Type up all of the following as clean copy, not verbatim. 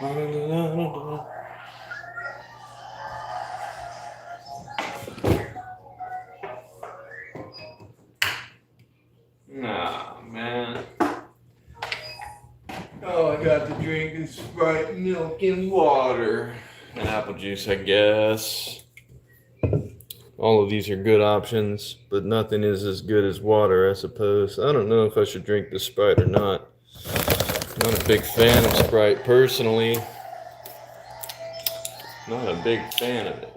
Nah, man. All I got to drink is Sprite, milk, and water. And apple juice, I guess. All of these are good options, but nothing is as good as water, I suppose. I don't know if I should drink the Sprite or not. I'm not a big fan of Sprite, personally. Not a big fan of it.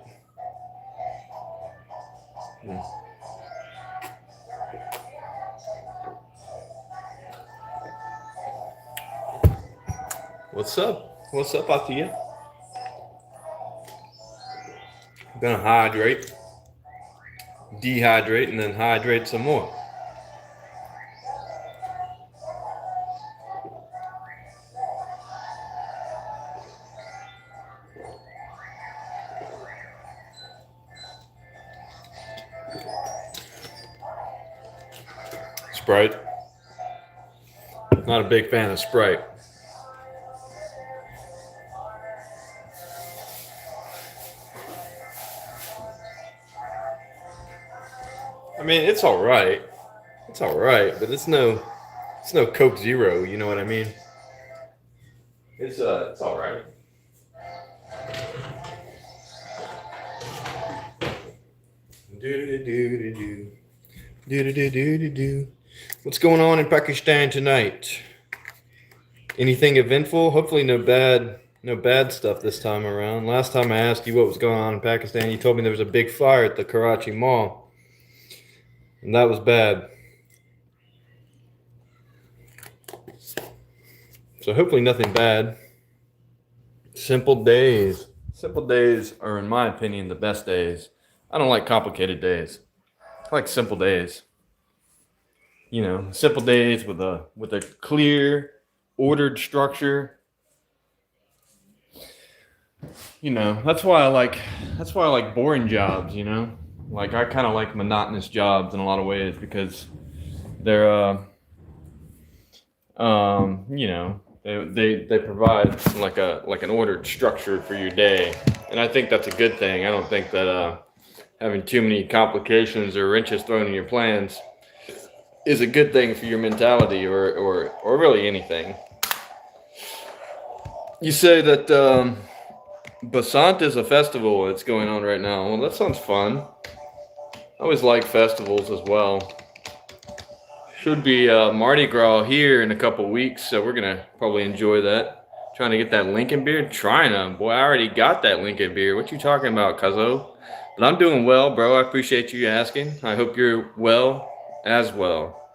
What's up? What's up, Atia? I'm gonna hydrate, dehydrate, and then hydrate some more. Sprite. Not a big fan of Sprite. I mean, it's all right. It's all right, but it's no Coke Zero. You know what I mean? It's all right. What's going on in Pakistan tonight? Anything eventful? Hopefully no bad stuff this time around. Last time I asked you what was going on in Pakistan, you told me there was a big fire at the Karachi Mall. And that was bad. So hopefully nothing bad. Simple days. Simple days are, in my opinion, the best days. I don't like complicated days. I like simple days. You know, simple days with a clear, ordered structure. You know, that's why I like boring jobs, you know? Like, I kind of like monotonous jobs in a lot of ways because they're you know, they provide like an ordered structure for your day. And I think that's a good thing. I don't think that having too many complications or wrenches thrown in your plans is a good thing for your mentality or really anything. You say that Basant is a festival that's going on right now. Well, that sounds fun. I always like festivals as well. Should be Mardi Gras here in a couple weeks, so we're gonna probably enjoy that. Trying to get that Lincoln beer. Trying to. Boy, I already got that Lincoln beer. What you talking about, cuzzo? But I'm doing well, bro. I appreciate you asking. I hope you're well as well.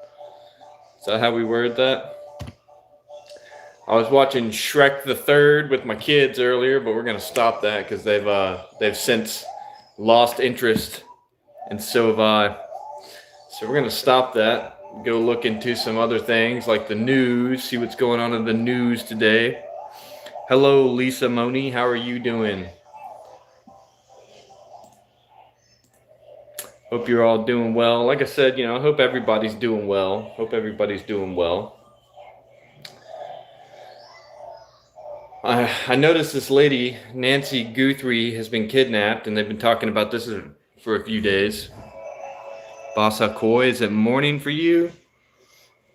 Is that how we word that? I was watching Shrek the Third with my kids earlier, but we're gonna stop that because they've since lost interest, and so have I. So we're gonna stop that. Go look into some other things like the news. See what's going on in the news today. Hello, Lisa Moni. How are you doing? Hope you're all doing well. Like I said, you know, I hope everybody's doing well. Hope everybody's doing well. I noticed this lady, Nancy Guthrie, has been kidnapped, and they've been talking about this for a few days. Basakoi, is it morning for you?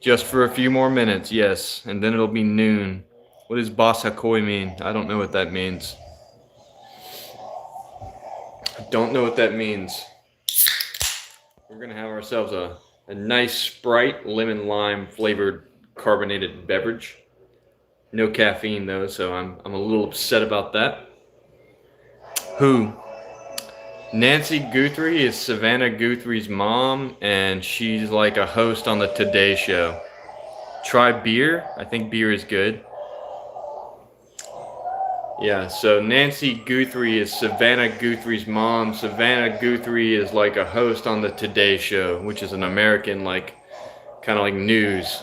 Just for a few more minutes, yes, and then it'll be noon. What does Basakoi mean? I don't know what that means. I don't know what that means. We're gonna have ourselves a nice Sprite lemon lime flavored carbonated beverage. No caffeine though, so I'm a little upset about that. Who? Nancy Guthrie is Savannah Guthrie's mom, and she's like a host on the Today Show. Try beer. I think beer is good. Yeah, so Nancy Guthrie is Savannah Guthrie's mom. Savannah Guthrie is like a host on the Today Show, which is an American, like, kind of like news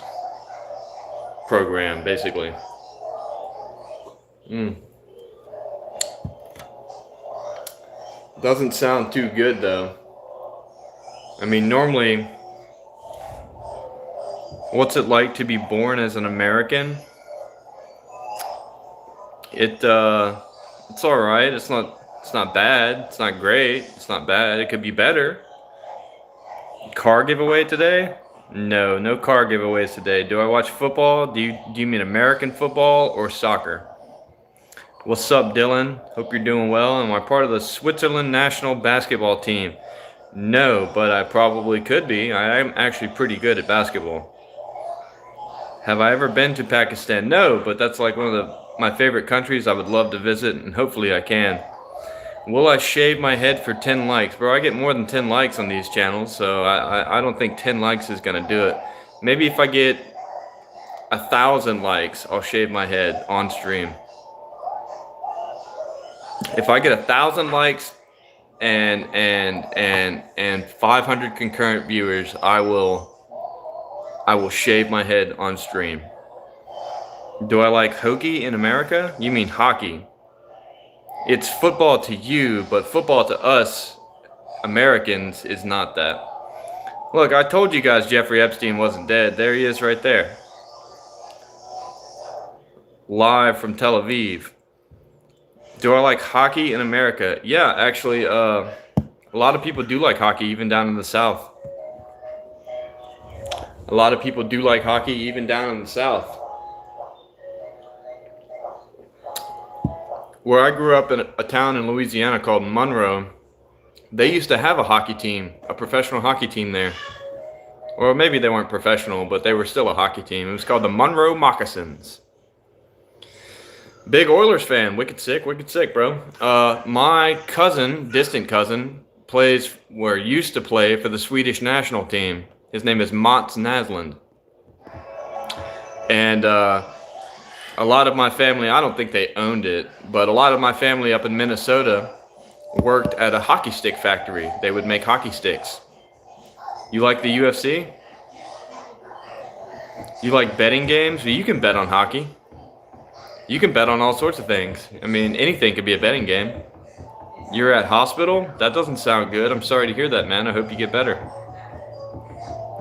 program, basically. Doesn't sound too good though. I mean, normally, what's it like to be born as an American? It's all right. It's not bad. It's not great. It's not bad. It could be better. Car giveaway today? No, no car giveaways today. Do I watch football? Do you mean American football or soccer? What's up, Dylan? Hope you're doing well. Am I part of the Switzerland national basketball team? No, but I probably could be. I am actually pretty good at basketball. Have I ever been to Pakistan? No, but that's like one of my favorite countries I would love to visit, and hopefully I can. Will I shave my head for 10 likes? Bro, I get more than 10 likes on these channels, so I don't think 10 likes is going to do it. Maybe if I get 1,000 likes, I'll shave my head on stream. If I get 1,000 likes and 500 concurrent viewers, I will shave my head on stream. Do I like hockey in America? You mean hockey. It's football to you, but football to us Americans is not that. Look, I told you guys Jeffrey Epstein wasn't dead. There he is right there. Live from Tel Aviv. Do I like hockey in America? Yeah, actually, a lot of people do like hockey, even down in the South. A lot of people do like hockey, even down in the South. Where I grew up in a town in Louisiana called Monroe, they used to have a hockey team, a professional hockey team there. Or maybe they weren't professional, but they were still a hockey team. It was called the Monroe Moccasins. Big Oilers fan, wicked sick, bro. My cousin, distant cousin, used to play for the Swedish national team. His name is Mats Naslund. And a lot of my family, I don't think they owned it, but a lot of my family up in Minnesota worked at a hockey stick factory. They would make hockey sticks. You like the UFC? You like betting games? Well, you can bet on hockey. You can bet on all sorts of things. I mean, anything could be a betting game. You're at hospital? That doesn't sound good. I'm sorry to hear that, man. I hope you get better.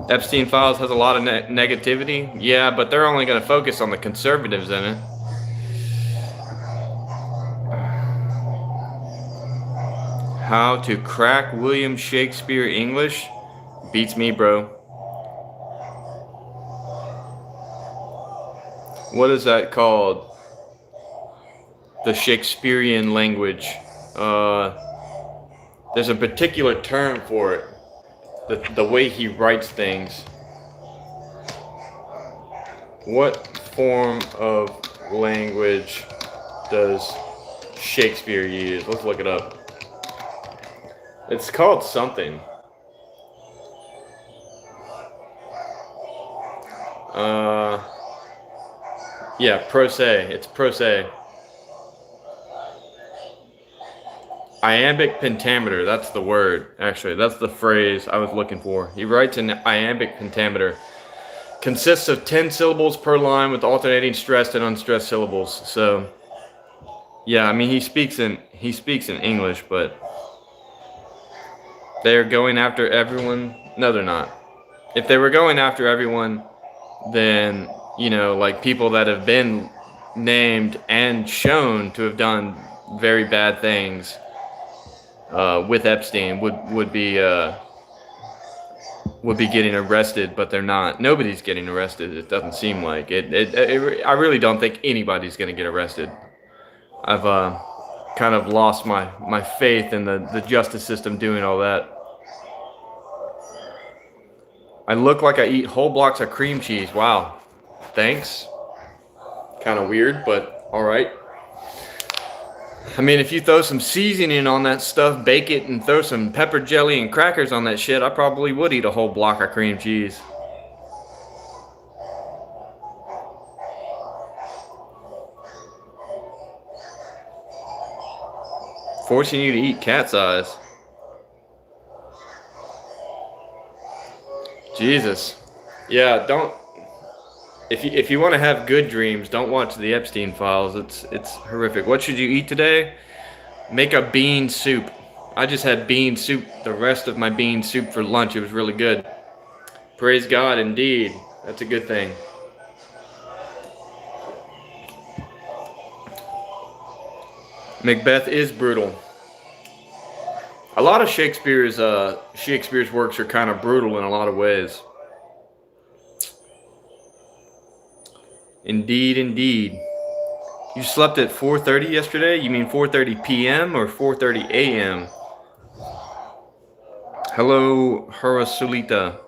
Epstein Files has a lot of negativity. Yeah, but they're only going to focus on the conservatives in it. How to crack William Shakespeare English? Beats me, bro. What is that called? The Shakespearean language. There's a particular term for it. The way he writes things. What form of language does Shakespeare use? Let's look it up. It's called something. Yeah, prose. It's prose. Iambic pentameter, that's the word, actually. That's the phrase I was looking for. He writes in iambic pentameter. Consists of 10 syllables per line with alternating stressed and unstressed syllables. So, yeah, I mean, he speaks in English, but they're going after everyone. No, they're not. If they were going after everyone, then, you know, like people that have been named and shown to have done very bad things with Epstein would be getting arrested, but they're not. Nobody's getting arrested. It doesn't seem like it. I really don't think anybody's going to get arrested. I've kind of lost my faith in the justice system doing all that. I look like I eat whole blocks of cream cheese. Wow. Thanks. Kind of weird, but all right. I mean, if you throw some seasoning on that stuff, bake it, and throw some pepper jelly and crackers on that shit, I probably would eat a whole block of cream cheese. Forcing you to eat cat's eyes. Jesus. Yeah, don't. If you want to have good dreams, don't watch the Epstein Files. It's horrific. What should you eat today? Make a bean soup. I just had bean soup, the rest of my bean soup for lunch. It was really good. Praise God, indeed. That's a good thing. Macbeth is brutal. A lot of Shakespeare's works are kind of brutal in a lot of ways. Indeed, indeed. You slept at 4:30 yesterday? You mean 4:30 p.m. or 4:30 a.m.? Hello, Harasulita.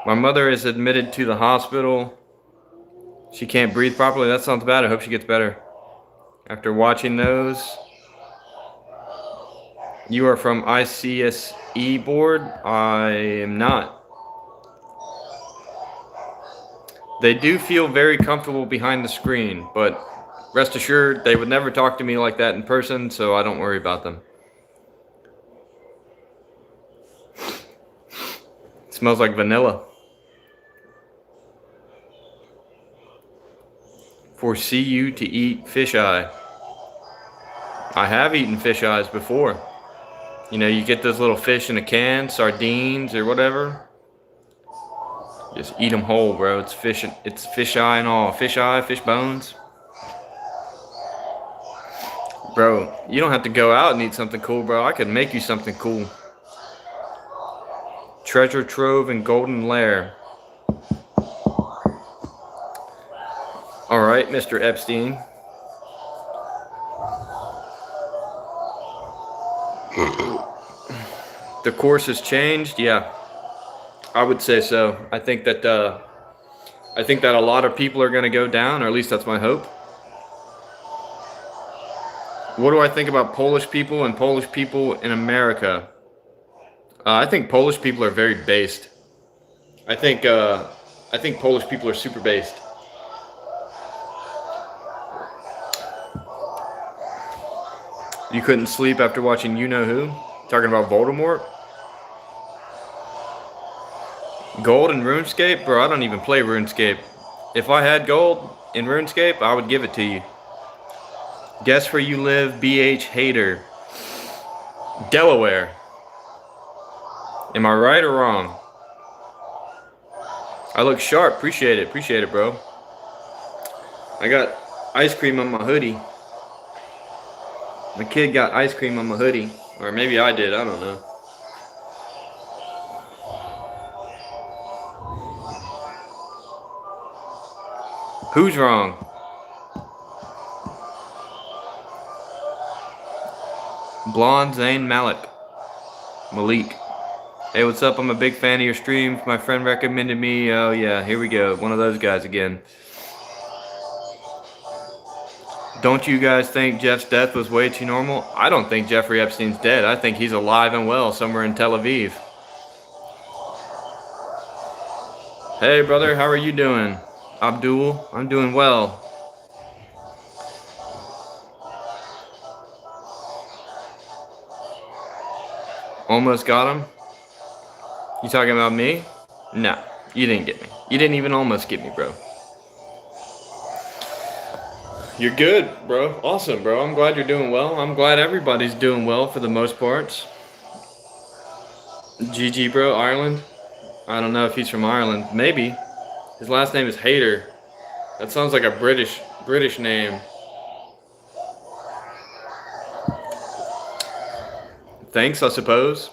My mother is admitted to the hospital. She can't breathe properly. That sounds bad. I hope she gets better. After watching those, you are from ICSE board? I am not. They do feel very comfortable behind the screen, but rest assured, they would never talk to me like that in person, so I don't worry about them. It smells like vanilla. Foresee you to eat fish eye. I have eaten fish eyes before. You know, you get those little fish in a can, sardines or whatever. Just eat them whole, bro. It's fish eye and all. Fish eye, fish bones. Bro, you don't have to go out and eat something cool, bro. I could make you something cool. Treasure trove and golden lair. Alright, Mr. Epstein. The course has changed? Yeah. I would say so. I think that a lot of people are going to go down, or at least that's my hope. What do I think about Polish people and Polish people in America? I think Polish people are very based. I think Polish people are super based. You couldn't sleep after watching You Know Who? Talking about Voldemort? Gold in RuneScape? Bro, I don't even play RuneScape. If I had gold in RuneScape, I would give it to you. Guess where you live, BH Hater. Delaware. Am I right or wrong? I look sharp. Appreciate it, bro. I got ice cream on my hoodie. My kid got ice cream on my hoodie. Or maybe I did, I don't know. Who's wrong? Blonde Zayn Malik. Hey, what's up? I'm a big fan of your streams. My friend recommended me. Oh yeah, here we go. One of those guys again. Don't you guys think Jeff's death was way too normal? I don't think Jeffrey Epstein's dead. I think he's alive and well somewhere in Tel Aviv. Hey brother, how are you doing? Abdul, I'm doing well. Almost got him? You talking about me? No, you didn't get me. You didn't even almost get me, bro. You're good, bro. Awesome, bro. I'm glad you're doing well. I'm glad everybody's doing well for the most parts. GG, bro. Ireland? I don't know if he's from Ireland. Maybe. His last name is Hater. That sounds like a British name. Thanks, I suppose.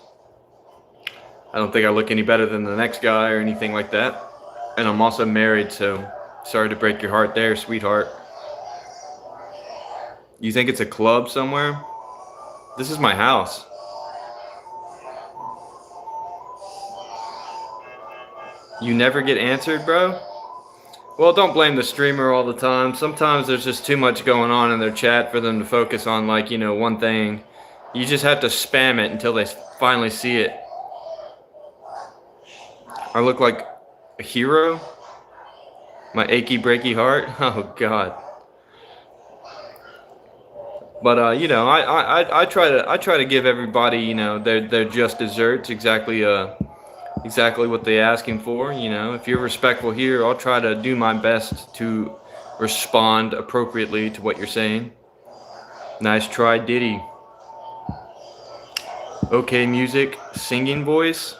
I don't think I look any better than the next guy or anything like that. And I'm also married, so sorry to break your heart there, sweetheart. You think it's a club somewhere? This is my house. You never get answered, bro? Well, don't blame the streamer all the time. Sometimes there's just too much going on in their chat for them to focus on, like, you know, one thing. You just have to spam it until they finally see it. I look like a hero? My achy breaky heart? Oh God. But you know, I try to give everybody, you know, their just desserts, exactly what they're asking for. You know, if you're respectful here, I'll try to do my best to respond appropriately to what you're saying. Nice try, Diddy. Okay, music, singing voice.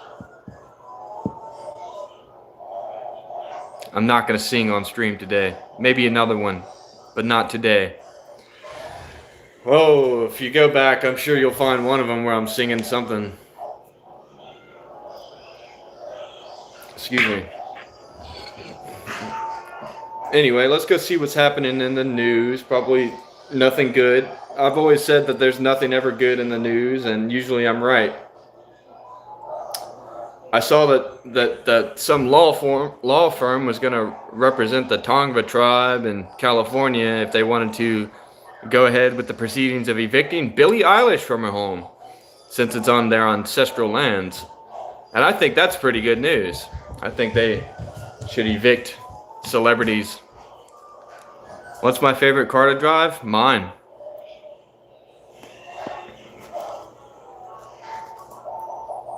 I'm not gonna sing on stream today. Maybe another one, but not today. Whoa, if you go back, I'm sure you'll find one of them where I'm singing something. Excuse me. Anyway, let's go see what's happening in the news. Probably nothing good. I've always said that there's nothing ever good in the news, and usually I'm right. I saw that some law firm was going to represent the Tongva tribe in California if they wanted to go ahead with the proceedings of evicting Billie Eilish from her home, since it's on their ancestral lands. And I think that's pretty good news. I think they should evict celebrities. What's my favorite car to drive? Mine.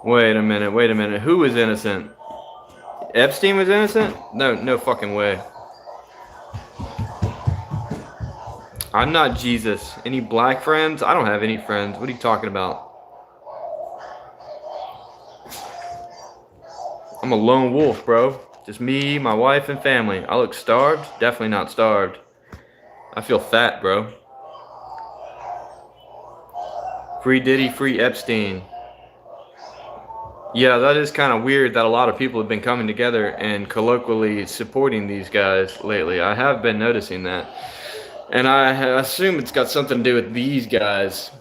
Wait a minute. Who was innocent? Epstein was innocent? No fucking way. I'm not Jesus. Any black friends? I don't have any friends. What are you talking about? I'm a lone wolf, bro. Just me, my wife, and family. I look starved? Definitely not starved. I feel fat, bro. Free Diddy, free Epstein. Yeah, that is kind of weird that a lot of people have been coming together and colloquially supporting these guys lately. I have been noticing that. And I assume it's got something to do with these guys.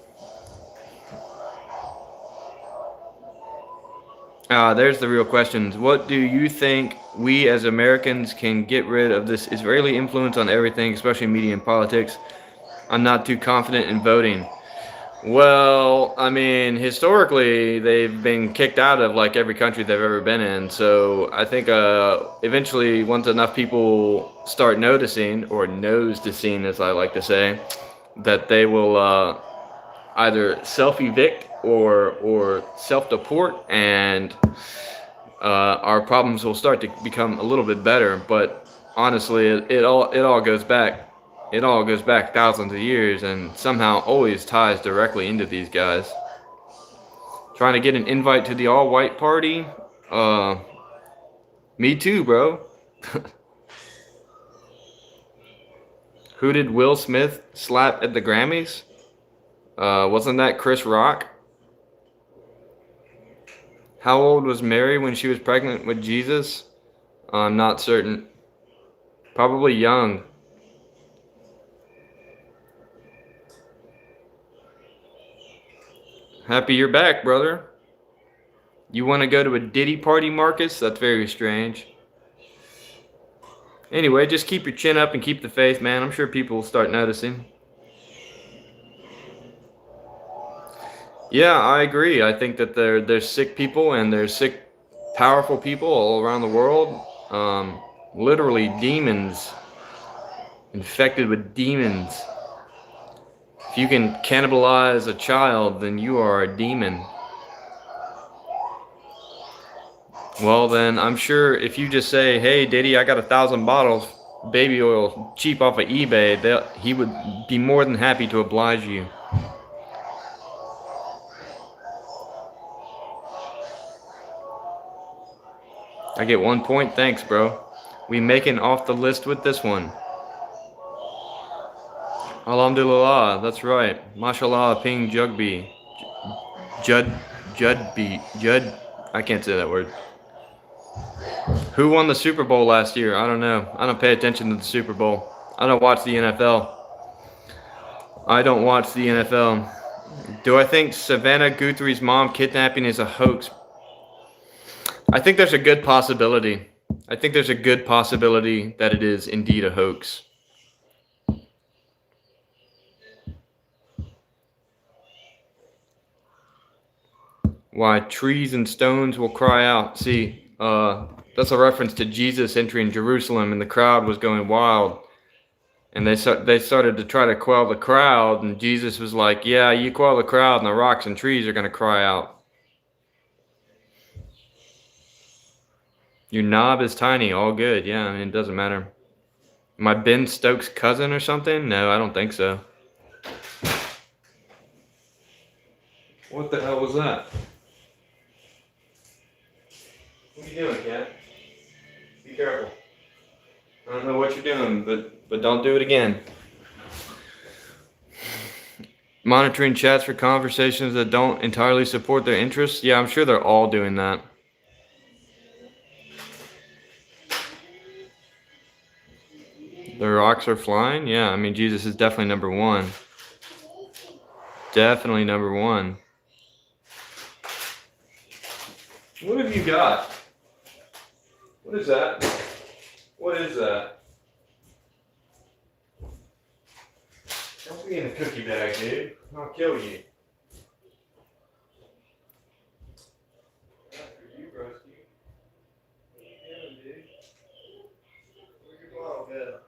There's the real questions. What do you think we as Americans can get rid of this Israeli influence on everything, especially media and politics? I'm not too confident in voting. Well, I mean, historically, they've been kicked out of like every country they've ever been in. So I think eventually, once enough people start noticing, or nose to scene, as I like to say, that they will either self-evict or self-deport, and our problems will start to become a little bit better. But honestly, it all goes back. It all goes back thousands of years, and somehow always ties directly into these guys. Trying to get an invite to the all-white party? Me too, bro. Who did Will Smith slap at the Grammys? Wasn't that Chris Rock? How old was Mary when she was pregnant with Jesus? I'm not certain. Probably young. Happy you're back, brother. You want to go to a Diddy party, Marcus? That's very strange. Anyway, just keep your chin up and keep the faith, man. I'm sure people will start noticing. Yeah, I agree. I think that there's sick people and there's sick, powerful people all around the world. Literally demons, infected with demons. If you can cannibalize a child, then you are a demon. Well, then I'm sure if you just say, "Hey, Diddy, I got 1,000 bottles, baby oil, cheap off of eBay," he would be more than happy to oblige you. I get 1 point. Thanks, bro. We making off the list with this one. Alhamdulillah, that's right. Mashallah, ping jugby. Judd. I can't say that word. Who won the Super Bowl last year? I don't know. I don't pay attention to the Super Bowl. I don't watch the NFL. I don't watch the NFL. Do I think Savannah Guthrie's mom kidnapping is a hoax? I think there's a good possibility. I think there's a good possibility that it is indeed a hoax. Why trees and stones will cry out. See, that's a reference to Jesus entering Jerusalem, and the crowd was going wild. And they started to try to quell the crowd, and Jesus was like, "Yeah, you quell the crowd, and the rocks and trees are going to cry out." Your knob is tiny. All good. Yeah, I mean, it doesn't matter. Am I Ben Stokes' cousin or something? No, I don't think so. What the hell was that? What are you doing, cat? Be careful. I don't know what you're doing, but don't do it again. Monitoring chats for conversations that don't entirely support their interests. Yeah, I'm sure they're all doing that. The rocks are flying? Yeah, I mean, Jesus is definitely number one. Definitely number one. What have you got? What is that? What is that? Don't be in the cookie bag, dude. I'll kill you. That's for you, broski. What you doing, dude? Where's your bottle go?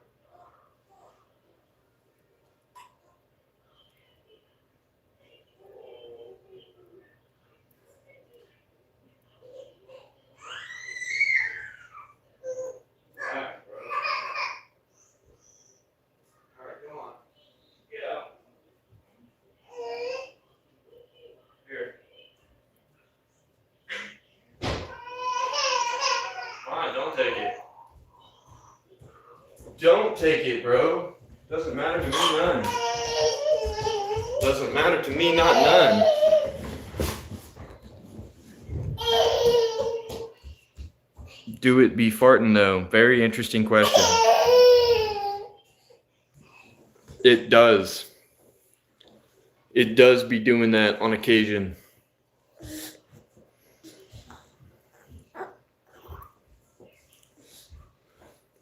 Alright, bro. Alright, come on. Get out. Here. Fine, don't take it. Don't take it, bro. Doesn't matter to me none. Doesn't matter to me, not none. Do it be farting though? Very interesting question. It does. It does be doing that on occasion.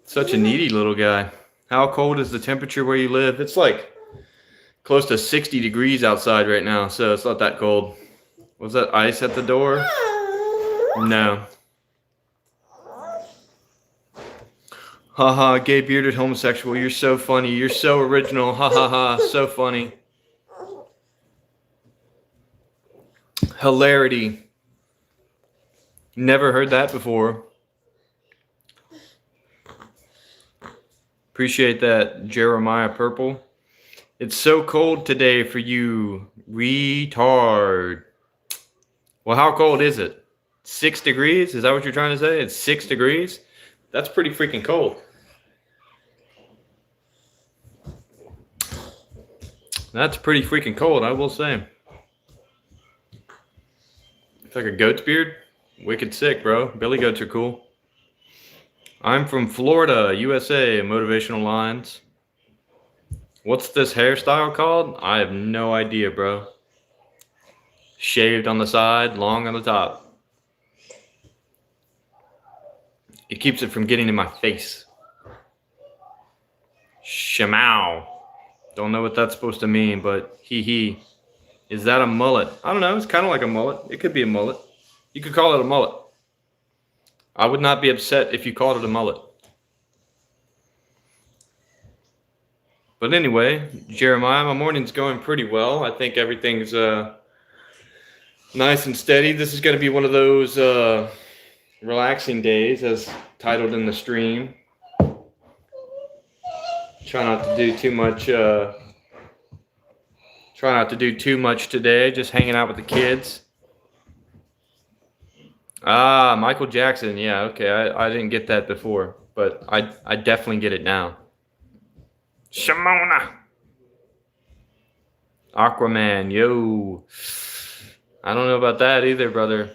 Such a needy little guy. How cold is the temperature where you live? It's like close to 60 degrees outside right now, so it's not that cold. Was that ice at the door? No. Haha, gay bearded homosexual. You're so funny. You're so original. Ha ha ha. So funny. Hilarity. Never heard that before. Appreciate that, Jeremiah Purple. It's so cold today for you, retard. Well, how cold is it? 6 degrees? Is that what you're trying to say? It's 6 degrees? That's pretty freaking cold. That's pretty freaking cold, I will say. It's like a goat's beard. Wicked sick, bro. Billy goats are cool. I'm from Florida, USA. Motivational lines. What's this hairstyle called? I have no idea, bro. Shaved on the side, long on the top. It keeps it from getting in my face. Shamao. Don't know what that's supposed to mean, but hee. Is that a mullet? I don't know. It's kind of like a mullet. It could be a mullet. You could call it a mullet. I would not be upset if you called it a mullet. But anyway, Jeremiah, my morning's going pretty well. I think everything's nice and steady. This is going to be one of those relaxing days, as titled in the stream. Try not to do too much. Try not to do too much today. Just hanging out with the kids. Ah, Michael Jackson. Yeah, okay. I didn't get that before, but I definitely get it now. Shimona. Aquaman. Yo. I don't know about that either, brother.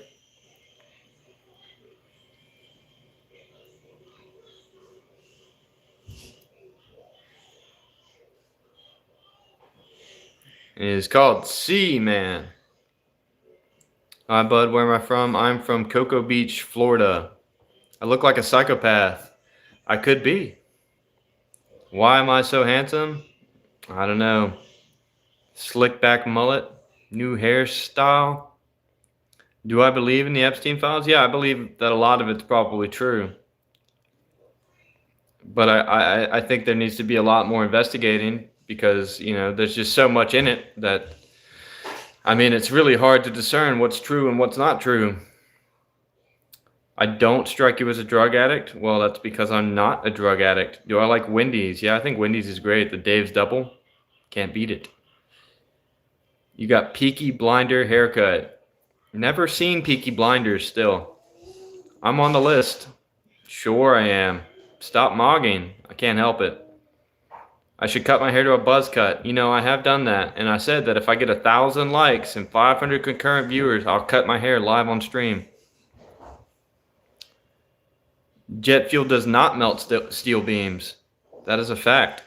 It is called Seaman. Hi, bud. Where am I from? I'm from Cocoa Beach, Florida. I look like a psychopath. I could be. Why am I so handsome? I don't know. Slick back mullet. New hairstyle. Do I believe in the Epstein files? Yeah, I believe that a lot of it's probably true. But I think there needs to be a lot more investigating because, you know, there's just so much in it that, I mean, it's really hard to discern what's true and what's not true. I don't strike you as a drug addict. Well, that's because I'm not a drug addict. Do I like Wendy's? Yeah, I think Wendy's is great. The Dave's Double. Can't beat it. You got Peaky Blinder haircut. Never seen Peaky Blinders still. I'm on the list. Sure I am. Stop mogging. I can't help it. I should cut my hair to a buzz cut. You know, I have done that. And I said that if I get 1,000 likes and 500 concurrent viewers, I'll cut my hair live on stream. Jet fuel does not melt steel beams. That is a fact.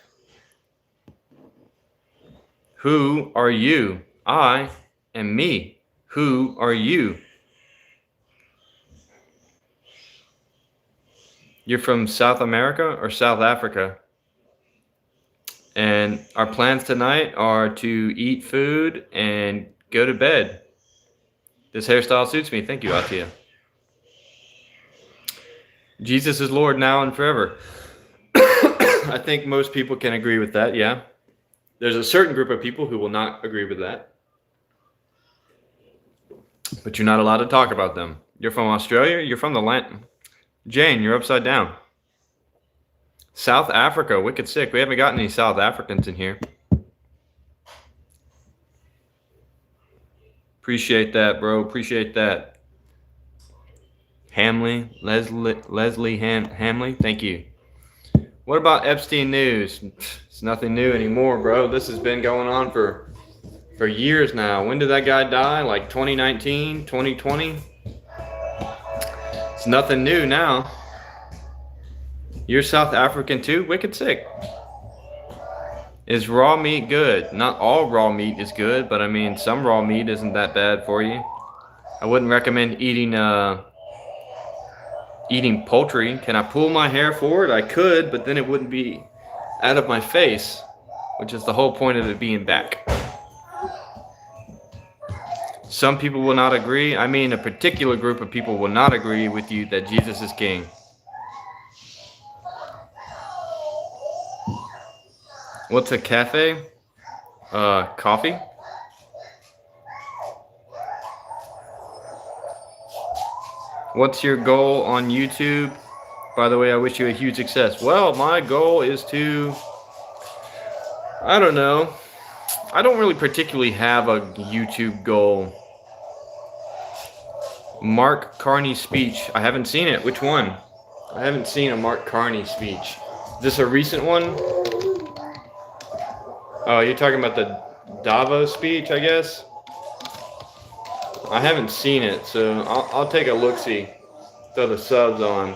Who are you? I am me. Who are you? You're from South America or South Africa? And our plans tonight are to eat food and go to bed. This hairstyle suits me. Thank you, Atia. Jesus is Lord now and forever. I think most people can agree with that, yeah. There's a certain group of people who will not agree with that. But you're not allowed to talk about them. You're from Australia? You're from the land. Jane, you're upside down. South Africa, wicked sick. We haven't gotten any South Africans in here. Appreciate that, bro. Appreciate that. Leslie Hamley, thank you. What about Epstein news? It's nothing new anymore, bro. This has been going on for years now. When did that guy die? Like 2019, 2020? It's nothing new now. You're South African too? Wicked sick. Is raw meat good? Not all raw meat is good, but I mean, some raw meat isn't that bad for you. I wouldn't recommend eating poultry. Can I pull my hair forward? I could, but then it wouldn't be out of my face, which is the whole point of it being back. Some people will not agree. I mean, a particular group of people will not agree with you that Jesus is king. What's a cafe? Coffee? What's your goal on YouTube? By the way, I wish you a huge success. Well, my goal is to, I don't know. I don't really particularly have a YouTube goal. Mark Carney speech. I haven't seen it. Which one? I haven't seen a Mark Carney speech. Is this a recent one? Oh, you're talking about the Davos speech, I guess? I haven't seen it, so I'll take a look-see. Throw the subs on.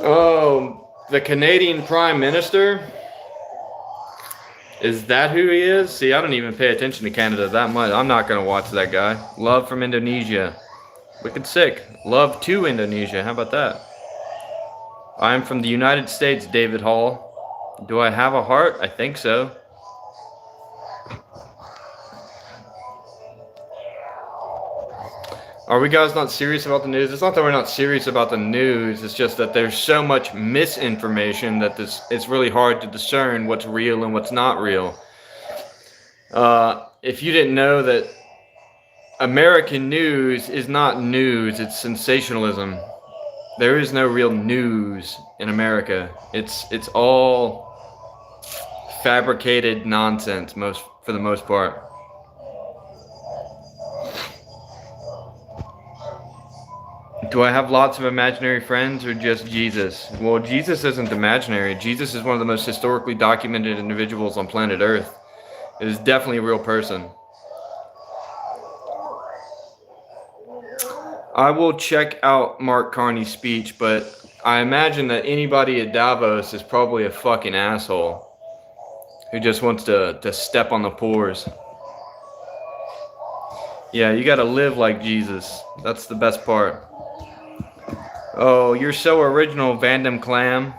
Oh, the Canadian Prime Minister? Is that who he is? See, I don't even pay attention to Canada that much. I'm not going to watch that guy. Love from Indonesia. Wicked sick. Love to Indonesia. How about that? I'm from the United States, David Hall. Do I have a heart? I think so. Are we guys not serious about the news? It's not that we're not serious about the news. It's just that there's so much misinformation that it's really hard to discern what's real and what's not real. If you didn't know that American news is not news, it's sensationalism. There is no real news in America. It's all fabricated nonsense for the most part. Do I have lots of imaginary friends or just Jesus? Well, Jesus isn't imaginary. Jesus is one of the most historically documented individuals on planet Earth. It is definitely a real person. I will check out Mark Carney's speech, but I imagine that anybody at Davos is probably a fucking asshole who just wants to step on the pores. Yeah, you gotta live like Jesus. That's the best part. Oh, you're so original, Vandam Clam.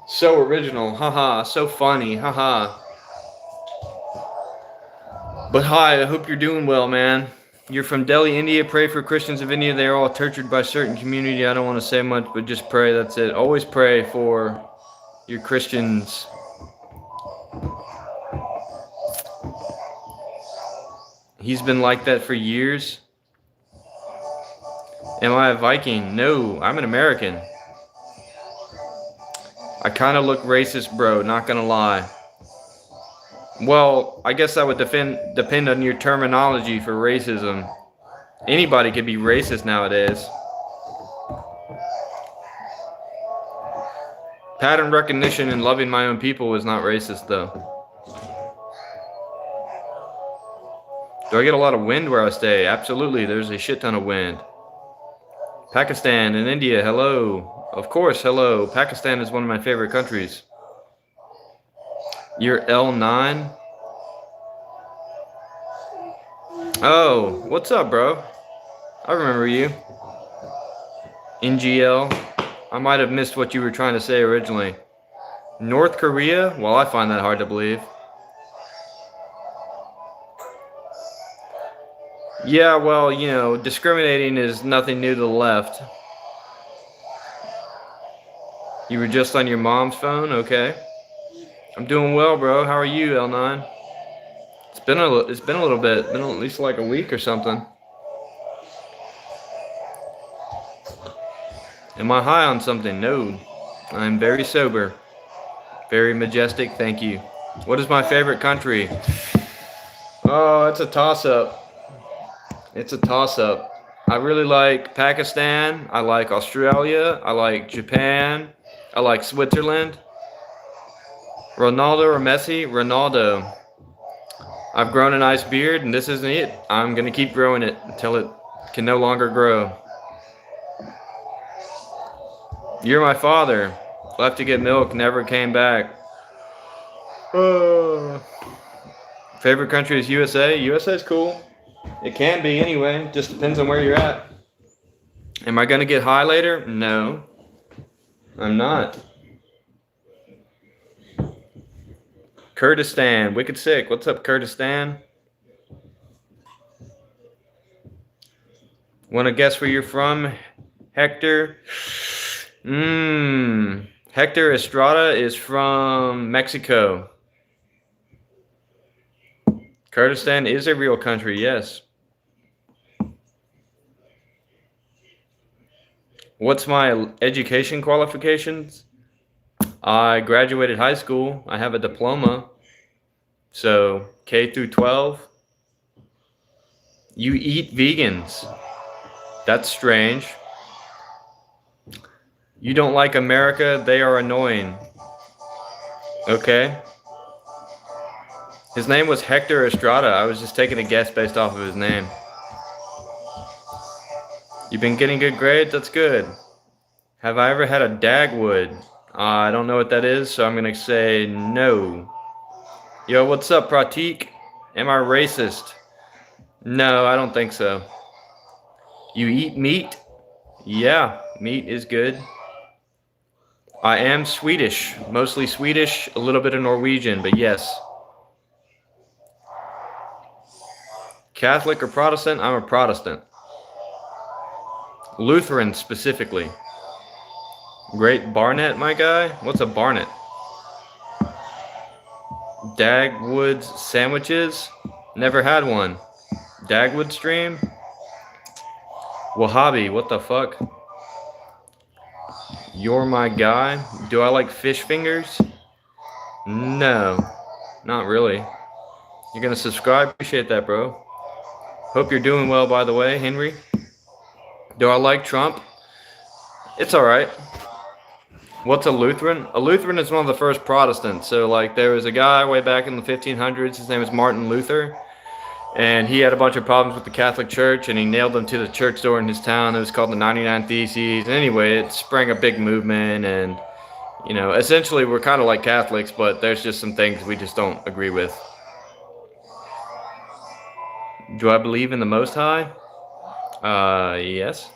So original, haha, so funny, haha. But hi, I hope you're doing well, man. You're from Delhi, India. Pray for Christians of India. They are all tortured by certain community. I don't want to say much, but just pray, that's it. Always pray for your Christians. He's been like that for years. Am I a Viking? No, I'm an American. I kind of look racist, bro, not gonna lie. Well, I guess that would depend on your terminology for racism. Anybody could be racist nowadays. Pattern recognition and loving my own people is not racist, though. Do I get a lot of wind where I stay? Absolutely, there's a shit ton of wind. Pakistan and India, hello. Of course, hello. Pakistan is one of my favorite countries. You're L9? Oh, what's up, bro? I remember you. NGL. I might have missed what you were trying to say originally. North Korea? Well, I find that hard to believe. Yeah, well, you know, discriminating is nothing new to the left. You were just on your mom's phone? Okay. I'm doing well, bro. How are you, L9? It's been a little bit. Been at least like a week or something. Am I high on something? No. I'm very sober. Very majestic, thank you. What is my favorite country? Oh, it's a toss-up. It's a toss-up. I really like Pakistan. I like Australia. I like Japan. I like Switzerland. Ronaldo or Messi? Ronaldo. I've grown a nice beard, and this isn't it. I'm going to keep growing it until it can no longer grow. You're my father. Left to get milk, never came back. Favorite country is USA? USA's cool. It can be anyway. Just depends on where you're at. Am I going to get high later? No. I'm not. Kurdistan. Wicked sick. What's up, Kurdistan? Want to guess where you're from, Hector? Hector Estrada is from Mexico. Kurdistan is a real country, yes. What's my education qualifications? I graduated high school. I have a diploma. So, K through 12. You eat vegans. That's strange. You don't like America? They are annoying. Okay. His name was Hector Estrada. I was just taking a guess based off of his name. You've been getting good grades? That's good. Have I ever had a Dagwood? I don't know what that is, so I'm going to say no. Yo, what's up, Pratik? Am I racist? No, I don't think so. You eat meat? Yeah, meat is good. I am Swedish. Mostly Swedish, a little bit of Norwegian, but yes. Catholic or Protestant? I'm a Protestant. Lutheran specifically. Great Barnett, my guy? What's a Barnett? Dagwood's sandwiches? Never had one. Dagwood stream? Wahhabi, what the fuck? You're my guy? Do I like fish fingers? No, not really. You're gonna subscribe? Appreciate that, bro. Hope you're doing well, by the way, Henry. Do I like Trump? It's alright. What's a Lutheran? A Lutheran is one of the first Protestants. So, like, there was a guy way back in the 1500s. His name was Martin Luther. And he had a bunch of problems with the Catholic Church, and he nailed them to the church door in his town. It was called the 99 Theses. And anyway, it sprang a big movement, and, you know, essentially we're kind of like Catholics, but there's just some things we just don't agree with. Do I believe in the Most High? Yes.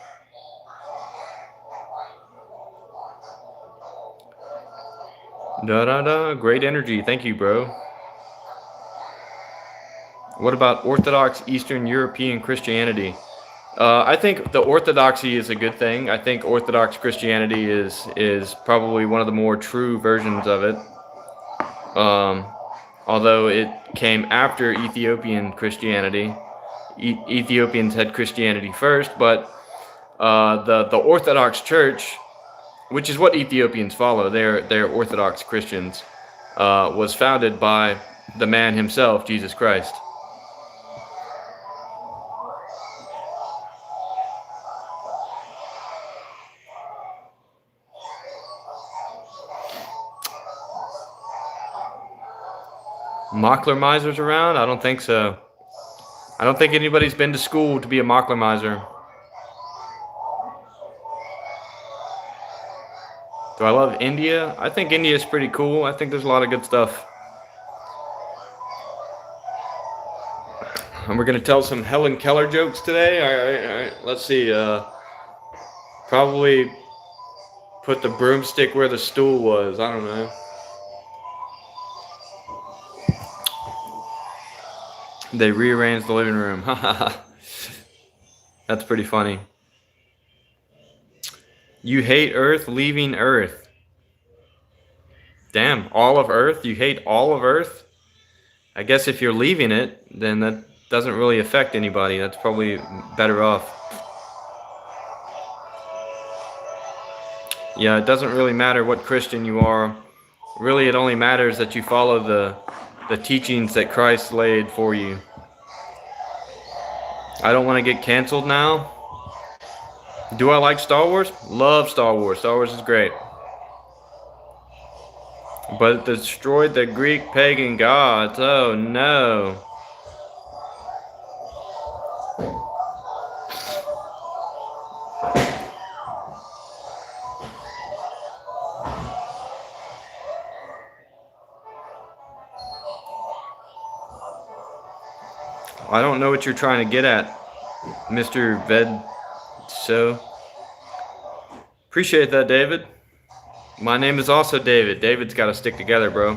Da-da-da. Great energy. Thank you, bro. What about Orthodox Eastern European Christianity? I think the orthodoxy is a good thing. I think Orthodox Christianity is probably one of the more true versions of it. Although it came after Ethiopian Christianity. Ethiopians had Christianity first, but the Orthodox Church, which is what Ethiopians follow, they're Orthodox Christians, was founded by the man himself, Jesus Christ. Mockler misers around? I don't think so. I don't think anybody's been to school to be a mockler miser. Do I love India? I think India is pretty cool. I think there's a lot of good stuff. And we're going to tell some Helen Keller jokes today. All right. Let's see. Probably put the broomstick where the stool was. I don't know. They rearranged the living room. That's pretty funny. You hate Earth, leaving Earth. Damn, all of Earth? You hate all of Earth? I guess if you're leaving it, then that doesn't really affect anybody. That's probably better off. Yeah, it doesn't really matter what Christian you are. Really, it only matters that you follow the teachings that Christ laid for you. I don't want to get canceled now. Do I like Star Wars? Love Star Wars. Star Wars is great. But it destroyed the Greek pagan gods. Oh no. I don't know what you're trying to get at, Mr. Ved. So, appreciate that, David. My name is also David. David's got to stick together, bro.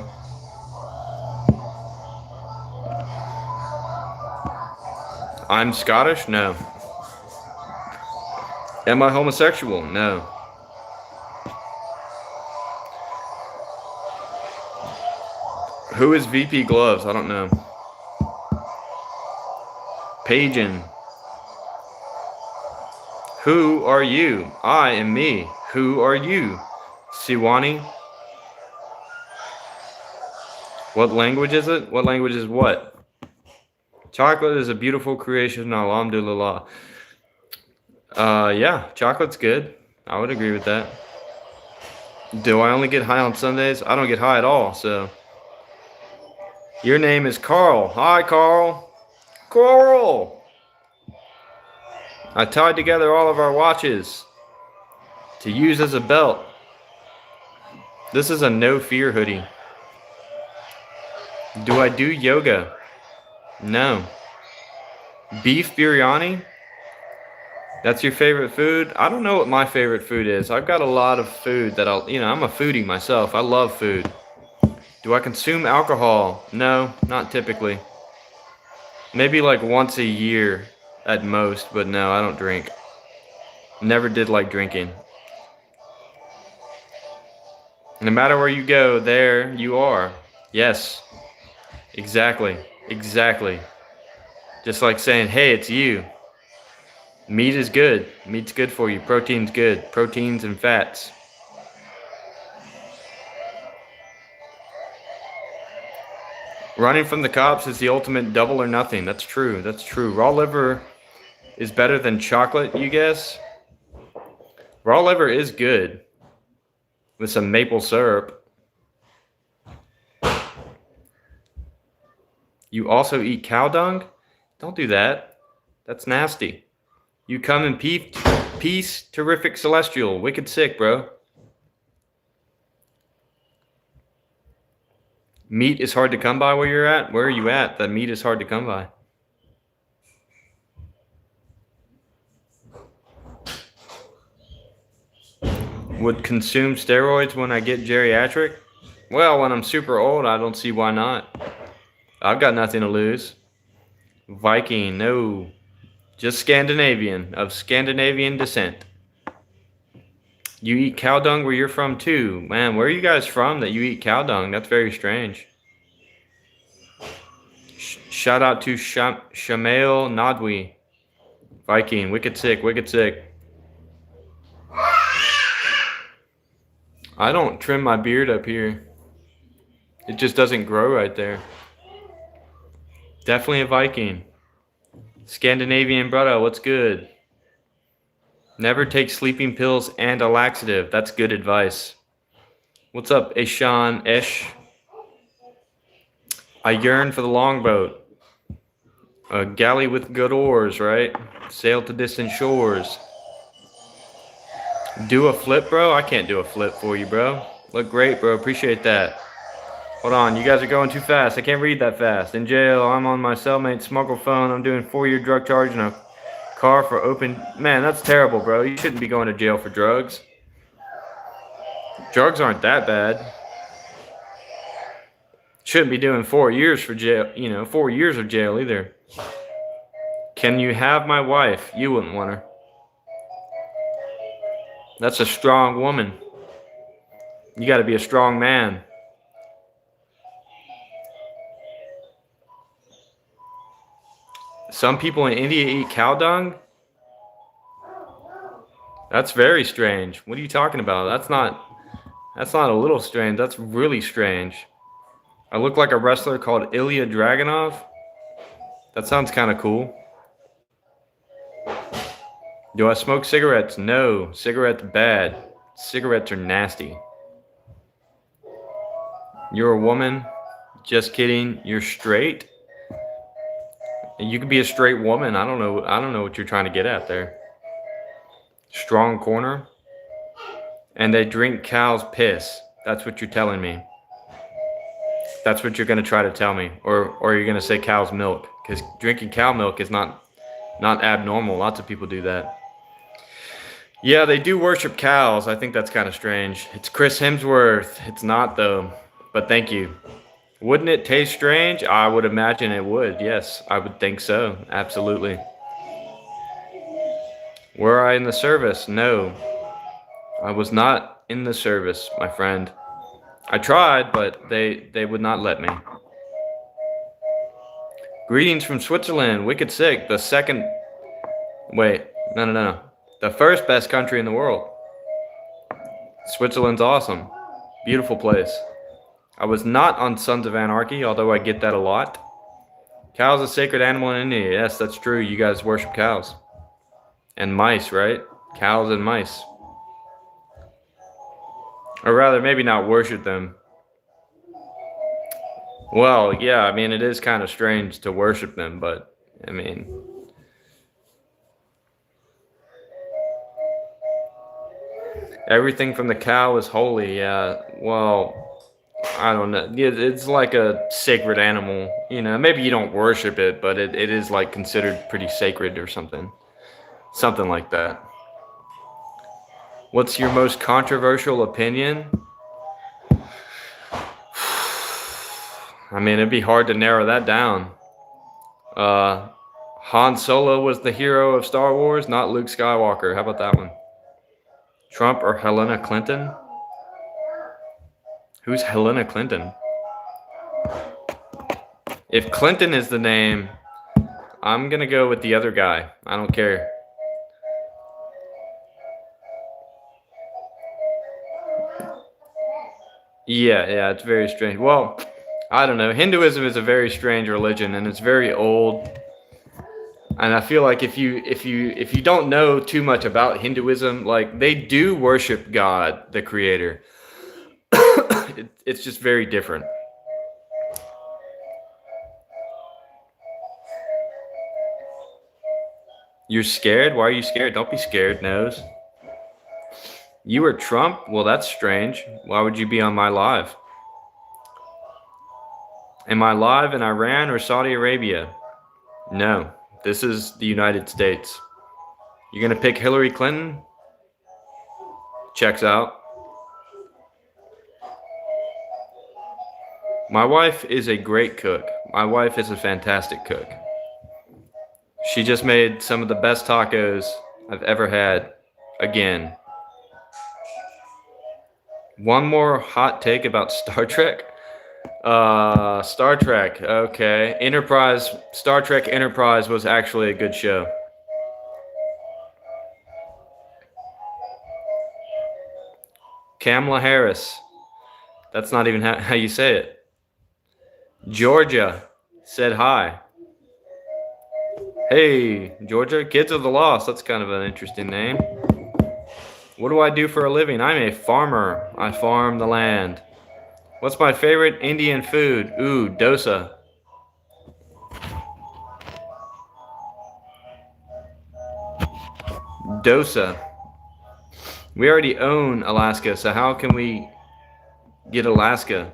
I'm Scottish? No. Am I homosexual? No. Who is VP Gloves? I don't know. Pagin. Who are you? I am me. Who are you? Siwani. What language is it? What language is what? Chocolate is a beautiful creation. Alhamdulillah. Yeah, chocolate's good. I would agree with that. Do I only get high on Sundays? I don't get high at all, so. Your name is Carl. Hi, Carl. Carl! I tied together all of our watches to use as a belt. This is a no fear hoodie. Do I do yoga? No. Beef biryani? That's your favorite food? I don't know what my favorite food is. I've got a lot of food that I'm a foodie myself. I love food. Do I consume alcohol? No, not typically. Maybe like once a year at most, but no, I don't drink. Never did like drinking. No matter where you go, there you are. Yes. Exactly. Exactly. Just like saying, hey, it's you. Meat is good. Meat's good for you. Protein's good. Proteins and fats. Running from the cops is the ultimate double or nothing. That's true. That's true. Raw liver is better than chocolate, you guess? Raw liver is good. With some maple syrup. You also eat cow dung? Don't do that. That's nasty. You come in peace, terrific celestial. Wicked sick, bro. Meat is hard to come by where you're at? Where are you at? The meat is hard to come by. Would consume steroids when I get geriatric? Well, when I'm super old, I don't see why not. I've got nothing to lose. Viking, no. Just Scandinavian, of Scandinavian descent. You eat cow dung where you're from too. Man, where are you guys from that you eat cow dung? That's very strange. Shout out to Shamail Nadwi. Viking, wicked sick, wicked sick. I don't trim my beard up here. It just doesn't grow right there. Definitely a Viking. Scandinavian brother, what's good? Never take sleeping pills and a laxative. That's good advice. What's up, Eshan Esh? I yearn for the longboat. A galley with good oars, right? Sail to distant shores. Do a flip, bro? I can't do a flip for you, bro. Look great, bro. Appreciate that. Hold on, you guys are going too fast. I can't read that fast. In jail, I'm on my cellmate's smuggle phone. I'm doing 4-year drug charge in a car for open... Man, that's terrible, bro. You shouldn't be going to jail for drugs. Drugs aren't that bad. Shouldn't be doing 4 years for jail, 4 years of jail either. Can you have my wife? You wouldn't want her. That's a strong woman. You gotta be a strong man. Some people in India eat cow dung? That's very strange. What are you talking about? That's not a little strange. That's really strange. I look like a wrestler called Ilya Dragunov. That sounds kind of cool. Do I smoke cigarettes? No. Cigarettes bad. Cigarettes are nasty. You're a woman? Just kidding. You're straight? You could be a straight woman. I don't know what you're trying to get at there. Strong corner? And they drink cow's piss. That's what you're telling me. That's what you're going to try to tell me. Or you're going to say cow's milk. Because drinking cow milk is not abnormal. Lots of people do that. Yeah, they do worship cows. I think that's kind of strange. It's Chris Hemsworth. It's not, though. But thank you. Wouldn't it taste strange? I would imagine it would. Yes, I would think so. Absolutely. Were I in the service? No. I was not in the service, my friend. I tried, but they would not let me. Greetings from Switzerland. Wicked sick. The second... Wait. No. The first best country in the world. Switzerland's awesome. Beautiful place. I was not on Sons of Anarchy, although I get that a lot. Cow's a sacred animal in India. Yes, that's true. You guys worship cows. And mice, right? Cows and mice. Or rather, maybe not worship them. Well, yeah, I mean, it is kind of strange to worship them, but, I mean... Everything from the cow is holy, yeah. Well, I don't know. It's like a sacred animal, Maybe you don't worship it, but it is like considered pretty sacred or something. Something like that. What's your most controversial opinion? I mean, it'd be hard to narrow that down. Han Solo was the hero of Star Wars, not Luke Skywalker. How about that one? Trump or Helena Clinton? Who's Helena Clinton? If Clinton is the name, I'm gonna go with the other guy. I don't care. Yeah, it's very strange. Well, I don't know. Hinduism is a very strange religion, and it's very old. And I feel like if you don't know too much about Hinduism, like they do worship God, the creator. It's just very different. You're scared? Why are you scared? Don't be scared, Nose. You were Trump? Well, that's strange. Why would you be on my live? Am I live in Iran or Saudi Arabia? No. This is the United States. You're going to pick Hillary Clinton? Checks out. My wife is a great cook. My wife is a fantastic cook. She just made some of the best tacos I've ever had again. One more hot take about Star Trek. Star Trek, okay. Star Trek Enterprise was actually a good show. Kamala Harris. That's not even how you say it. Georgia said hi. Hey, Georgia, Kids of the Lost. That's kind of an interesting name. What do I do for a living? I'm a farmer. I farm the land. What's my favorite Indian food? Ooh, dosa. Dosa. We already own Alaska, so how can we get Alaska?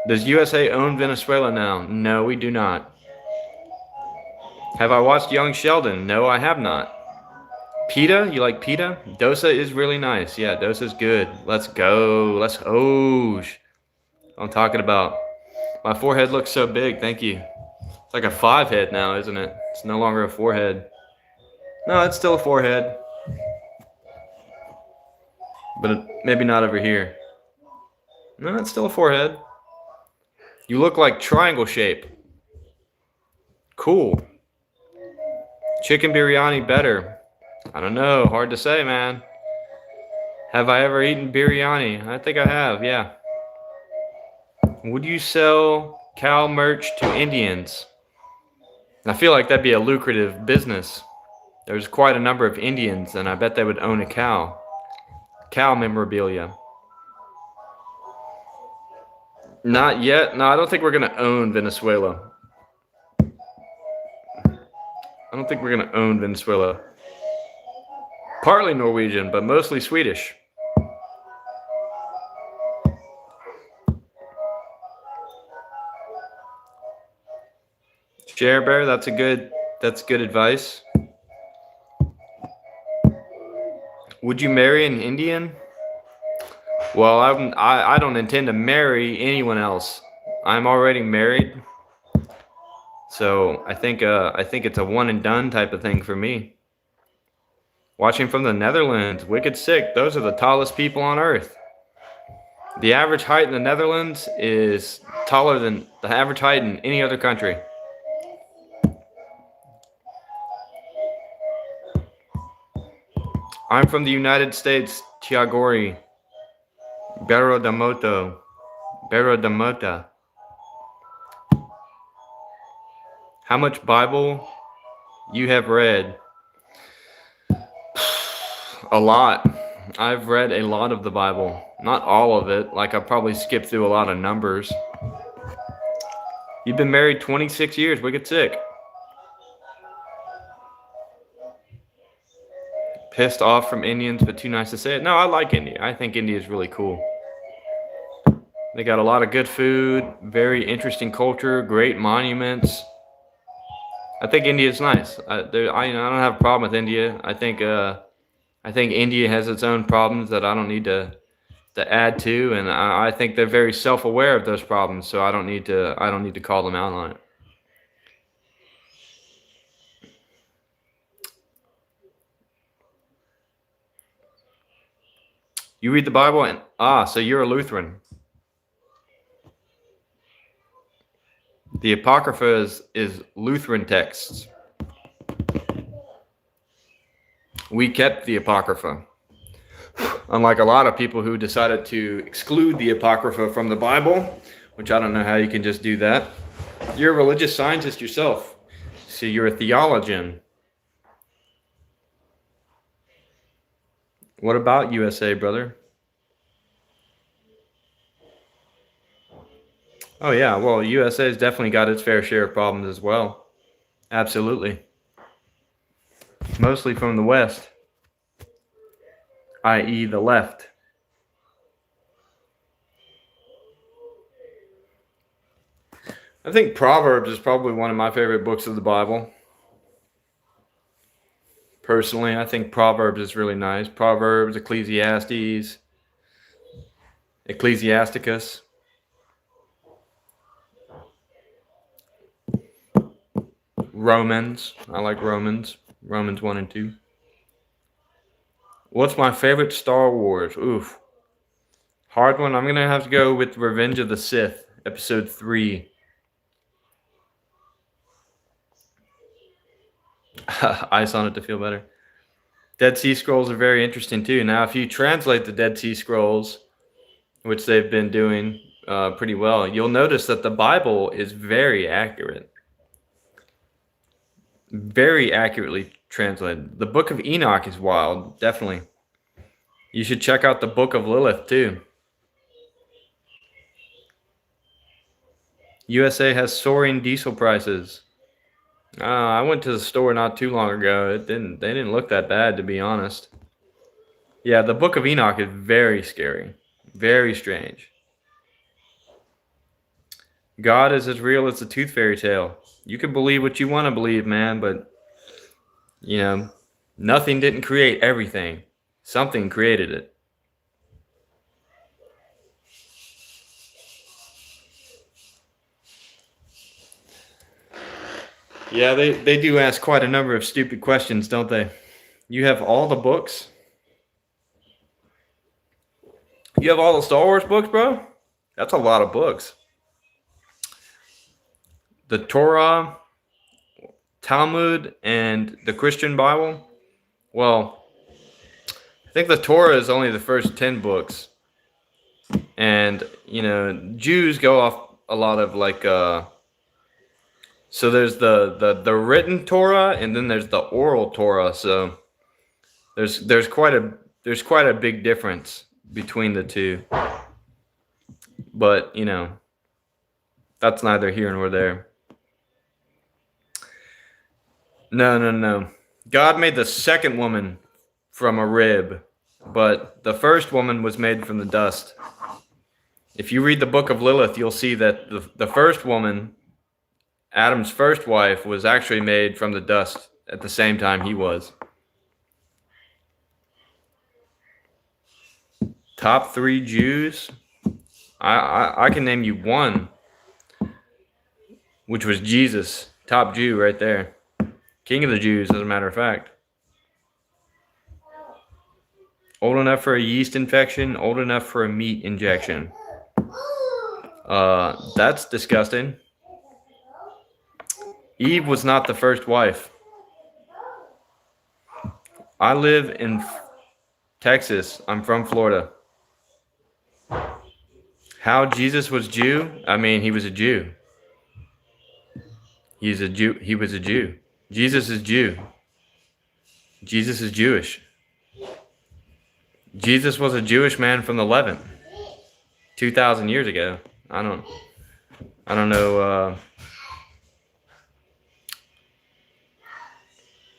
Does USA own Venezuela now? No, we do not. Have I watched Young Sheldon? No, I have not. Pita? You like pita? Dosa is really nice. Yeah, dosa's good. Let's go. Let's Oosh. I'm talking about. My forehead looks so big. Thank you. It's like a 5 head now, isn't it? It's no longer a forehead. No, it's still a forehead. But maybe not over here. No, it's still a forehead. You look like triangle shape. Cool. Chicken biryani better. I don't know. Hard to say, man. Have I ever eaten biryani? I think I have, yeah. Would you sell cow merch to Indians? I feel like that'd be a lucrative business. There's quite a number of Indians, and I bet they would own a cow. Cow memorabilia. Not yet. No, I don't think we're going to own Venezuela. I don't think we're going to own Venezuela. Partly Norwegian, but mostly Swedish. Share Bear, that's good advice. Would you marry an Indian? Well, I don't intend to marry anyone else. I'm already married. So I think it's a one and done type of thing for me. Watching from the Netherlands, wicked sick. Those are the tallest people on earth. The average height in the Netherlands is taller than the average height in any other country. I'm from the United States, Tiagori. Barro da Mota. How much Bible you have read? A lot. I've read a lot of the Bible. Not all of it. Like I probably skipped through a lot of numbers. You've been married 26 years. Wicked sick. Pissed off from Indians, but too nice to say it. No, I like India. I think India is really cool. They got a lot of good food, very interesting culture, great monuments. I think India is nice. I don't have a problem with India. I think India has its own problems that I don't need to add to, and I think they're very self-aware of those problems. So I don't need to call them out on it. You read the Bible and so you're a Lutheran. The Apocrypha is Lutheran texts. We kept the Apocrypha. Unlike a lot of people who decided to exclude the Apocrypha from the Bible, which I don't know how you can just do that. You're a religious scientist yourself, so you're a theologian. What about USA, brother? Oh yeah, well, USA's definitely got its fair share of problems as well. Absolutely. Mostly from the West, i.e. the left. I think Proverbs is probably one of my favorite books of the Bible. Personally, I think Proverbs is really nice. Proverbs, Ecclesiastes, Ecclesiasticus. Romans. I like Romans. Romans 1 and 2. What's my favorite Star Wars? Oof. Hard one. I'm going to have to go with Revenge of the Sith, Episode 3. Ice on it to feel better. Dead Sea Scrolls are very interesting too. Now, if you translate the Dead Sea Scrolls, which they've been doing pretty well, you'll notice that the Bible is very accurate. Very accurately translated. The Book of Enoch is wild, definitely. You should check out the Book of Lilith too. USA has soaring diesel prices. I went to the store not too long ago. They didn't look that bad, to be honest. Yeah, the Book of Enoch is very scary. Very strange. God is as real as the tooth fairy tale. You can believe what you want to believe, man, but, you know, nothing didn't create everything. Something created it. Yeah, they do ask quite a number of stupid questions, don't they? You have all the books? You have all the Star Wars books, bro? That's a lot of books. The Torah, Talmud, and the Christian Bible? Well, I think the Torah is only the first 10 books. And, you know, Jews go off a lot of like so there's the written Torah and then there's the oral Torah. So there's quite a big difference between the two. But, you know, that's neither here nor there. No. God made the second woman from a rib, but the first woman was made from the dust. If you read the Book of Lilith, you'll see that the first woman, Adam's first wife, was actually made from the dust at the same time he was. Top 3 Jews? I can name you one, which was Jesus. Top Jew right there. King of the Jews, as a matter of fact. Old enough for a yeast infection, old enough for a meat injection. That's disgusting. Eve was not the first wife. I live in Texas. I'm from Florida. How Jesus was Jew? I mean, he was a Jew. He's a Jew. He was a Jew. Jesus is Jew. Jesus is Jewish. Jesus was a Jewish man from the Levant 2,000 years ago. I don't know.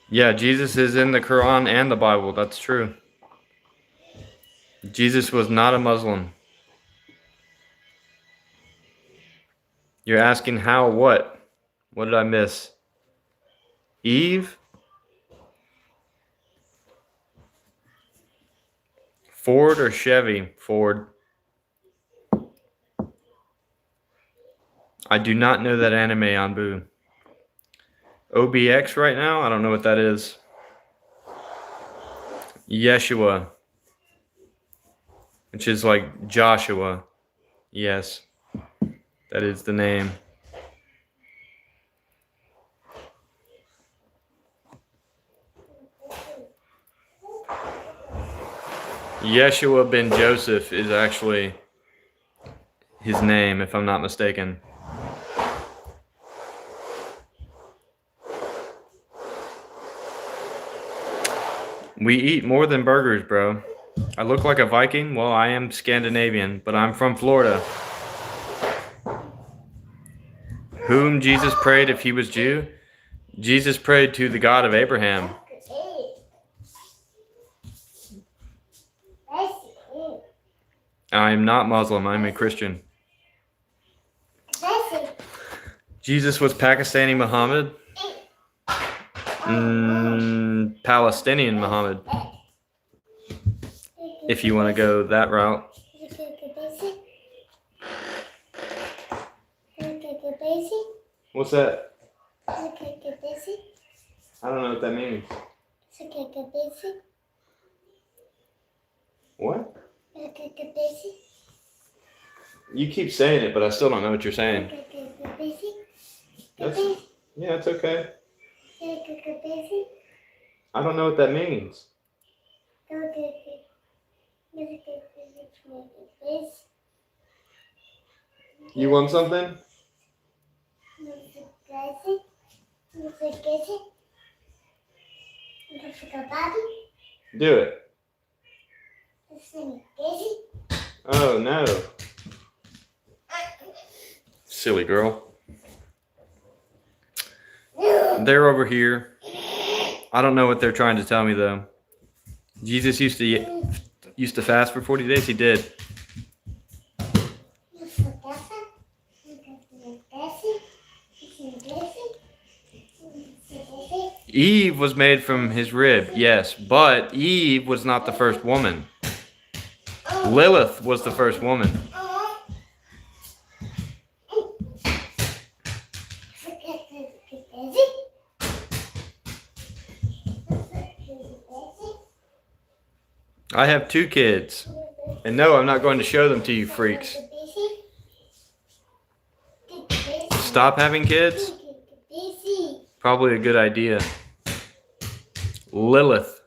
Yeah, Jesus is in the Quran and the Bible. That's true. Jesus was not a Muslim. You're asking how, what? What did I miss? Eve? Ford or Chevy? Ford. I do not know that anime on Boo. OBX right now? I don't know what that is. Yeshua, which is like Joshua. Yes, that is the name. Yeshua ben Joseph is actually his name, if I'm not mistaken. We eat more than burgers, bro. I look like a Viking? Well, I am Scandinavian, but I'm from Florida. Whom Jesus prayed if he was Jew? Jesus prayed to the God of Abraham. I am not Muslim. I'm a Christian. Jesus was Pakistani Muhammad. Palestinian Muhammad. If you want to go that route. What's that? I don't know what that means. What? You keep saying it, but I still don't know what you're saying. Yeah, it's okay. I don't know what that means. You want something? Do it. Oh no. Silly girl. They're over here. I don't know what they're trying to tell me though. Jesus used to fast for 40 days. He did. Eve was made from his rib, yes, but Eve was not the first woman. Lilith was the first woman. I have 2 kids. And no, I'm not going to show them to you freaks. Stop having kids? Probably a good idea. Lilith.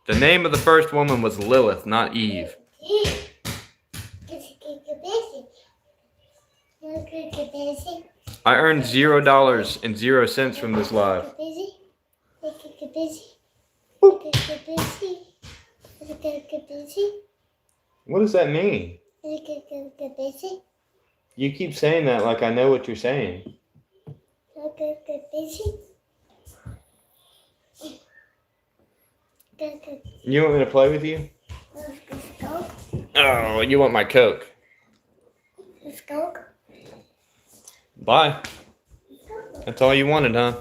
The name of the first woman was Lilith, not Eve. I earned $0 and 0 cents from this live. What does that mean? You keep saying that like I know what you're saying. You want me to play with you? Oh, you want my Coke? Bye. That's all you wanted, huh?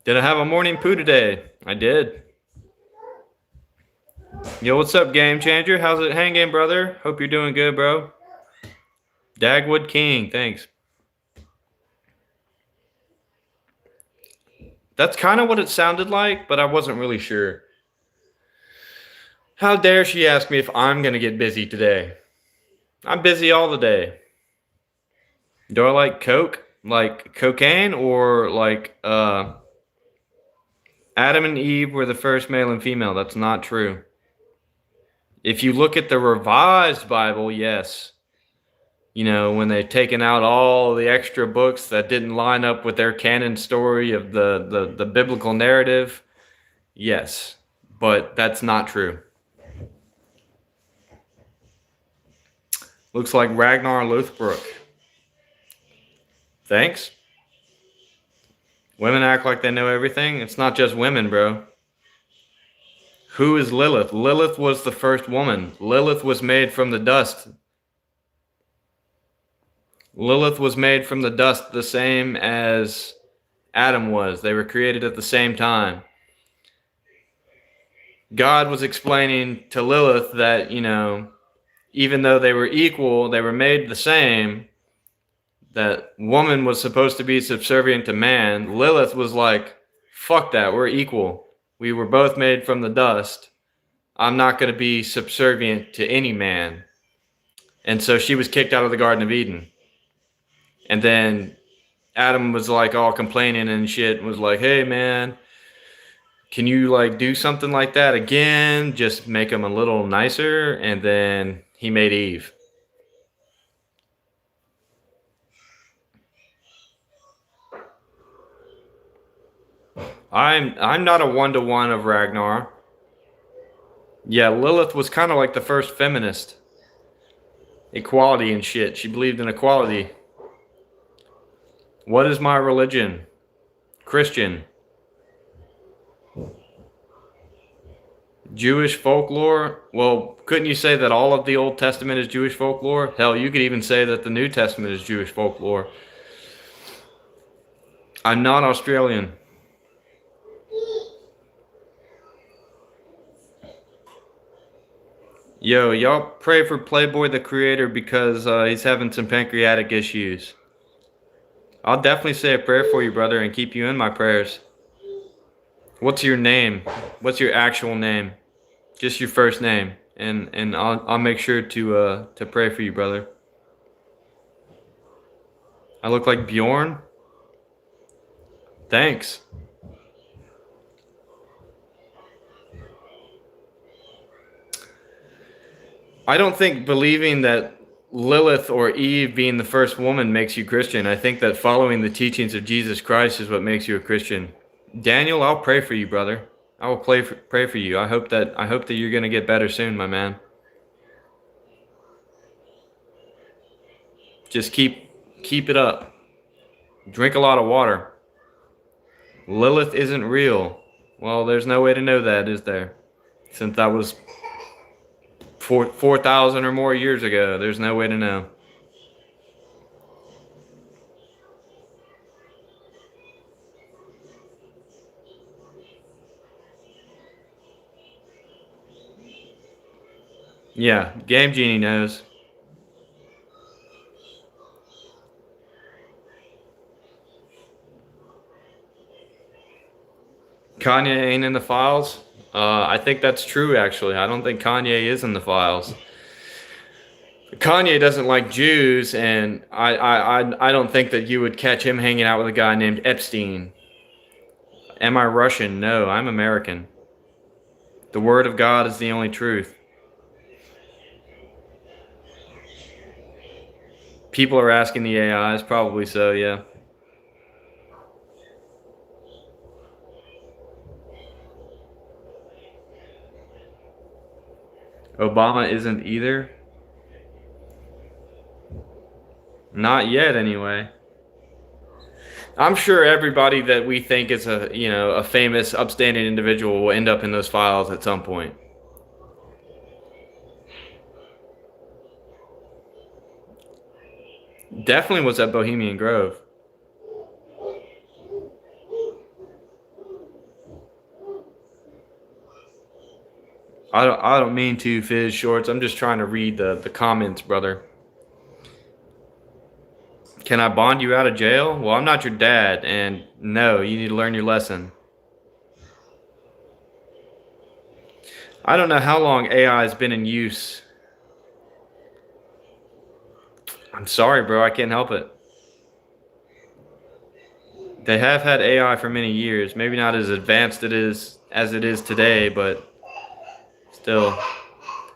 Did I have a morning poo today? I did. Yo, what's up, Game Changer? How's it hanging, brother? Hope you're doing good, bro. Dagwood King, thanks. That's kind of what it sounded like, but I wasn't really sure. How dare she ask me if I'm going to get busy today? I'm busy all the day. Do I like Coke? Like cocaine? Or like Adam and Eve were the first male and female? That's not true. If you look at the Revised Bible, yes. You know, when they've taken out all the extra books that didn't line up with their canon story of the biblical narrative, yes. But that's not true. Looks like Ragnar Lothbrok. Thanks. Women act like they know everything. It's not just women, bro. Who is Lilith? Lilith was the first woman. Lilith was made from the dust. Lilith was made from the dust the same as Adam was. They were created at the same time. God was explaining to Lilith that, you know, even though they were equal, they were made the same, that woman was supposed to be subservient to man. Lilith was like, fuck that, we're equal. We were both made from the dust. I'm not going to be subservient to any man. And so she was kicked out of the Garden of Eden. And then Adam was like all complaining and shit, was like, hey man, can you like do something like that again? Just make him a little nicer. And then he made Eve. I'm not a one-to-one of Ragnar. Yeah, Lilith was kind of like the first feminist. Equality and shit. She believed in equality. What is my religion? Christian. Jewish folklore? Well, couldn't you say that all of the Old Testament is Jewish folklore? Hell, you could even say that the New Testament is Jewish folklore. I'm not Australian. Yo, y'all pray for Playboy the Creator because he's having some pancreatic issues. I'll definitely say a prayer for you, brother, and keep you in my prayers. What's your name? What's your actual name? Just your first name, and I'll make sure to pray for you, brother. I look like Bjorn? Thanks. I don't think believing that Lilith or Eve being the first woman makes you Christian. I think that following the teachings of Jesus Christ is what makes you a Christian. Daniel, I'll pray for you, brother. I will pray for you. I hope that you're gonna get better soon, my man. Just keep it up. Drink a lot of water. Lilith isn't real. Well, there's no way to know that, is there? Since that was 4,000 or more years ago, there's no way to know. Yeah, Game Genie knows. Kanye ain't in the files. I think that's true, actually. I don't think Kanye is in the files. Kanye doesn't like Jews, and I don't think that you would catch him hanging out with a guy named Epstein. Am I Russian? No, I'm American. The word of God is the only truth. People are asking the AIs, probably so, yeah. Obama isn't either. Not yet, anyway. I'm sure everybody that we think is a famous, upstanding individual will end up in those files at some point. Definitely was at Bohemian Grove. I don't mean to fizz shorts. I'm just trying to read the comments, brother. Can I bond you out of jail? Well, I'm not your dad, and no, you need to learn your lesson. I don't know how long AI has been in use. I'm sorry, bro. I can't help it. They have had AI for many years. Maybe not as advanced as it is today, but still.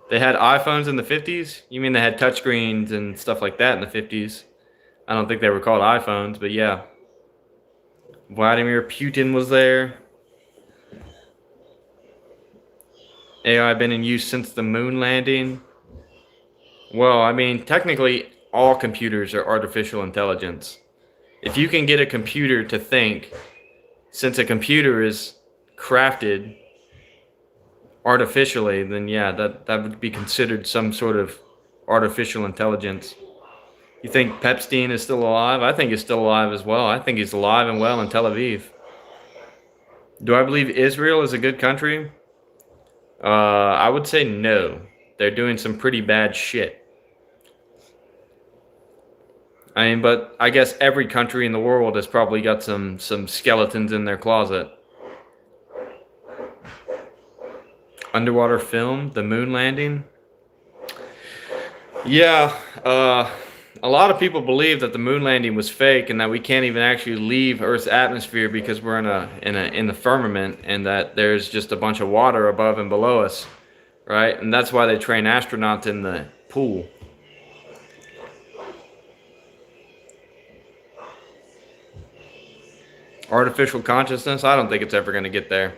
They had iPhones in the 50s? You mean they had touchscreens and stuff like that in the 50s? I don't think they were called iPhones, but yeah. Vladimir Putin was there. AI been in use since the moon landing. Well, I mean, technically, all computers are artificial intelligence. If you can get a computer to think, since a computer is crafted artificially, then yeah, that would be considered some sort of artificial intelligence. You think Pepstein is still alive? I think he's still alive as well. I think he's alive and well in Tel Aviv. Do I believe Israel is a good country? I would say no. They're doing some pretty bad shit. I mean, but I guess every country in the world has probably got some skeletons in their closet. Underwater film, the moon landing. Yeah, a lot of people believe that the moon landing was fake and that we can't even actually leave Earth's atmosphere because we're in the firmament, and that there's just a bunch of water above and below us, right? And that's why they train astronauts in the pool. Artificial consciousness, I don't think it's ever going to get there.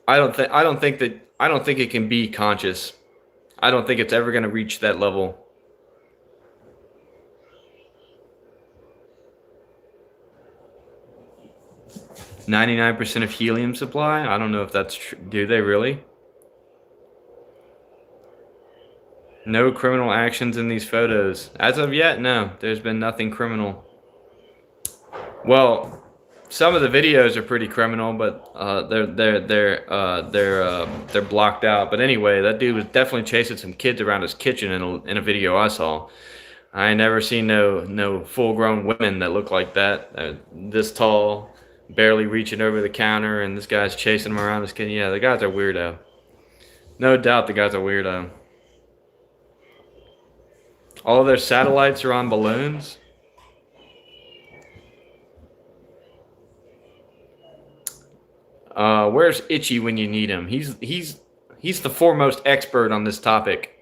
I don't think it can be conscious. I don't think it's ever going to reach that level. 99% of helium supply? I don't know if that's true. Do they really? No criminal actions in these photos. As of yet, no. There's been nothing criminal. Well, some of the videos are pretty criminal, but they're blocked out. But anyway, that dude was definitely chasing some kids around his kitchen in a video I saw. I ain't never seen no full-grown women that look like that. This tall, barely reaching over the counter, and this guy's chasing them around his kitchen. Yeah, the guy's a weirdo. No doubt the guy's a weirdo. All of their satellites are on balloons. Where's Itchy when you need him? He's the foremost expert on this topic.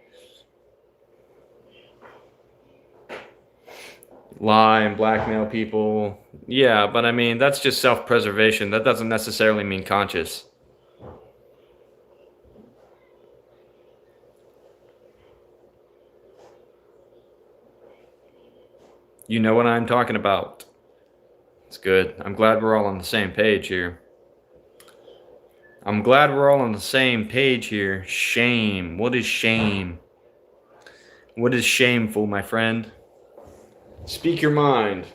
lie and blackmail people. Yeah, but I mean, that's just self-preservation. That doesn't necessarily mean conscious. You know what I'm talking about. It's good. I'm glad we're all on the same page here. I'm glad we're all on the same page here. Shame. What is shame? What is shameful, my friend? Speak your mind.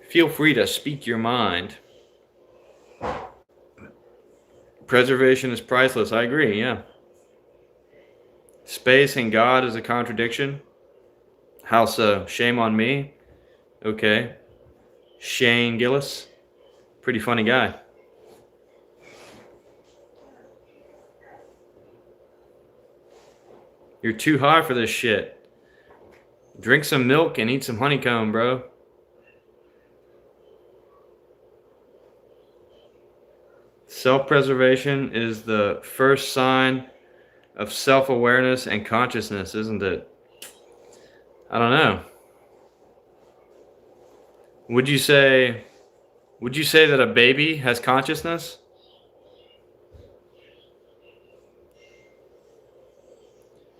Feel free to speak your mind. Preservation is priceless. I agree, yeah. Space and God is a contradiction. How so? Shame on me? Okay. Shane Gillis. Pretty funny guy. You're too high for this shit. Drink some milk and eat some honeycomb, bro. Self-preservation is the first sign of self-awareness and consciousness, isn't it? I don't know. Would you say that a baby has consciousness?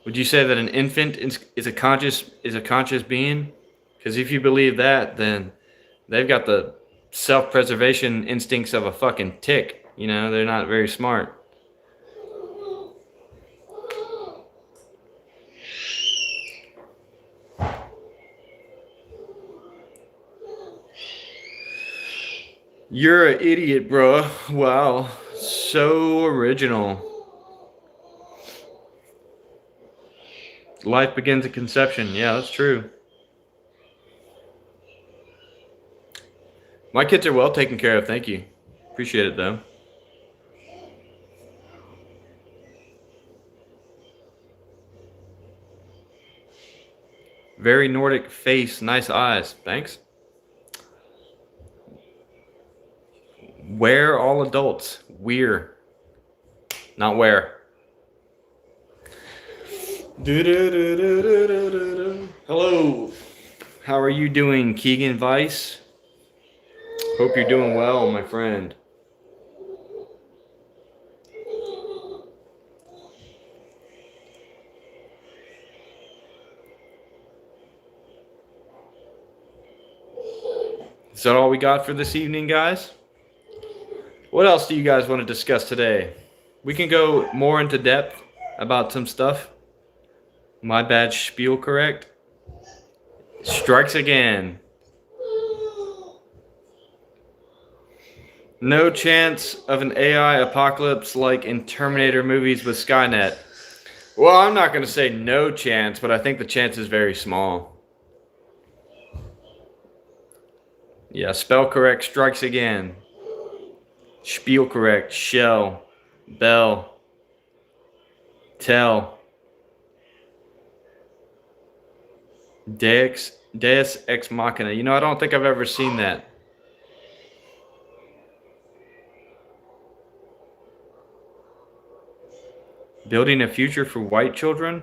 Would you say that an infant is a conscious being? Because if you believe that, then they've got the self-preservation instincts of a fucking tick. You know, they're not very smart. You're an idiot, bro. Wow. So original. Life begins at conception. Yeah, that's true. My kids are well taken care of. Thank you. Appreciate it, though. Very Nordic face. Nice eyes. Thanks. Where all adults. We're. Not where. Hello. How are you doing, Keegan Weiss? Hope you're doing well, my friend. Is that all we got for this evening, guys? What else do you guys want to discuss today? We can go more into depth about some stuff. My bad, spiel correct. Strikes again. No chance of an AI apocalypse like in Terminator movies with Skynet. Well, I'm not going to say no chance, but I think the chance is very small. Yeah, spell correct, strikes again. Spiel correct, shell, bell, tell. Deus Ex Machina. You know, I don't think I've ever seen that. Building a future for white children?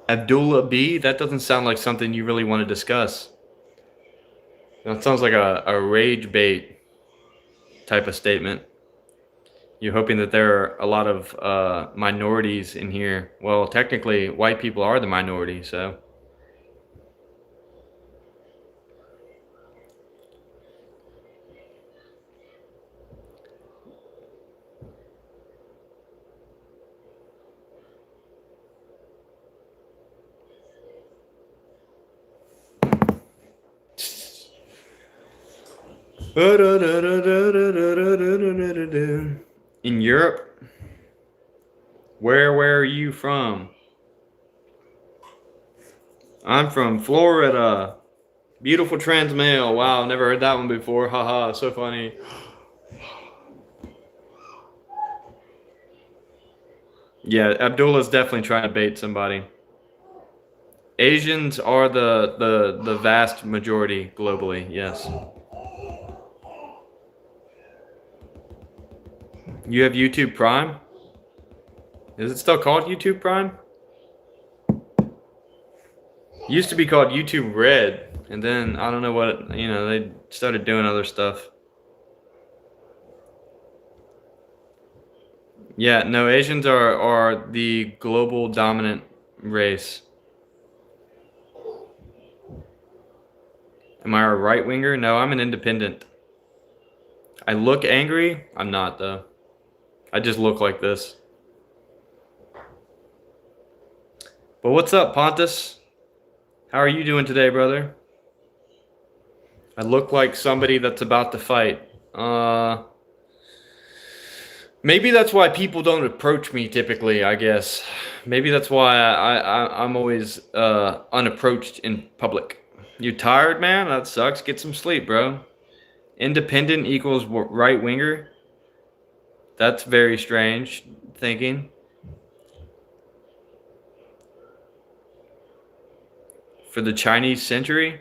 Abdullah B? That doesn't sound like something you really want to discuss. That sounds like a rage bait type of statement. You're hoping that there are a lot of minorities in here. Well, technically, white people are the minority, so. In Europe? Where are you from? I'm from Florida. Beautiful trans male. Wow, never heard that one before. Haha, so funny. Yeah, Abdullah's definitely trying to bait somebody. Asians are the vast majority globally, yes. You have YouTube Prime? Is it still called YouTube Prime? Used to be called YouTube Red, and then I don't know what, they started doing other stuff. Yeah, no, Asians are the global dominant race. Am I a right winger? No, I'm an independent. I look angry. I'm not, though. I just look like this. But what's up, Pontus? How are you doing today, brother? I look like somebody that's about to fight. Maybe that's why people don't approach me typically, I guess. Maybe that's why I'm always unapproached in public. You tired, man? That sucks. Get some sleep, bro. Independent equals right winger? That's very strange thinking. For the Chinese century?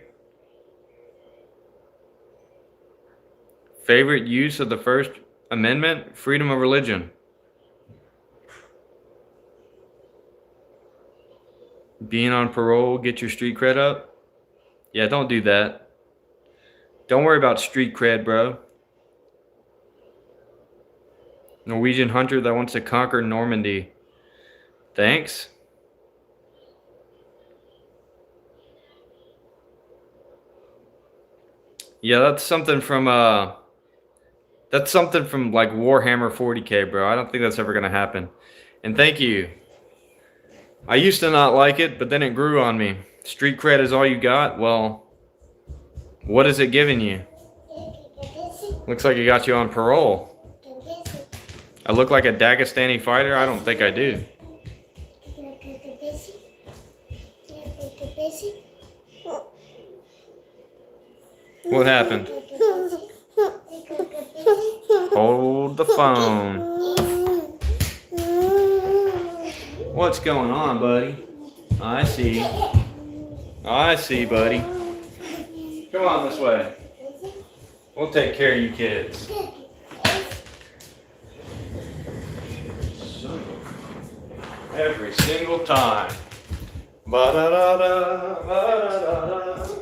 Favorite use of the First Amendment? Freedom of religion. Being on parole, get your street cred up? Yeah, don't do that. Don't worry about street cred, bro. Norwegian hunter that wants to conquer Normandy. Thanks. Yeah, that's something from like Warhammer 40K, bro. I don't think that's ever gonna happen. And thank you. I used to not like it, but then it grew on me. Street cred is all you got? Well, what is it giving you? Looks like it got you on parole. I look like a Dagestani fighter? I don't think I do. What happened? Hold the phone. What's going on, buddy? I see. I see, buddy. Come on this way. We'll take care of you kids. Every single time. Ba-da-da-da, ba-da-da-da.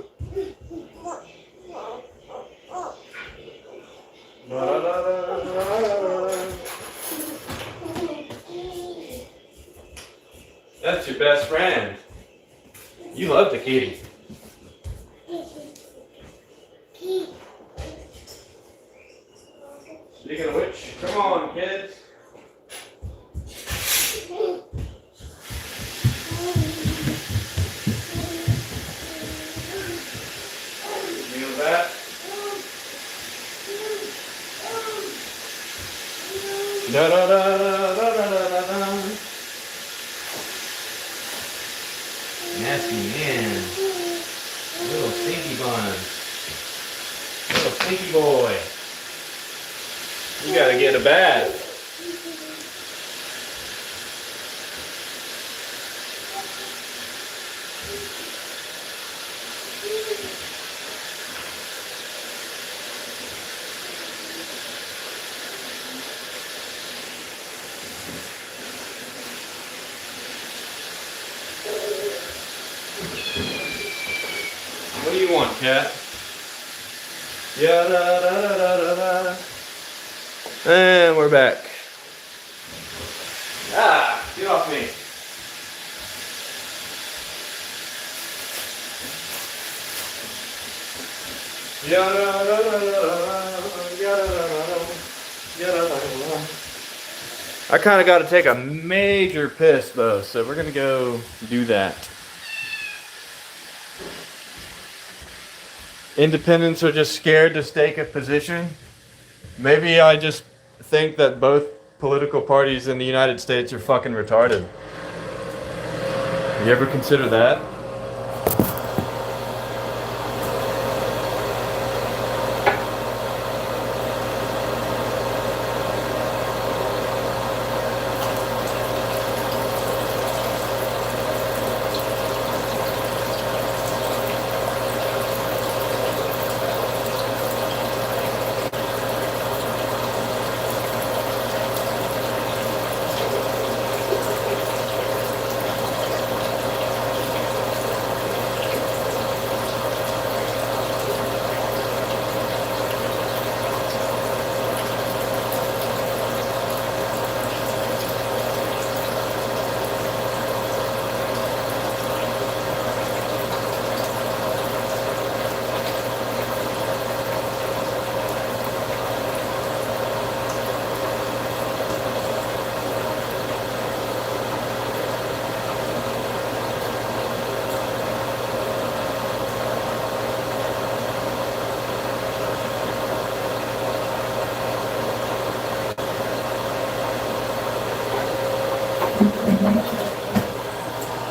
That's your best friend. You love the kitty. Speaking of which, come on, kids. Feel that? Da da da da da da da da. Nasty man. Little stinky bun. Little stinky boy. You gotta get a bath. What do you want, cat? Yeah, da da da da da da. And we're back. Ah, get off me. Yeah, da da da da da. I kind of got to take a major piss though, so we're gonna go do that. Independents are just scared to stake a position. Maybe I just think that both political parties in the United States are fucking retarded. You ever consider that?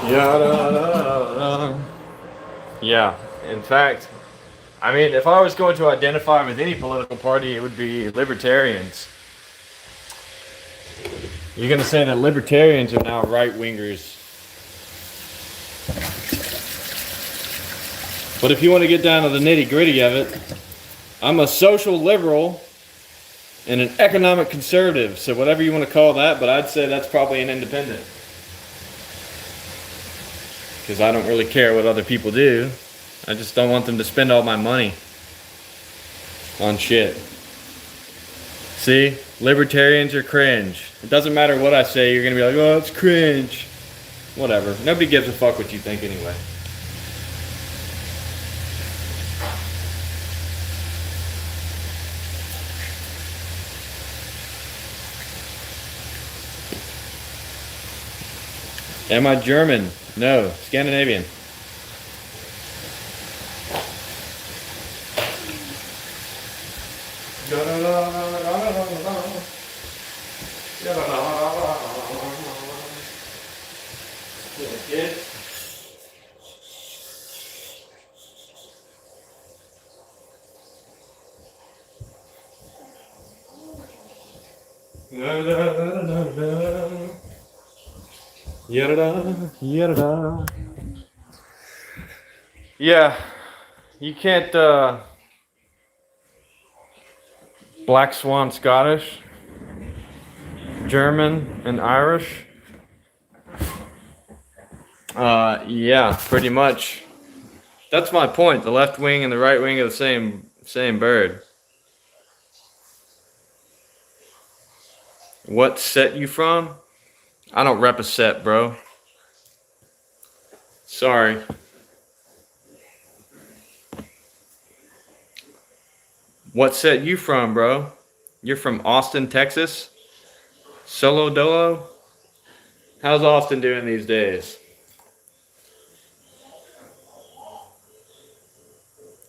Yeah. Yeah. In fact, I mean, if I was going to identify with any political party, it would be libertarians. You're going to say that libertarians are now right wingers. But if you want to get down to the nitty gritty of it, I'm a social liberal and an economic conservative. So whatever you want to call that, but I'd say that's probably an independent. Because I don't really care what other people do. I just don't want them to spend all my money on shit. See? Libertarians are cringe. It doesn't matter what I say, you're going to be like, oh, it's cringe. Whatever. Nobody gives a fuck what you think anyway. Am I German? No. Scandinavian. Yeah, you can't Black Swan Scottish, German, and Irish. Yeah, pretty much. That's my point. The left wing and the right wing are the same bird. What set you from? I don't rep a set, bro. Sorry. What set you from, bro? You're from Austin, Texas? Solo dolo? How's Austin doing these days?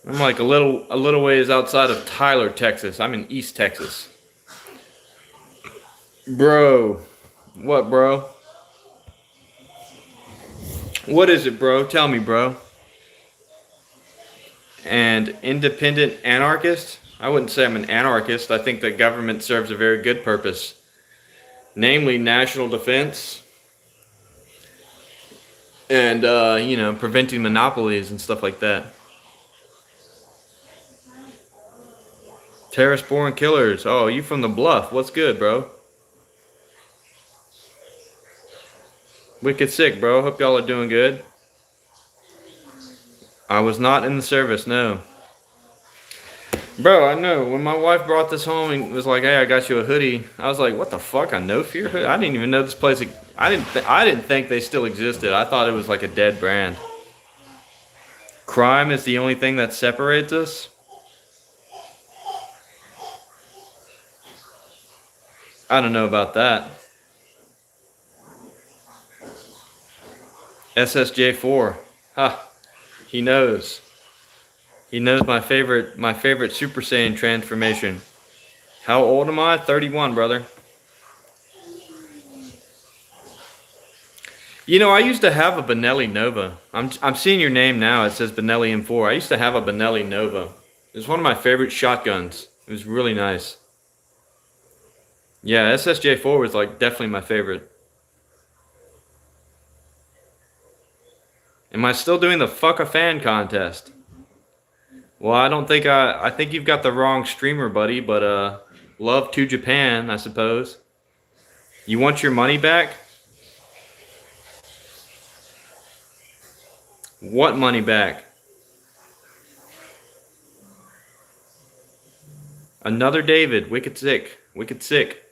I'm like a little ways outside of Tyler, Texas. I'm in East Texas. Bro. What, bro? What is it, bro? Tell me, bro. And independent anarchist? I wouldn't say I'm an anarchist. I think that government serves a very good purpose. Namely, national defense. And, preventing monopolies and stuff like that. Terrorist-born killers. Oh, you from the Bluff. What's good, bro? Wicked sick, bro. Hope y'all are doing good. I was not in the service, no. Bro, I know. When my wife brought this home and was like, hey, I got you a hoodie, I was like, what the fuck? A No Fear hoodie? I didn't even know this place. I didn't think they still existed. I thought it was like a dead brand. Crime is the only thing that separates us? I don't know about that. SSJ4. Ha. He knows. He knows my favorite Super Saiyan transformation. How old am I? 31, brother. You know, I used to have a Benelli Nova. I'm seeing your name now. It says Benelli M4. I used to have a Benelli Nova. It was one of my favorite shotguns. It was really nice. Yeah, SSJ4 was like definitely my favorite. Am I still doing the fuck a fan contest? Well, I don't think I think you've got the wrong streamer, buddy, but love to Japan, I suppose. You want your money back? What money back? Another David, wicked sick, wicked sick.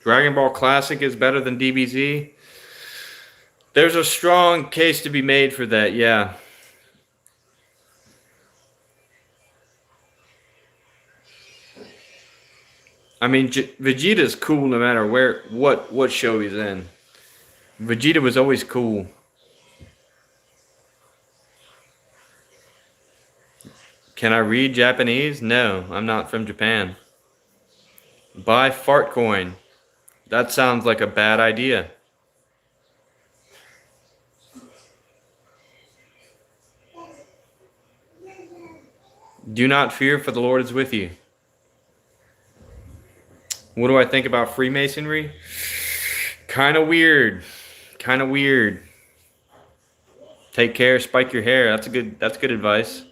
Dragon Ball Classic is better than DBZ? There's a strong case to be made for that, yeah. I mean, Vegeta's cool no matter what show he's in. Vegeta was always cool. Can I read Japanese? No, I'm not from Japan. Buy Fartcoin. That sounds like a bad idea. Do not fear, for the Lord is with you. What do I think about Freemasonry? Kind of weird. Kind of weird. Take care, spike your hair. That's good advice.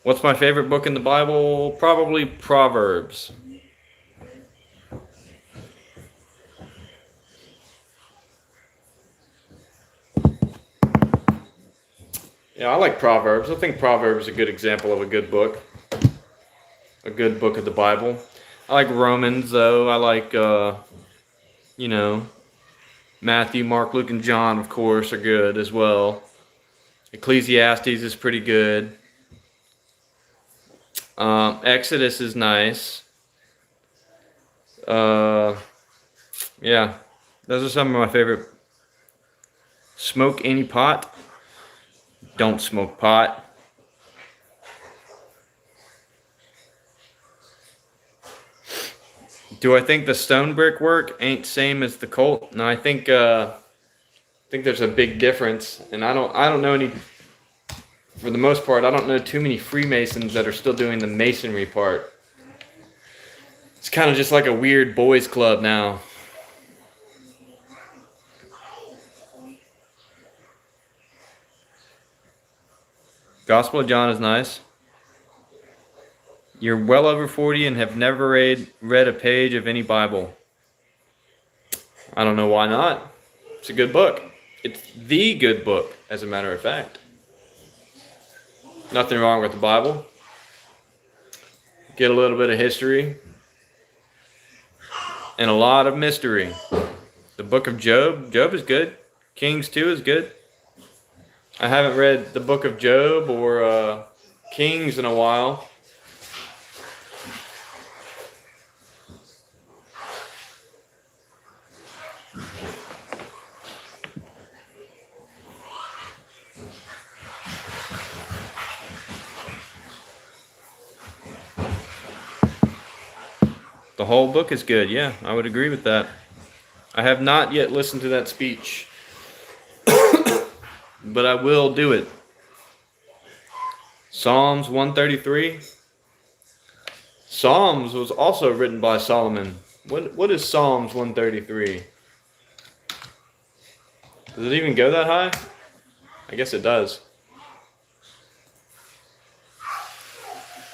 What's my favorite book in the Bible? Probably Proverbs. Yeah, I like Proverbs. I think Proverbs is a good example of a good book. A good book of the Bible. I like Romans, though. I like, Matthew, Mark, Luke, and John, of course, are good as well. Ecclesiastes is pretty good. Exodus is nice. Yeah, those are some of my favorite. Smoke any pot? Don't smoke pot. Do I think the stone brick work ain't same as the Colt? No, I think there's a big difference, and I don't know any. For the most part, I don't know too many Freemasons that are still doing the masonry part. It's kind of just like a weird boys club now. Gospel of John is nice. You're well over 40 and have never read a page of any Bible. I don't know why not. It's a good book. It's the good book, as a matter of fact. Nothing wrong with the Bible. Get a little bit of history and a lot of mystery. The book of Job. Job is good. Kings 2 is good. I haven't read the book of Job or Kings in a while. The whole book is good. Yeah, I would agree with that. I have not yet listened to that speech, but I will do it. Psalms 133. Psalms was also written by Solomon. What is Psalms 133? Does it even go that high? I guess it does.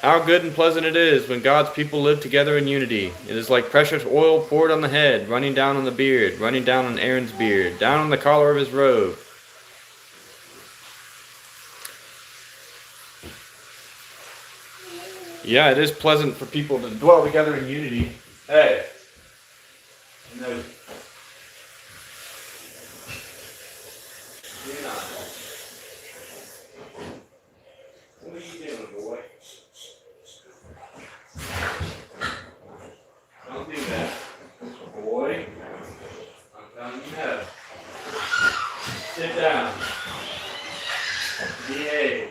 How good and pleasant it is when God's people live together in unity. It is like precious oil poured on the head, running down on the beard, running down on Aaron's beard, down on the collar of his robe. Yeah, it is pleasant for people to dwell together in unity. Hey. No. You're not. What are you doing, boy? Don't do that. Boy. I'm telling you no. Sit down. Behave.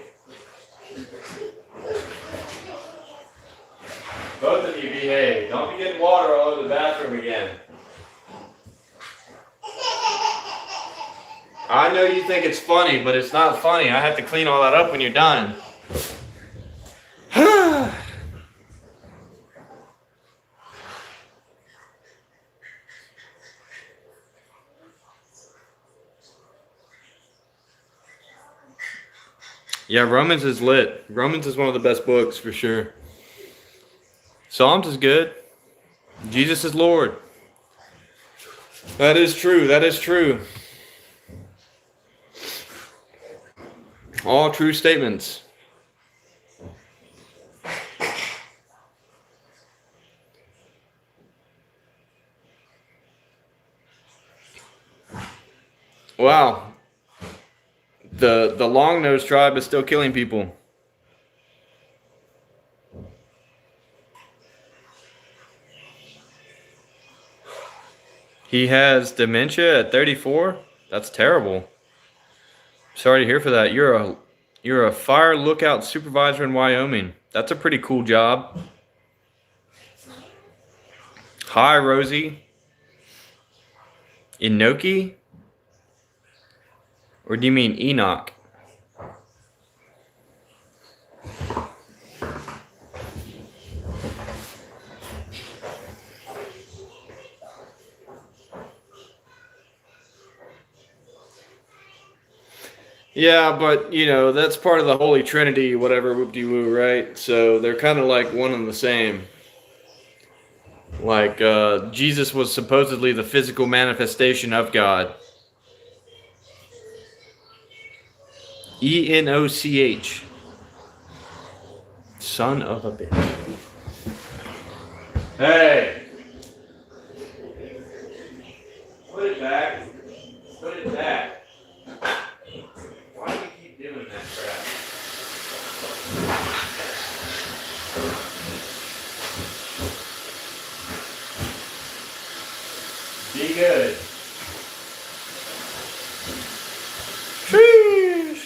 Both of you behave. Don't be getting water all over the bathroom again. I know you think it's funny, but it's not funny. I have to clean all that up when you're done. Yeah, Romans is lit. Romans is one of the best books for sure. Psalms is good. Jesus is Lord. That is true. That is true. All true statements. Wow. The long-nosed tribe is still killing people. He has dementia at 34? That's terrible. Sorry to hear for that. You're a fire lookout supervisor in Wyoming. That's a pretty cool job. Hi, Rosie. Enoki? Or do you mean Enoch? Yeah, but that's part of the Holy Trinity, whatever whoop-de-woo, right? So they're kind of like one and the same. Like Jesus was supposedly the physical manifestation of God. Enoch. Son of a bitch. Hey! Put it back. Put it back. Why do you keep doing that crap? Be good. Sheesh.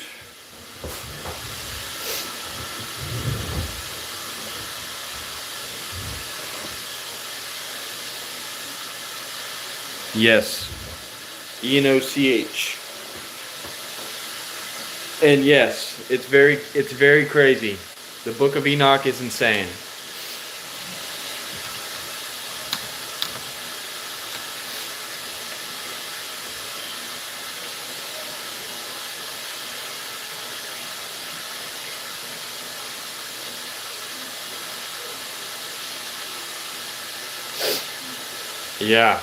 Yes. Enoch. And yes, it's very crazy. The Book of Enoch is insane. Yeah.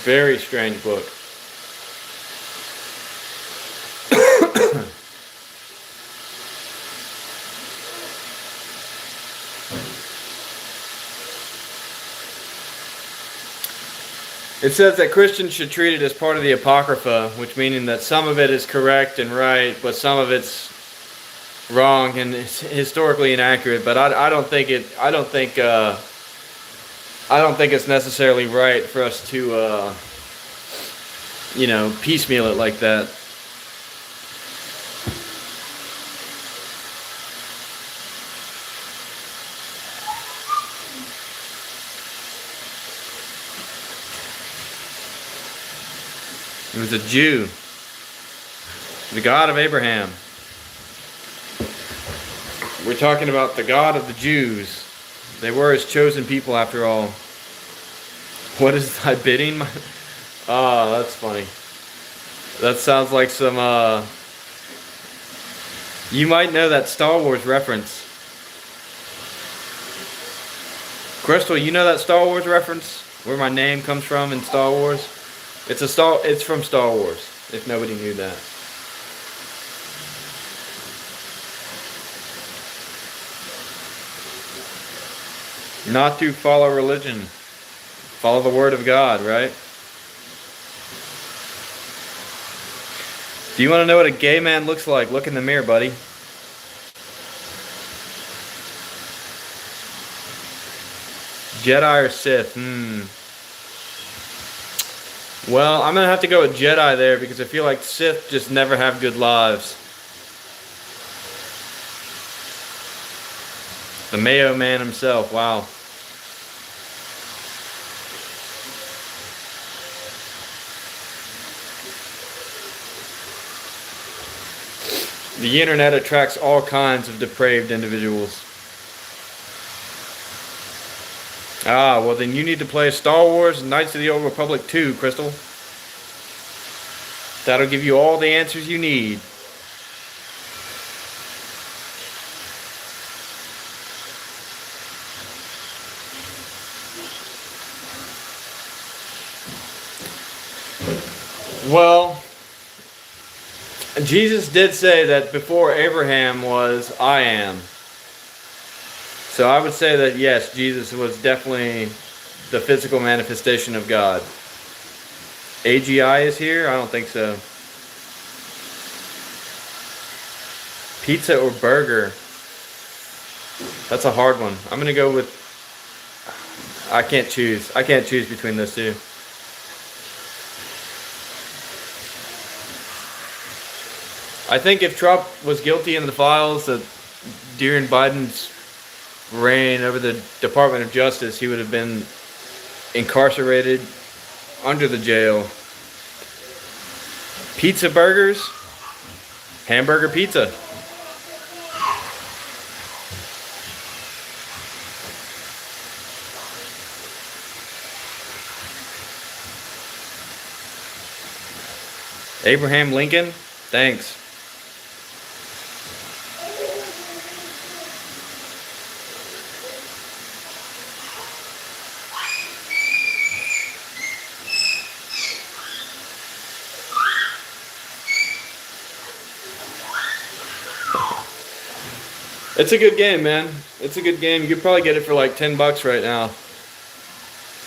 Very strange book. It says that Christians should treat it as part of the Apocrypha, which meaning that some of it is correct and right, but some of it's wrong and it's historically inaccurate. But I don't think it's necessarily right for us to piecemeal it like that. He was a Jew, the God of Abraham. We're talking about the God of the Jews. They were his chosen people after all. What is thy bidding? Oh, that's funny. That sounds like some, you might know that Star Wars reference. Crystal, you know that Star Wars reference? Where my name comes from in Star Wars? It's from Star Wars, if nobody knew that. Not to follow religion. Follow the word of God, right? Do you want to know what a gay man looks like? Look in the mirror, buddy. Jedi or Sith? Well, I'm going to have to go with Jedi there because I feel like Sith just never have good lives. The Mayo Man himself, wow. The internet attracts all kinds of depraved individuals. Ah, well then you need to play Star Wars Knights of the Old Republic 2, Crystal. That'll give you all the answers you need. Well, Jesus did say that before Abraham was, I am. So I would say that yes, Jesus was definitely the physical manifestation of God. AGI is here? I don't think so. Pizza or burger? That's a hard one. I'm gonna go with, I can't choose. I can't choose between those two. I think if Trump was guilty in the files that during Biden's reign over the Department of Justice, he would have been incarcerated under the jail. Pizza burgers, hamburger pizza. Abraham Lincoln, thanks. It's a good game, man. It's a good game. You could probably get it for like $10 right now.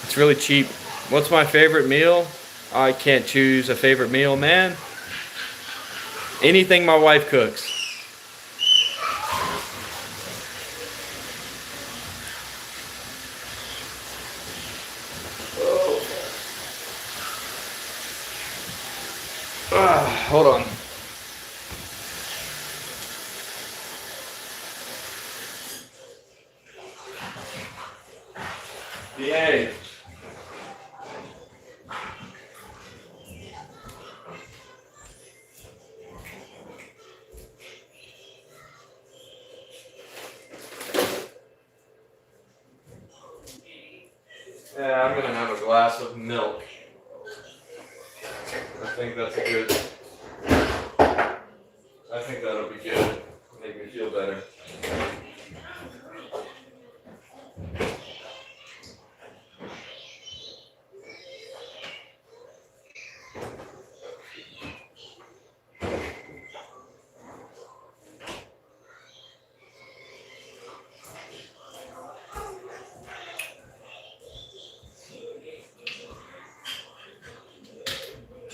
It's really cheap. What's my favorite meal? I can't choose a favorite meal, man. Anything my wife cooks. Hold on. Yay. Yeah, I'm gonna have a glass of milk. I think that's a good. I think that'll be good. Make me feel better.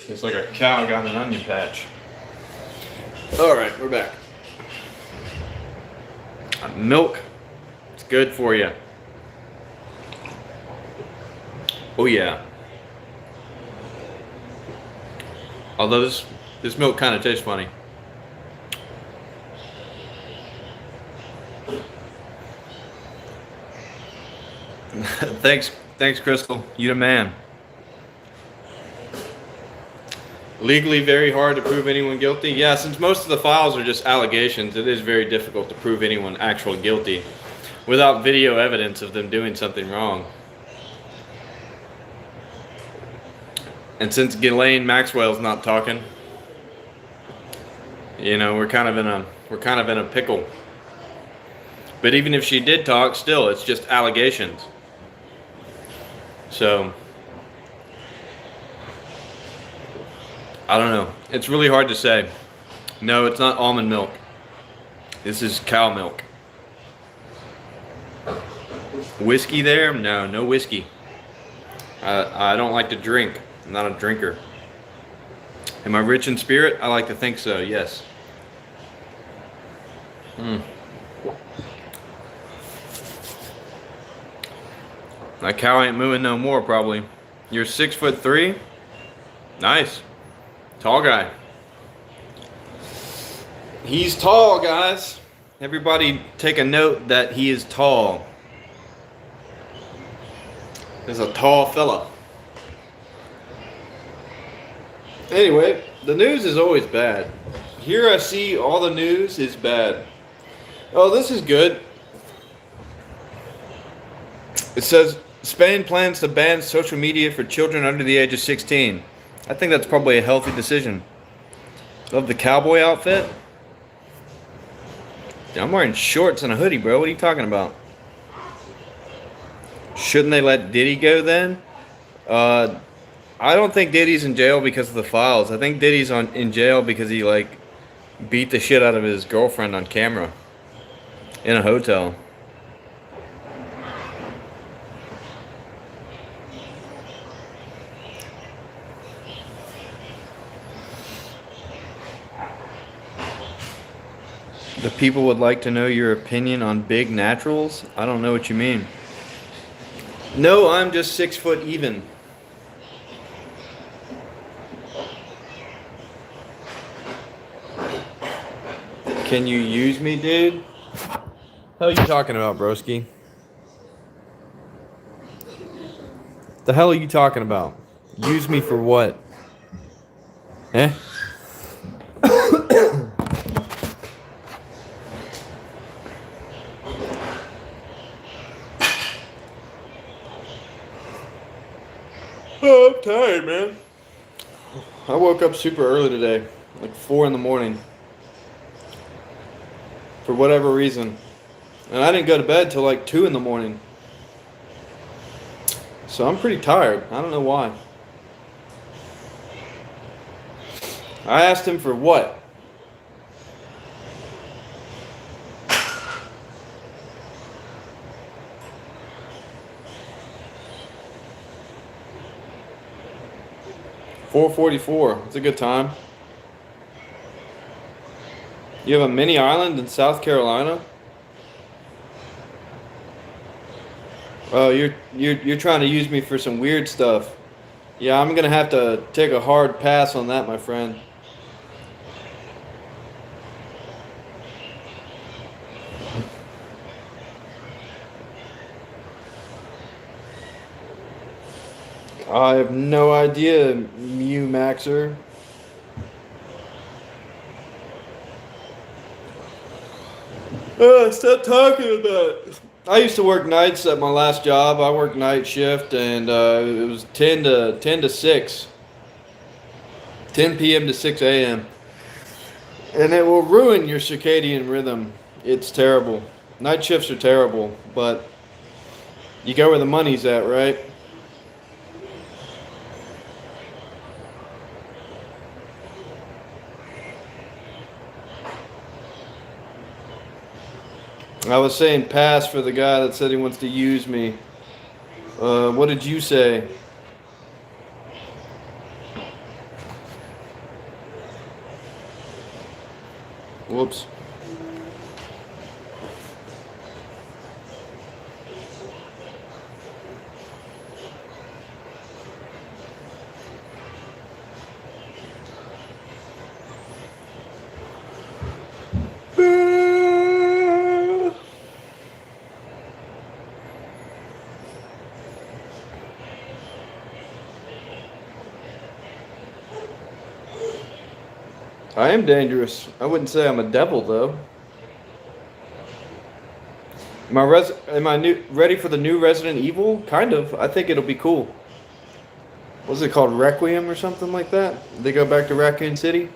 It's like a cow got an onion patch. All right, we're back. Milk, it's good for you. Oh yeah. Although this milk kind of tastes funny. Thanks, Crystal. You the man. Legally very hard to prove anyone guilty. Yeah, since most of the files are just allegations, it is very difficult to prove anyone actually guilty without video evidence of them doing something wrong. And since Ghislaine Maxwell's not talking, you know, we're kind of in a pickle. But even if she did talk, still it's just allegations. So I don't know. It's really hard to say. No, it's not almond milk. This is cow milk. Whiskey there? No, no whiskey. I don't like to drink. I'm not a drinker. Am I rich in spirit? I like to think so, yes. That cow ain't moving no more, probably. You're 6'3"? Nice. Tall guy. He's tall, guys. Everybody take a note that he is tall. He's a tall fella. Anyway, the news is always bad. Here I see all the news is bad. Oh, this is good. It says Spain plans to ban social media for children under the age of 16. I think that's probably a healthy decision. Love the cowboy outfit. I'm wearing shorts and a hoodie, bro. What are you talking about? Shouldn't they let Diddy go then? I don't think Diddy's in jail because of the files. I think Diddy's in jail because he beat the shit out of his girlfriend on camera in a hotel. The people would like to know your opinion on big naturals. I don't know what you mean. No, I'm just 6 foot even. Can you use me, dude? hell are you talking about, broski? The hell are you talking about? Use me for what? Eh? Oh, I'm tired, man. I woke up super early today, like 4 in the morning, for whatever reason. And I didn't go to bed till like 2 in the morning. So I'm pretty tired. I don't know why. I asked him for what? $4.44. It's a good time. You have a mini island in South Carolina? Oh, you're trying to use me for some weird stuff. Yeah, I'm gonna have to take a hard pass on that, my friend. I have no idea, Mew Maxer. Stop talking about it. I used to work nights at my last job. I worked night shift, and it was 10 to 6, 10 p.m. to 6 a.m. And it will ruin your circadian rhythm. It's terrible. Night shifts are terrible, but you go where the money's at, right? I was saying pass for the guy that said he wants to use me. What did you say? Whoops. I am dangerous. I wouldn't say I'm a devil though. Am I ready for the new Resident Evil? Kind of. I think it'll be cool. What's it called? Requiem or something like that? They go back to Raccoon City?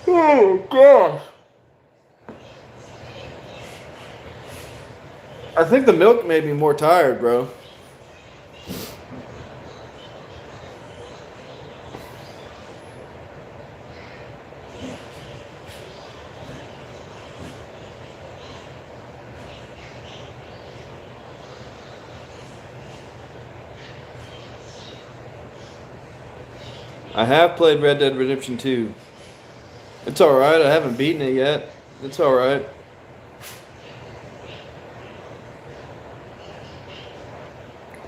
Oh gosh. I think the milk made me more tired, bro. I have played Red Dead Redemption 2. It's alright, I haven't beaten it yet. It's alright.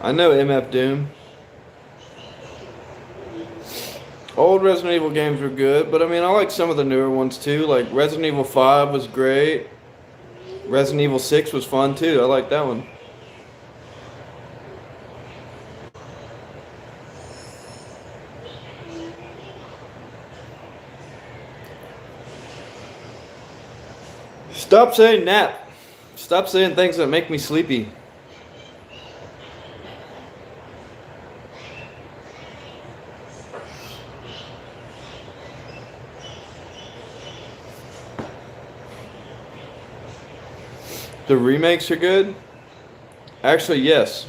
I know MF Doom. Old Resident Evil games were good, but I mean, I like some of the newer ones too. Like Resident Evil 5 was great. Resident Evil 6 was fun too. I like that one. Stop saying nap. Stop saying things that make me sleepy. The remakes are good? Actually, yes.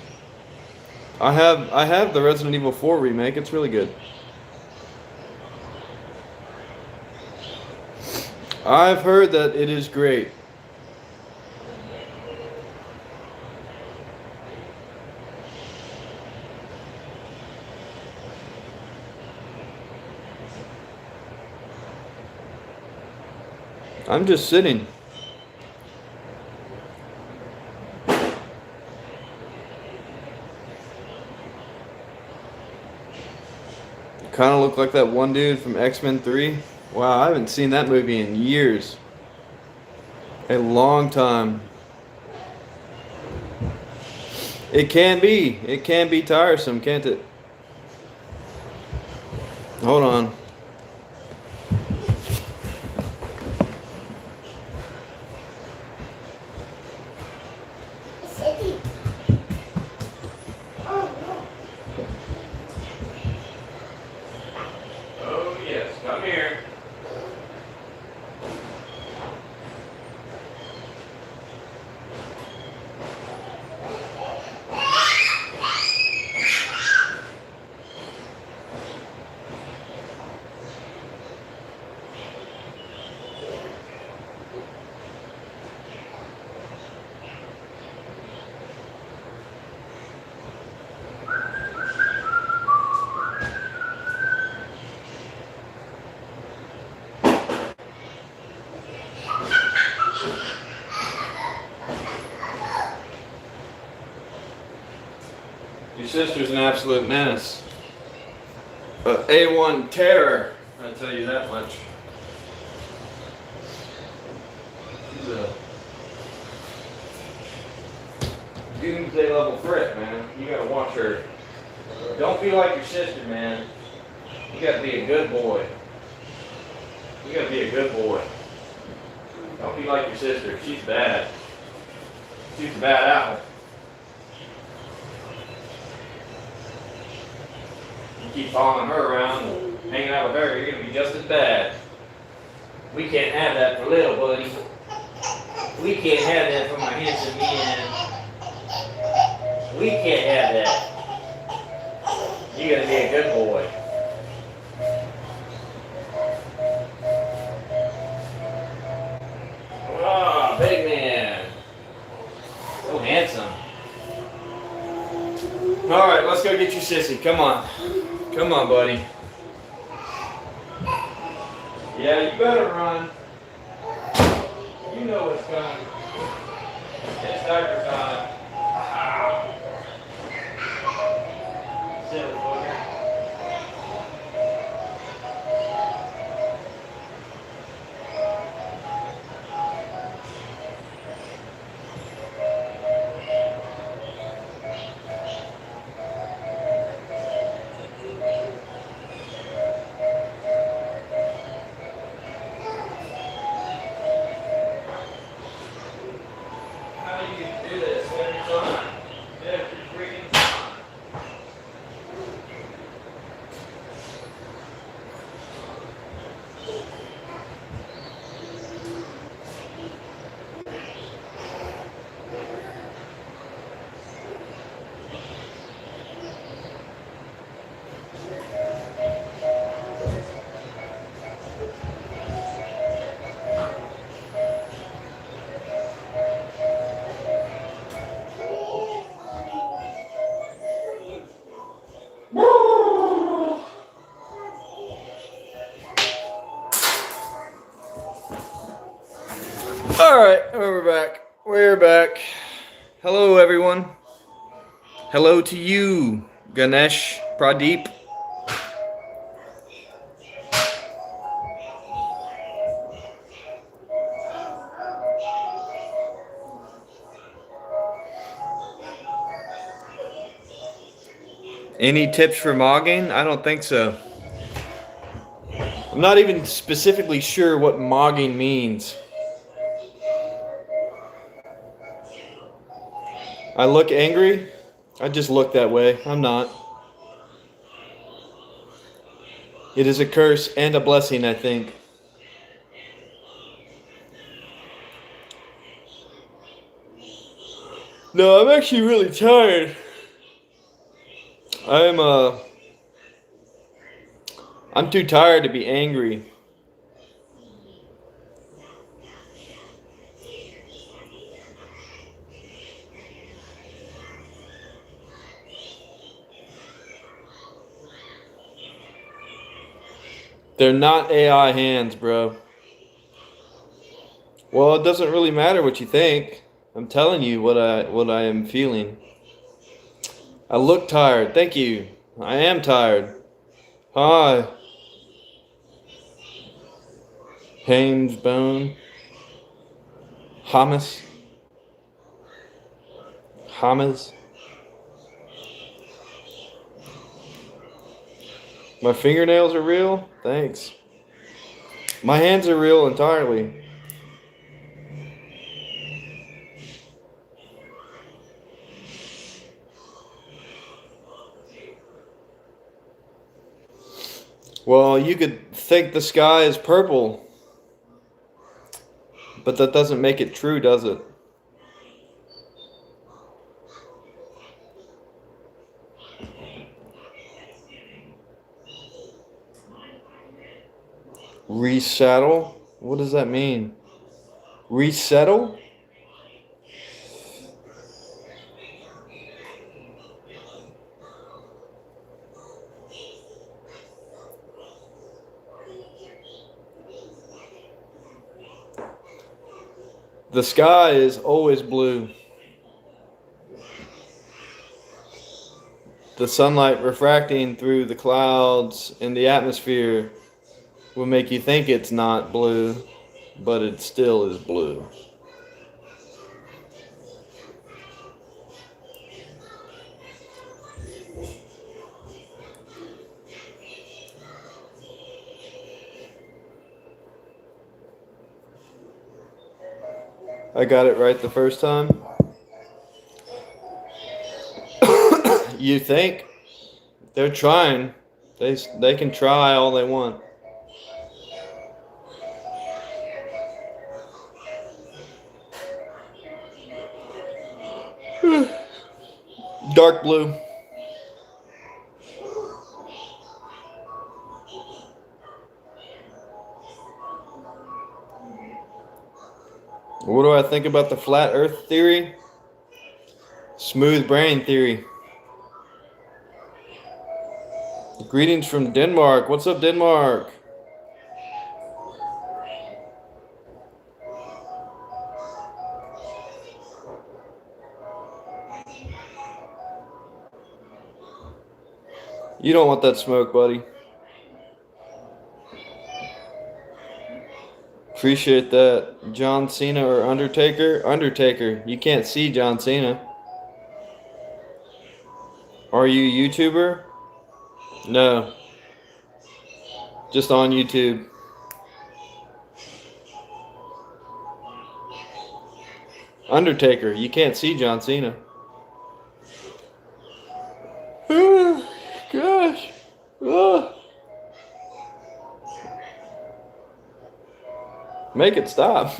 I have the Resident Evil 4 remake. It's really good. I've heard that it is great. I'm just sitting. kind of look like that one dude from X-Men 3. Wow, I haven't seen that movie in years. A long time. It can be. It can be tiresome, can't it? Hold on. Oh, yes. Come here. Your sister's an absolute menace. A1 terror, I'll tell you that much. She's a doomsday level threat, man. You gotta watch her. Don't be like your sister, man. You gotta be a good boy. You gotta be a good boy. Don't be like your sister. She's bad. She's a bad apple. Keep following her around and hanging out with her, you're going to be just as bad. We can't have that for little buddy. We can't have that for my handsome man. We can't have that. You got to be a good boy. Ah, big man. So handsome. All right, let's go get your sissy. Come on. Come on, buddy. Yeah, you better run. You know what's coming. It's diaper time. Silly booger. Alright, we're back. We're back. Hello, everyone. Hello to you, Ganesh Pradeep. Any tips for mogging? I don't think so. I'm not even specifically sure what mogging means. I look angry? I just look that way. I'm not. It is a curse and a blessing, I think. No, I'm actually really tired. I'm too tired to be angry. They're not AI hands, bro. Well, it doesn't really matter what you think. I'm telling you what I am feeling. I look tired. Thank you. I am tired. Hi. Hames Bone. Hummus. Hummus. My fingernails are real? Thanks. My hands are real entirely. Well, you could think the sky is purple, but that doesn't make it true, does it? Resettle? What does that mean? Resettle? The sky is always blue. The sunlight refracting through the clouds in the atmosphere will make you think it's not blue, but it still is blue. I got it right the first time. You think? They're trying. They can try all they want. Dark blue. What do I think about the flat earth theory? Smooth brain theory. Greetings from Denmark. What's up, Denmark? You don't want that smoke, buddy. Appreciate that. John Cena or Undertaker? Undertaker. You can't see John Cena. Are you a YouTuber? No. Just on YouTube. Undertaker. You can't see John Cena. Gosh. Make it stop.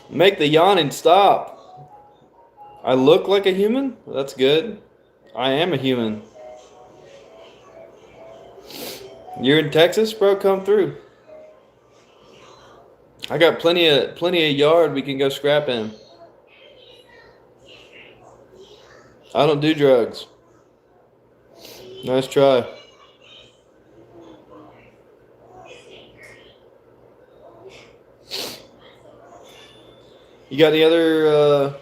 Make the yawning stop. I look like a human? That's good. I am a human. You're in Texas, bro? Come through. I got plenty of yard we can go scrap in. I don't do drugs. Nice try. You got any other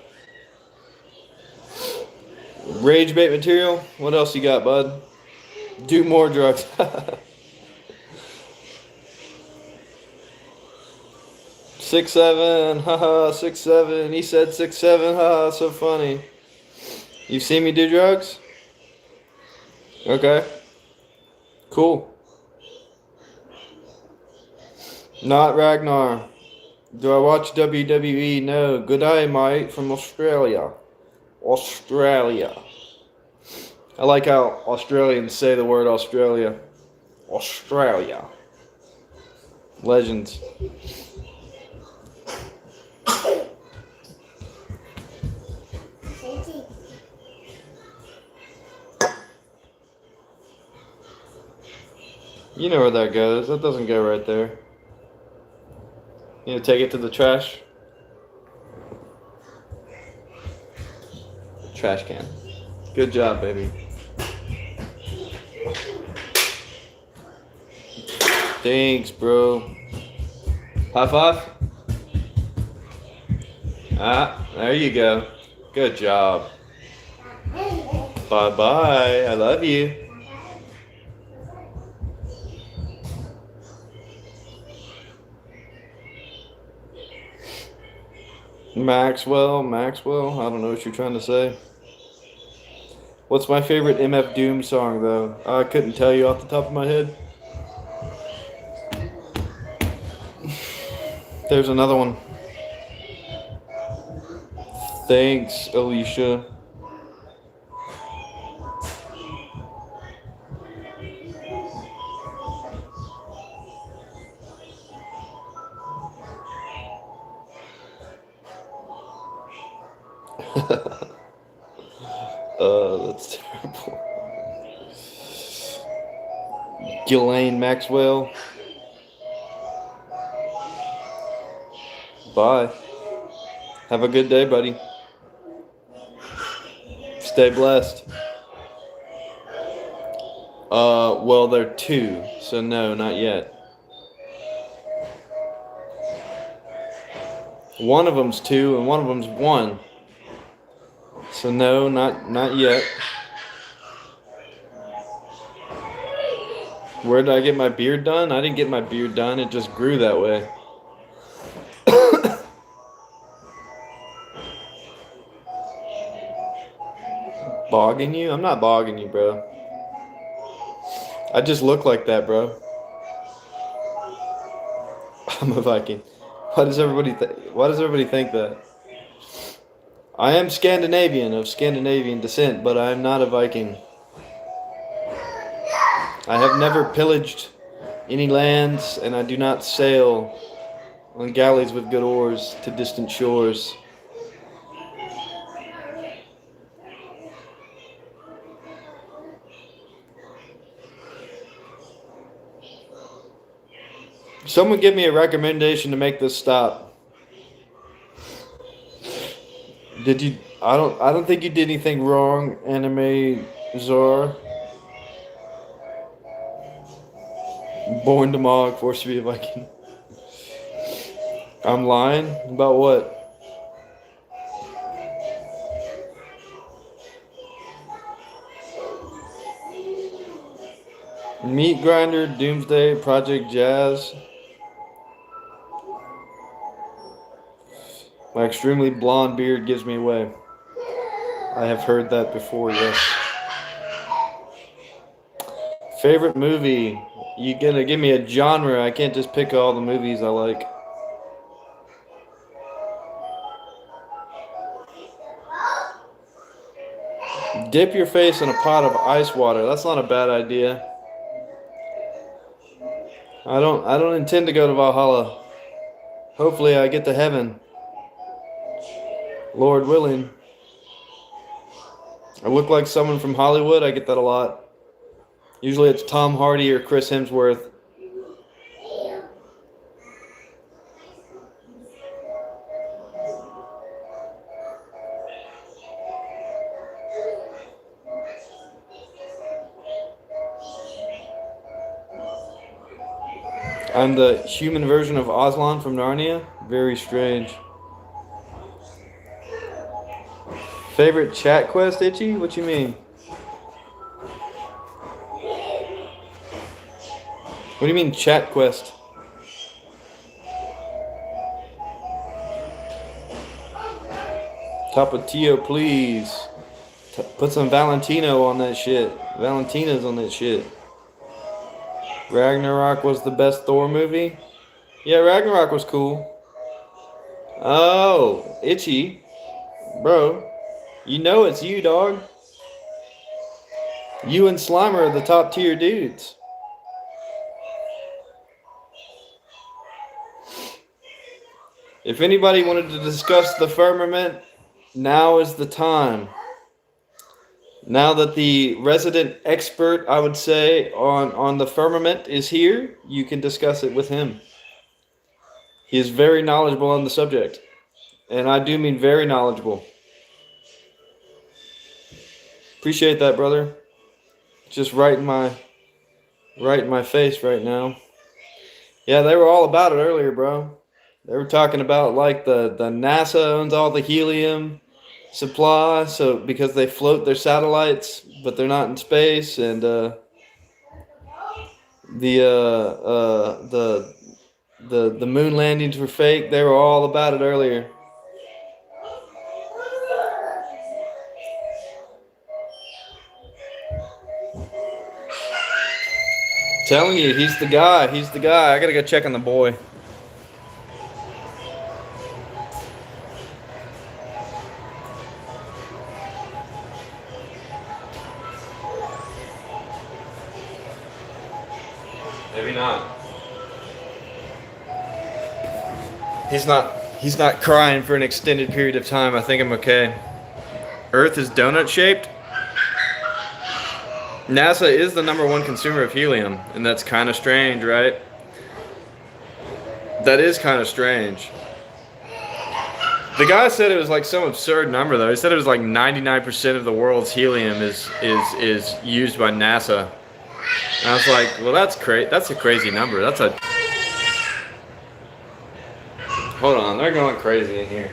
rage bait material? What else you got, bud? Do more drugs. 6'7", haha, 6'7". He said 6'7", haha, so funny. You seen me do drugs? Okay. Cool. Not Ragnar. Do I watch WWE? No. Good day, mate, from Australia. Australia. I like how Australians say the word Australia. Australia. Legends. You know where that goes. That doesn't go right there. You know, take it to the trash. Trash can. Good job, baby. Thanks, bro. High five. Ah, there you go. Good job. Bye-bye. I love you. Maxwell, I don't know what you're trying to say. What's my favorite MF Doom song, though? I couldn't tell you off the top of my head. There's another one. Thanks, Alicia. That's terrible. Ghislaine Maxwell. Bye. Have a good day, buddy. Stay blessed. Well, they're two, so no, not yet. One of them's two, and one of them's one. So no, not yet. Where did I get my beard done? I didn't get my beard done. It just grew that way. Bogging you? I'm not bogging you, bro. I just look like that, bro. I'm a Viking. Why does everybody think that? I am Scandinavian, of Scandinavian descent, but I am not a Viking. I have never pillaged any lands, and I do not sail on galleys with good oars to distant shores. Someone give me a recommendation to make this stop. Did you? I don't think you did anything wrong, Anime Czar. Born to Mog, forced to be a Viking. I'm lying? About what? Meat Grinder, Doomsday, Project Jazz. My extremely blonde beard gives me away. I have heard that before, yes. Favorite movie? You gonna give me a genre? I can't just pick all the movies I like. Dip your face in a pot of ice water. That's not a bad idea. I don't intend to go to Valhalla. Hopefully I get to heaven. Lord willing. I look like someone from Hollywood. I get that a lot. Usually it's Tom Hardy or Chris Hemsworth. I'm the human version of Aslan from Narnia. Very strange. Favorite chat quest, Itchy? What you mean? What do you mean chat quest? Tapatio, please. Put some Valentino on that shit. Valentina's on that shit. Ragnarok was the best Thor movie? Yeah, Ragnarok was cool. Oh, Itchy. Bro, you know it's you, dog. You and Slimer are the top tier dudes. If anybody wanted to discuss the firmament, now is the time. Now that the resident expert, I would say, on the firmament is here, you can discuss it with him. He is very knowledgeable on the subject. And I do mean very knowledgeable. Appreciate that, brother. Just right in my face right now. Yeah, they were all about it earlier, bro. They were talking about like the NASA owns all the helium supply, so because they float their satellites, but they're not in space, and the moon landings were fake. They were all about it earlier. Telling you, he's the guy. He's the guy. I gotta go check on the boy. Maybe not. He's not crying for an extended period of time. I think I'm okay. Earth is donut shaped. NASA is the #1 consumer of helium, and that's kind of strange, right? That is kind of strange. The guy said it was like some absurd number though. He said it was like 99% of the world's helium is used by NASA. And I was like, well, that's a crazy number. Hold on, they're going crazy in here.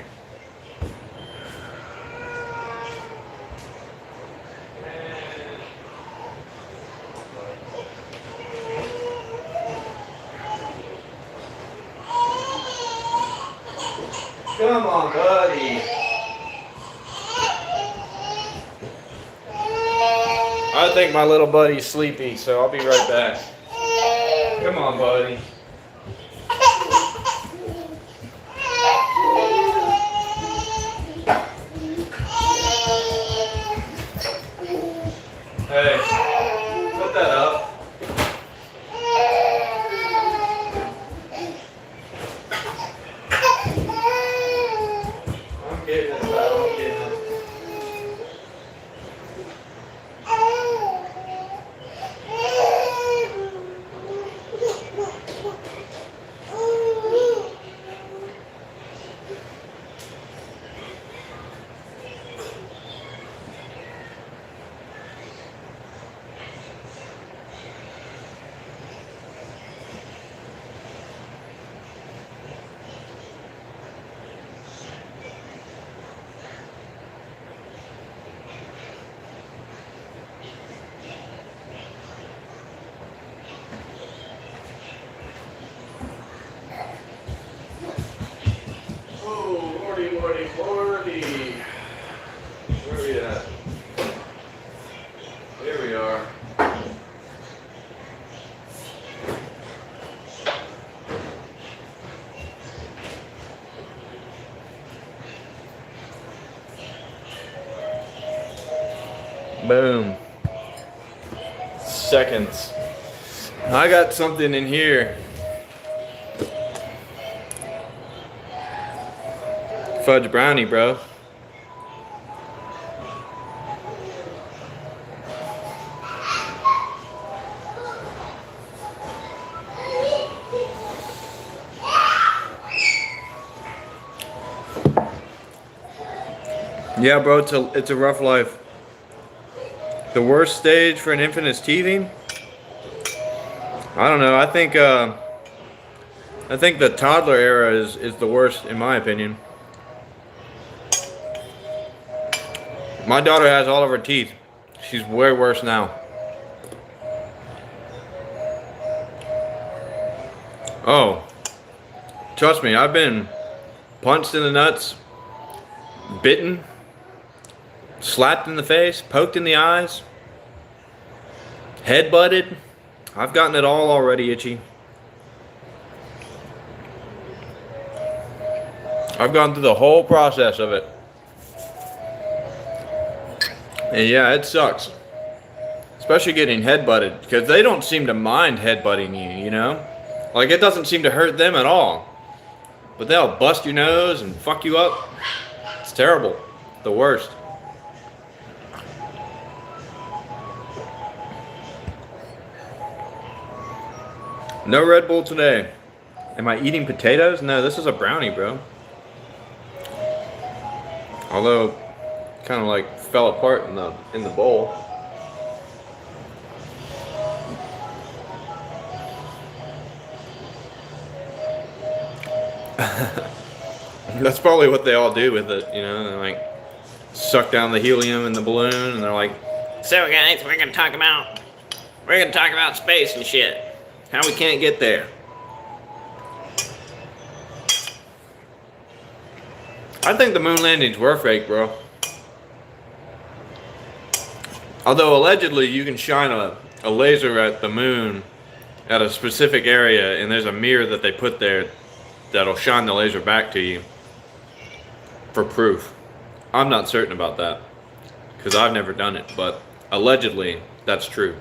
Come on, buddy. I think my little buddy's sleepy, so I'll be right back. Come on, buddy. Hey, put that up. I'm getting it, I'm getting it. Lordy. Where are we at? There we are. Boom. Seconds. I got something in here. Fudge brownie, bro. Yeah, bro, it's a rough life. The worst stage for an infant is teething. I don't know. I think the toddler era is the worst in my opinion. My daughter has all of her teeth. She's way worse now. Oh, trust me, I've been punched in the nuts, bitten, slapped in the face, poked in the eyes, head butted. I've gotten it all already, Itchy. I've gone through the whole process of it. And yeah, it sucks. Especially getting headbutted, because they don't seem to mind headbutting you, you know? Like, it doesn't seem to hurt them at all. But they'll bust your nose and fuck you up. It's terrible. The worst. No Red Bull today. Am I eating potatoes? No, this is a brownie, bro. Although, kind of like fell apart in the bowl. That's probably what they all do with it, you know. They like suck down the helium in the balloon, and they're like, "So guys, we're gonna talk about space and shit. How we can't get there." I think the moon landings were fake, bro. Although allegedly you can shine a laser at the moon at a specific area, and there's a mirror that they put there that'll shine the laser back to you for proof. I'm not certain about that because I've never done it, but allegedly that's true.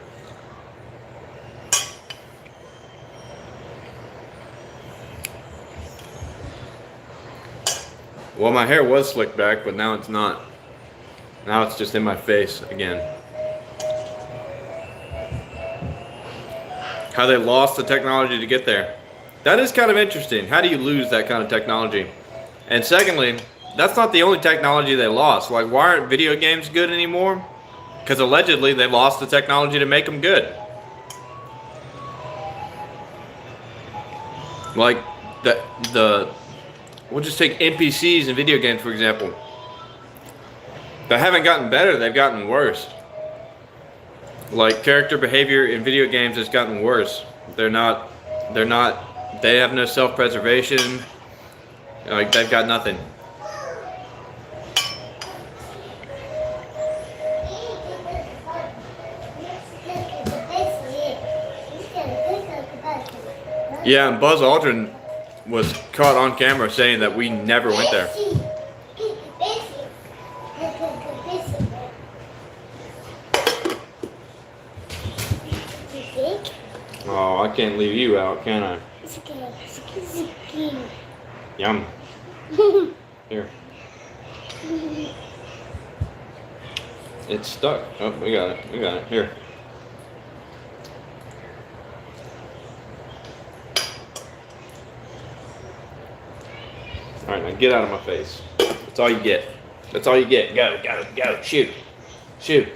Well, my hair was slicked back, but now it's not. Now it's just in my face again. How they lost the technology to get there. That is kind of interesting. How do you lose that kind of technology? And secondly, that's not the only technology they lost. Like, why aren't video games good anymore? Because allegedly they lost the technology to make them good. Like, we'll just take NPCs in video games, for example. They haven't gotten better, they've gotten worse. Like, character behavior in video games has gotten worse. They have no self-preservation. Like, they've got nothing. Yeah, and Buzz Aldrin was caught on camera saying that we never went there. Oh, I can't leave you out, can I? Yum. Here. It's stuck. Oh, we got it. We got it. Here. Alright, now get out of my face. That's all you get. That's all you get. Go, go, go. Shoot. Shoot.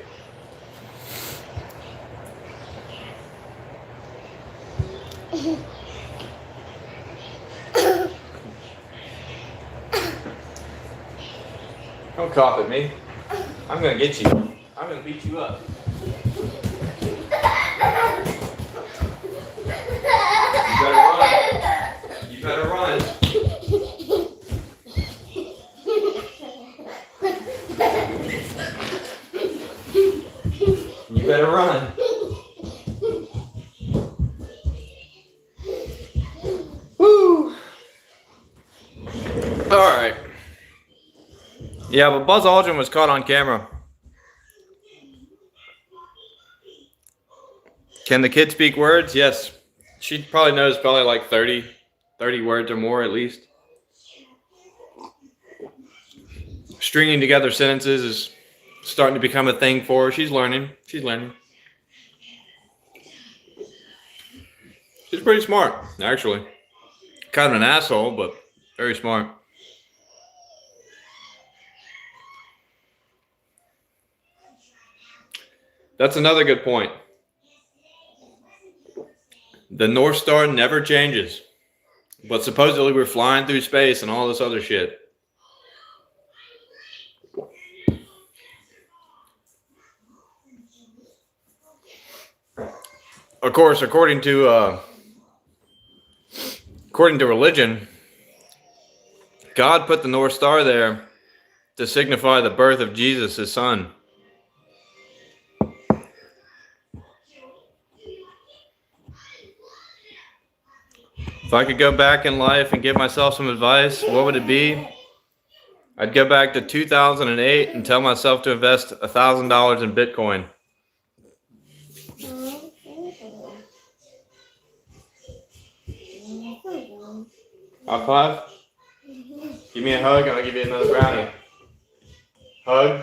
Don't cough at me. I'm gonna get you. I'm gonna beat you up. You better run. You better run. Woo! Alright. Yeah, but Buzz Aldrin was caught on camera. Can the kid speak words? Yes. She probably knows like 30 words or more at least. Stringing together sentences is starting to become a thing for her. She's learning. She's learning. She's pretty smart, actually. Kind of an asshole, but very smart. That's another good point. The North Star never changes. But supposedly we're flying through space and all this other shit. Of course, according to religion, God put the North Star there to signify the birth of Jesus, his son. If I could go back in life and give myself some advice, what would it be? I'd go back to 2008 and tell myself to invest $1,000 in Bitcoin. High five? Give me a hug and I'll give you another brownie. Hug?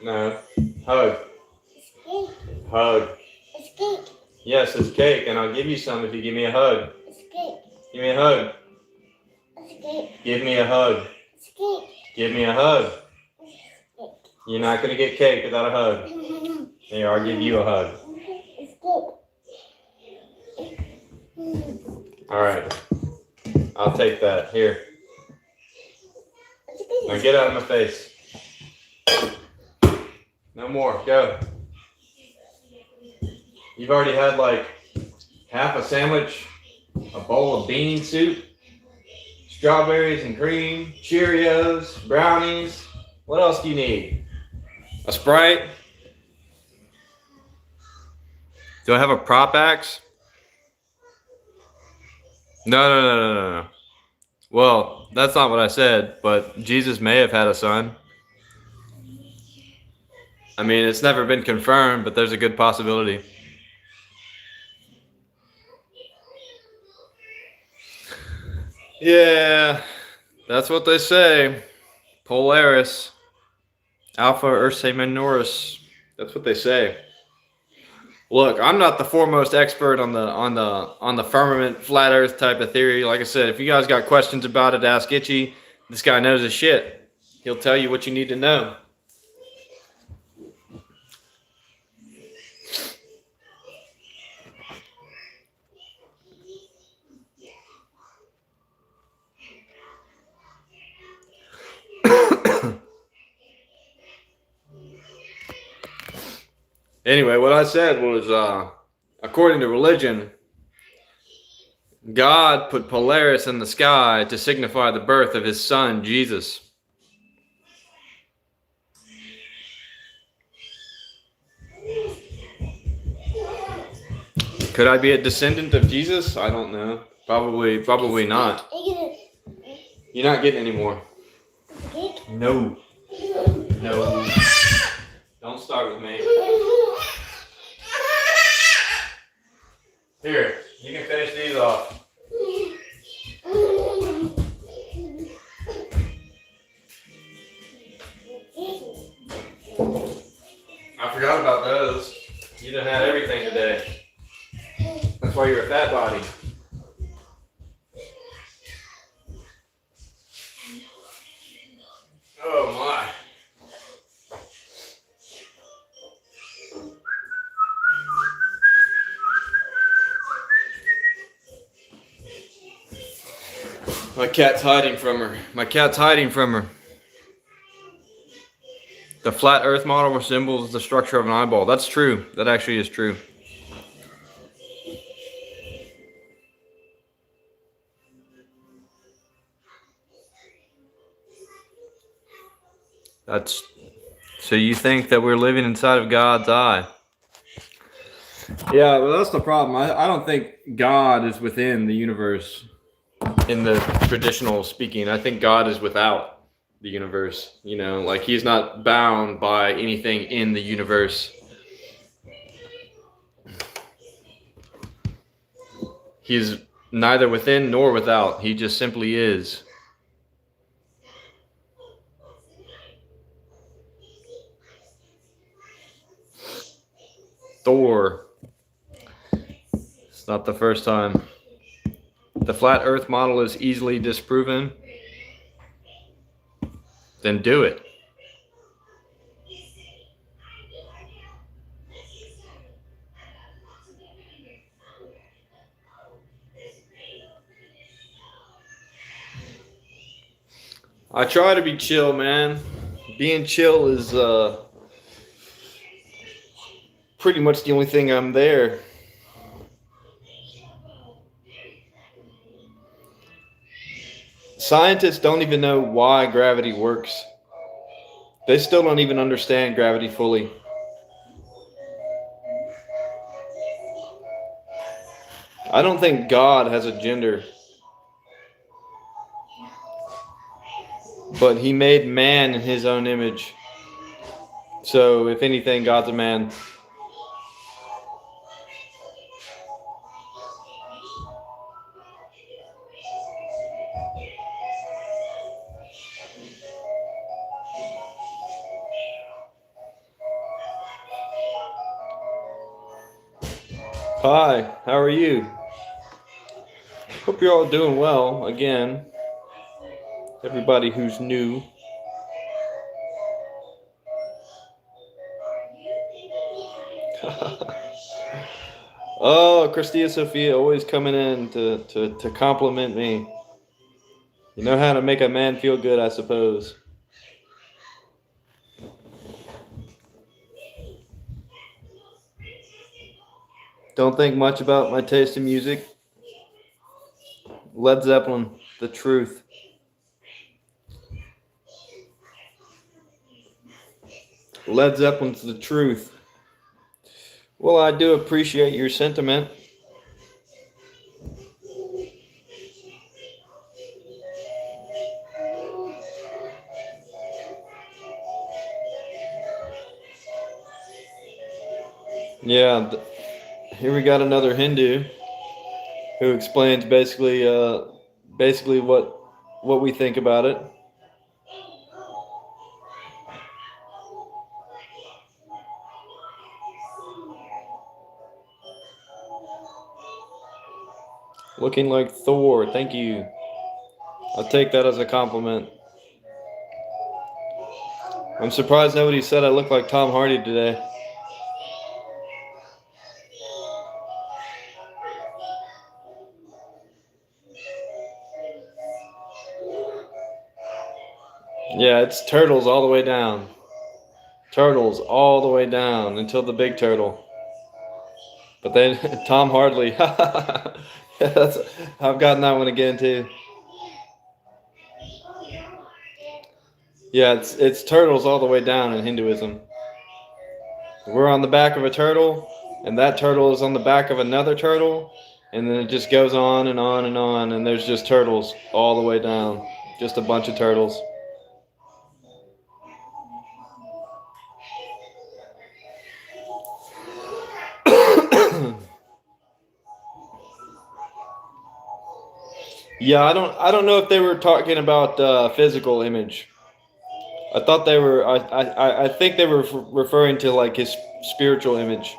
No. Hug. Hug. Yes, it's cake, and I'll give you some if you give me a hug. Give me a hug. Give me a hug. Give me a hug. You're not going to get cake without a hug. Here, I'll give you a hug. All right. I'll take that. Here. Now get out of my face. No more. Go. You've already had like half a sandwich, a bowl of bean soup, strawberries and cream, Cheerios, brownies. What else do you need? A Sprite? Do I have a prop axe? No. Well, that's not what I said, but Jesus may have had a son. I mean, it's never been confirmed, but there's a good possibility. Yeah, that's what they say. Polaris, Alpha Ursae Minoris. That's what they say. Look, I'm not the foremost expert on the firmament, flat Earth type of theory. Like I said, if you guys got questions about it, ask Itchy. This guy knows his shit. He'll tell you what you need to know. Anyway, what I said was, according to religion, God put Polaris in the sky to signify the birth of his son, Jesus. Could I be a descendant of Jesus? I don't know. Probably not. You're not getting any more. No. No. Don't start with me. Here, you can finish these off. I forgot about those. You done had everything today. That's why you're a fat body. Oh my. My cat's hiding from her. The flat Earth model resembles the structure of an eyeball. That's true. That actually is true. So you think that we're living inside of God's eye? Yeah, well, that's the problem. I don't think God is within the universe in the traditional speaking. I think God is without the universe. Like he's not bound by anything in the universe. He's neither within nor without. He just simply is. Thor. It's not the first time. The flat Earth model is easily disproven. Then do it. I try to be chill, man. Being chill is pretty much the only thing I'm there. Scientists don't even know why gravity works. They still don't even understand gravity fully. I don't think God has a gender. But he made man in his own image. So, if anything, God's a man. Hi, how are you? Hope you're all doing well again. Everybody who's new. Oh, Christia Sophia always coming in to compliment me. You know how to make a man feel good, I suppose. Don't think much about my taste in music. Led Zeppelin, The Truth. Led Zeppelin's The Truth. Well, I do appreciate your sentiment. Yeah, here we got another Hindu who explains basically what we think about it. Looking like Thor. Thank you. I'll take that as a compliment. I'm surprised nobody said I look like Tom Hardy today. Yeah, it's turtles all the way down. Turtles all the way down until the big turtle. But then Tom Hardy. That's, I've gotten that one again too. Yeah, it's turtles all the way down in Hinduism. We're on the back of a turtle, and that turtle is on the back of another turtle, and then it just goes on and on and on, and there's just turtles all the way down. Just a bunch of turtles. Yeah, I don't know if they were talking about physical image. I thought they were. I think they were referring to like his spiritual image.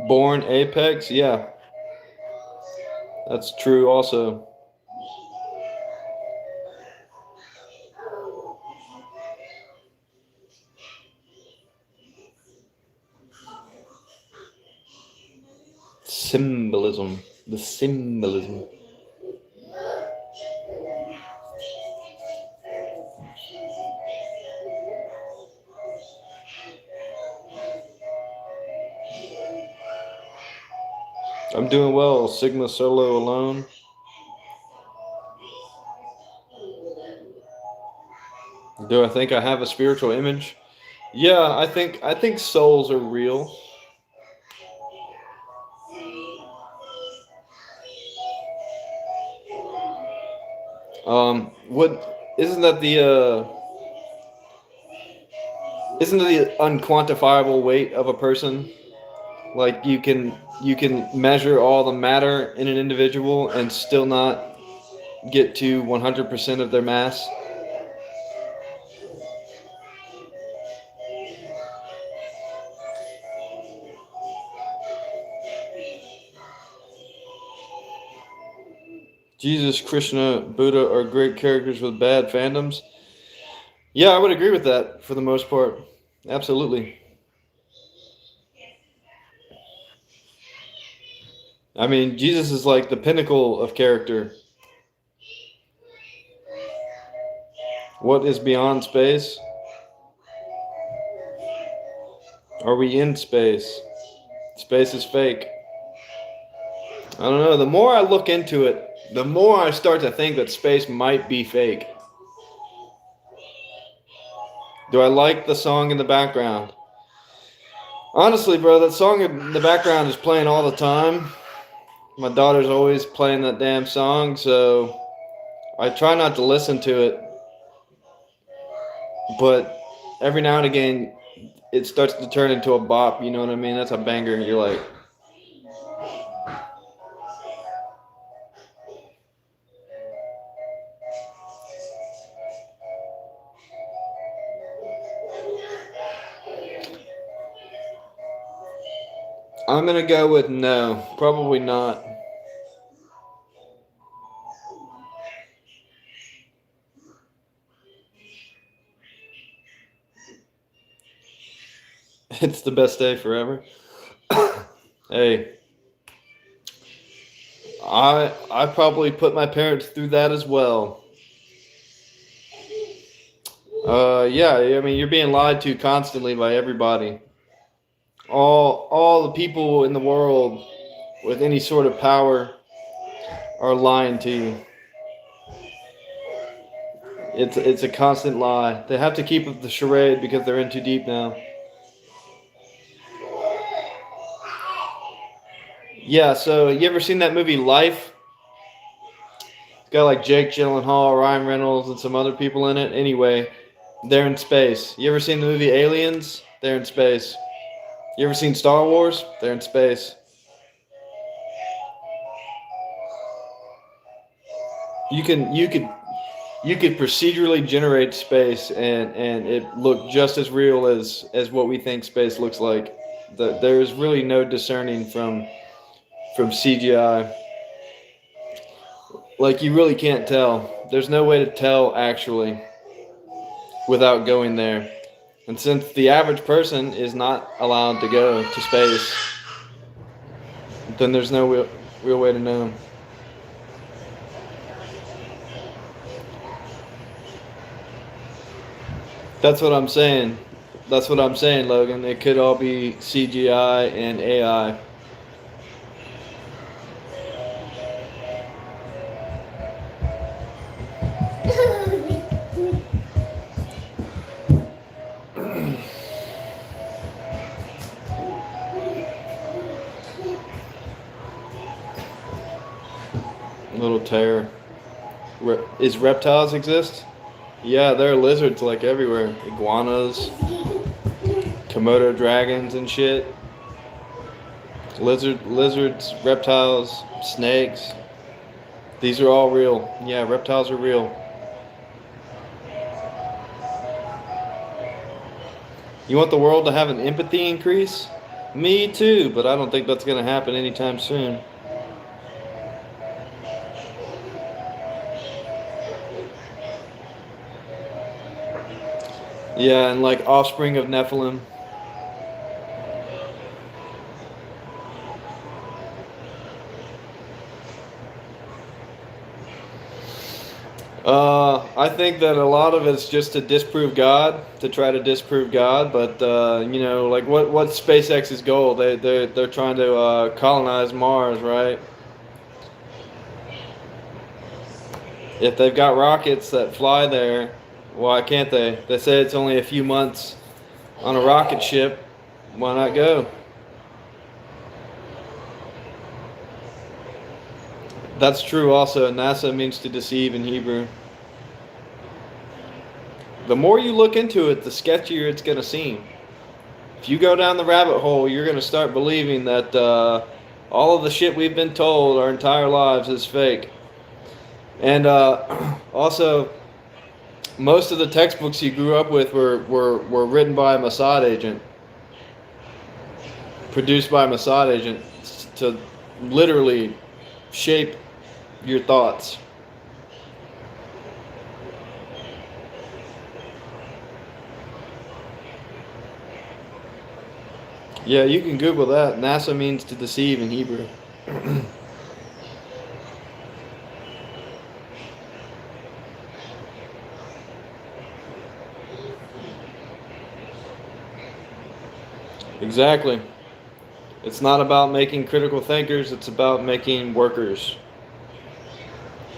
Born apex, yeah, that's true. Also, symbolism. The symbolism. I'm doing well. Sigma solo alone. Do I think I have a spiritual image? Yeah, I think souls are real. What isn't that the unquantifiable weight of a person? Like you can measure all the matter in an individual and still not get to 100% of their mass. Jesus, Krishna, Buddha are great characters with bad fandoms. Yeah, I would agree with that for the most part. Absolutely. I mean, Jesus is like the pinnacle of character. What is beyond space? Are we in space? Space is fake. I don't know. The more I look into it, the more I start to think that space might be fake. Do I like the song in the background? Honestly, bro, that song in the background is playing all the time. My daughter's always playing that damn song, so I try not to listen to it. But every now and again, it starts to turn into a bop. You know what I mean? That's a banger. You're like, I'm gonna go with no. Probably not. It's the best day forever. Hey, I probably put my parents through that as well. Yeah, I mean you're being lied to constantly by everybody. All the people in the world with any sort of power are lying to you. It's a constant lie. They have to keep up the charade because they're in too deep now. Yeah, so you ever seen that movie Life? It's got like Jake Gyllenhaal, Ryan Reynolds, and some other people in it. Anyway, they're in space. You ever seen the movie Aliens? They're in space. You ever seen Star Wars? They're in space. You could procedurally generate space and it look just as real as what we think space looks like. There's really no discerning from CGI. Like you really can't tell. There's no way to tell actually without going there. And since the average person is not allowed to go to space, then there's no real way to know. That's what I'm saying. That's what I'm saying, Logan. It could all be CGI and AI. Little tear. Is reptiles exist? Yeah, there are lizards like everywhere. Iguanas, Komodo dragons and shit. Lizards, reptiles, snakes. These are all real. Yeah, reptiles are real. You want the world to have an empathy increase? Me too, but I don't think that's going to happen anytime soon. Yeah, and like offspring of Nephilim. I think that a lot of it's just to disprove God, to try to disprove God. But like what's SpaceX's goal? They're trying to colonize Mars, right? If they've got rockets that fly there, why can't they? They say it's only a few months on a rocket ship. Why not go? That's true also. NASA means to deceive in Hebrew. The more you look into it, the sketchier it's going to seem. If you go down the rabbit hole, you're going to start believing that all of the shit we've been told our entire lives is fake. And also, most of the textbooks you grew up with were written by a Mossad agent, produced by a Mossad agent to literally shape your thoughts. Yeah, you can Google that. NASA means to deceive in Hebrew. Exactly. It's not about making critical thinkers, it's about making workers.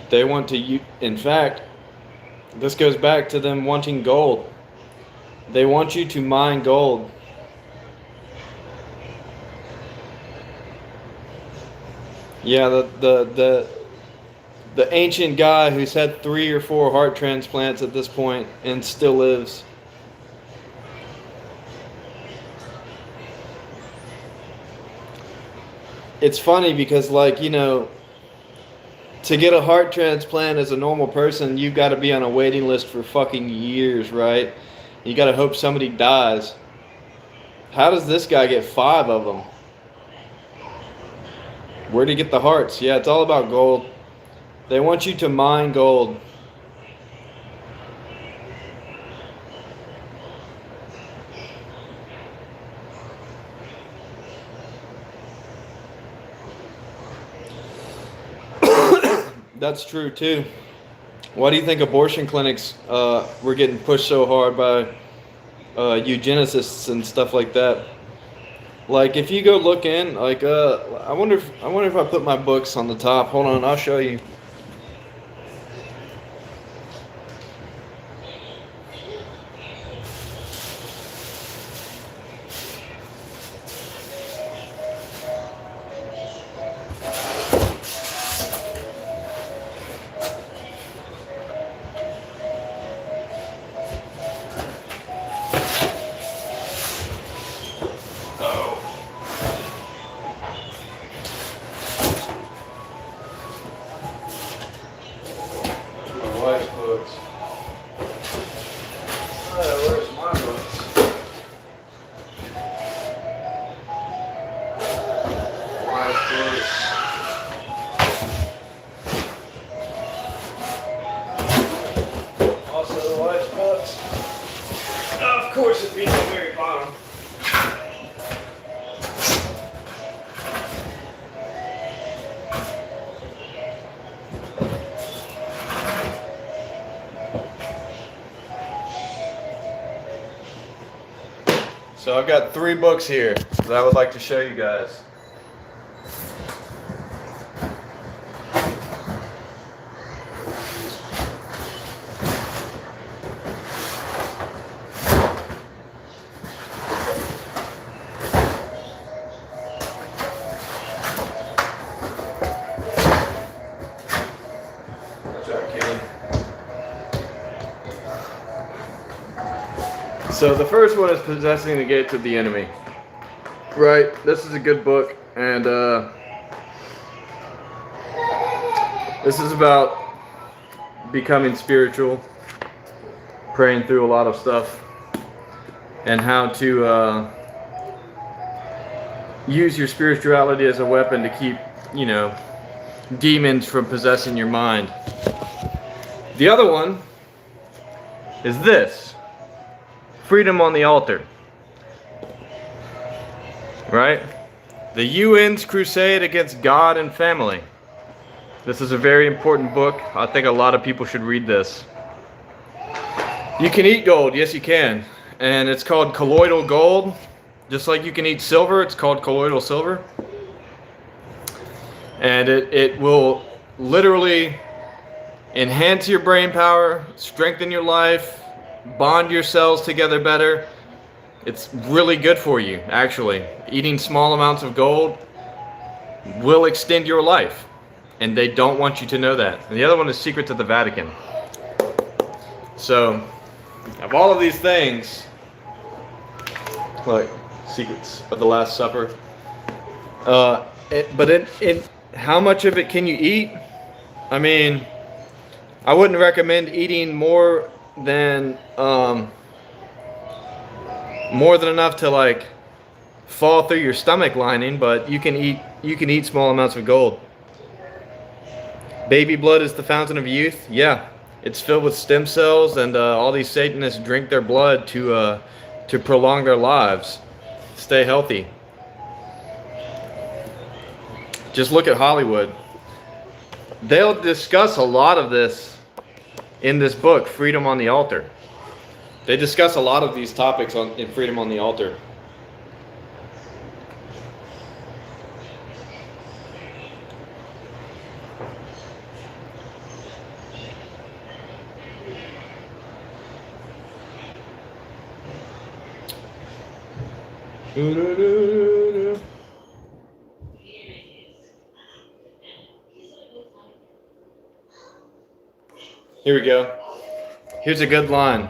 They want to, in fact, this goes back to them wanting gold. They want you to mine gold. Yeah, the ancient guy who's had 3 or 4 heart transplants at this point and still lives. It's funny because to get a heart transplant as a normal person, you've got to be on a waiting list for fucking years, right? You got to hope somebody dies. How does this guy get 5 of them? Where'd he get the hearts? Yeah, it's all about gold. They want you to mine gold. That's true too. Why do you think abortion clinics were getting pushed so hard by eugenicists and stuff like that? Like if you go look in, I wonder if I put my books on the top. Hold on, I'll show you. course, it being the very bottom. So I've got 3 books here that I would like to show you guys. So the first one is Possessing the Gates of the Enemy. Right, this is a good book, and this is about becoming spiritual, praying through a lot of stuff, and how to use your spirituality as a weapon to keep, you know, demons from possessing your mind. The other one is this. Freedom on the Altar. Right? The UN's Crusade Against God and Family. This is a very important book. I think a lot of people should read this. You can eat gold. Yes, you can. And it's called colloidal gold. Just like you can eat silver, it's called colloidal silver. And it will literally enhance your brain power, strengthen your life, bond your cells together better. It's really good for you, actually. Eating small amounts of gold will extend your life, and they don't want you to know that. And the other one is Secrets of the Vatican. So, of all of these things, like Secrets of the Last Supper, but in how much of it can you eat? I mean, I wouldn't recommend eating more than enough to like fall through your stomach lining, but you can eat small amounts of gold. Baby blood is the fountain of youth. Yeah, it's filled with stem cells, and all these Satanists drink their blood to prolong their lives, stay healthy. Just look at Hollywood. They'll discuss a lot of this in this book, Freedom on the Altar. They discuss a lot of these topics in Freedom on the Altar. Here we go. Here's a good line.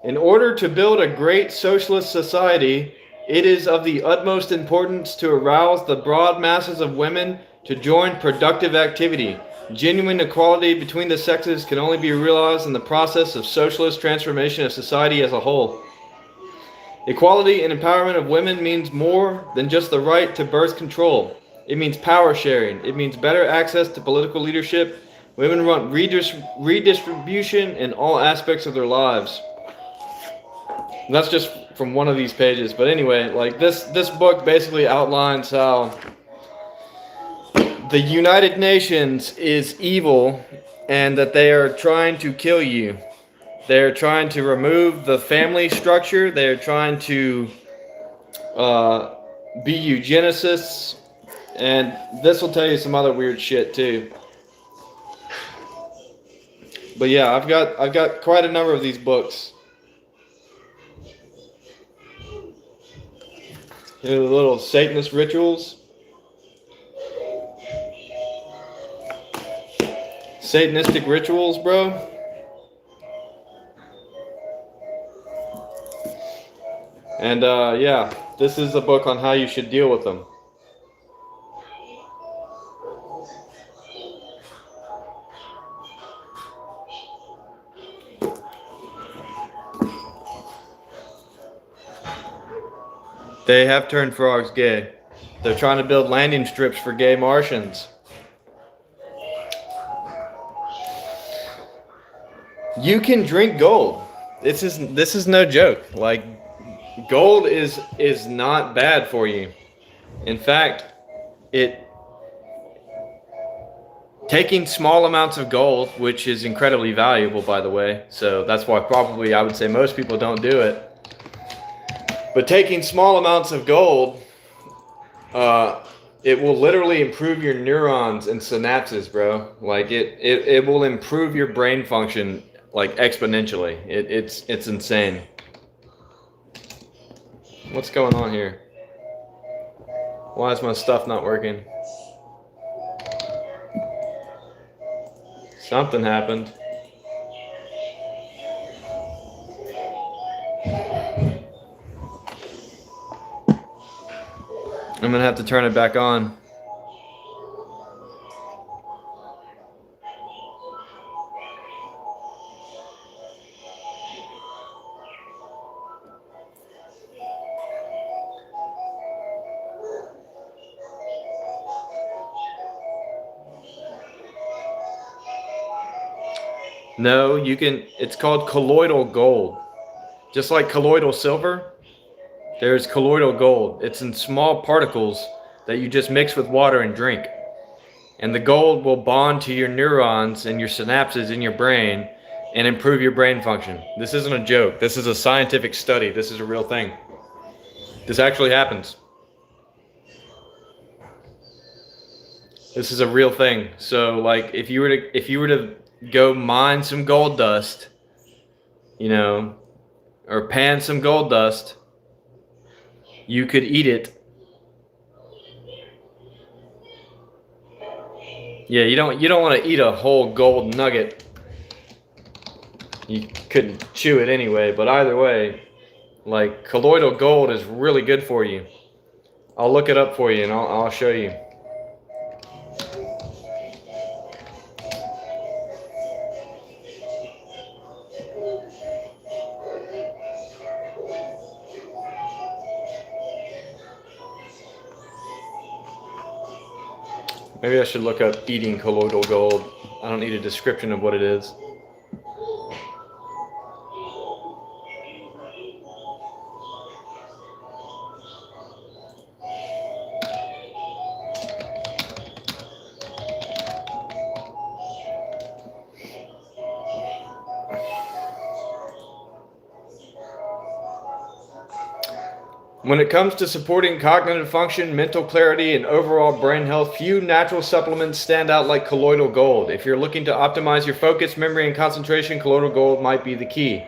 In order to build a great socialist society, it is of the utmost importance to arouse the broad masses of women to join productive activity. Genuine equality between the sexes can only be realized in the process of socialist transformation of society as a whole. Equality and empowerment of women means more than just the right to birth control. It means power sharing. It means better access to political leadership. Women want redistribution in all aspects of their lives. And that's just from one of these pages. But anyway, like this book basically outlines how the United Nations is evil and that they are trying to kill you. They're trying to remove the family structure. They're trying to be eugenicists. And this will tell you some other weird shit too. But yeah, I've got quite a number of these books. Here are the little Satanist rituals. Satanistic rituals, bro. And yeah, this is a book on how you should deal with them. They have turned frogs gay. They're trying to build landing strips for gay Martians. You can drink gold. this is no joke. Like, gold is not bad for you. In fact, it taking small amounts of gold, which is incredibly valuable, by the way. So that's why probably I would say most people don't do it. But taking small amounts of gold, it will literally improve your neurons and synapses, bro. Like it will improve your brain function like exponentially. It's insane. What's going on here? Why is my stuff not working? Something happened. I'm gonna have to turn it back on. No, you can, it's called colloidal gold. Just like colloidal silver, there's colloidal gold. It's in small particles that you just mix with water and drink. And the gold will bond to your neurons and your synapses in your brain and improve your brain function. This isn't a joke. This is a scientific study. This is a real thing. This actually happens. This is a real thing. So like if you were to go mine some gold dust, you know, or pan some gold dust, you could eat it. Yeah, you don't want to eat a whole gold nugget. You couldn't chew it anyway, but either way, like colloidal gold is really good for you. I'll look it up for you and I'll show you. Maybe I should look up eating colloidal gold. I don't need a description of what it is. When it comes to supporting cognitive function, mental clarity, and overall brain health, few natural supplements stand out like colloidal gold. If you're looking to optimize your focus, memory, and concentration, colloidal gold might be the key.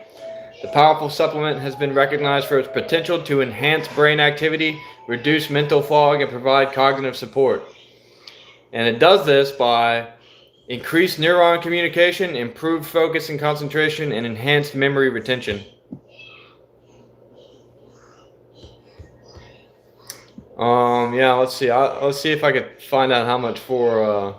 The powerful supplement has been recognized for its potential to enhance brain activity, reduce mental fog, and provide cognitive support. And it does this by increased neuron communication, improved focus and concentration, and enhanced memory retention. Yeah, let's see. Let's see if I could find out how much for.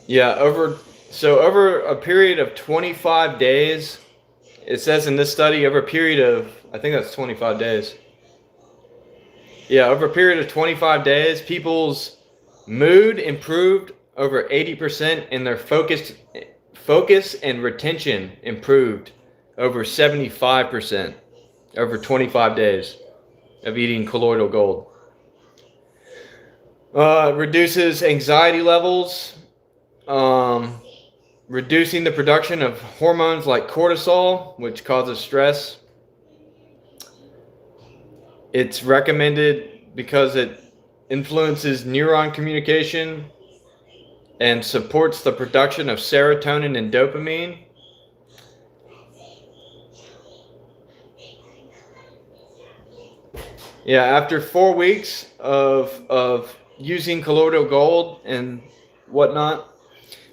Yeah, over a period of 25 days, it says in this study, over a period of, I think that's 25 days. Yeah, over a period of 25 days, people's mood improved over 80%, and their focus and retention improved over 75% over 25 days of eating colloidal gold. Reduces anxiety levels, reducing the production of hormones like cortisol, which causes stress. It's recommended because it influences neuron communication and supports the production of serotonin and dopamine. Yeah, after 4 weeks of using colloidal gold and whatnot,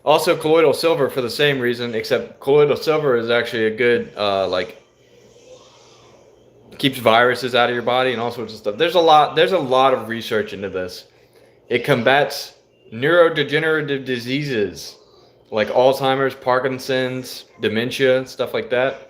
also colloidal silver for the same reason, except colloidal silver is actually a good keeps viruses out of your body and all sorts of stuff. There's a lot of research into this. It combats neurodegenerative diseases like Alzheimer's, Parkinson's, dementia, stuff like that.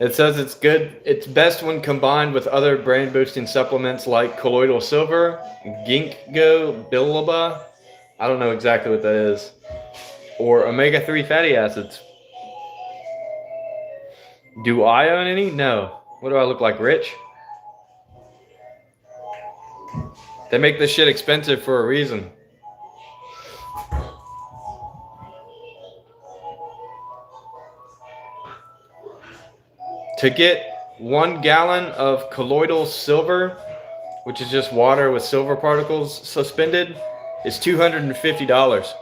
It says it's good. It's best when combined with other brain boosting supplements like colloidal silver, ginkgo biloba. I don't know exactly what that is. Or omega-3 fatty acids. Do I own any? No. What do I look like, rich? They make this shit expensive for a reason. To get 1 gallon of colloidal silver, which is just water with silver particles suspended, is $250.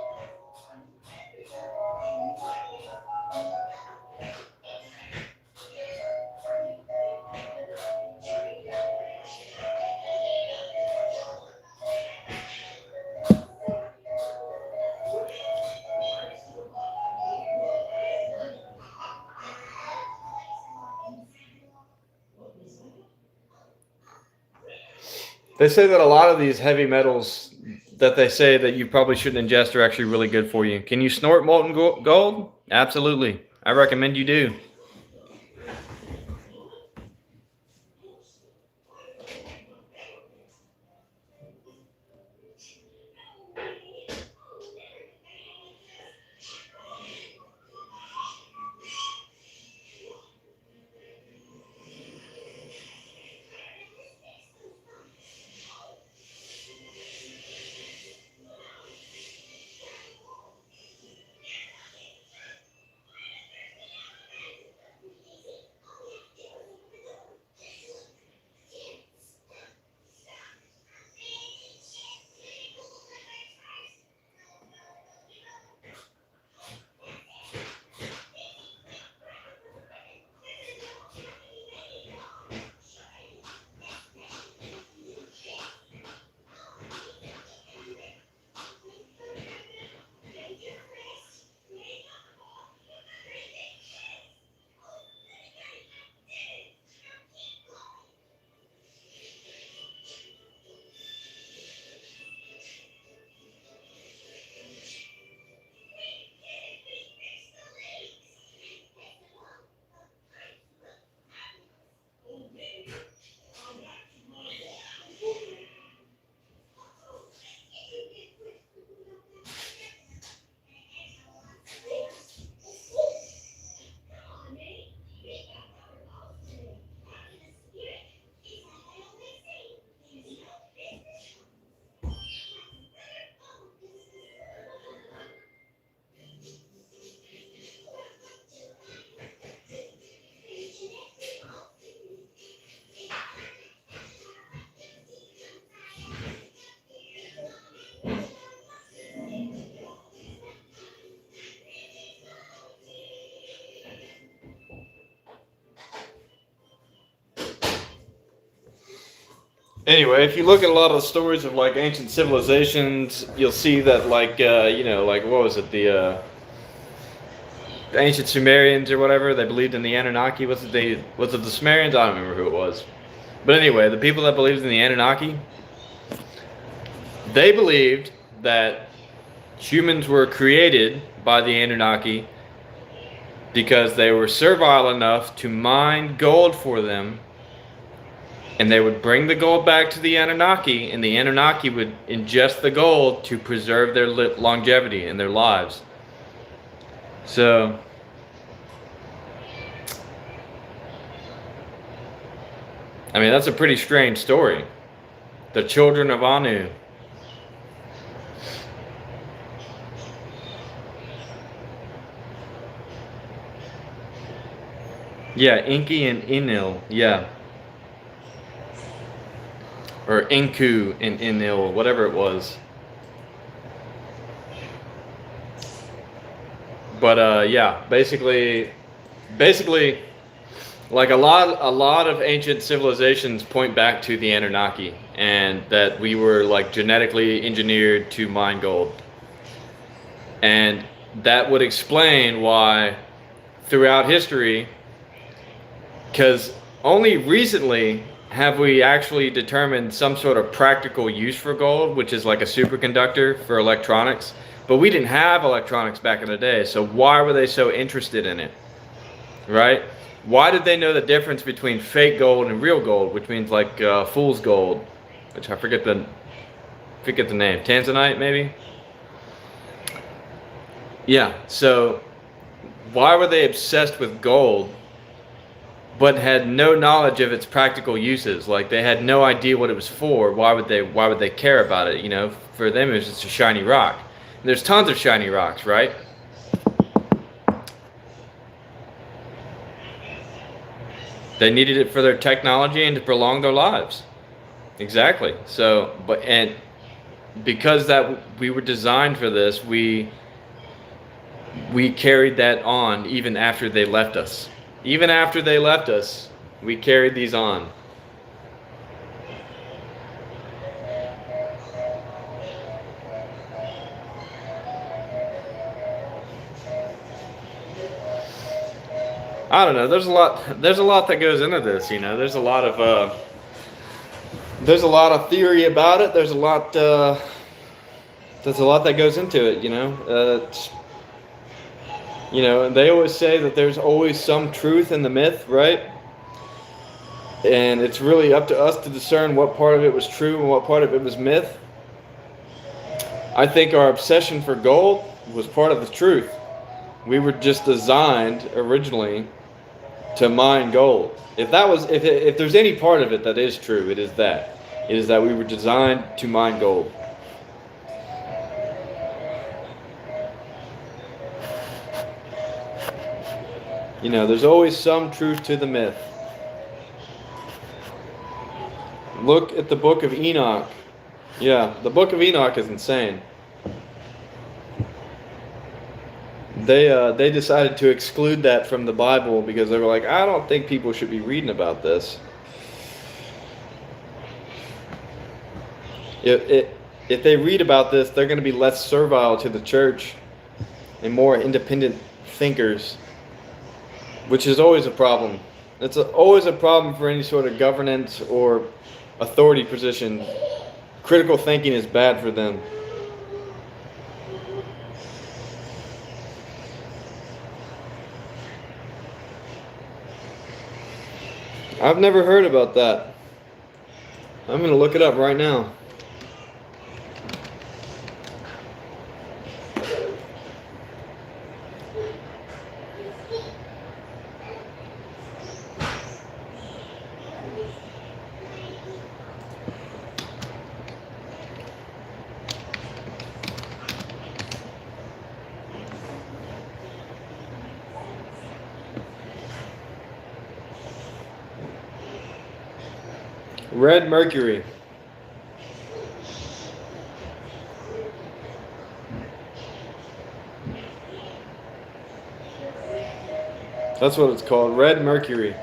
They say that a lot of these heavy metals that they say that you probably shouldn't ingest are actually really good for you. Can you snort molten gold? Absolutely. I recommend you do. Anyway, if you look at a lot of the stories of like ancient civilizations, you'll see that like like what was it, the ancient Sumerians or whatever, they believed in the Anunnaki. Was it the Sumerians? I don't remember who it was. But anyway, the people that believed in the Anunnaki, they believed that humans were created by the Anunnaki because they were servile enough to mine gold for them, and they would bring the gold back to the Anunnaki, and the Anunnaki would ingest the gold to preserve their longevity and their lives. So, I mean, that's a pretty strange story. The children of Anu. Yeah, Enki and Enlil, yeah. Or Enku and Enlil, whatever it was. But yeah, basically, like a lot of ancient civilizations point back to the Anunnaki, and that we were like genetically engineered to mine gold. And that would explain why throughout history, because only recently have we actually determined some sort of practical use for gold, which is like a superconductor for electronics. But we didn't have electronics back in the day, so why were they so interested in it? Right? Why did they know the difference between fake gold and real gold, which means like fool's gold, which I forget the name, Tanzanite maybe? Yeah. So why were they obsessed with gold, but had no knowledge of its practical uses? Like they had no idea what it was for. Why would they care about it? You know, for them it was just a shiny rock. And there's tons of shiny rocks, right? They needed it for their technology and to prolong their lives. Exactly. So, and because that we were designed for this, we carried that on even after they left us. Even after they left us, we carried these on. I don't know. There's a lot that goes into this. You know, there's a lot of theory about it. There's a lot that goes into it. You know, and they always say that there's always some truth in the myth, right? And it's really up to us to discern what part of it was true and what part of it was myth. I think our obsession for gold was part of the truth. We were just designed originally to mine gold. If there's any part of it that is true, it is that. It is that we were designed to mine gold. You know, there's always some truth to the myth. Look at the book of Enoch. Yeah, the book of Enoch is insane. They decided to exclude that from the Bible because they were like, I don't think people should be reading about this. If they read about this, they're going to be less servile to the church and more independent thinkers, which is always a problem. It's always a problem for any sort of governance or authority position. Critical thinking is bad for them. I've never heard about that. I'm going to look it up right now. Red mercury. That's what it's called, red mercury.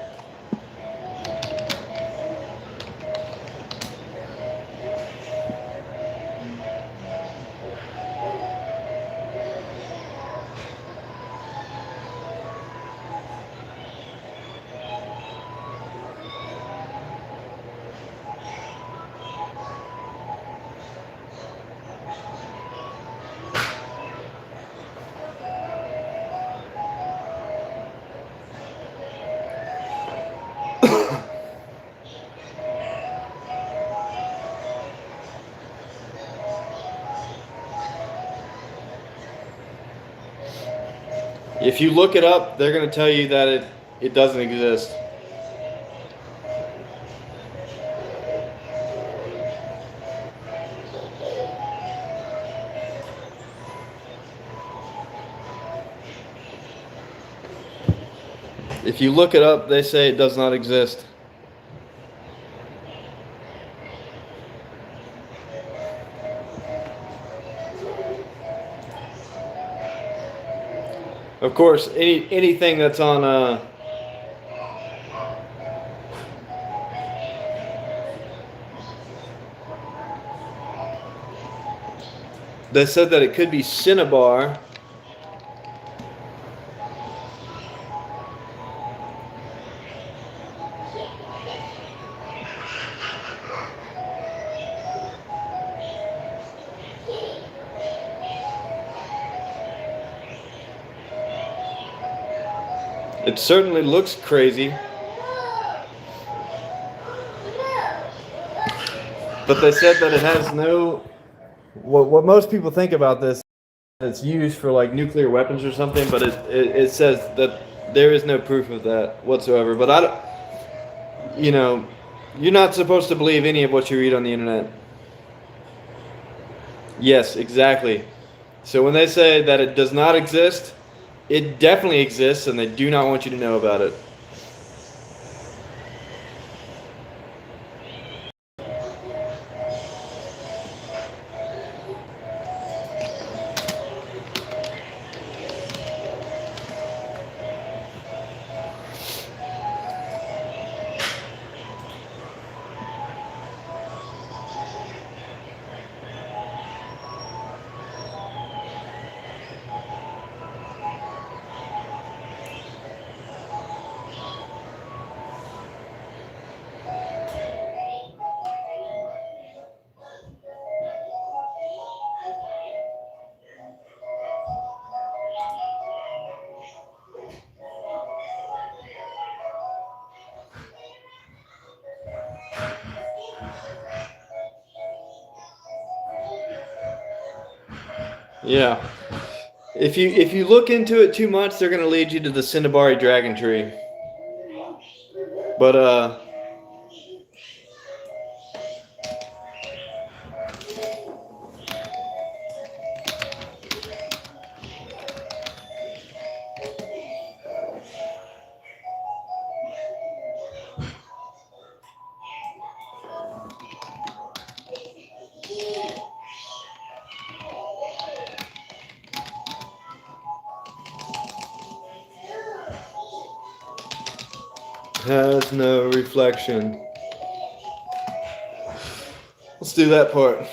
If you look it up, they're going to tell you that it doesn't exist. If you look it up, they say it does not exist. Of course, anything that's on they said that it could be cinnabar. It certainly looks crazy. But they said that it has no. What most people think about this, it's used for like nuclear weapons or something, but it says that there is no proof of that whatsoever. But I don't, you know, you're not supposed to believe any of what you read on the internet. Yes, exactly. So when they say that it does not exist, it definitely exists, and they do not want you to know about it. Yeah. If you look into it too much, they're gonna lead you to the Cinnabari Dragon Tree. But has no reflection. Let's do that part.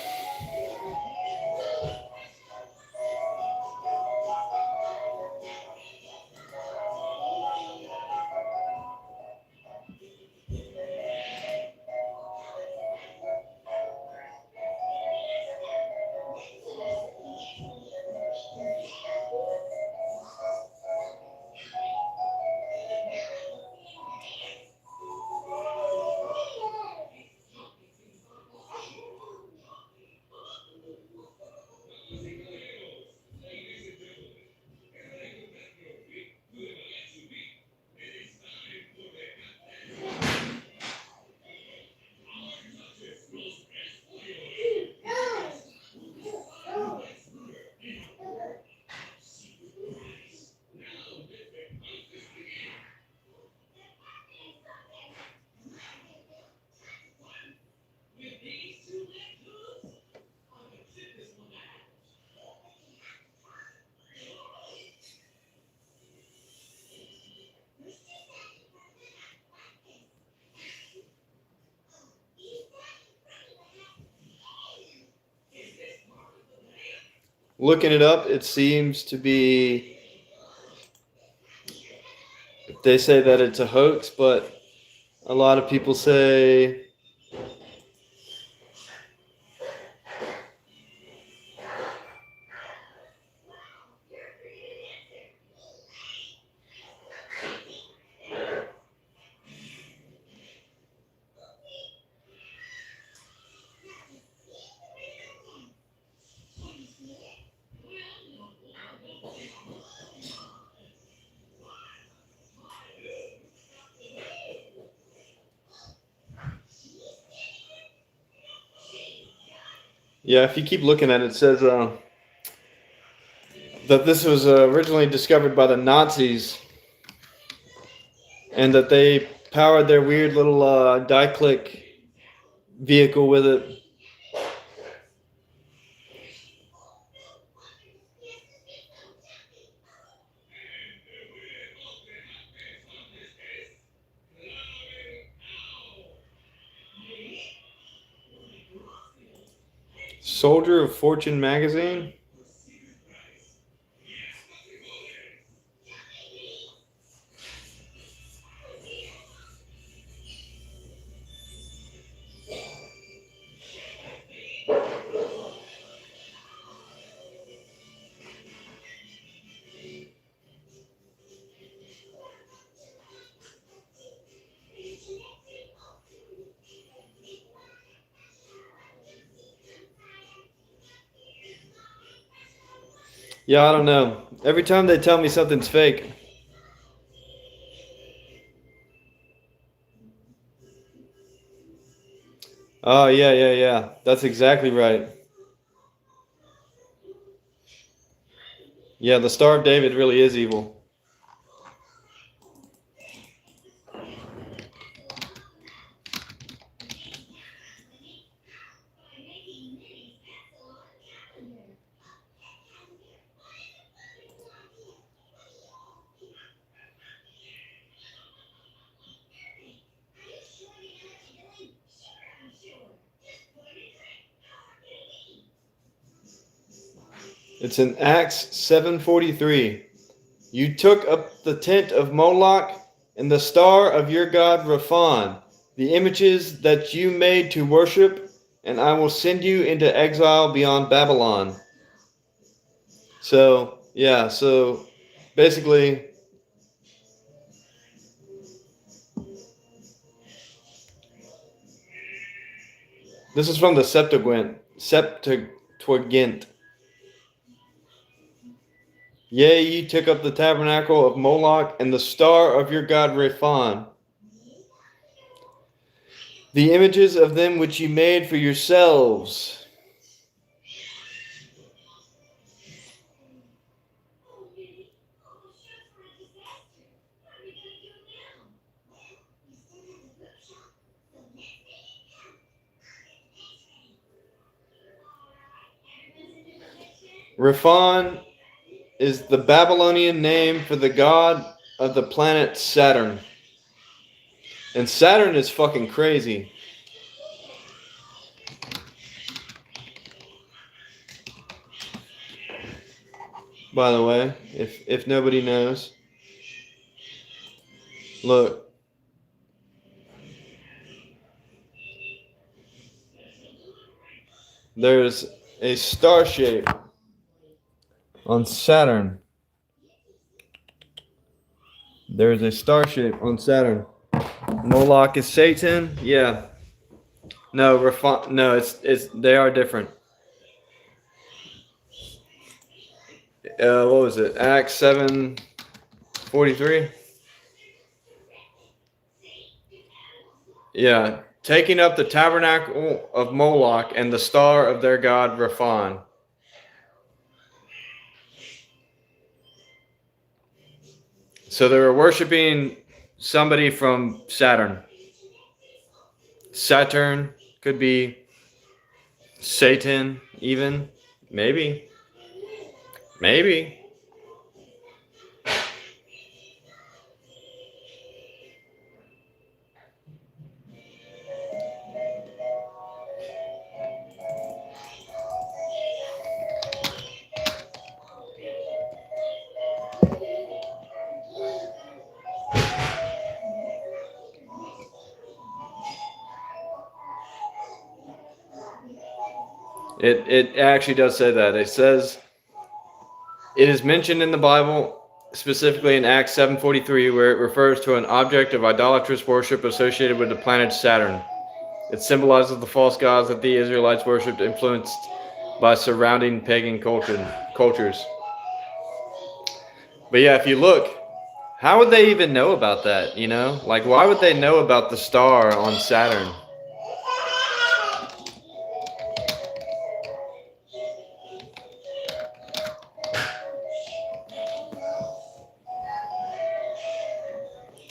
Looking it up, it seems to be. They say that it's a hoax, but a lot of people say yeah, if you keep looking at it, it says that this was originally discovered by the Nazis and that they powered their weird little die-click vehicle with it. Soldier of Fortune magazine? Yeah, I don't know. Every time they tell me something's fake. Oh, yeah, yeah, yeah. That's exactly right. Yeah, the Star of David really is evil. It's in Acts 7:43. You took up the tent of Moloch and the star of your god Raphan, the images that you made to worship, and I will send you into exile beyond Babylon. So, yeah, so basically, this is from the Septuagint. Septuagint. Yea, you took up the tabernacle of Moloch and the star of your god Raphan, the images of them which you made for yourselves. Raphan is the Babylonian name for the god of the planet Saturn. And Saturn is fucking crazy. By the way, if nobody knows. Look. There's a star shape on Saturn. There's a star shape on Saturn. Moloch is Satan? Yeah. No, no, it's they are different. What was it? Acts 7:43. Yeah, taking up the tabernacle of Moloch and the star of their god Raphan. So they were worshiping somebody from Saturn. Saturn could be Satan, even. Maybe. Maybe. It actually does say that. It says it is mentioned in the Bible, specifically in Acts 7:43, where it refers to an object of idolatrous worship associated with the planet Saturn. It symbolizes the false gods that the Israelites worshipped, influenced by surrounding pagan cultures. But yeah, if you look, how would they even know about that? You know, like why would they know about the star on Saturn?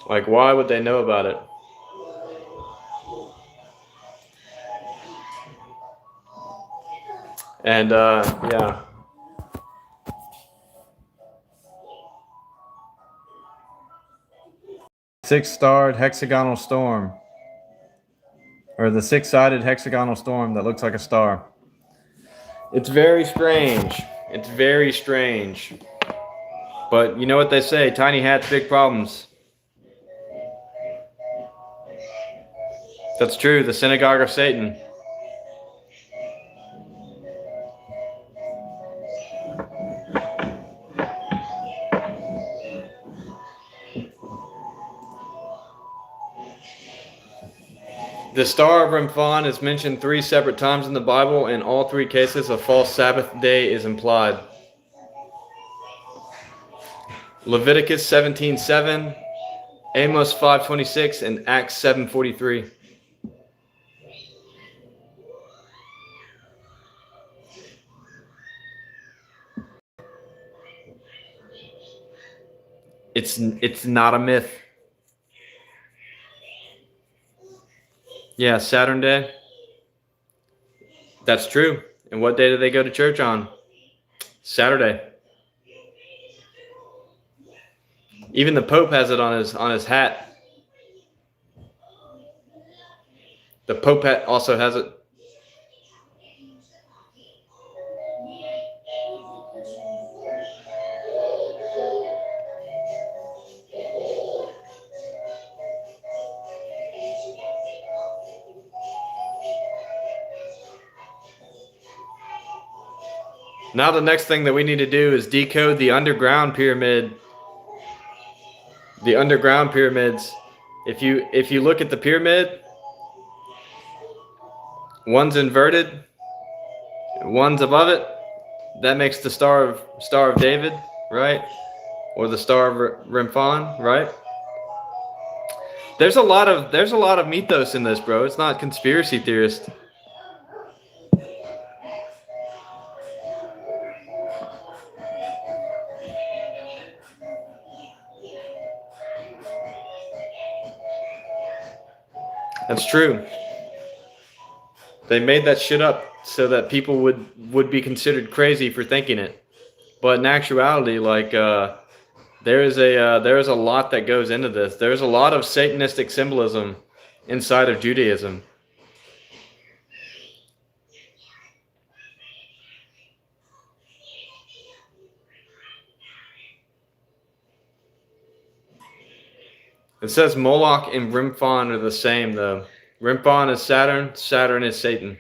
Like, why would they know about it? And, yeah. Six-starred hexagonal storm. Or the six-sided hexagonal storm that looks like a star. It's very strange. It's very strange. But you know what they say, tiny hats, big problems. That's true, the synagogue of Satan. The star of Remphan is mentioned 3 separate times in the Bible. In all 3 cases, a false Sabbath day is implied. Leviticus 17:7, Amos 5:26, and Acts 7:43. It's not a myth. Yeah, Saturn Day. That's true. And what day do they go to church on? Saturday. Even the Pope has it on his hat. The Pope hat also has it. Now the next thing that we need to do is decode the underground pyramid. The underground pyramids. If you look at the pyramid, one's inverted, one's above it. That makes the Star of David, right? Or the Star of Remphan, right? There's a lot of mythos in this, bro. It's not conspiracy theorist. That's true. They made that shit up so that people would be considered crazy for thinking it. But in actuality, like there is a lot that goes into this. There's a lot of Satanistic symbolism inside of Judaism. It says Moloch and Remphan are the same, though. Remphan is Saturn, Saturn is Satan.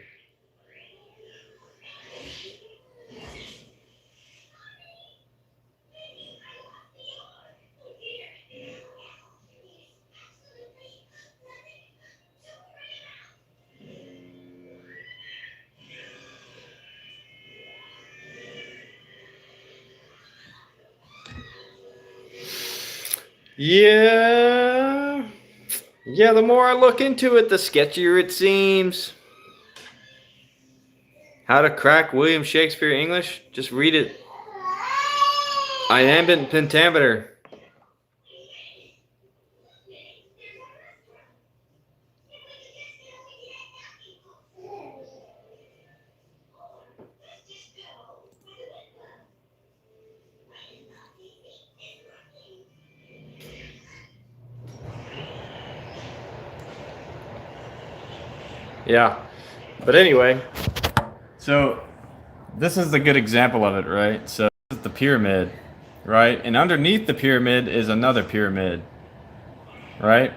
Yeah, the more I look into it, the sketchier it seems. How to Crack William Shakespeare English? Just read it. Iambic pentameter. Yeah, but anyway, so this is a good example of it, right? So this is the pyramid, right? And underneath the pyramid is another pyramid, right?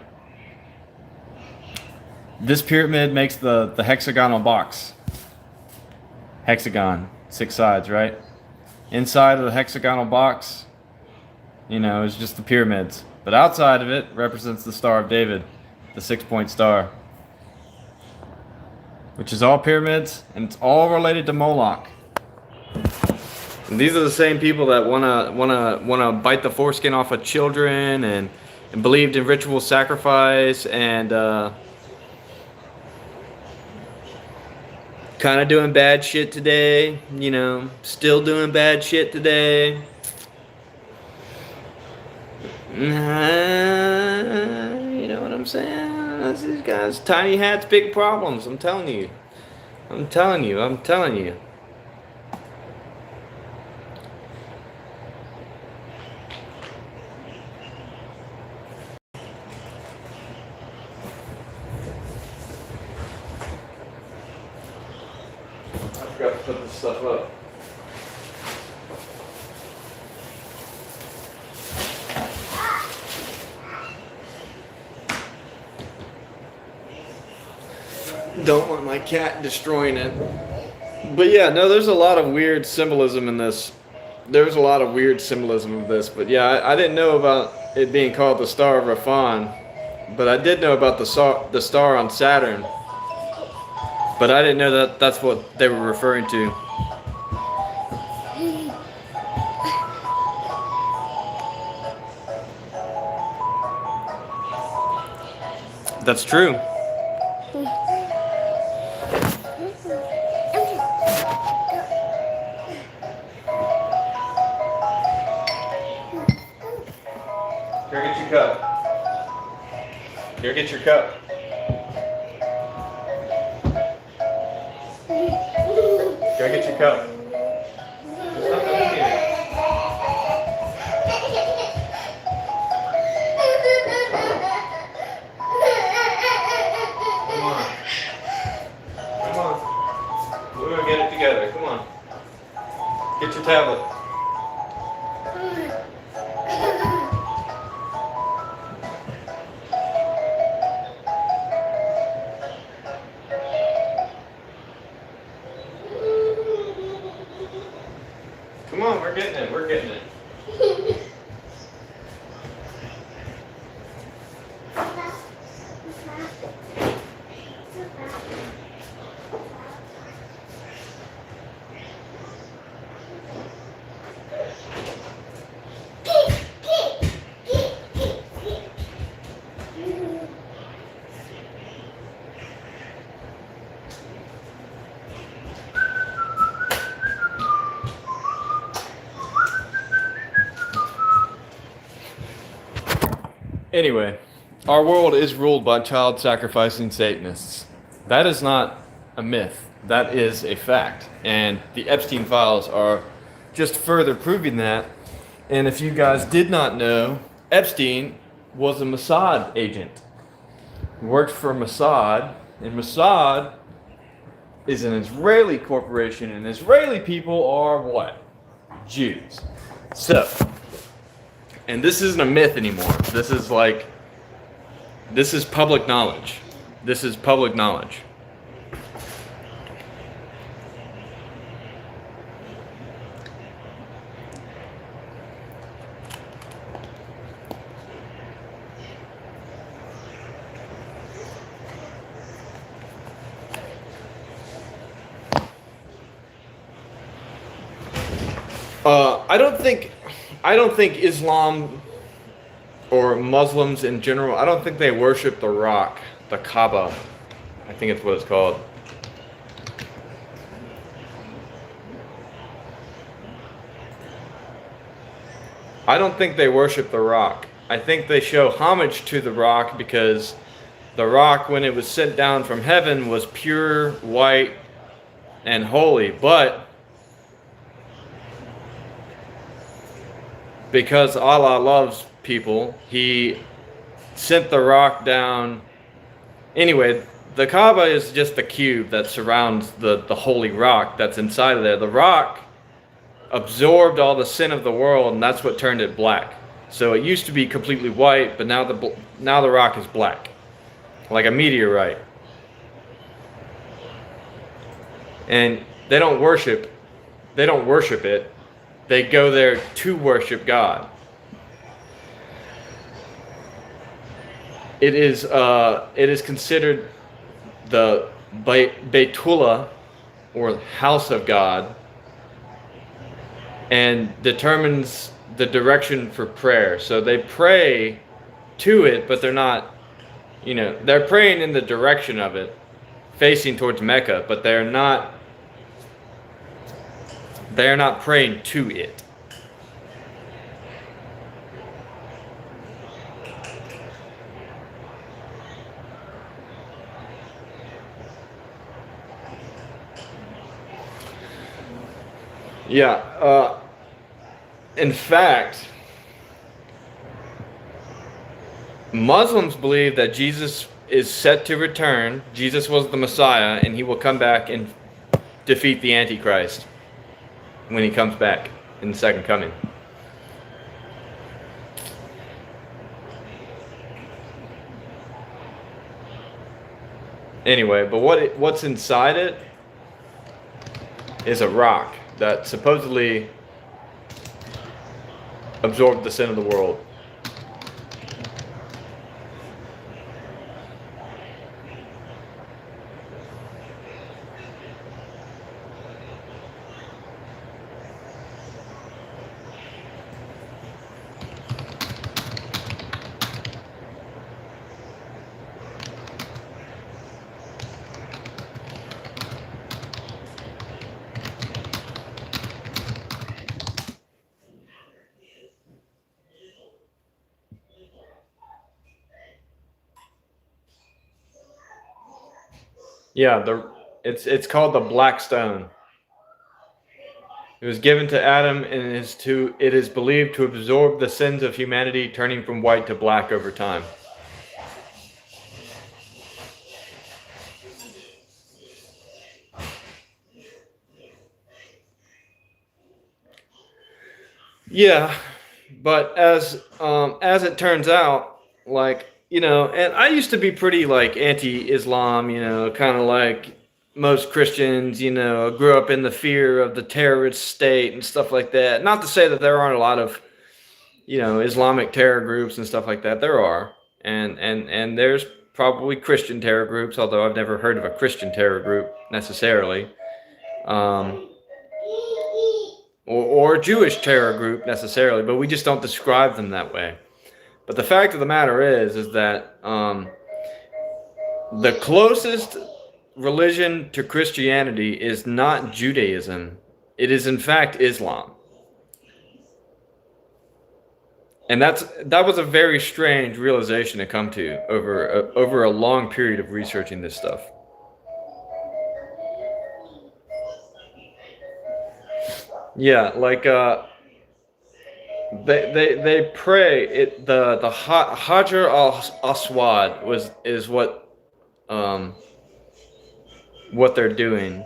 This pyramid makes the hexagonal box. Hexagon, 6 sides, right? Inside of the hexagonal box, is just the pyramids. But outside of it represents the Star of David, the 6-point star. Which is all pyramids, and it's all related to Moloch. And these are the same people that wanna bite the foreskin off of children and believed in ritual sacrifice and kind of doing bad shit today. Still doing bad shit today. You know what I'm saying? These guys, tiny hats, big problems. I'm telling you. I'm telling you. I've got to put this stuff up. Don't want my cat destroying it. But yeah, no, there's a lot of weird symbolism in this. There's a lot of weird symbolism of this. But yeah, I didn't know about it being called the Star of Remphan. But I did know about the star on Saturn. But I didn't know that that's what they were referring to. That's true. Here, get your cup. Here, get your cup. Here, get your cup. There's nothing in here. Come on. Come on. We're gonna get it together. Come on. Get your tablet. Come on, we're getting it. We're getting it. Anyway, our world is ruled by child sacrificing Satanists. That is not a myth. That is a fact. And the Epstein files are just further proving that. And if you guys did not know, Epstein was a Mossad agent. He worked for Mossad, and Mossad is an Israeli corporation, and Israeli people are what? Jews. So, and this isn't a myth anymore. This is public knowledge. This is public knowledge. I don't think Islam or Muslims in general, I don't think they worship the rock, the Kaaba. I think it's what it's called. I don't think they worship the rock. I think they show homage to the rock because the rock, when it was sent down from heaven, was pure, white, and holy. But because Allah loves people, He sent the rock down. Anyway, the Kaaba is just the cube that surrounds the holy rock that's inside of there. The rock absorbed all the sin of the world, and that's what turned it black. So it used to be completely white, but now the rock is black, like a meteorite. And they don't worship it. They go there to worship God. It is considered the Baytullah, or house of God, and determines the direction for prayer. So they pray to it, but they're not, they're praying in the direction of it, facing towards Mecca, but they're not praying to it. Yeah, in fact, Muslims believe that Jesus is set to return. Jesus was the Messiah, and He will come back and defeat the Antichrist when He comes back in the second coming. Anyway, but what's inside it is a rock that supposedly absorbed the sin of the world. Yeah, it's called the Black Stone. It was given to Adam and it is believed to absorb the sins of humanity, turning from white to black over time. Yeah, but as it turns out, like, and I used to be pretty like anti-Islam, kind of like most Christians, grew up in the fear of the terrorist state and stuff like that. Not to say that there aren't a lot of, Islamic terror groups and stuff like that. There are, and there's probably Christian terror groups, although I've never heard of a Christian terror group necessarily. Um, or a Jewish terror group necessarily, but we just don't describe them that way. But the fact of the matter is that the closest religion to Christianity is not Judaism. It is in fact Islam. And that was a very strange realization to come to over a long period of researching this stuff. Yeah, like they pray it the Hajar al Aswad is what they're doing.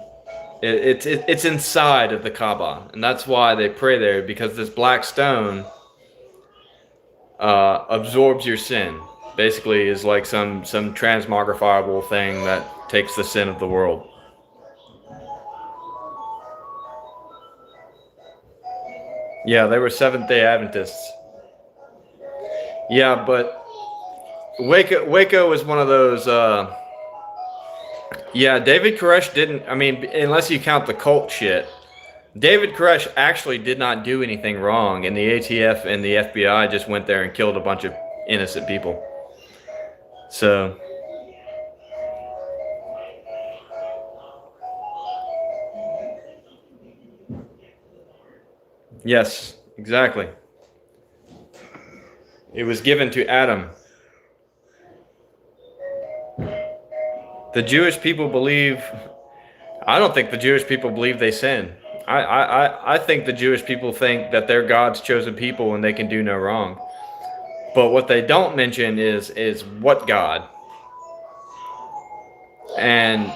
It's inside of the Kaaba, and that's why they pray there, because this black stone absorbs your sin. Basically, is like some transmogrifiable thing that takes the sin of the world. Yeah, they were Seventh Day Adventists. Yeah, but Waco was one of those. Yeah, David Koresh didn't. I mean, unless you count the cult shit, David Koresh actually did not do anything wrong, and the ATF and the FBI just went there and killed a bunch of innocent people. So, yes, exactly. It was given to Adam. The Jewish people believe. I don't think the Jewish people believe they sin. I think the Jewish people think that they're God's chosen people and they can do no wrong. But what they don't mention is what God. And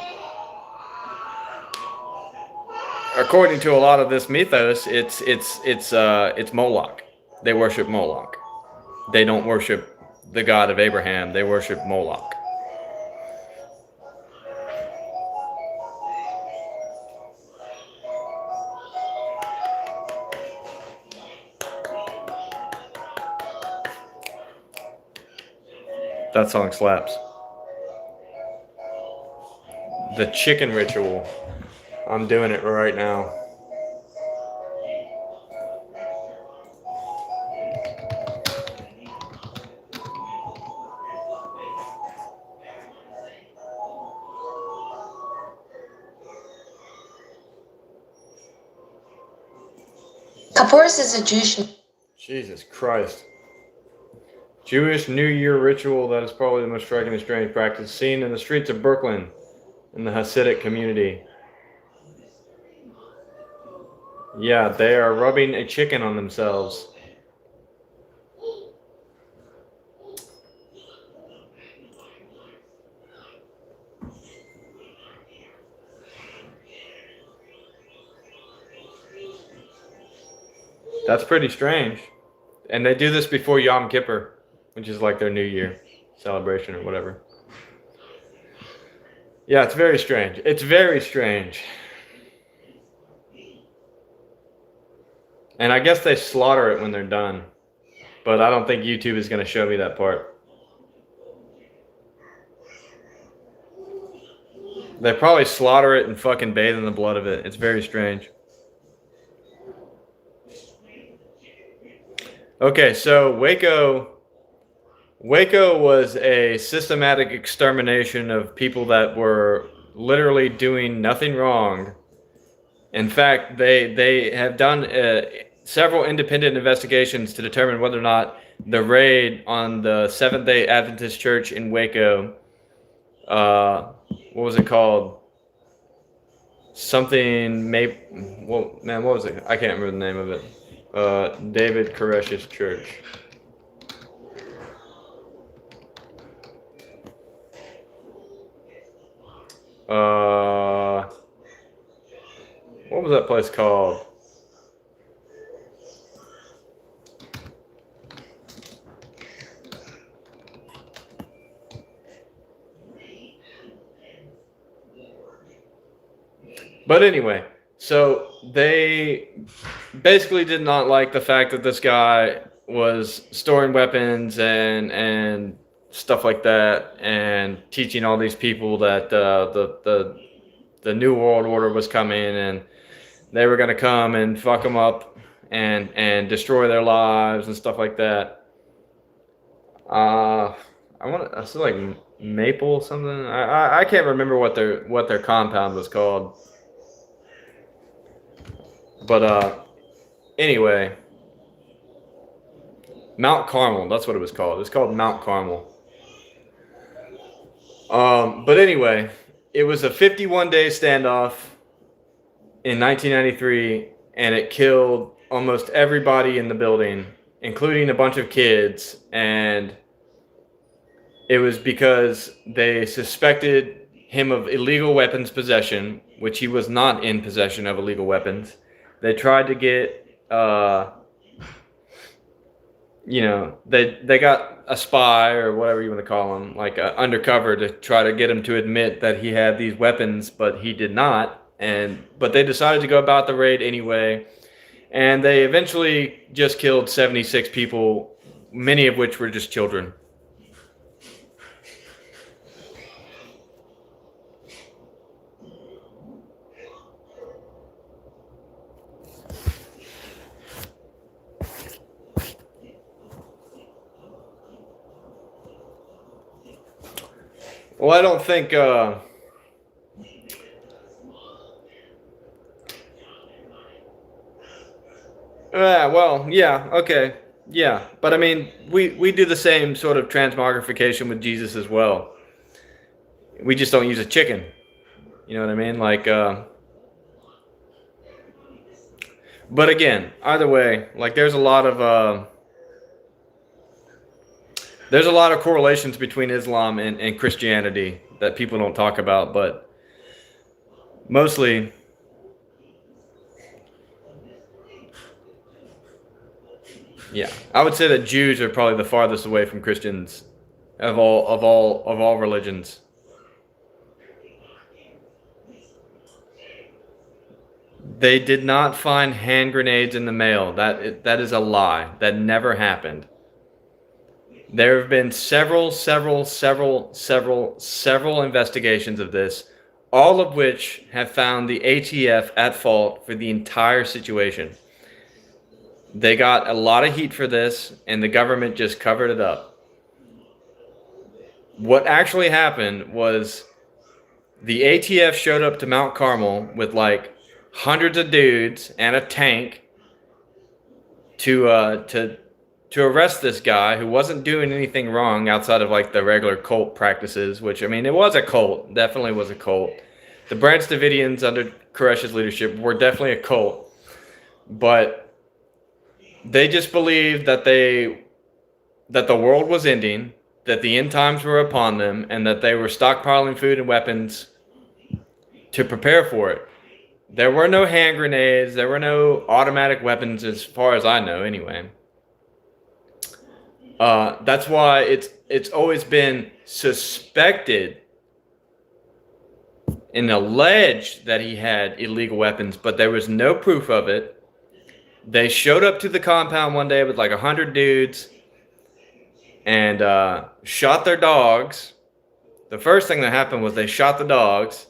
according to a lot of this mythos, it's Moloch. They worship Moloch. They don't worship the God of Abraham. They worship Moloch. That song slaps. The chicken ritual. I'm doing it right now. Kapores is a Jewish. Jesus Christ. Jewish New Year ritual that is probably the most striking and strange practice seen in the streets of Brooklyn in the Hasidic community. Yeah, they are rubbing a chicken on themselves. That's pretty strange. And they do this before Yom Kippur, which is like their New Year celebration or whatever. Yeah, it's very strange. It's very strange. And I guess they slaughter it when they're done. But I don't think YouTube is going to show me that part. They probably slaughter it and fucking bathe in the blood of it. It's very strange. Okay, so Waco was a systematic extermination of people that were literally doing nothing wrong. In fact, they have done several independent investigations to determine whether or not the raid on the Seventh-day Adventist Church in Waco what was it called? Something well, man, what was it? I can't remember the name of it. David Koresh's church. What was that place called? But anyway, so they basically did not like the fact that this guy was storing weapons and stuff like that, and teaching all these people that the new world order was coming, and they were gonna come and fuck them up and destroy their lives and stuff like that. I said like Maple something. I can't remember what their compound was called. But anyway, Mount Carmel, that's what it was called. It was called Mount Carmel. But anyway, it was a 51-day standoff in 1993, and it killed almost everybody in the building, including a bunch of kids. And it was because they suspected him of illegal weapons possession, which he was not in possession of illegal weapons. They tried to get, they got a spy or whatever you want to call him, like undercover, to try to get him to admit that he had these weapons, but he did not. But they decided to go about the raid anyway, and they eventually just killed 76 people, many of which were just children. Well, I don't think. Yeah, well, yeah, okay, yeah, but I mean, we do the same sort of transmogrification with Jesus as well. We just don't use a chicken. You know what I mean? Like, but again, either way, like there's a lot of correlations between Islam and Christianity that people don't talk about, but mostly, yeah, I would say that Jews are probably the farthest away from Christians of all religions. They did not find hand grenades in the mail. That is a lie. That never happened. There have been several investigations of this, all of which have found the ATF at fault for the entire situation. They got a lot of heat for this, and the government just covered it up. What actually happened was the ATF showed up to Mount Carmel with like hundreds of dudes and a tank to arrest this guy who wasn't doing anything wrong outside of like the regular cult practices, which, I mean, it was a cult, definitely was a cult. The Branch Davidians under Koresh's leadership were definitely a cult, but they just believed that the world was ending, that the end times were upon them, and that they were stockpiling food and weapons to prepare for it. There were no hand grenades, there were no automatic weapons as far as I know anyway. That's why it's always been suspected and alleged that he had illegal weapons, but there was no proof of it. They showed up to the compound one day with like 100 dudes and shot their dogs. The first thing that happened was they shot the dogs.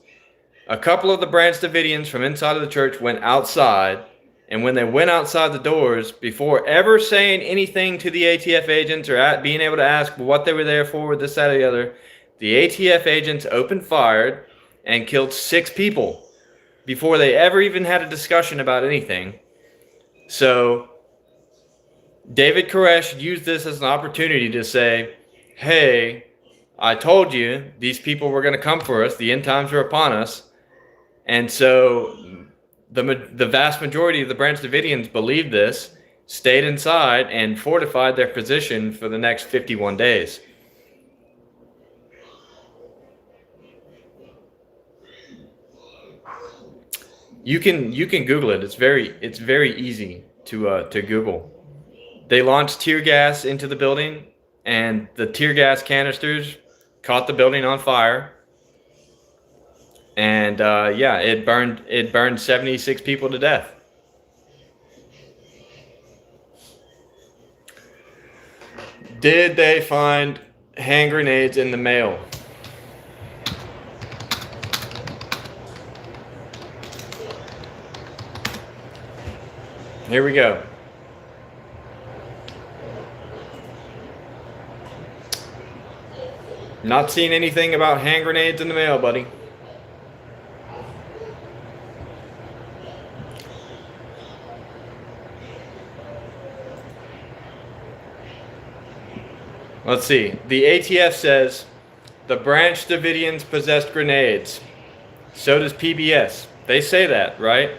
A couple of the Branch Davidians from inside of the church went outside, and when they went outside the doors, before ever saying anything to the ATF agents or being able to ask what they were there for, this, that, or the other, the ATF agents opened fire and killed 6 people before they ever even had a discussion about anything. So David Koresh used this as an opportunity to say, hey, I told you these people were going to come for us. The end times are upon us. And so the vast majority of the Branch Davidians believed this, stayed inside, and fortified their position for the next 51 days. You can Google it. It's very easy to Google. They launched tear gas into the building, and the tear gas canisters caught the building on fire. And yeah, it burned 76 people to death. Did they find hand grenades in the mail? Here we go. Not seeing anything about hand grenades in the mail, buddy. Let's see. The ATF says the Branch Davidians possessed grenades. So does PBS. They say that, right?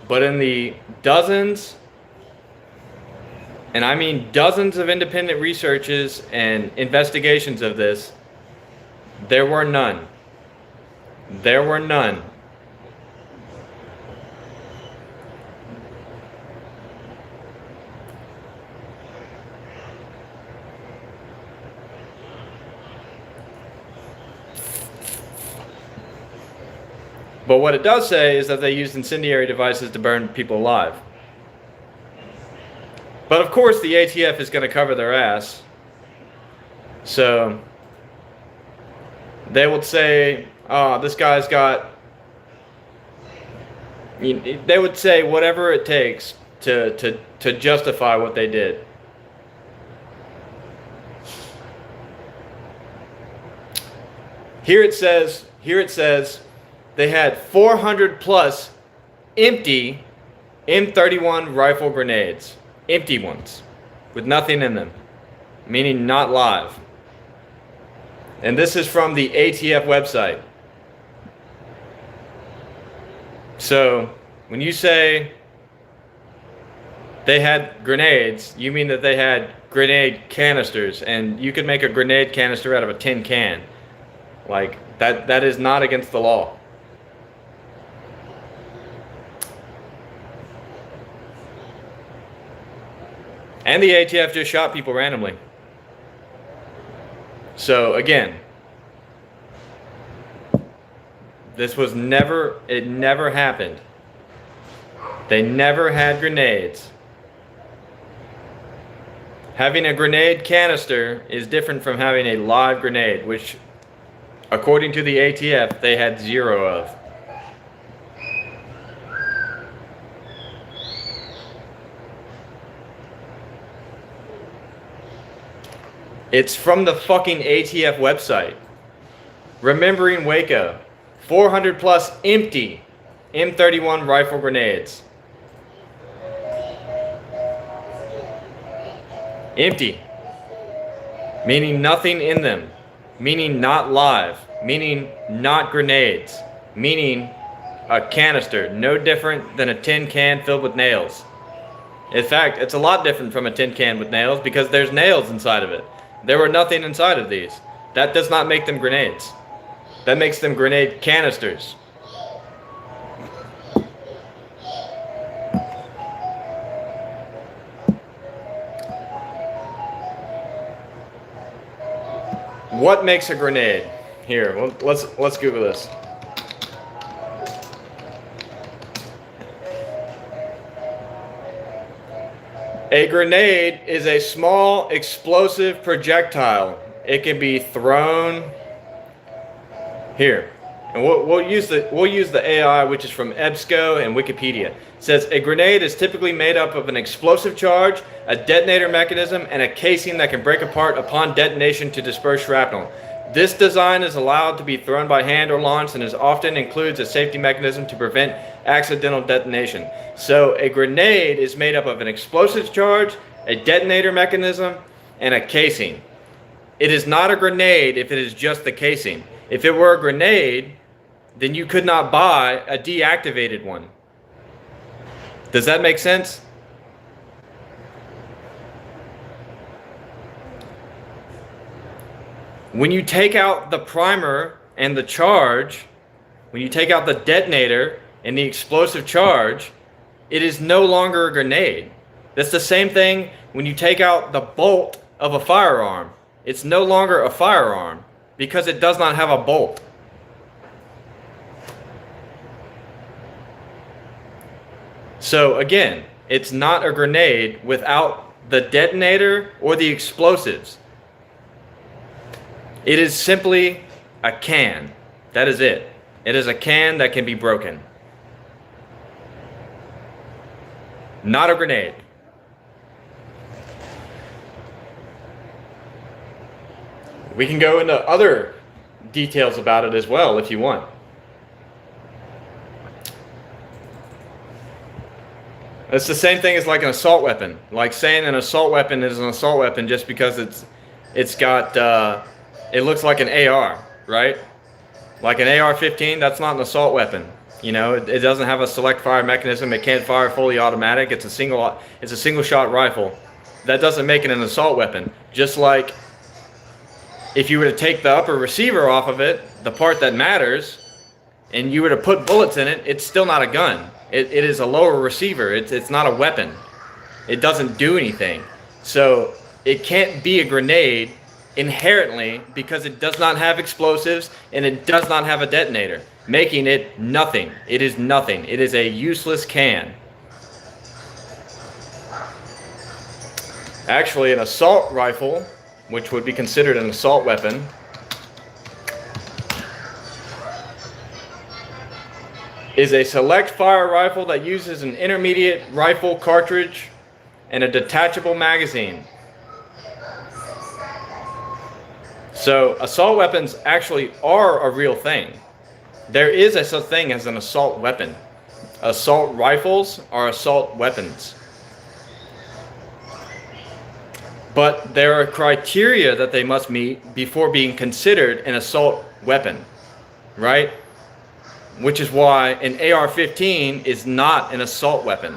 But in the dozens, and I mean dozens of independent researches and investigations of this, there were none. There were none. But what it does say is that they used incendiary devices to burn people alive. But of course the ATF is going to cover their ass. So they would say, oh, this guy's got... They would say whatever it takes to justify what they did. Here it says they had 400 plus empty M31 rifle grenades. Empty ones. With nothing in them. Meaning not live. And this is from the ATF website. So, when you say they had grenades, you mean that they had grenade canisters. And you could make a grenade canister out of a tin can. Like, that is not against the law. And the ATF just shot people randomly. So again, it never happened. They never had grenades. Having a grenade canister is different from having a live grenade, which, according to the ATF, they had 0 of. It's from the fucking ATF website. Remembering Waco. 400 plus empty M31 rifle grenades. Empty. Meaning nothing in them. Meaning not live. Meaning not grenades. Meaning a canister. No different than a tin can filled with nails. In fact, it's a lot different from a tin can with nails because there's nails inside of it. There were nothing inside of these. That does not make them grenades. That makes them grenade canisters. What makes a grenade? Here, let's Google this. A grenade is a small explosive projectile. It can be thrown here. And we'll use the AI, which is from EBSCO and Wikipedia. It says a grenade is typically made up of an explosive charge, a detonator mechanism, and a casing that can break apart upon detonation to disperse shrapnel. This design is allowed to be thrown by hand or launched and often includes a safety mechanism to prevent accidental detonation. So a grenade is made up of an explosive charge, a detonator mechanism, and a casing. It is not a grenade if it is just the casing. If it were a grenade, then you could not buy a deactivated one. Does that make sense? When you take out the primer and the charge, when you take out the detonator and the explosive charge, it is no longer a grenade. That's the same thing when you take out the bolt of a firearm. It's no longer a firearm because it does not have a bolt. So again, it's not a grenade without the detonator or the explosives. It is simply a can. That is it. It is a can that can be broken. Not a grenade. We can go into other details about it as well if you want. It's the same thing as like an assault weapon. Like saying an assault weapon is an assault weapon just because it's got it looks like an AR, right? Like an AR-15, that's not an assault weapon. You know, it doesn't have a select fire mechanism. It can't fire fully automatic. It's a single shot rifle. That doesn't make it an assault weapon. Just like if you were to take the upper receiver off of it, the part that matters, and you were to put bullets in it, it's still not a gun. It is a lower receiver. It's not a weapon. It doesn't do anything. So it can't be a grenade inherently because it does not have explosives and it does not have a detonator, making it nothing. It is nothing. It is a useless can. Actually, an assault rifle, which would be considered an assault weapon, is a select fire rifle that uses an intermediate rifle cartridge and a detachable magazine. So assault weapons actually are a real thing. There is a such thing as an assault weapon. Assault rifles are assault weapons. But there are criteria that they must meet before being considered an assault weapon, right? Which is why an AR-15 is not an assault weapon.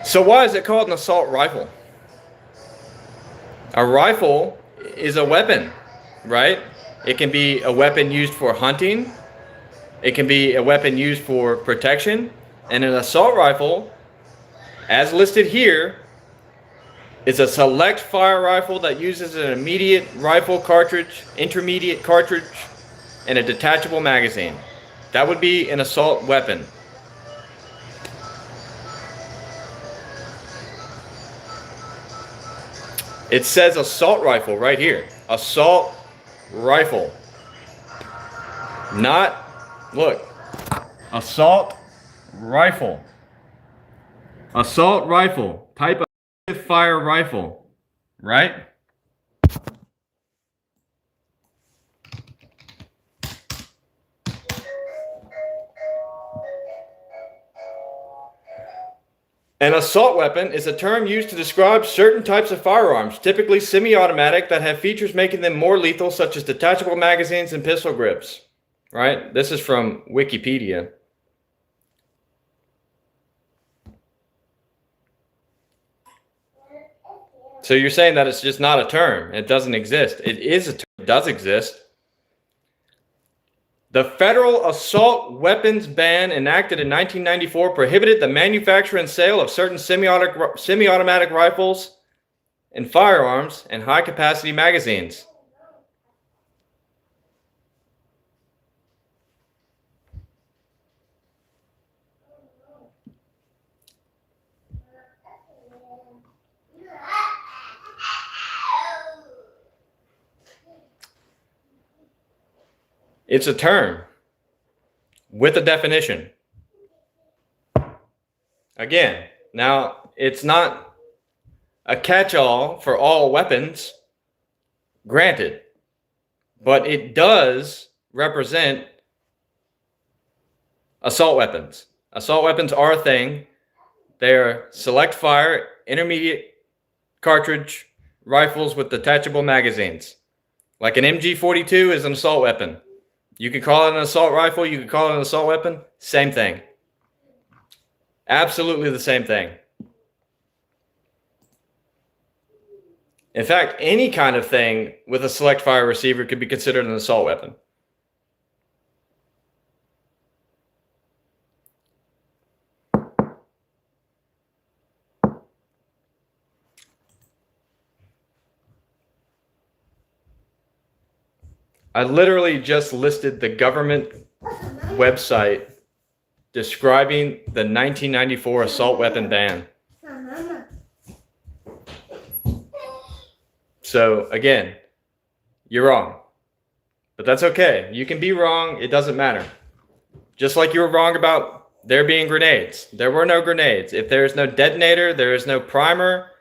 So why is it called an assault rifle? A rifle is a weapon, right? It can be a weapon used for hunting. It can be a weapon used for protection. And an assault rifle, as listed here, is a select fire rifle that uses an immediate rifle cartridge, intermediate cartridge, and a detachable magazine. That would be an assault weapon. It says assault rifle right here. Assault rifle. Not, look, assault rifle. Assault rifle. Type of fire rifle. Right? An assault weapon is a term used to describe certain types of firearms, typically semi-automatic, that have features making them more lethal, such as detachable magazines and pistol grips. Right? This is from Wikipedia. So you're saying that it's just not a term. It doesn't exist. It is a term. It does exist. The federal assault weapons ban enacted in 1994 prohibited the manufacture and sale of certain semi-automatic rifles and firearms and high-capacity magazines. It's a term with a definition. Again, now it's not a catch-all for all weapons, granted, but it does represent Assault weapons. Assault weapons are a thing. They are select fire, intermediate cartridge rifles with detachable magazines. Like an MG42 is an assault weapon. You could call it an assault rifle, you could call it an assault weapon. Same thing. Absolutely the same thing. In fact, any kind of thing with a select fire receiver could be considered an assault weapon. I literally just listed the government website describing the 1994 assault weapon ban. So again, you're wrong. But that's okay. You can be wrong. It doesn't matter. Just like you were wrong about there being grenades. There were no grenades. If there is no detonator, there is no primer,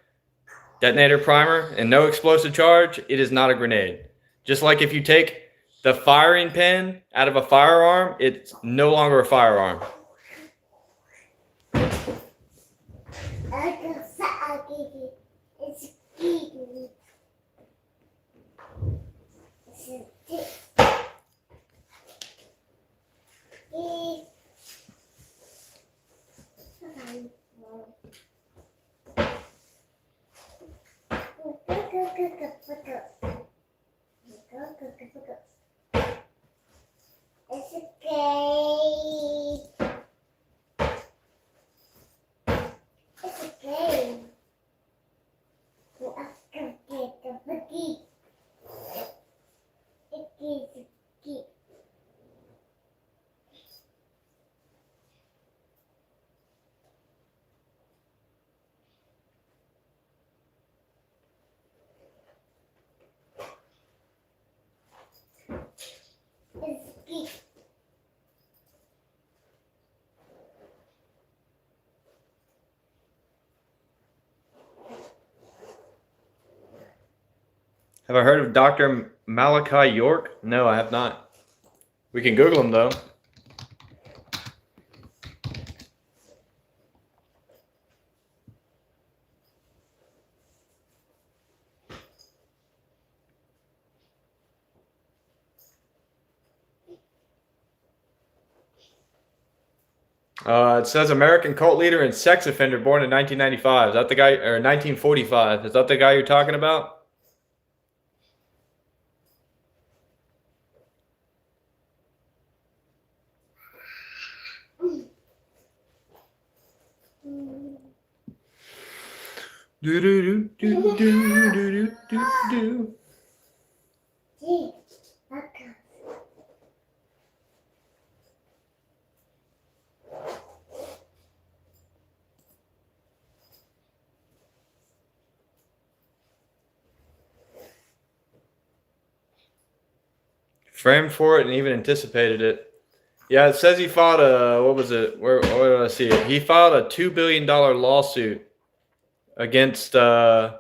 detonator primer, and no explosive charge, it is not a grenade. Just like if you take the firing pin out of a firearm, it's no longer a firearm. Have I heard of Dr. Malachi York? No, I have not. We can Google him though. It says American cult leader and sex offender born in 1995. Is that the guy, or 1945? Is that the guy you're talking about? Do do do do do do do do. Framed for it and even anticipated it. Yeah, it says he filed a, what was it? Where did I see it? He filed a $2 billion lawsuit against, yeah,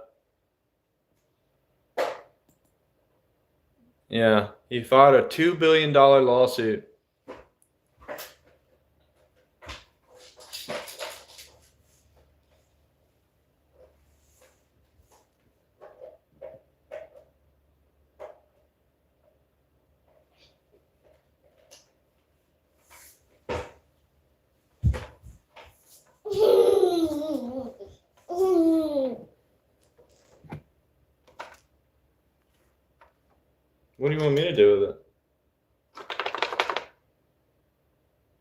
he filed a $2 billion lawsuit. What do you want me to do with it?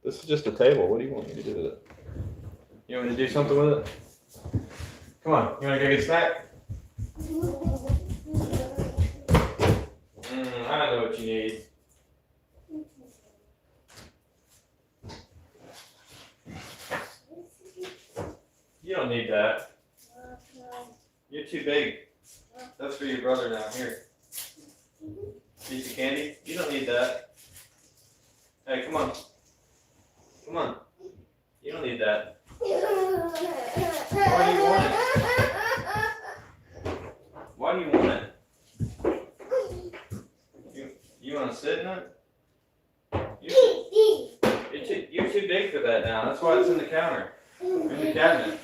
This is just a table. What do you want me to do with it? You want me to do something with it? Come on. You want to go get a snack? I don't know what you need. You don't need that. You're too big. That's for your brother now. Here. Piece of candy? You don't need that. Hey, come on. Come on. You don't need that. Why do you want it? Why do you want it? You want to sit in it? You're too big that down. That's why it's in the counter. In the cabinet.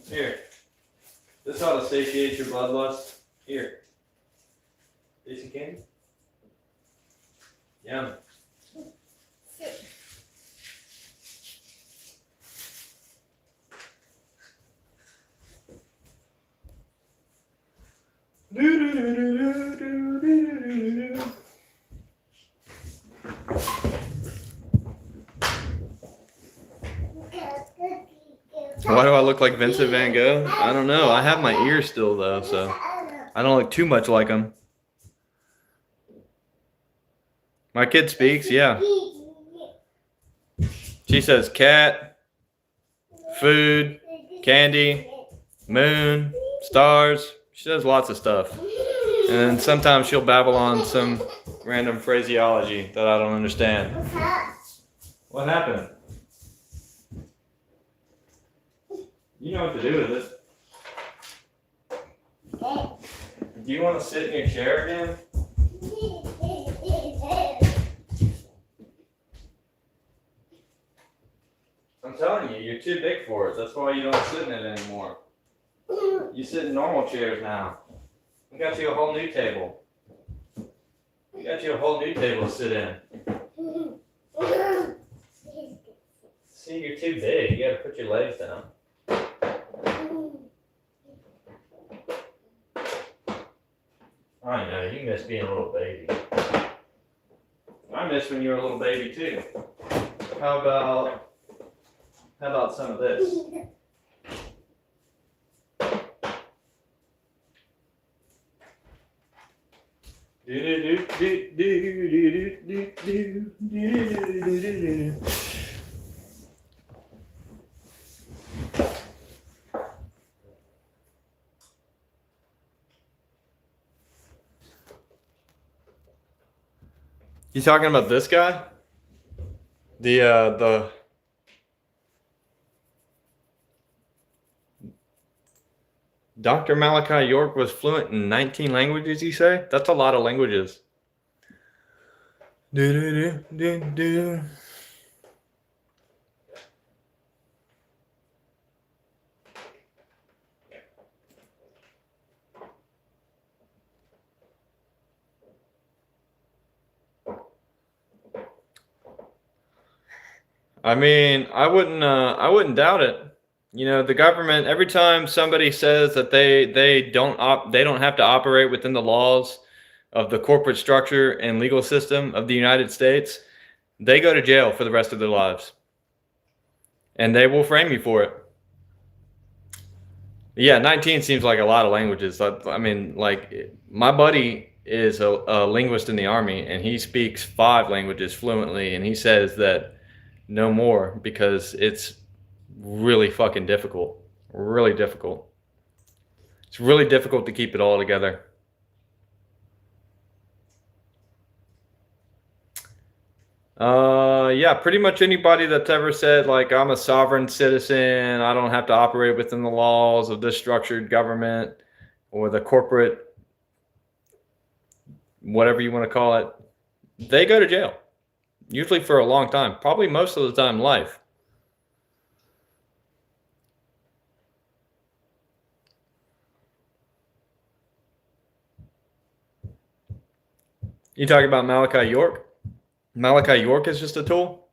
Here. This ought to satiate your bloodlust. Here. Tasty candy? Yum. Why do I look like Vincent Van Gogh? I don't know. I have my ears still though, so I don't look too much like him. My kid speaks, yeah. She says cat, food, candy, moon, stars. She does lots of stuff. And sometimes she'll babble on some random phraseology that I don't understand. What happened? You know what to do with it. Do you want to sit in your chair again? I'm telling you, you're too big for it. That's why you don't sit in it anymore. You sit in normal chairs now. We got you a whole new table. We got you a whole new table to sit in. See, you're too big. You gotta put your legs down. I know, you miss being a little baby. I miss when you were a little baby too. How about some of this? You talking about this guy? The Dr. Malachi York was fluent in 19 languages, you say? That's a lot of languages. I mean, I wouldn't doubt it. You know, the government, every time somebody says that they don't have to operate within the laws of the corporate structure and legal system of the United States, they go to jail for the rest of their lives. And they will frame you for it. Yeah, 19 seems like a lot of languages. I mean, like, my buddy is a linguist in the Army, and he speaks 5 languages fluently, and he says that no more because it's really fucking difficult. Really difficult. It's really difficult to keep it all together. Yeah, pretty much anybody that's ever said, like, I'm a sovereign citizen, I don't have to operate within the laws of this structured government or the corporate, whatever you want to call it, they go to jail. Usually for a long time, probably most of the time life. You talking about Malachi York? Malachi York is just a tool?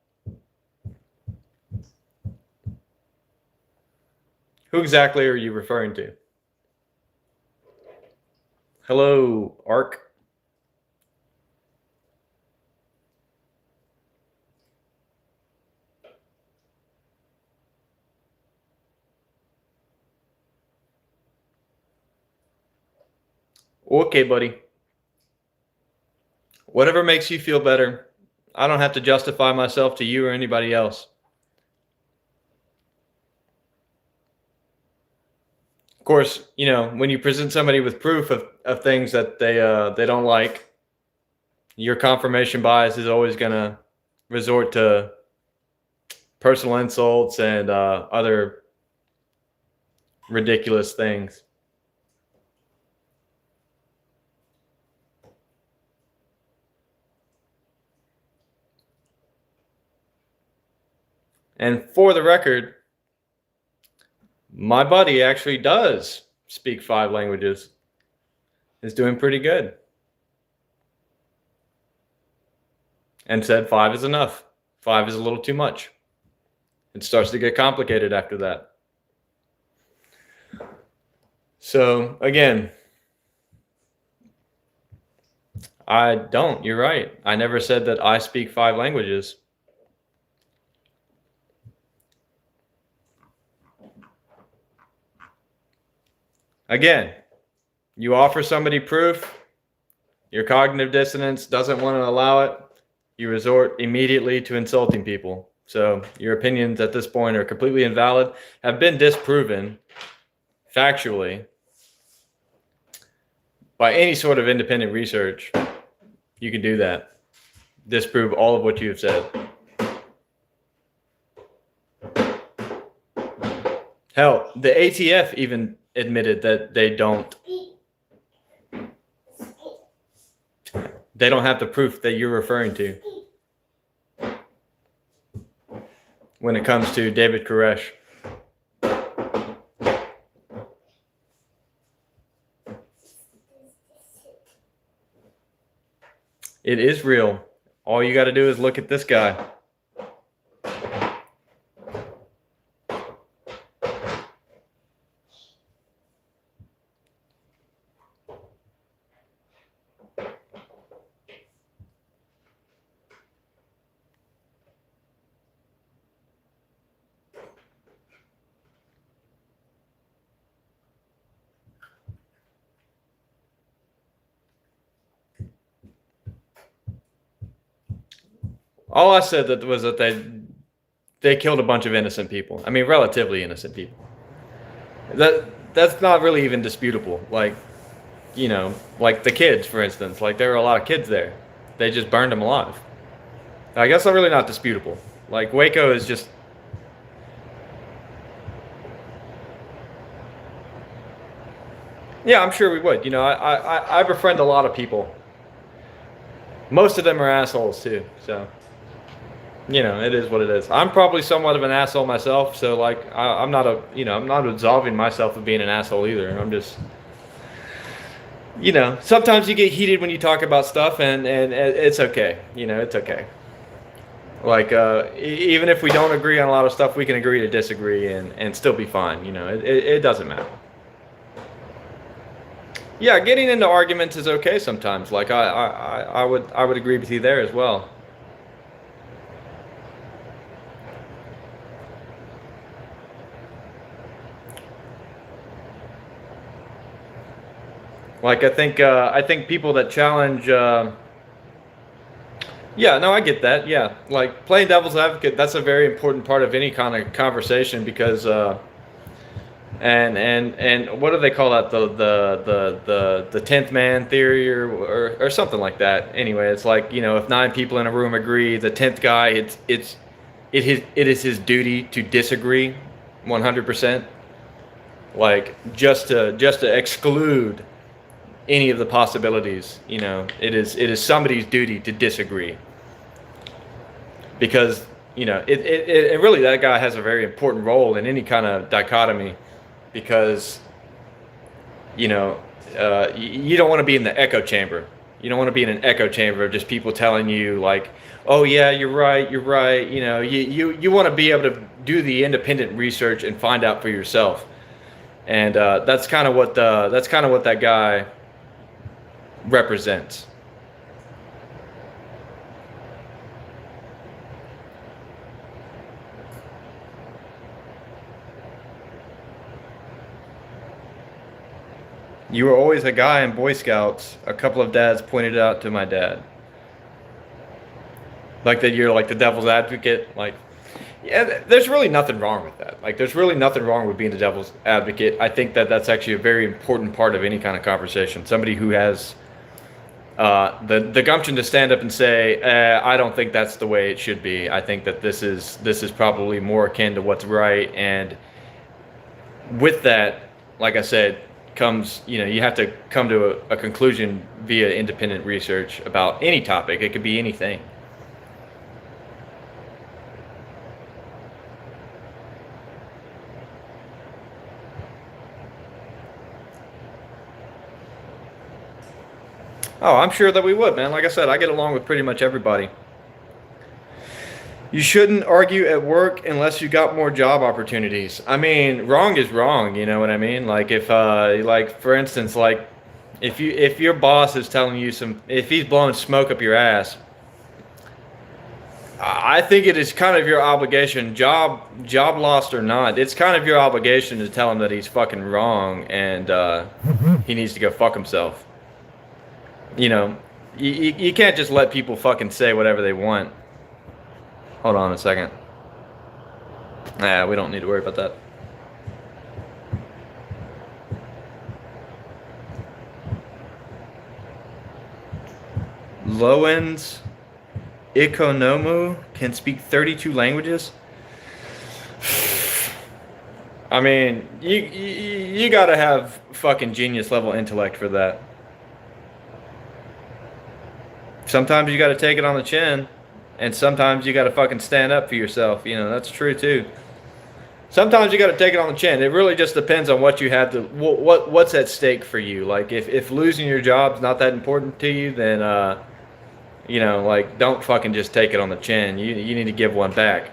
Who exactly are you referring to? Hello, Ark. Okay, buddy. Whatever makes you feel better. I don't have to justify myself to you or anybody else. Of course, you know, when you present somebody with proof of things that they don't like, your confirmation bias is always going to resort to personal insults and other ridiculous things. And for the record, my buddy actually does speak 5 languages. Is doing pretty good. And said 5 is enough. 5 is a little too much. It starts to get complicated after that. So again, I don't. You're right. I never said that I speak 5 languages. Again, you offer somebody proof, your cognitive dissonance doesn't want to allow it, you resort immediately to insulting people. So your opinions at this point are completely invalid, have been disproven factually by any sort of independent research. You can do that. Disprove all of what you have said. Hell, the ATF even admitted that they don't have the proof that you're referring to when it comes to David Koresh. It is real. All you got to do is look at this guy. All I said that was that they killed a bunch of innocent people. I mean, relatively innocent people. That's not really even disputable. Like, you know, like the kids, for instance. Like, there were a lot of kids there. They just burned them alive. I guess that's really not disputable. Like, Waco is just... Yeah, I'm sure we would. You know, I befriend a lot of people. Most of them are assholes, too, so... You know, it is what it is. I'm probably somewhat of an asshole myself, so like I'm not absolving myself of being an asshole either. I'm just, you know, sometimes you get heated when you talk about stuff, and it's okay. You know, it's okay. Like even if we don't agree on a lot of stuff, we can agree to disagree and still be fine. You know, it doesn't matter. Yeah, getting into arguments is okay sometimes. Like I would agree with you there as well. Like I think people that challenge, yeah, no, I get that. Yeah, like playing devil's advocate, that's a very important part of any kind of conversation because, and what do they call that? The 10th man theory or something like that. Anyway, it's like, you know, if 9 people in a room agree, the 10th guy, it is his duty to disagree 100%. Like just to exclude any of the possibilities, you know, it is somebody's duty to disagree, because, you know, it really, that guy has a very important role in any kind of dichotomy, because, you know, you don't want to be in the echo chamber. You don't want to be in an echo chamber of just people telling you like, oh yeah, you're right, you know, you want to be able to do the independent research and find out for yourself. And that's kind of what that guy represents. You were always a guy in Boy Scouts, a couple of dads pointed out to my dad. Like that you're like the devil's advocate. Like, yeah, there's really nothing wrong with that. Like, there's really nothing wrong with being the devil's advocate. I think that that's actually a very important part of any kind of conversation. Somebody who has the gumption to stand up and say, I don't think that's the way it should be. I think that this is probably more akin to what's right. And with that, like I said, comes, you know, you have to come to a conclusion via independent research about any topic. It could be anything. Oh, I'm sure that we would, man. Like I said, I get along with pretty much everybody. You shouldn't argue at work unless you got more job opportunities. I mean, wrong is wrong, you know what I mean? Like if like for instance, like if your boss is telling you if he's blowing smoke up your ass, I think it is kind of your obligation, job lost or not, it's kind of your obligation to tell him that he's fucking wrong and he needs to go fuck himself. You know, you can't just let people fucking say whatever they want. Hold on a second. Nah, we don't need to worry about that. Lowen's Ikonomu can speak 32 languages. I mean, you gotta have fucking genius level intellect for that. Sometimes you gotta take it on the chin, and sometimes you gotta fucking stand up for yourself. You know, that's true too. Sometimes you got to take it on the chin. It really just depends on what you have to what's at stake for you. Like if losing your job's not that important to you, then you know, like don't fucking just take it on the chin. You need to give one back.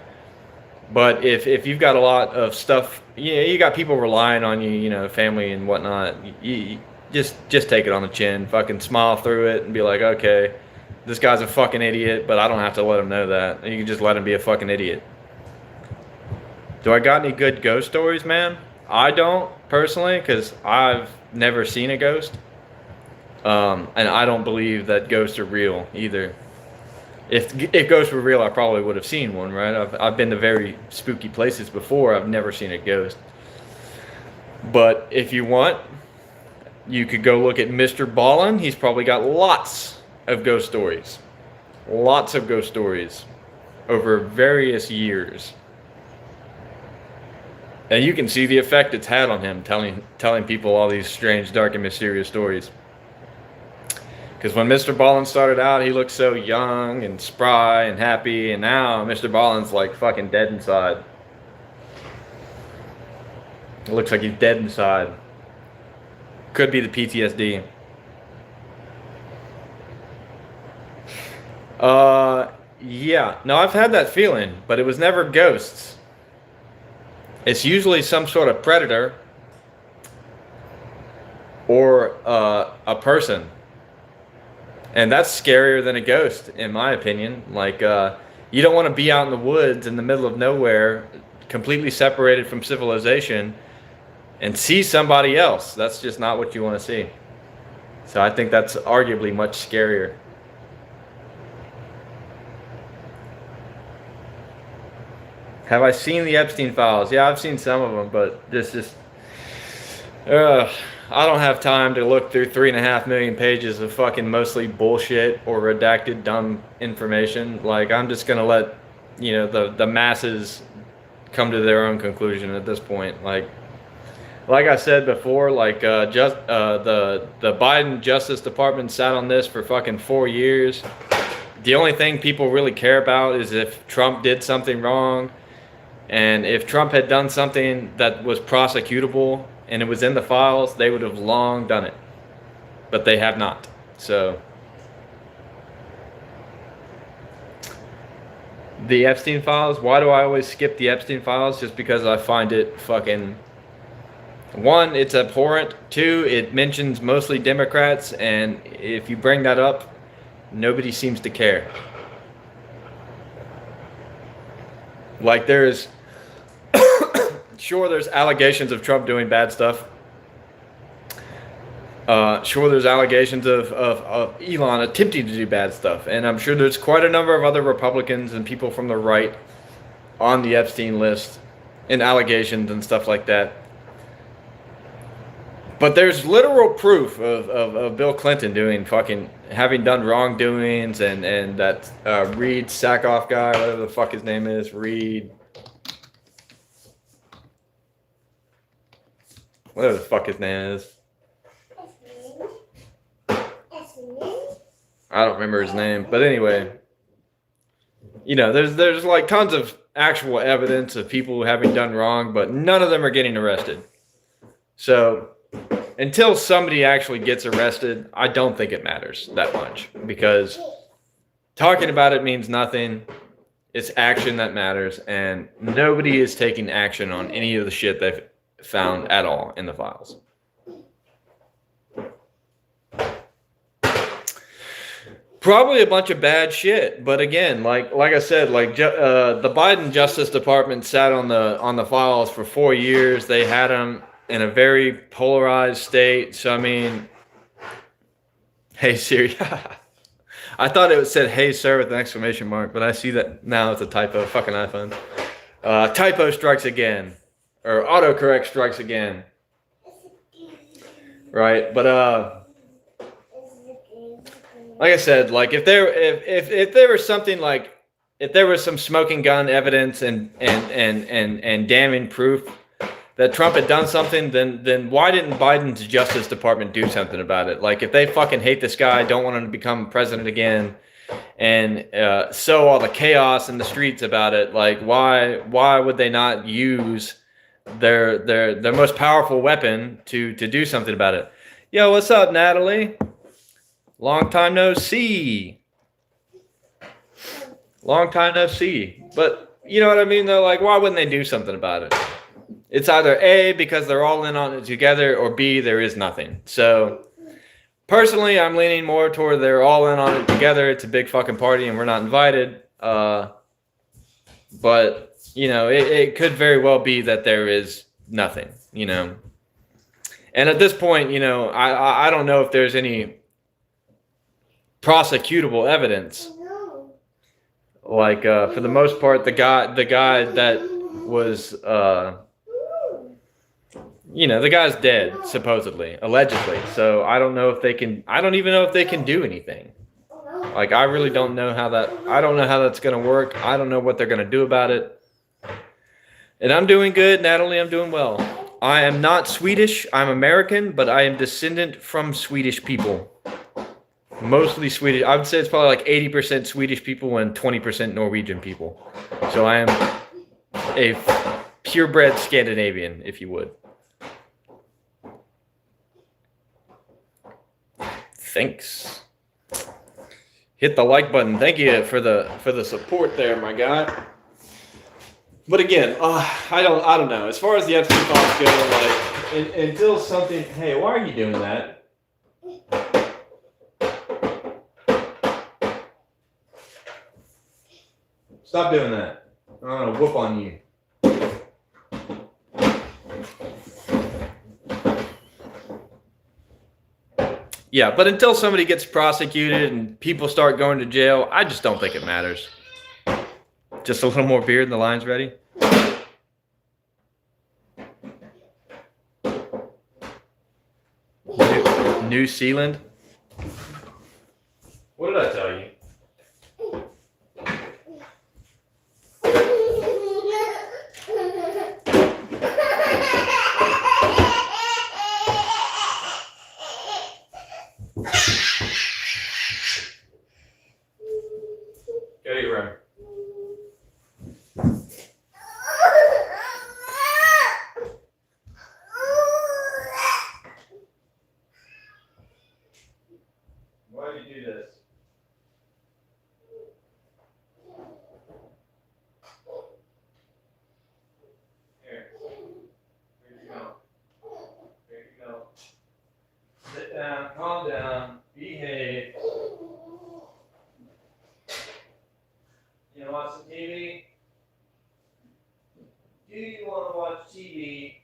But if you've got a lot of stuff, you got people relying on you, you know, family and whatnot. You just take it on the chin. Fucking smile through it and be like, okay, this guy's a fucking idiot, but I don't have to let him know that. And you can just let him be a fucking idiot. Do I got any good ghost stories, man? I don't, personally, because I've never seen a ghost. And I don't believe that ghosts are real, either. If ghosts were real, I probably would have seen one, right? I've been to very spooky places before. I've never seen a ghost. But if you want, you could go look at Mr. Ballin. He's probably got lots of ghost stories. Lots of ghost stories over various years. And you can see the effect it's had on him, telling people all these strange, dark, and mysterious stories. Because when Mr. Ballin started out, he looked so young and spry and happy, and now Mr. Ballin's like fucking dead inside. It looks like he's dead inside. Could be the PTSD. Yeah. No, I've had that feeling, but it was never ghosts. It's usually some sort of predator or a person. And that's scarier than a ghost, in my opinion. Like, you don't want to be out in the woods in the middle of nowhere, completely separated from civilization, and see somebody else. That's just not what you want to see. So I think that's arguably much scarier. Have I seen the Epstein files? Yeah, I've seen some of them, but I don't have time to look through 3.5 million pages of fucking mostly bullshit or redacted dumb information. Like, I'm just gonna let, you know, the masses come to their own conclusion at this point. Like I said before, like the Biden Justice Department sat on this for fucking 4 years. The only thing people really care about is if Trump did something wrong. And if Trump had done something that was prosecutable and it was in the files, they would have long done it. But they have not. So the Epstein files, why do I always skip the Epstein files? Just because I find it fucking, one, it's abhorrent. Two, it mentions mostly Democrats, and if you bring that up, nobody seems to care. Like sure, there's allegations of Trump doing bad stuff. Sure, there's allegations of Elon attempting to do bad stuff. And I'm sure there's quite a number of other Republicans and people from the right on the Epstein list and allegations and stuff like that. But there's literal proof of Bill Clinton having done wrongdoings, and that Reed Sackoff guy, whatever the fuck his name is, whatever the fuck his name is. I don't remember his name, but anyway, you know, there's like tons of actual evidence of people having done wrong, but none of them are getting arrested. So until somebody actually gets arrested, I don't think it matters that much, because talking about it means nothing. It's action that matters, and nobody is taking action on any of the shit they've found at all in the files. Probably a bunch of bad shit, but again, like I said, the Biden Justice Department sat on the files for 4 years. They had them in a very polarized state. So I mean, hey Siri, I thought it said "Hey sir" with an exclamation mark, but I see that now it's a typo. Fucking iPhone. Typo strikes again, or autocorrect strikes again. Right, but like I said, like if there was something like, if there was some smoking gun evidence and damning proof that Trump had done something, then why didn't Biden's Justice Department do something about it? Like if they fucking hate this guy, don't want him to become president again, and sow all the chaos in the streets about it, like why would they not use their most powerful weapon to do something about it? Yo, what's up, Natalie? Long time no see. Long time no see. But you know what I mean, though? Like, why wouldn't they do something about it? It's either A, because they're all in on it together, or B, there is nothing. So, personally, I'm leaning more toward they're all in on it together. It's a big fucking party, and we're not invited. But, you know, it could very well be that there is nothing, you know. And at this point, you know, I don't know if there's any prosecutable evidence. Like for the most part, the guy that was you know, the guy's dead, supposedly, allegedly. So I don't know if they can, I don't even know if they can do anything. Like I really don't know how that's gonna work. I don't know what they're gonna do about it. And I'm doing good, Natalie, I'm doing well. I am not Swedish, I'm American, but I am descendant from Swedish people. Mostly Swedish. I would say it's probably like 80% Swedish people and 20% Norwegian people. So I am a purebred Scandinavian, if you would. Thanks. Hit the like button. Thank you for the support there, my guy. But again, I don't know. As far as the Epstein files go, like until something. Hey, why are you doing that? Stop doing that. I'm gonna whoop on you. Yeah, but until somebody gets prosecuted and people start going to jail, I just don't think it matters. Just a little more beer and the line's ready. New Zealand? What did I tell you? Go to your room. Why do you do this? Here. Here you go. Here you go. Sit down, calm down, behave. You know, watch some TV? Do you want to watch TV?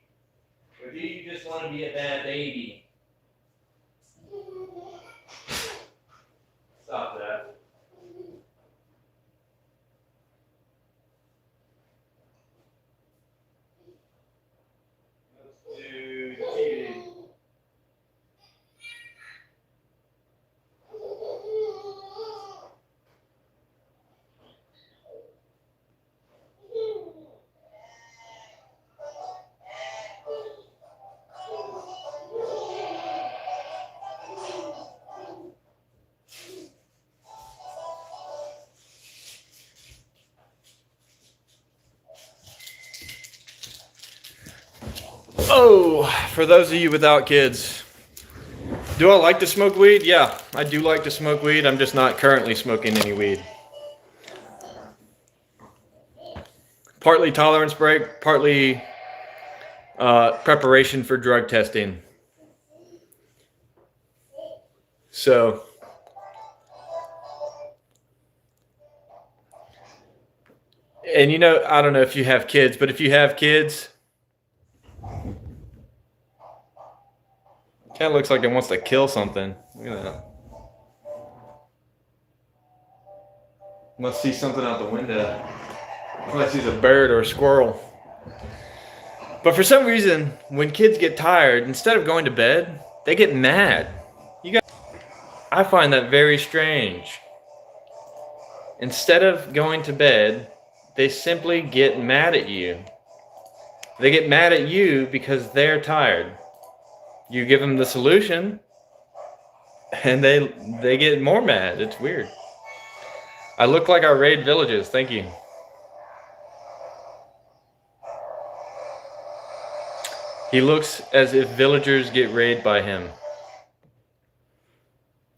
Or do you just want to be a bad baby? Stop that. Let's do TV. Oh, for those of you without kids, Do I like to smoke weed? Yeah, I do like to smoke weed. I'm just not currently smoking any weed. Partly tolerance break, partly preparation for drug testing. So, and you know, I don't know if you have kids, but if you have kids, kind of looks like it wants to kill something. Look at that. Must see something out the window. Probably sees a bird or a squirrel. But for some reason, when kids get tired, instead of going to bed, they get mad. I find that very strange. Instead of going to bed, they simply get mad at you. They get mad at you because they're tired. You give them the solution, and they get more mad. It's weird. I look like I raid villages. Thank you. He looks as if villagers get raided by him.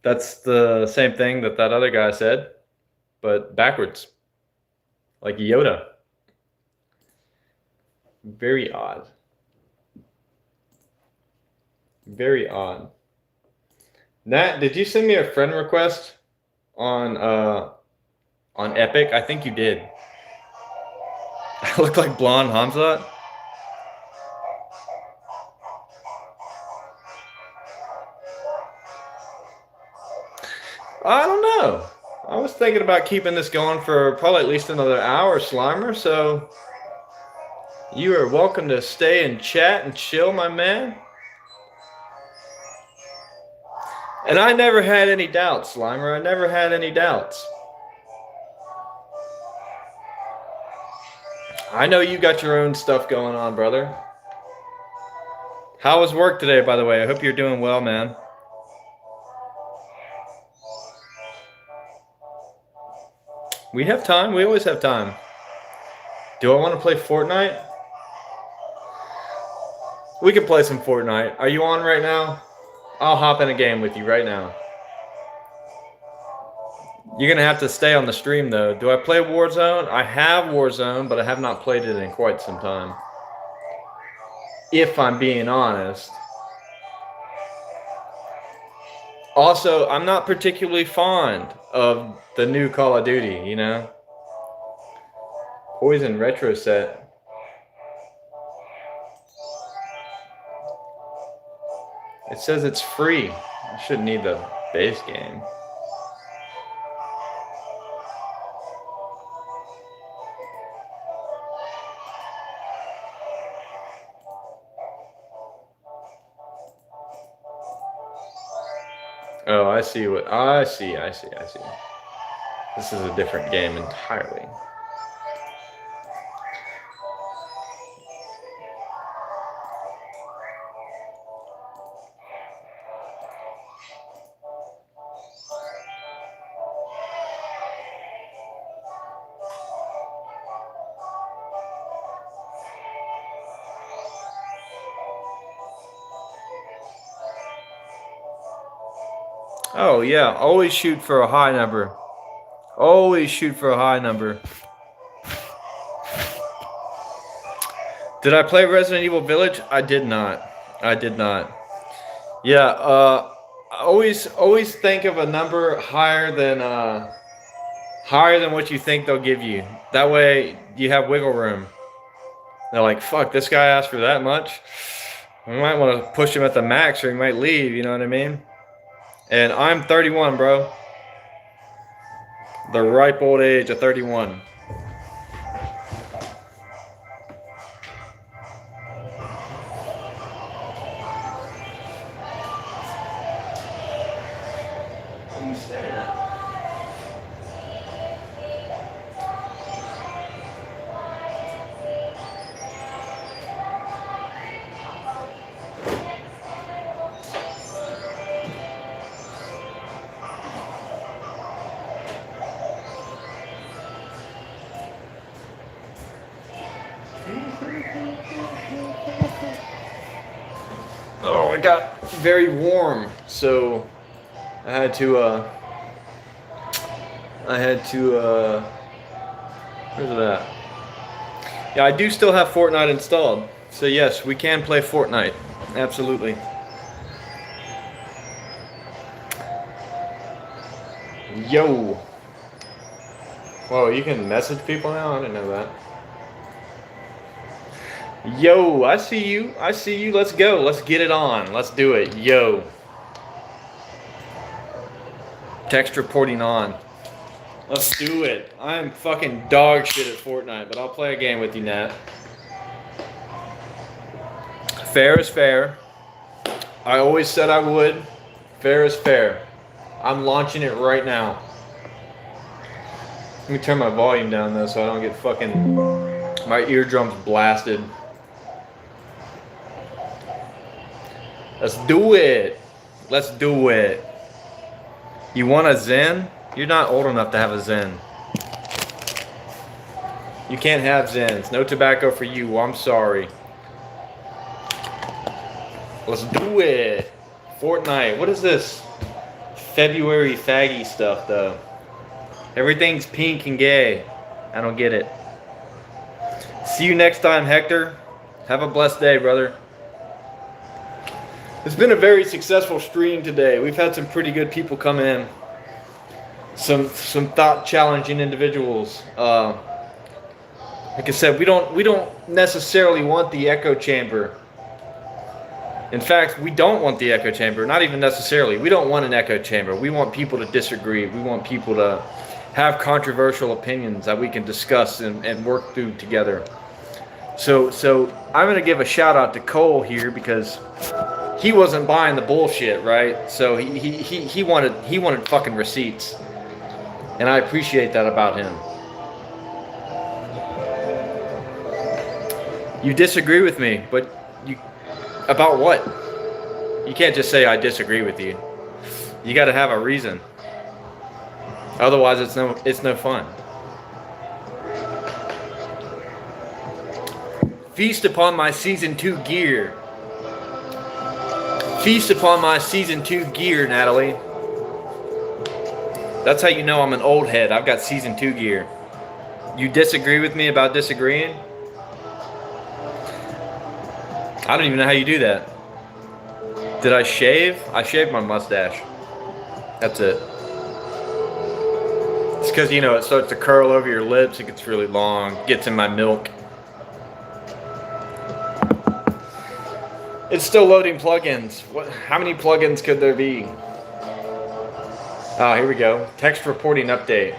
That's the same thing that other guy said, but backwards. Like Yoda. Very odd. Very odd. Nat, did you send me a friend request on Epic? I think you did. I look like blonde Hamzat. I don't know. I was thinking about keeping this going for probably at least another hour, Slimer, so you are welcome to stay and chat and chill, my man. And I never had any doubts, Slimer. I never had any doubts. I know you got your own stuff going on, brother. How was work today, by the way? I hope you're doing well, man. We have time. We always have time. Do I want to play Fortnite? We can play some Fortnite. Are you on right now? I'll hop in a game with you right now. You're going to have to stay on the stream, though. Do I play Warzone? I have Warzone, but I have not played it in quite some time. If I'm being honest. Also, I'm not particularly fond of the new Call of Duty, you know? Poison Retro Set. It says it's free. I shouldn't need the base game. Oh, I see what I see. This is a different game entirely. Oh yeah, always shoot for a high number. Always shoot for a high number. Did I play Resident Evil Village? I did not. Yeah, always think of a number higher than what you think they'll give you. That way you have wiggle room. They're like, fuck, this guy asked for that much. We might want to push him at the max or he might leave, you know what I mean? And I'm 31, bro. The ripe old age of 31. Oh, it got very warm. so I had to where's it at? Yeah, I do still have Fortnite installed. So yes, we can play Fortnite. Absolutely. Yo. Whoa, you can message people now? I didn't know that. Yo, I see you. I see you. Let's go. Let's get it on. Let's do it. Yo. Text reporting on. Let's do it. I'm fucking dog shit at Fortnite, but I'll play a game with you, Nat. Fair is fair. I always said I would. Fair is fair. I'm launching it right now. Let me turn my volume down though so I don't get fucking my eardrums blasted. Let's do it. Let's do it. You want a Zen? You're not old enough to have a Zen. You can't have Zens. No tobacco for you. I'm sorry. Let's do it. Fortnite. What is this? February faggy stuff though. Everything's pink and gay. I don't get it. See you next time, Hector. Have a blessed day, brother. It's been a very successful stream today. We've had some pretty good people come in. Some thought-challenging individuals. Like I said, we don't necessarily want the echo chamber. In fact, we don't want the echo chamber. Not even necessarily. We don't want an echo chamber. We want people to disagree. We want people to have controversial opinions that we can discuss and work through together. So I'm gonna give a shout out to Cole here because he wasn't buying the bullshit, right? So he wanted fucking receipts, and I appreciate that about him. You disagree with me, but you about what? You can't just say I disagree with you. You got to have a reason. Otherwise, it's no fun. Feast upon my season 2 gear. Feast upon my season 2 gear, Natalie. That's how you know I'm an old head. I've got season 2 gear. You disagree with me about disagreeing? I don't even know how you do that. Did I shave? I shaved my mustache. That's it. It's because, you know, it starts to curl over your lips. It gets really long. Gets in my milk. It's still loading plugins. How many plugins could there be? Oh, here we go. Text reporting update.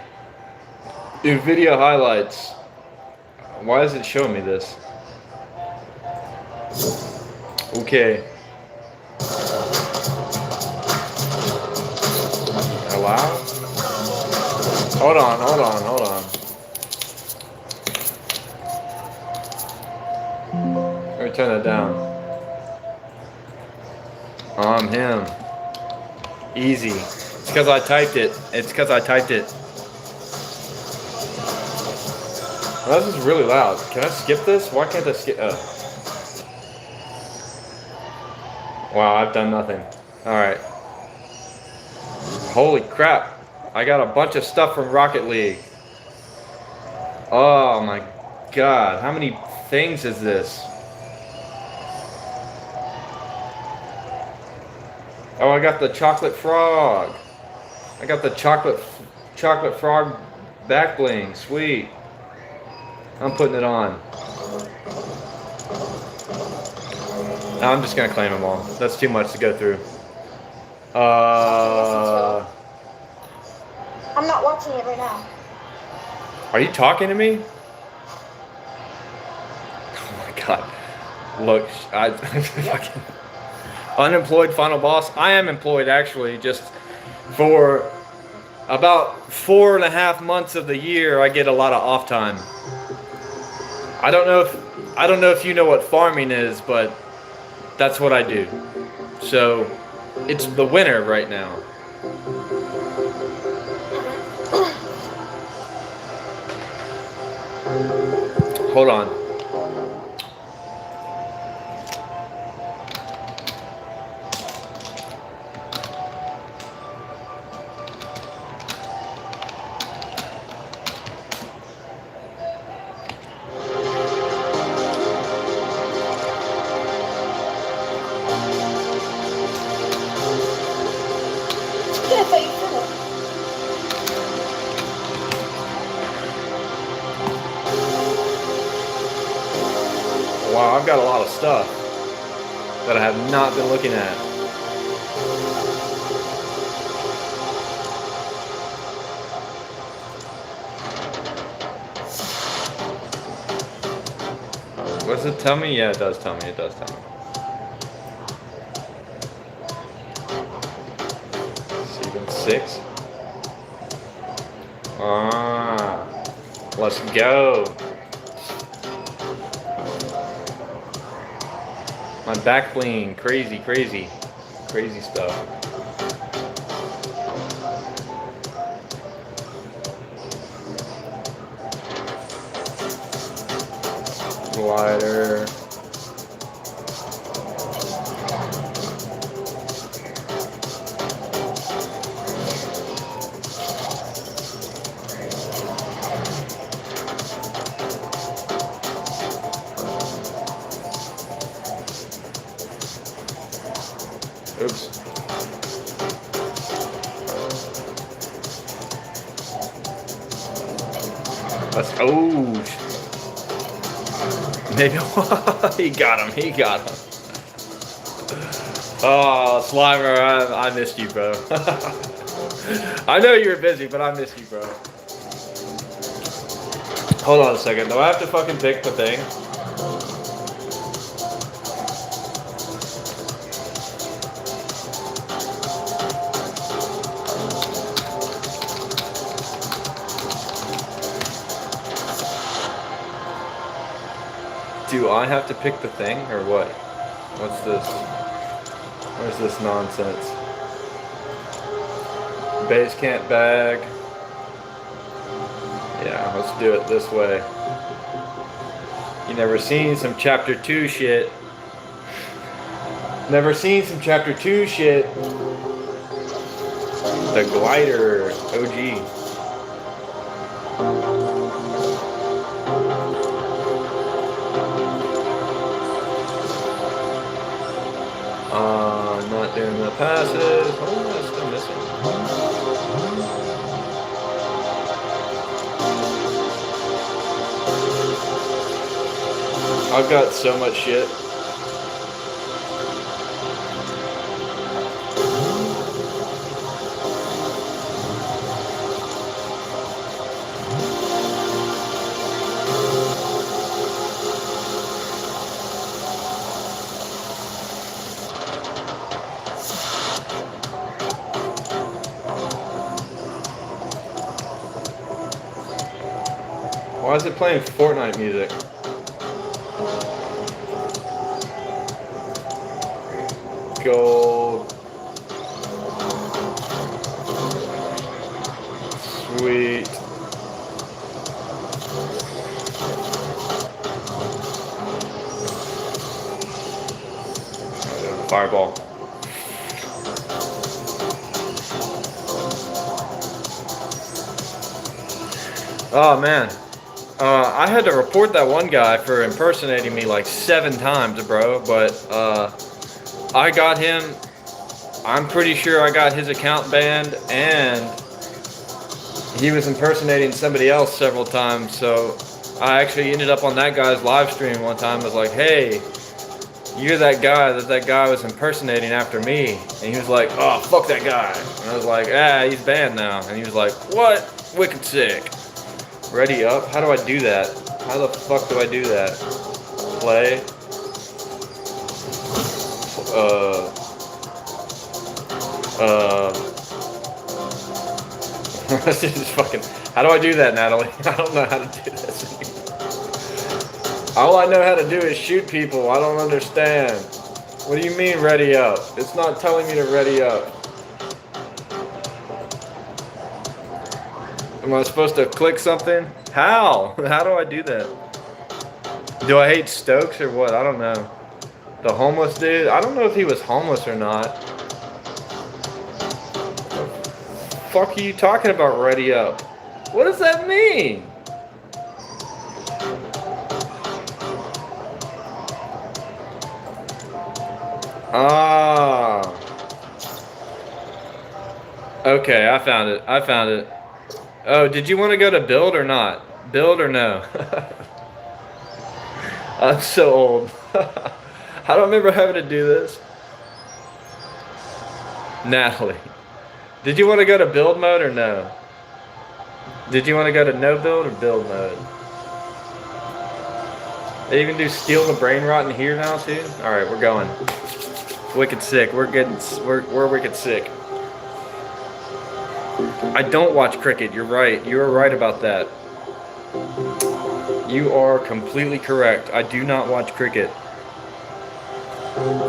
Do video highlights. Why is it showing me this? Okay. Allow? Hold on. Let me turn that down. I'm him. Easy. It's because I typed it. Well, this is really loud. Can I skip this? Why can't I skip? Wow, I've done nothing. Alright. Holy crap. I got a bunch of stuff from Rocket League. Oh my god. How many things is this? Oh, I got the chocolate frog. I got the chocolate frog back bling. Sweet. I'm putting it on. No, I'm just gonna claim them all. That's too much to go through. I'm not watching it right now. Are you talking to me? Oh my god. Look, I fucking unemployed final boss. I am employed actually, just for about 4.5 months of the year I get a lot of off time. I don't know if you know what farming is, but that's what I do. So it's the winter right now. Hold on. Wow, I've got a lot of stuff that I have not been looking at. What does it tell me? Yeah, it does tell me. It does tell me. Season 6. Ah, let's go. My back bling, crazy, crazy, crazy stuff. Glider. Oops. Let's. Oh. Maybe. He got him. He got him. Oh, Slimer, I missed you, bro. I know you were busy, but I missed you, bro. Hold on a second. Do I have to fucking pick the thing? Do I have to pick the thing, or what? What's this? Where's this nonsense? Base camp bag. Yeah, let's do it this way. You never seen some chapter 2 shit. Never seen some chapter 2 shit. The glider, OG. Not doing the passes. What am I still missing? I've got so much shit. Why is it playing Fortnite music? Gold. Sweet. Fireball. Oh man. I had to report that one guy for impersonating me like 7 times, bro, but I got him, I'm pretty sure I got his account banned, and he was impersonating somebody else several times, so I actually ended up on that guy's live stream one time. I was like, hey, you're that guy that guy was impersonating after me. And he was like, oh, fuck that guy. And I was like, he's banned now. And he was like, what? Wicked sick. Ready up? How do I do that? How the fuck do I do that? Play. This is fucking. How do I do that, Natalie? I don't know how to do this. All I know how to do is shoot people. I don't understand. What do you mean ready up? It's not telling me to ready up. Am I supposed to click something? How? How do I do that? Do I hate Stokes or what? I don't know. The homeless dude? I don't know if he was homeless or not. What the fuck are you talking about, ready up? What does that mean? Ah. Okay, I found it. I found it. Oh, did you want to go to build or not? Build or no? I'm so old. I don't remember having to do this. Natalie, did you want to go to build mode or no? Did you want to go to no build or build mode? They even do steal the brain rot in here now too. All right, we're going. Wicked sick. We're wicked sick. I don't watch cricket. You're right. You are right about that. You are completely correct. I do not watch cricket.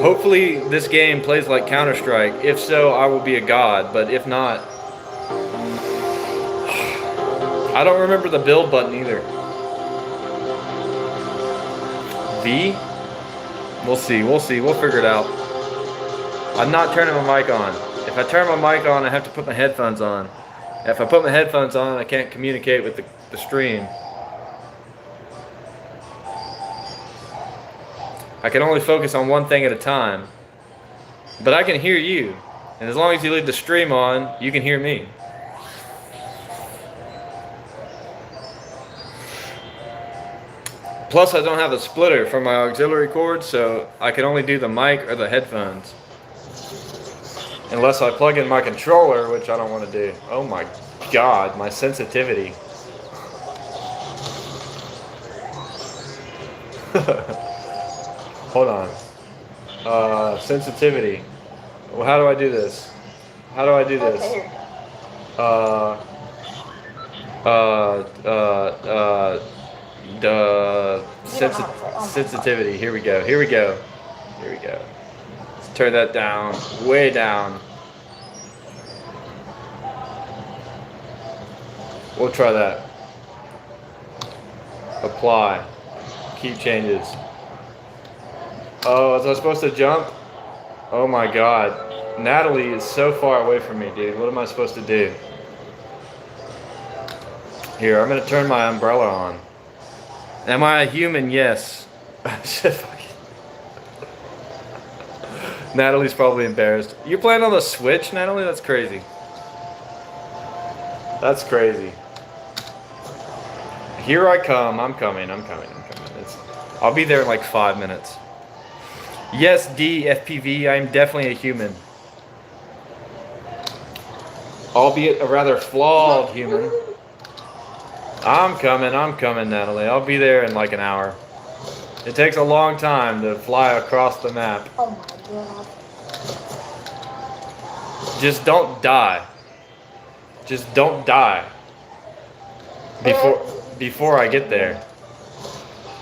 Hopefully this game plays like Counter-Strike. If so, I will be a god. But if not, I don't remember the build button either. V? We'll see. We'll see. We'll figure it out. I'm not turning my mic on. If I turn my mic on, I have to put my headphones on. If I put my headphones on, I can't communicate with the stream. I can only focus on one thing at a time. But I can hear you. And as long as you leave the stream on, you can hear me. Plus, I don't have a splitter for my auxiliary cord, so I can only do the mic or the headphones. Unless I plug in my controller, which I don't want to do. Oh my god, my sensitivity. Hold on. Sensitivity. Well, how do I do this? How do I do this? Sensitivity. Here we go. Here we go. Here we go. Let's turn that down. Way down. We'll try that. Apply. Keep changes. Oh, was I supposed to jump? Oh my god. Natalie is so far away from me, dude. What am I supposed to do? Here, I'm gonna turn my umbrella on. Am I a human? Yes. Natalie's probably embarrassed. You playing on the Switch, Natalie? That's crazy. That's crazy. Here I come. I'm coming. I'll be there in like 5 minutes. Yes, D, FPV, I'm definitely a human. Albeit a rather flawed human. I'm coming, Natalie. I'll be there in like an hour. It takes a long time to fly across the map. Oh my god. Just don't die. Just don't die. Before I get there.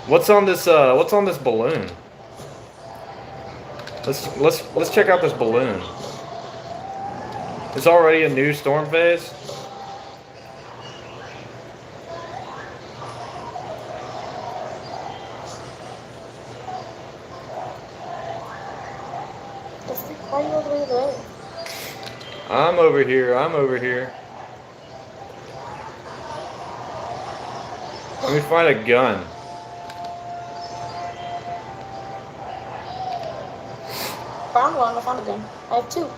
What's on this balloon? Let's check out this balloon. It's already a new storm phase. Why are you over there? I'm over here. Let me find a gun. Found one, I found a gun. I have two.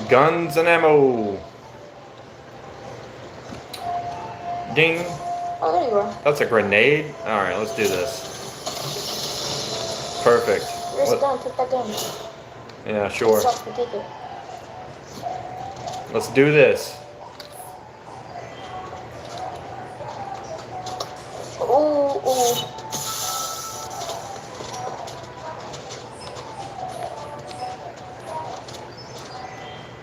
Guns and ammo. Ding. Oh, there you are. That's a grenade? Alright, let's do this. Perfect. There's a gun, take that gun. Yeah, sure. Sucks to take it. Let's do this. Ooh, ooh.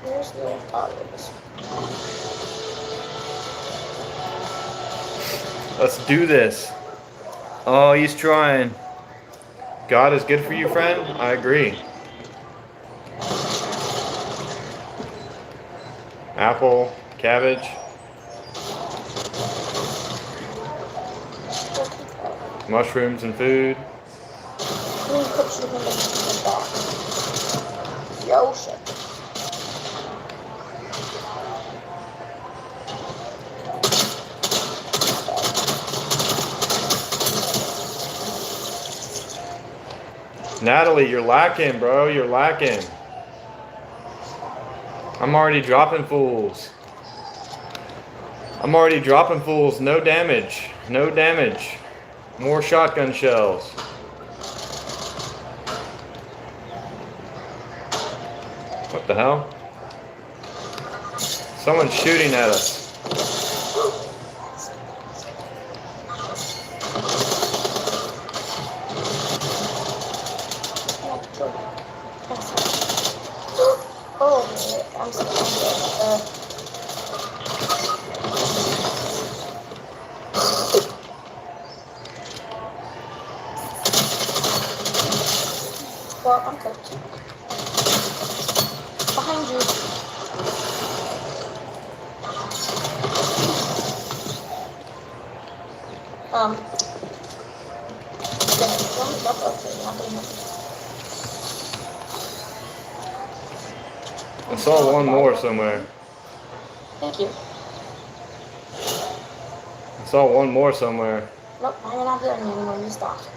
Where's the others? Let's do this. Oh, he's trying. God is good for you, friend? I agree. Apple, cabbage. Mushrooms and food. Yo, shit. Natalie, you're lacking, bro. You're lacking. I'm already dropping fools. I'm already dropping fools. No damage. No damage. More shotgun shells. What the hell? Someone's shooting at us. Oh, I'm so well, I'm cooked. Behind you. I saw one more somewhere. Thank you. I saw one more somewhere. Nope, you're not doing it anymore. You stopped.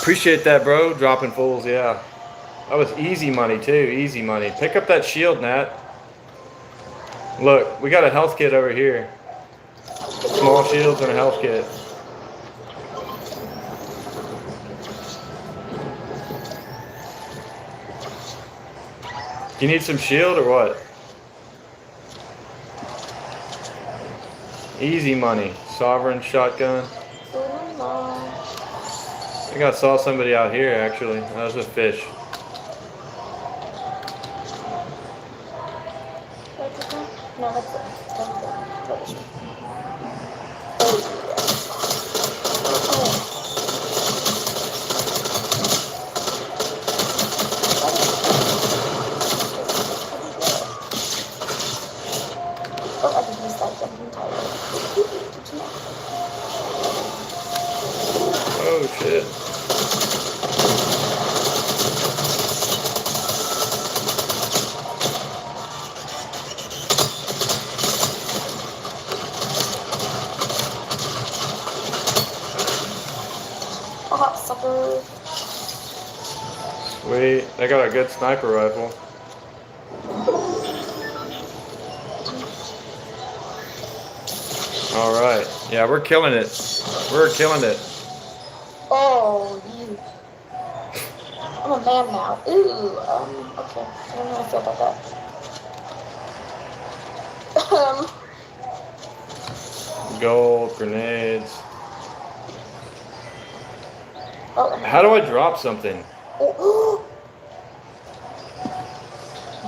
Appreciate that, bro. Dropping fools, yeah. That was easy money, too. Easy money. Pick up that shield, Nat. Look, we got a health kit over here. Small shields and a health kit. You need some shield or what? Easy money. Sovereign shotgun. I think I saw somebody out here actually. That was a fish. No, that's it. Oh, I can use that jumping tire. Oh shit. Oh, sucker. Sweet. They got a good sniper rifle. Alright. Yeah, we're killing it. We're killing it. Oh, you. I'm a man now. Ooh, okay. I don't know how I feel about that. Gold, grenades. Oh, How do I drop something? oh,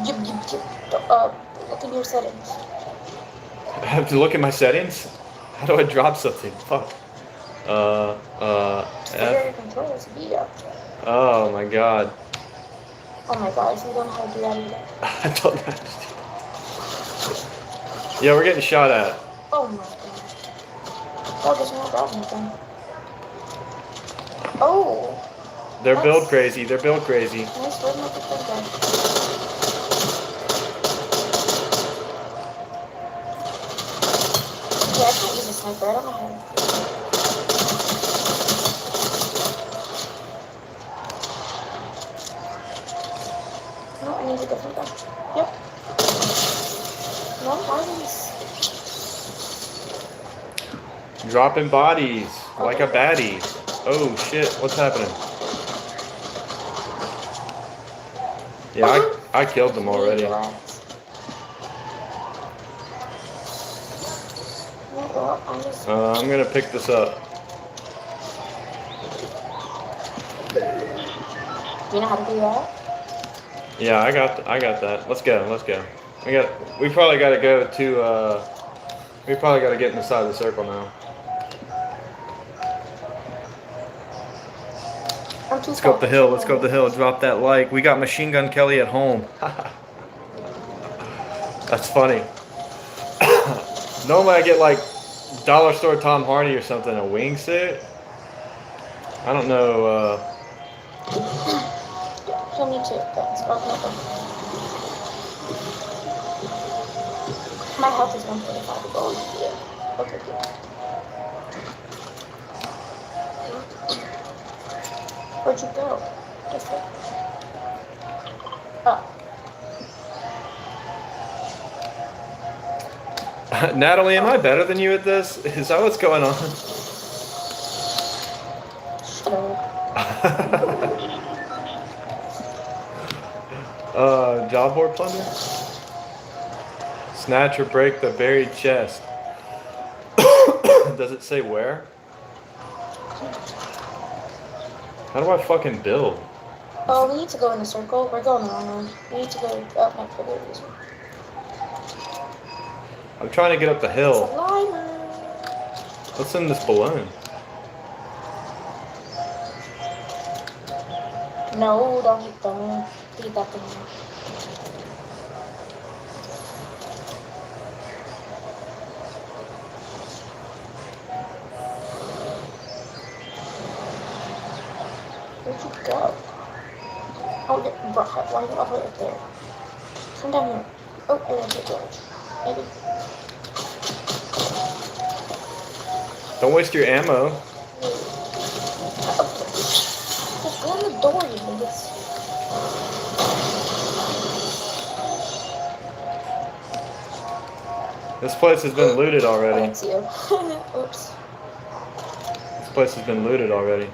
Yip, yip, yip. Look in your settings. I have to look at my settings? How do I drop something? Fuck. Figure your F. controls. Yeah. Oh my god. Oh my god, so you don't know how to do that either. I don't understand. Yeah, we're getting shot at. Oh my god. Oh, there's no problem then. Oh. They're Nice. build crazy. They're build crazy. Nice word with the finger. Yeah, I can't use a sniper. I don't know how to. No, I need a different gun. Yep. No, bodies. Dropping bodies. Like a baddie. Oh shit, what's happening? Yeah, I killed them already. Relax. Yeah, well, I'm just. I'm gonna pick this up. You know how to do that? Yeah, I got that. Let's go. We probably gotta go to we probably gotta get in the side of the circle now. Let's go up the hill. Let's go up the hill. Drop that like. We got Machine Gun Kelly at home. That's funny. Normally I get like dollar store Tom Hardy or something, a wingsuit. I don't know. Kill me too. Thanks. Oh, no. My health is 145. Oh, yeah. Okay, good. Where'd you go? Just like. Oh. Natalie, am I better than you at this? Is that what's going on? Shut up. Job board plunder? Snatch or break the buried chest. Does it say where? How do I fucking build? Oh, we need to go in a circle. We're going the wrong way. We need to go up next to this one. I'm trying to get up the hill. Slimer. What's in this balloon? No, don't eat them. Eat that thing. Where'd you go? Oh, yeah, bro, why are you all the way up there? Come down here. Oh, I didn't take damage. Maybe. Don't waste your ammo. Just go in the door, you niggas. This place has been looted already. Thanks, you. Oops. This place has been looted already.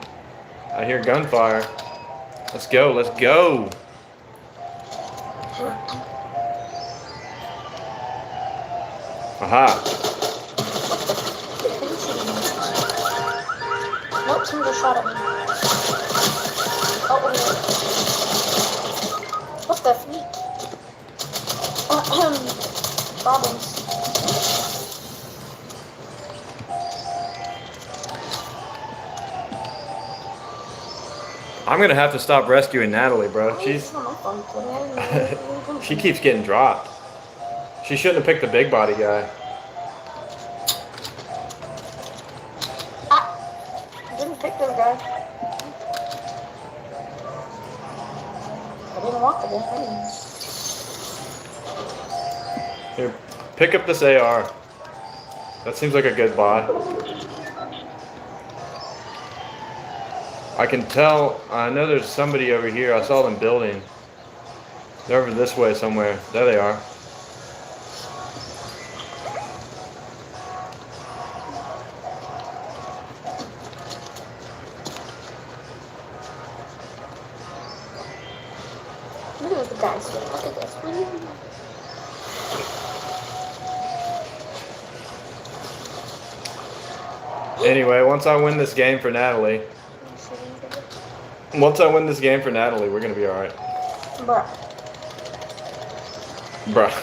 I hear gunfire. Let's go, let's go! Aha! Nope, someone just shot at me. Oh, wait. What the freak? Problems. I'm gonna have to stop rescuing Natalie, bro. It's not my fault. She keeps getting dropped. She shouldn't have picked the big body guy. I didn't pick this guy. I didn't want the guy. Here, pick up this AR. That seems like a good bot. I can tell, I know there's somebody over here. I saw them building. They're over this way somewhere. There they are. Look at the guys here. Look at this. Anyway, once I win this game for Natalie, we're gonna be alright. Bruh. Bruh.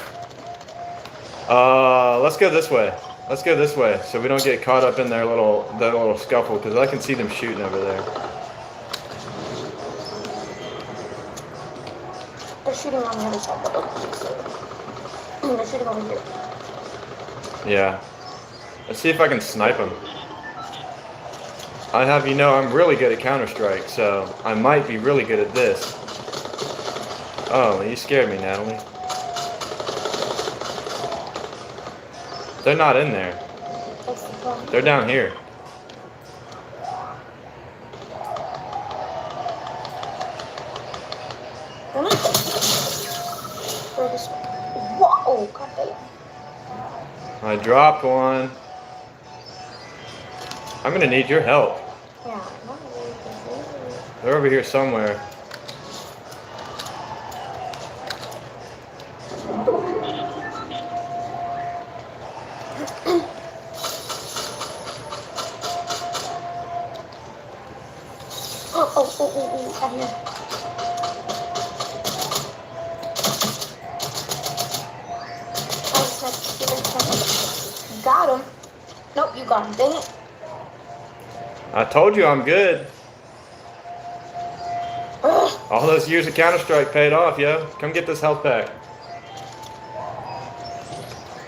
Let's go this way. Let's go this way, so we don't get caught up in their little scuffle, because I can see them shooting over there. They're shooting on the other side, but they're shooting over here. Yeah. Let's see if I can snipe them. I'm really good at Counter-Strike, so I might be really good at this. Oh, you scared me, Natalie. They're not in there. That's the problem. They're down here. They're not there. They're this way. Whoa, god damn. I dropped one. I'm gonna need your help. Yeah, They're over here somewhere. oh, out here. Got him. Nope, you got him. Dang it. I told you I'm good. Ugh. All those years of Counter-Strike paid off, yo. Come get this health pack.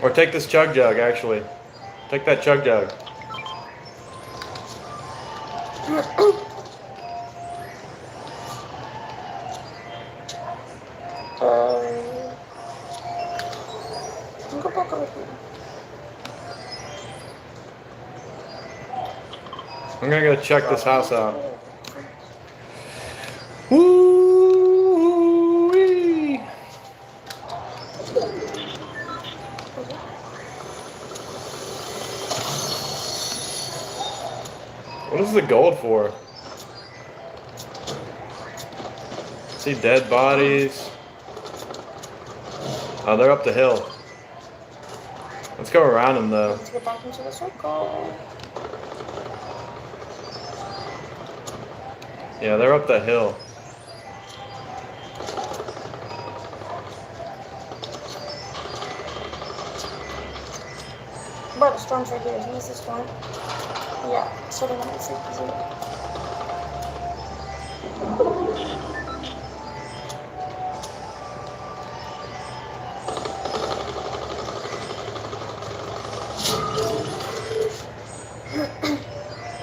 Or take this chug jug, actually. Take that chug jug. Go back over here. I'm gonna go check this house out. Woo-wee. for? See dead bodies. Oh, they're up the hill. Let's go around them though. Let's get back into the circle. Yeah, they're up the hill. Bro, the storm's right here. Isn't this the storm? Yeah, so they're not safe to see.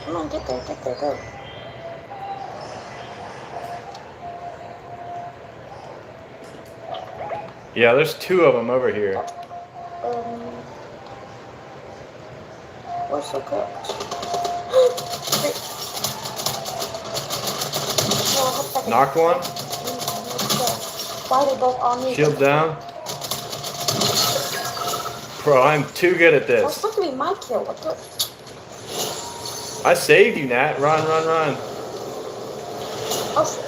Come on, get there, go. Yeah, there's 2 of them over here. We're so cooked. Knocked one. Why are they both on me? Shield down. Bro, I'm too good at That's this. supposed to be my kill. What the? I saved you, Nat. Run, run, run. Oh shit.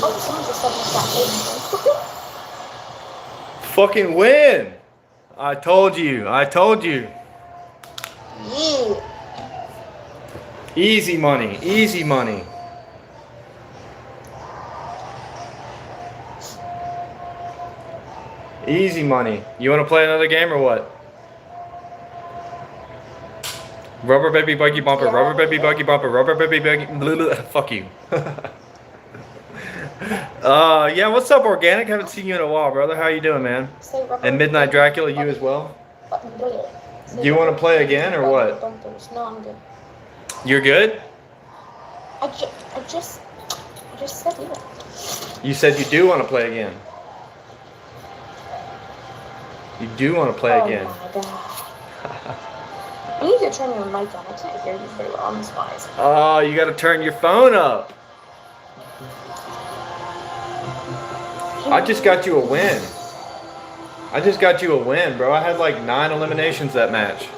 Oh, someone just said he's got Fucking win. I told you. I told you. Yeah. Easy money. Easy money. Easy money. You want to play another game or what? Rubber baby buggy bumper. Yeah. Rubber baby buggy bumper. Rubber baby buggy. Fuck you. Yeah. What's up, Organic? Haven't seen you in a while, brother. How you doing, man? Say rubber. And Midnight Dracula, you as well. You want to play again or what? No, I'm good. You're good? I just said yeah. You said you do want to play again. You do want to play again. Oh my god. You need to turn your mic on. I can't hear you very well on this wise. Oh, you got to turn your phone up. I just got you a win. I just got you a win, bro. I had like 9 eliminations that match.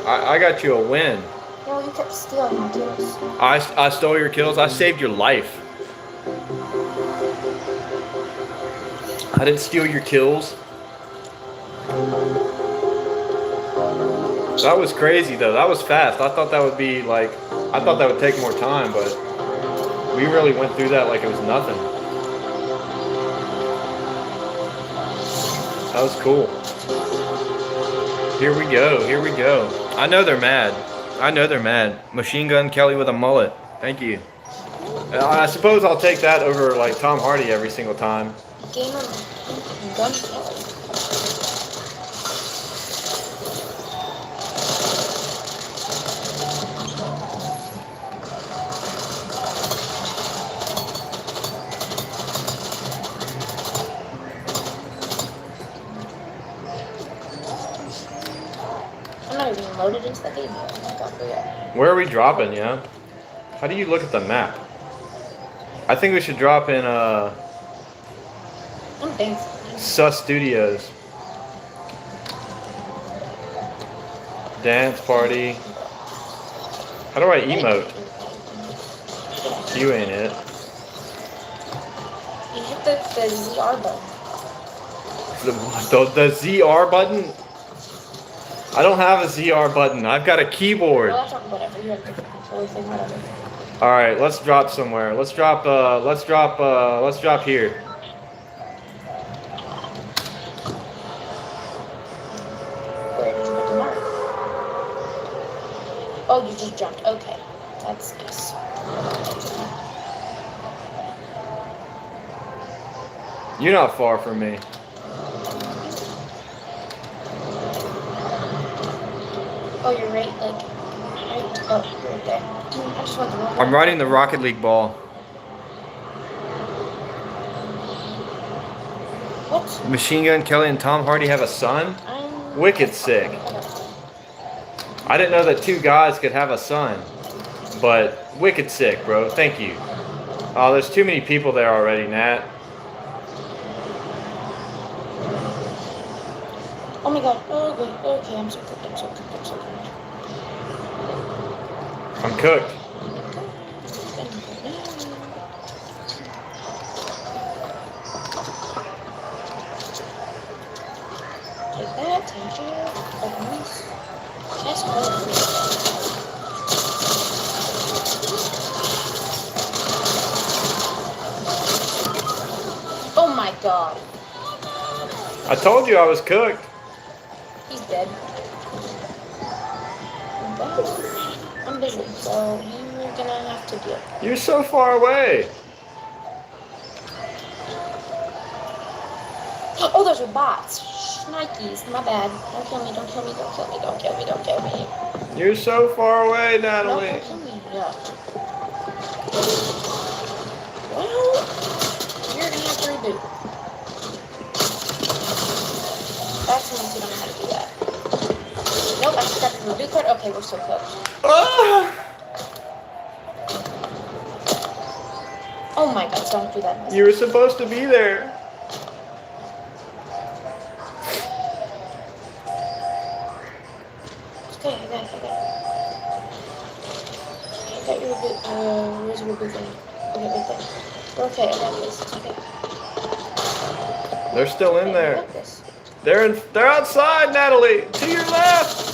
I got you a win. No, you kept stealing my kills. I stole your kills. I saved your life. I didn't steal your kills. That was crazy though. That was fast. I thought that would be like, I thought that would take more time, but we really went through that like it was nothing. That was cool. Here we go. Here we go. I know they're mad. I know they're mad. Machine Gun Kelly with a mullet. Thank you. I suppose I'll take that over like Tom Hardy every single time. Gamer Gun Kelly. I'm not even loaded into the game yet. Oh my god, yeah. Where are we dropping, yeah? How do you look at the map? I think we should drop in Sus Studios. Dance party. How do I emote? You ain't it. You hit the ZR button. The ZR button? I don't have a ZR button. I've got a keyboard. Well, that's not whatever. You have different controller thing, whatever. All right, let's drop somewhere. Let's drop here. Where did you put the mark? Oh, you just jumped. Okay. That's nice. You're not far from me. Oh, you're right, like, right, oh, you're right there. I just want the roll. I'm riding the Rocket League ball. What? Machine Gun Kelly and Tom Hardy have a son? Wicked sick. I didn't know that 2 guys could have a son. But wicked sick, bro. Thank you. Oh, there's too many people there already, Nat. Oh my god. Oh, good. Okay, I'm so cooked. I'm so cooked. I'm so cooked. I'm cooked. Take that. Thank you. Open this. Chest. Oh, oh my god. I told you I was cooked. He's dead. But I'm busy, so you're gonna have to deal. You're so far away. Oh, those are bots. Shnikes. My bad. Don't kill me. Don't kill me. Don't kill me. Don't kill me. Don't kill me. You're so far away, No, Natalie. don't kill me. Yeah. Well, you're gonna have to reboot. That's unless you don't know how to do that. Nope, I forgot the reboot card. Okay, we're still cooked. Ah! Oh my god, don't do that. You were supposed to be there. Okay, I got it. I got your reboot. Where's your reboot thing? Okay, right there. Okay, I got this. Okay. They're still in I there. got this. They're outside, Natalie. To your left.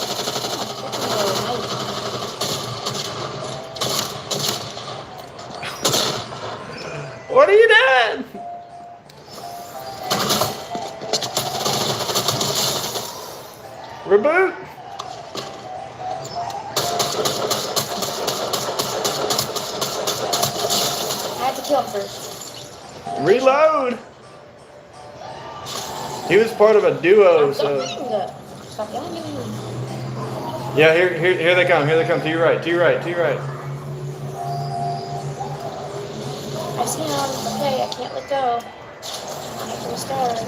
What are you doing? Reboot. I have to kill him first. Reload. He was part of a duo, so. Stop yelling at me. Yeah, here they come. Here they come. To your right. To your right. To your right. I see him. Okay, I can't let go. I have to restart.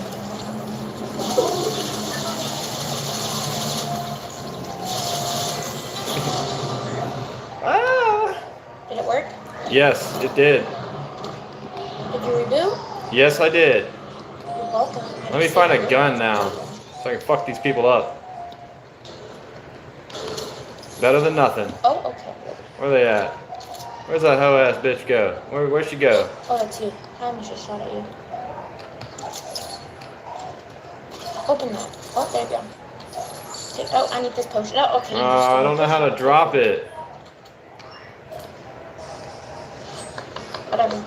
Ah! Did it work? Yes, it did. Did you reboot? Yes, I did. You're welcome. Let me find a gun now, so I can fuck these people up. Better than nothing. Oh, okay. Where they at? Where's that hoe ass bitch go? Where'd she go? Oh, that's you. I almost just shot at you. Open that. Oh, there you go. Okay. Oh, I need this potion. Oh, okay. I don't know how to drop it. Whatever.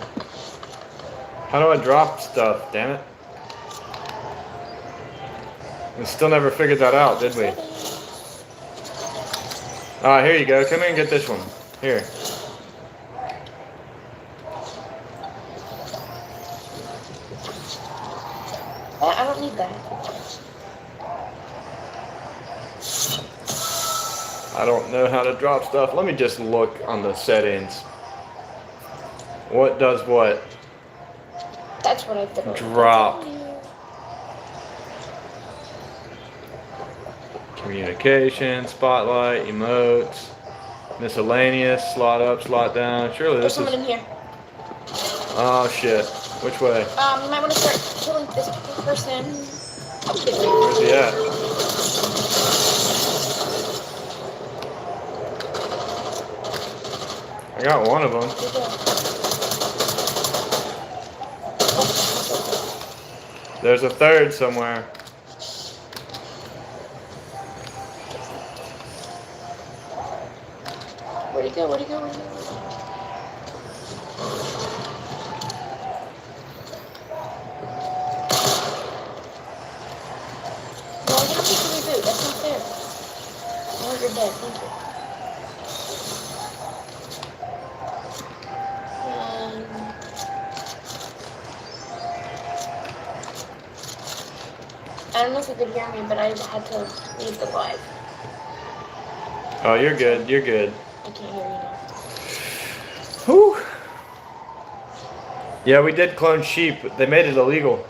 How do I drop stuff? Damn it. We still never figured that out, did we? Alright, here you go. Come here and get this one. Here. I don't need that. I don't know how to drop stuff. Let me just look on the settings. What does what? That's what I did. Drop. Communication, spotlight, emotes, miscellaneous, slot up, slot down. Surely There's this is. someone in here. Oh shit. Which way? You might want to start killing this person. Where's he at? I got one of them. There's a third somewhere. Where'd he go? Where'd he go? Where'd he go? No, you don't get to reboot. That's not fair. No, you're dead. Thank you. I don't know if you could hear me, but I had to leave the live. Oh, you're good. You're good. I can't hear you now. Whew. Yeah, we did clone sheep, but they made it illegal.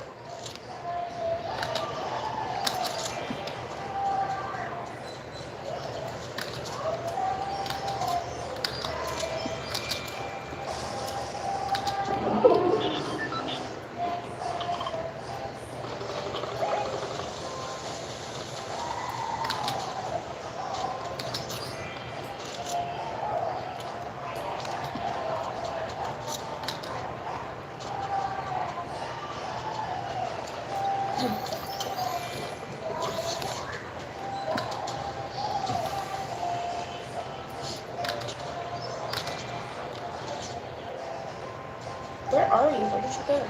are you? Where did you go?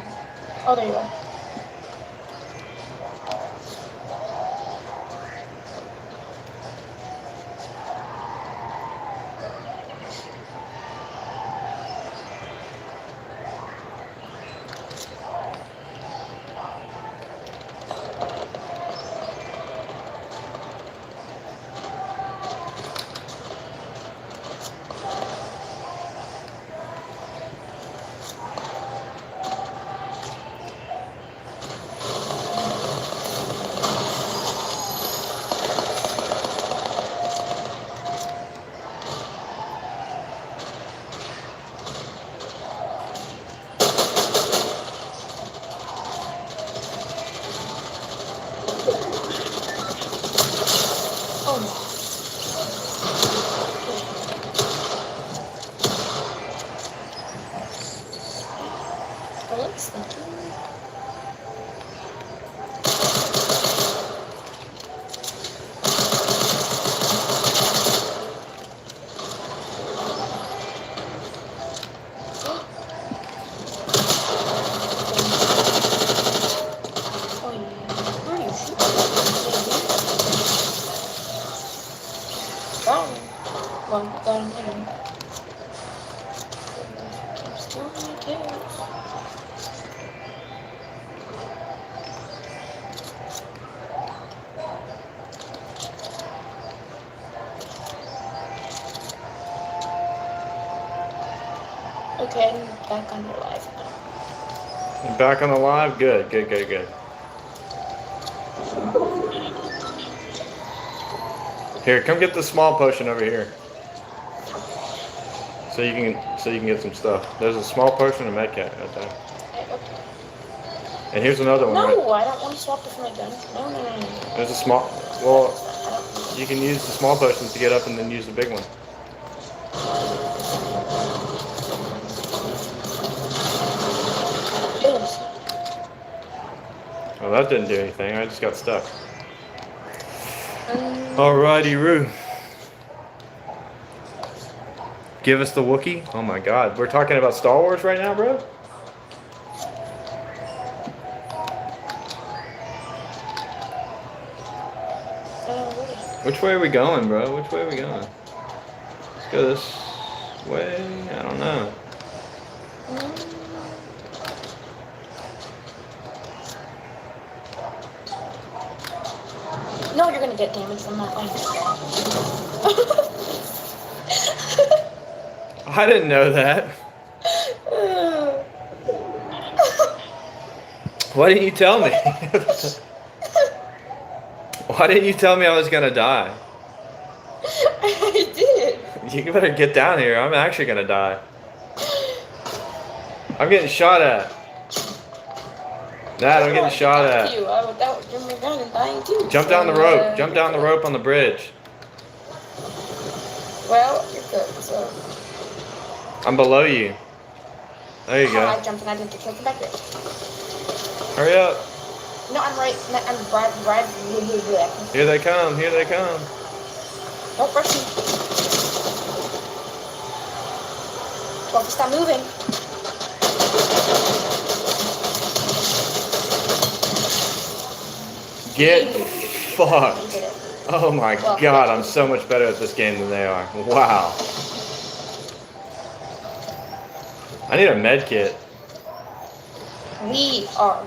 Oh, there you are. Oh no. Bullets, thank you. Oh yeah. Where are you shooting? Got him. Well, got him anyway. Keep stealing my kills. Okay, I'm back on your life now. You're back on the live? Good, good, good, good. Here, come get the small potion over here. So you can get some stuff. There's a small potion and a med kit right there. Okay. And here's another one. No, Right? I don't want to swap it for my gun. No, no, no, no. There's a small. Well, I don't. you can use the small potions to get up and then use the big one. Oops. Well, that didn't do anything. I just got stuck. Alrighty, Roo. Give us the Wookiee. Oh my God, we're talking about Star Wars right now, bro. Which way are we going, bro? Which way are we going? Let's go this way. I don't know. No, you're gonna get damage from that way. I didn't know that. Why didn't you tell me? Why didn't you tell me I was gonna die? I did. You better get down here. I'm actually gonna die. I'm getting shot at. Dad, I'm getting shot at. You. I would give my gun and dying too. Jump down the rope. Jump down the rope on the bridge. Well, you're good. So. I'm below you. There you I go. jumped and I didn't kill the back there. Hurry up. No, I'm right. I'm right. Here they come. Here they come. Don't rush me. Well, stop moving. Get fucked. Oh my God, I'm so much better at this game than they are. Wow. I need a med kit. We are.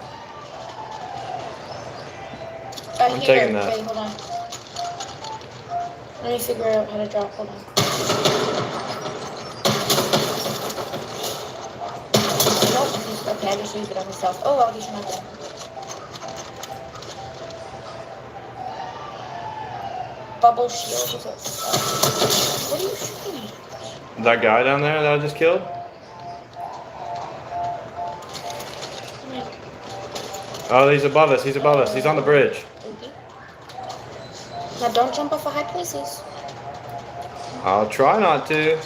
I'm taking that. Wait, hold on. Let me figure out how to drop. Hold on. Nope. Okay, I just used it on myself. Oh, well, he's not dead. Bubble shield. What are you shooting? That guy down there that I just killed? Oh, he's above us. He's above us. He's on the bridge. Now don't jump off of high places. I'll try not to.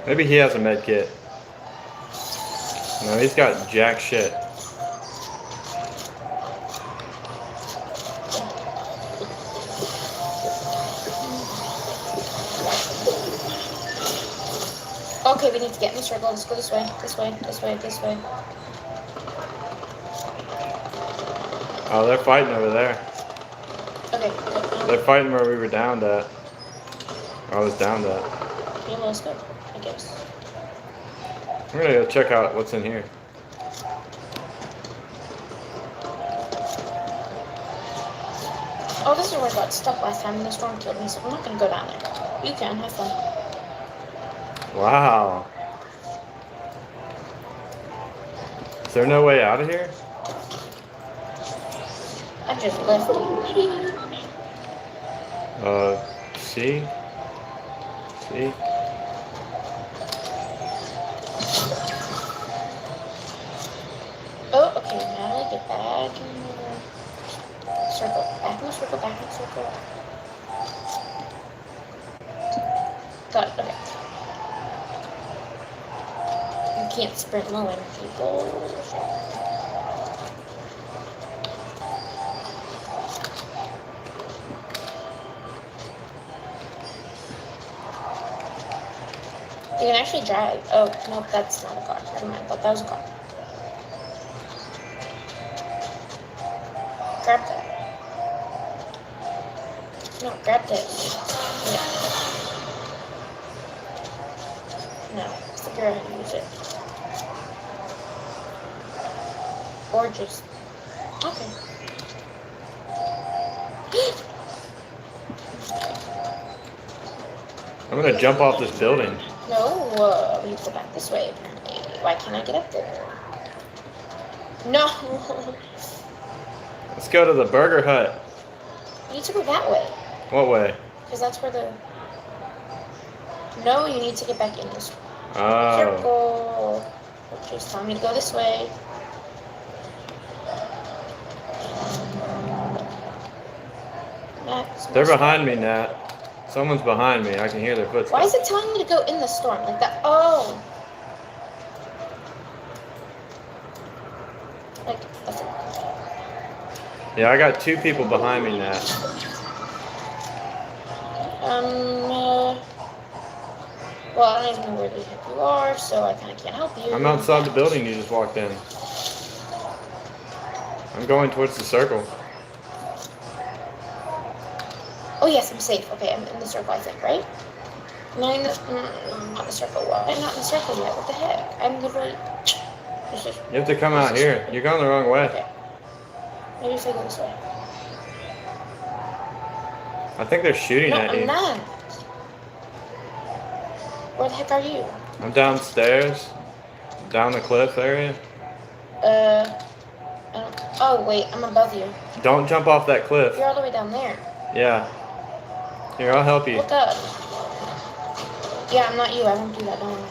Maybe he has a med kit. No, he's got jack shit. Okay, we need to get in the circle. Let's go this way. This way. This way. This way. Oh, they're fighting over there. Okay. They're fighting where we were downed at. I was downed at. Yeah, let's go. I guess. I'm gonna go check out what's in here. Oh, this is where I got stuck last time and the storm killed me, so I'm not gonna go down there. You can, have fun. Wow. Is there no way out of here? I just left. See? See? Oh, okay, Natalie, get back in the circle. Back in the circle, back in the circle. Got it, okay. You can't sprint low energy. Go. You can actually drive. Oh, no, that's not a car. Never mind, I thought that was a car. Grab that. No, grab this. Yeah. No, figure out how to use it. Or just... Okay. I'm gonna jump off this building. No, we need to go back this way, apparently. Why can't I get up there? No! Let's go to the Burger Hut. You need to go that way. What way? Because that's where the... No, you need to get back in this Oh. circle. Just telling me to go this way. They're behind me, Nat. Someone's behind me. I can hear their footsteps. Why is it telling me to go in the storm like that? Oh. Like, that's it. Yeah, I got 2 people behind me, Nat. Well, I don't even know where the heck you are, so I kind of can't help you. I'm outside the building you just walked in. I'm going towards the circle. Oh, yes, I'm safe. Okay, I'm in the circle, I think, right? No, I'm not in the circle. Well, I'm not in the circle yet. What the heck? I'm literally... You have to come out here. You're going the wrong way. Okay. Maybe if I go this way. I think they're shooting No, at you. I'm not. Where the heck are you? I'm downstairs. Down the cliff area. I don't... Oh, wait, I'm above you. Don't jump off that cliff. You're all the way down there. Yeah. Here, I'll help you. Look up. Yeah, I'm not you. I won't do that. Don't worry.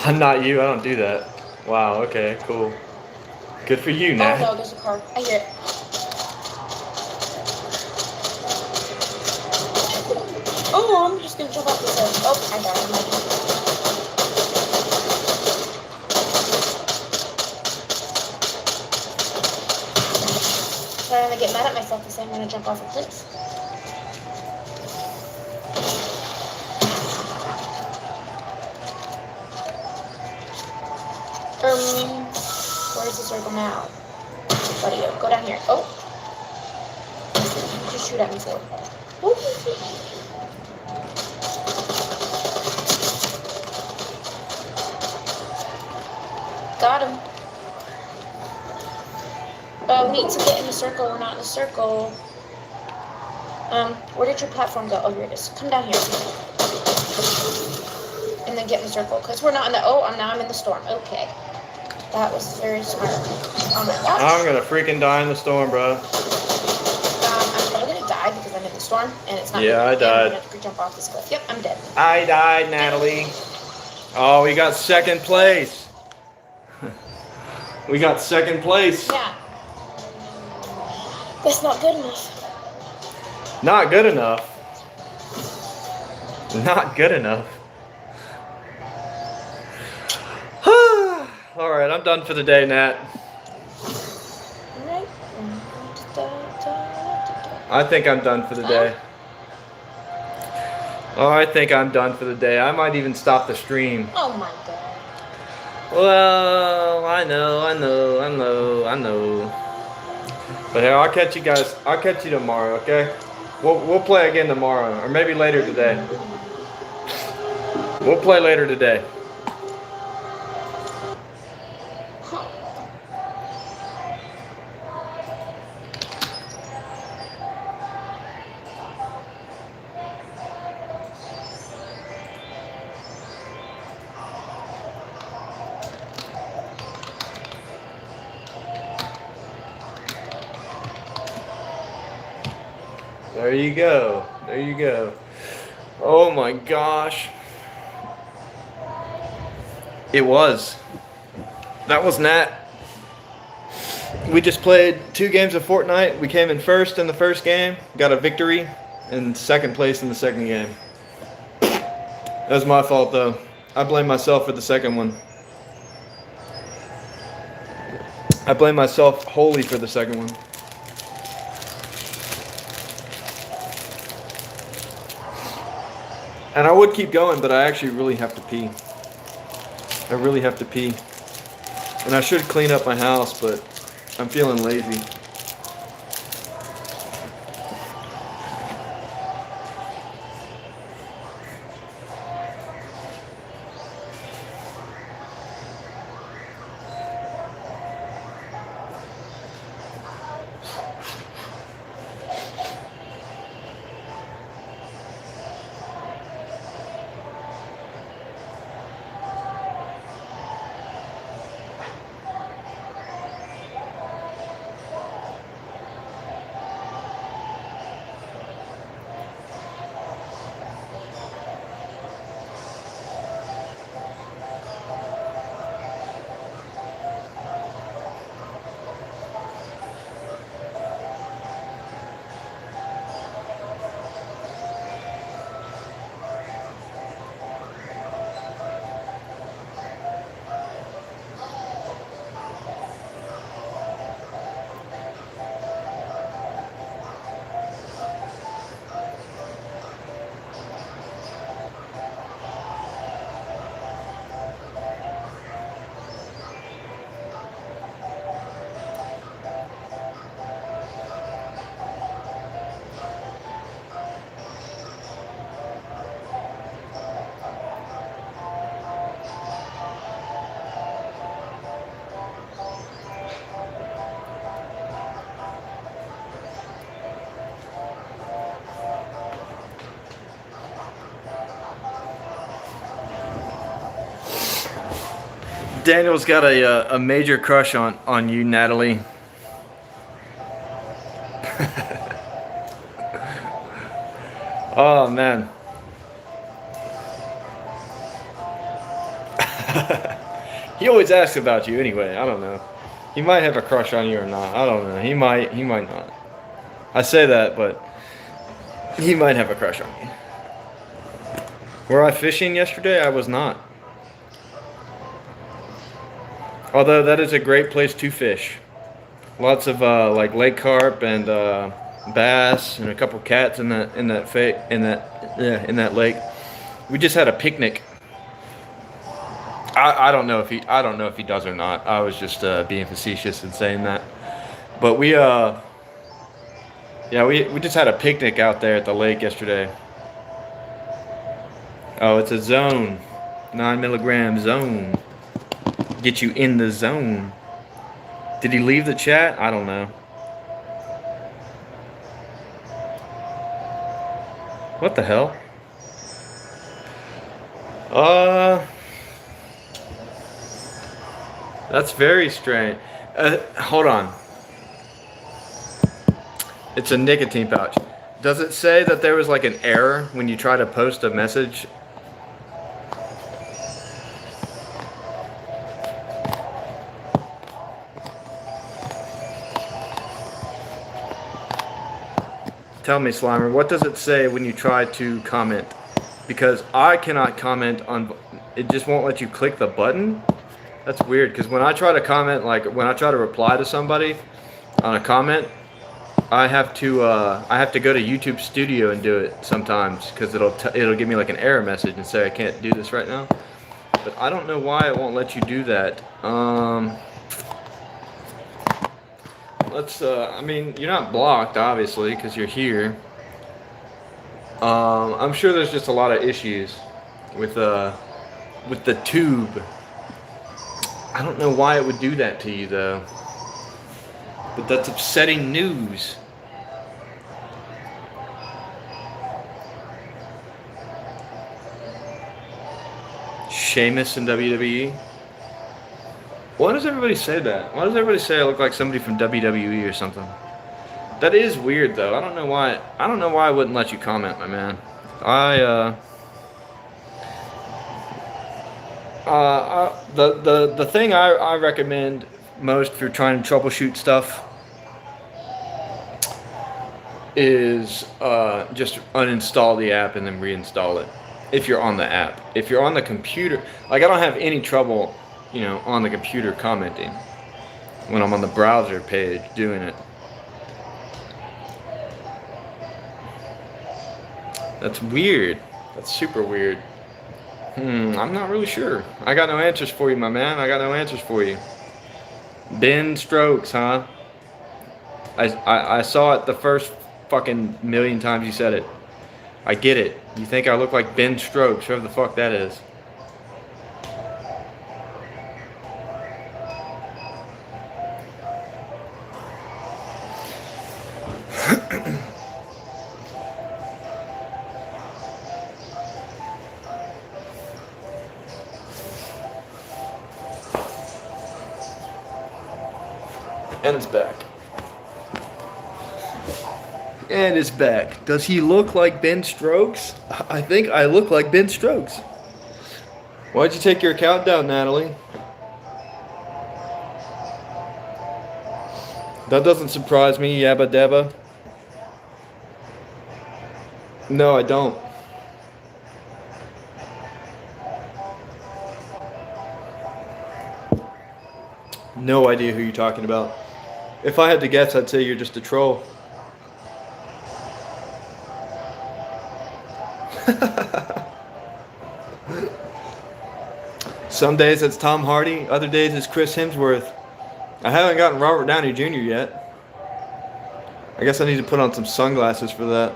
I'm not you. I don't do that. Wow. Okay. Cool. Good for you, Nat. Oh, no, there's a car. I hear it. Oh, I'm just going to jump off this edge. Oh, I got him. I'm going to get mad at myself and say I'm going to jump off a cliff. Where's the circle now? Buddy, go down here. Oh! Just shoot at me for it. Got him. We need to get in the circle. We're not in the circle. Where did your platform go? Oh, here it is. Come down here. And then get in the circle. Because we're not in the... Oh, now I'm in the storm. Okay. That was very smart. Oh my gosh. I'm gonna freaking die in the storm, bro. I'm probably gonna die because I'm in the storm. And it's not... Yeah, I died. I'm gonna have to jump off this cliff. Yep, I'm dead. I died, Natalie. Oh, we got 2nd place. We got 2nd place. Yeah. That's not good enough. Not good enough. Not good enough. Alright, I'm done for the day, Nat. Right. I think I'm done for the day. Oh, I think I'm done for the day. I might even stop the stream. Oh my god. Well, I know. But hey, I'll catch you guys. I'll catch you tomorrow, okay? We'll play again tomorrow, or maybe later today. We'll play later today. There you go. There you go. Oh my gosh. It was. That was Nat. We just played 2 games of Fortnite. We came in first in the first game, got a victory, and second place in the second game. That was my fault though. I blame myself for the second one. I blame myself wholly for the second one. And I would keep going, but I actually really have to pee. I really have to pee. And I should clean up my house, but I'm feeling lazy. Daniel's got a major crush on you, Natalie. Oh man. He always asks about you anyway. I don't know. He might have a crush on you or not. I don't know. He might not. I say that, but he might have a crush on you. Were I fishing yesterday? I was not. Although that is a great place to fish. Lots of like lake carp and bass and a couple cats in that lake. We just had a picnic. I don't know if he does or not. I was just being facetious in saying that. But we just had a picnic out there at the lake yesterday. Oh, it's a zone. 9 milligram zone. Get you in the zone. Did he leave the chat? I don't know. What the hell? That's very strange. Hold on. It's a nicotine pouch. Does it say that there was like an error when you try to post a message? Tell me, Slimer, what does it say when you try to comment? Because I cannot comment on, it just won't let you click the button. That's weird, because when I try to comment, like when I try to reply to somebody on a comment, I have to go to YouTube Studio and do it sometimes because it'll give me like an error message and say I can't do this right now. But I don't know why it won't let you do that. I mean, you're not blocked obviously because you're here. I'm sure there's just a lot of issues with the tube. I don't know why it would do that to you though. But that's upsetting news. Sheamus in WWE. Why does everybody say that? Why does everybody say I look like somebody from WWE or something? That is weird though. I don't know why. I don't know why I wouldn't let you comment, my man. The thing I recommend most for trying to troubleshoot stuff is just uninstall the app and then reinstall it. If you're on the app. If you're on the computer, like I don't have any trouble, on the computer commenting when I'm on the browser page doing it. That's weird. That's super weird. I'm not really sure. I got no answers for you, my man. I got no answers for you. Ben Strokes, huh? I saw it the first fucking million times you said it. I get it. You think I look like Ben Strokes, whoever the fuck that is. And it's back. And it's back. Does he look like Ben Strokes? I think I look like Ben Strokes. Why'd you take your account down, Natalie? That doesn't surprise me, Yabba Dabba. No, I don't. No idea who you're talking about. If I had to guess, I'd say you're just a troll. Some days it's Tom Hardy, other days it's Chris Hemsworth. I haven't gotten Robert Downey Jr. yet. I guess I need to put on some sunglasses for that.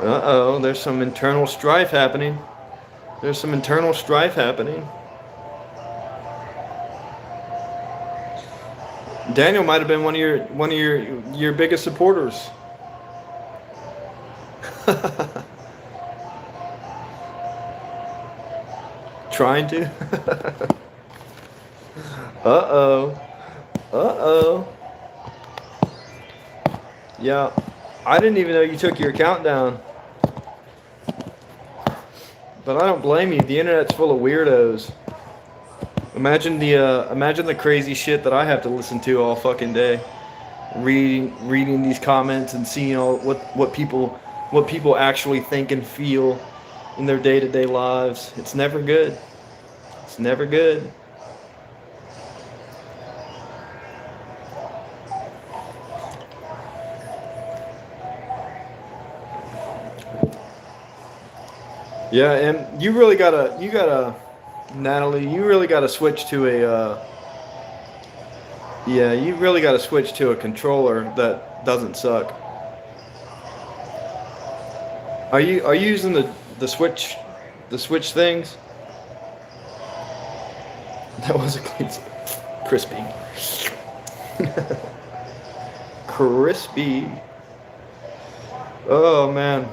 Uh-oh, there's some internal strife happening. There's some internal strife happening. Daniel might have been one of your biggest supporters. Trying to. Uh-oh. Uh-oh. Yeah, I didn't even know you took your account down. But I don't blame you. The internet's full of weirdos. Imagine the crazy shit that I have to listen to all fucking day. Reading these comments and seeing all what people actually think and feel in their day-to-day lives. It's never good. It's never good. Yeah, and you gotta, Natalie, you really gotta switch to a controller that doesn't suck. Are you using the switch things? That was a clean, crispy. Crispy. Oh man.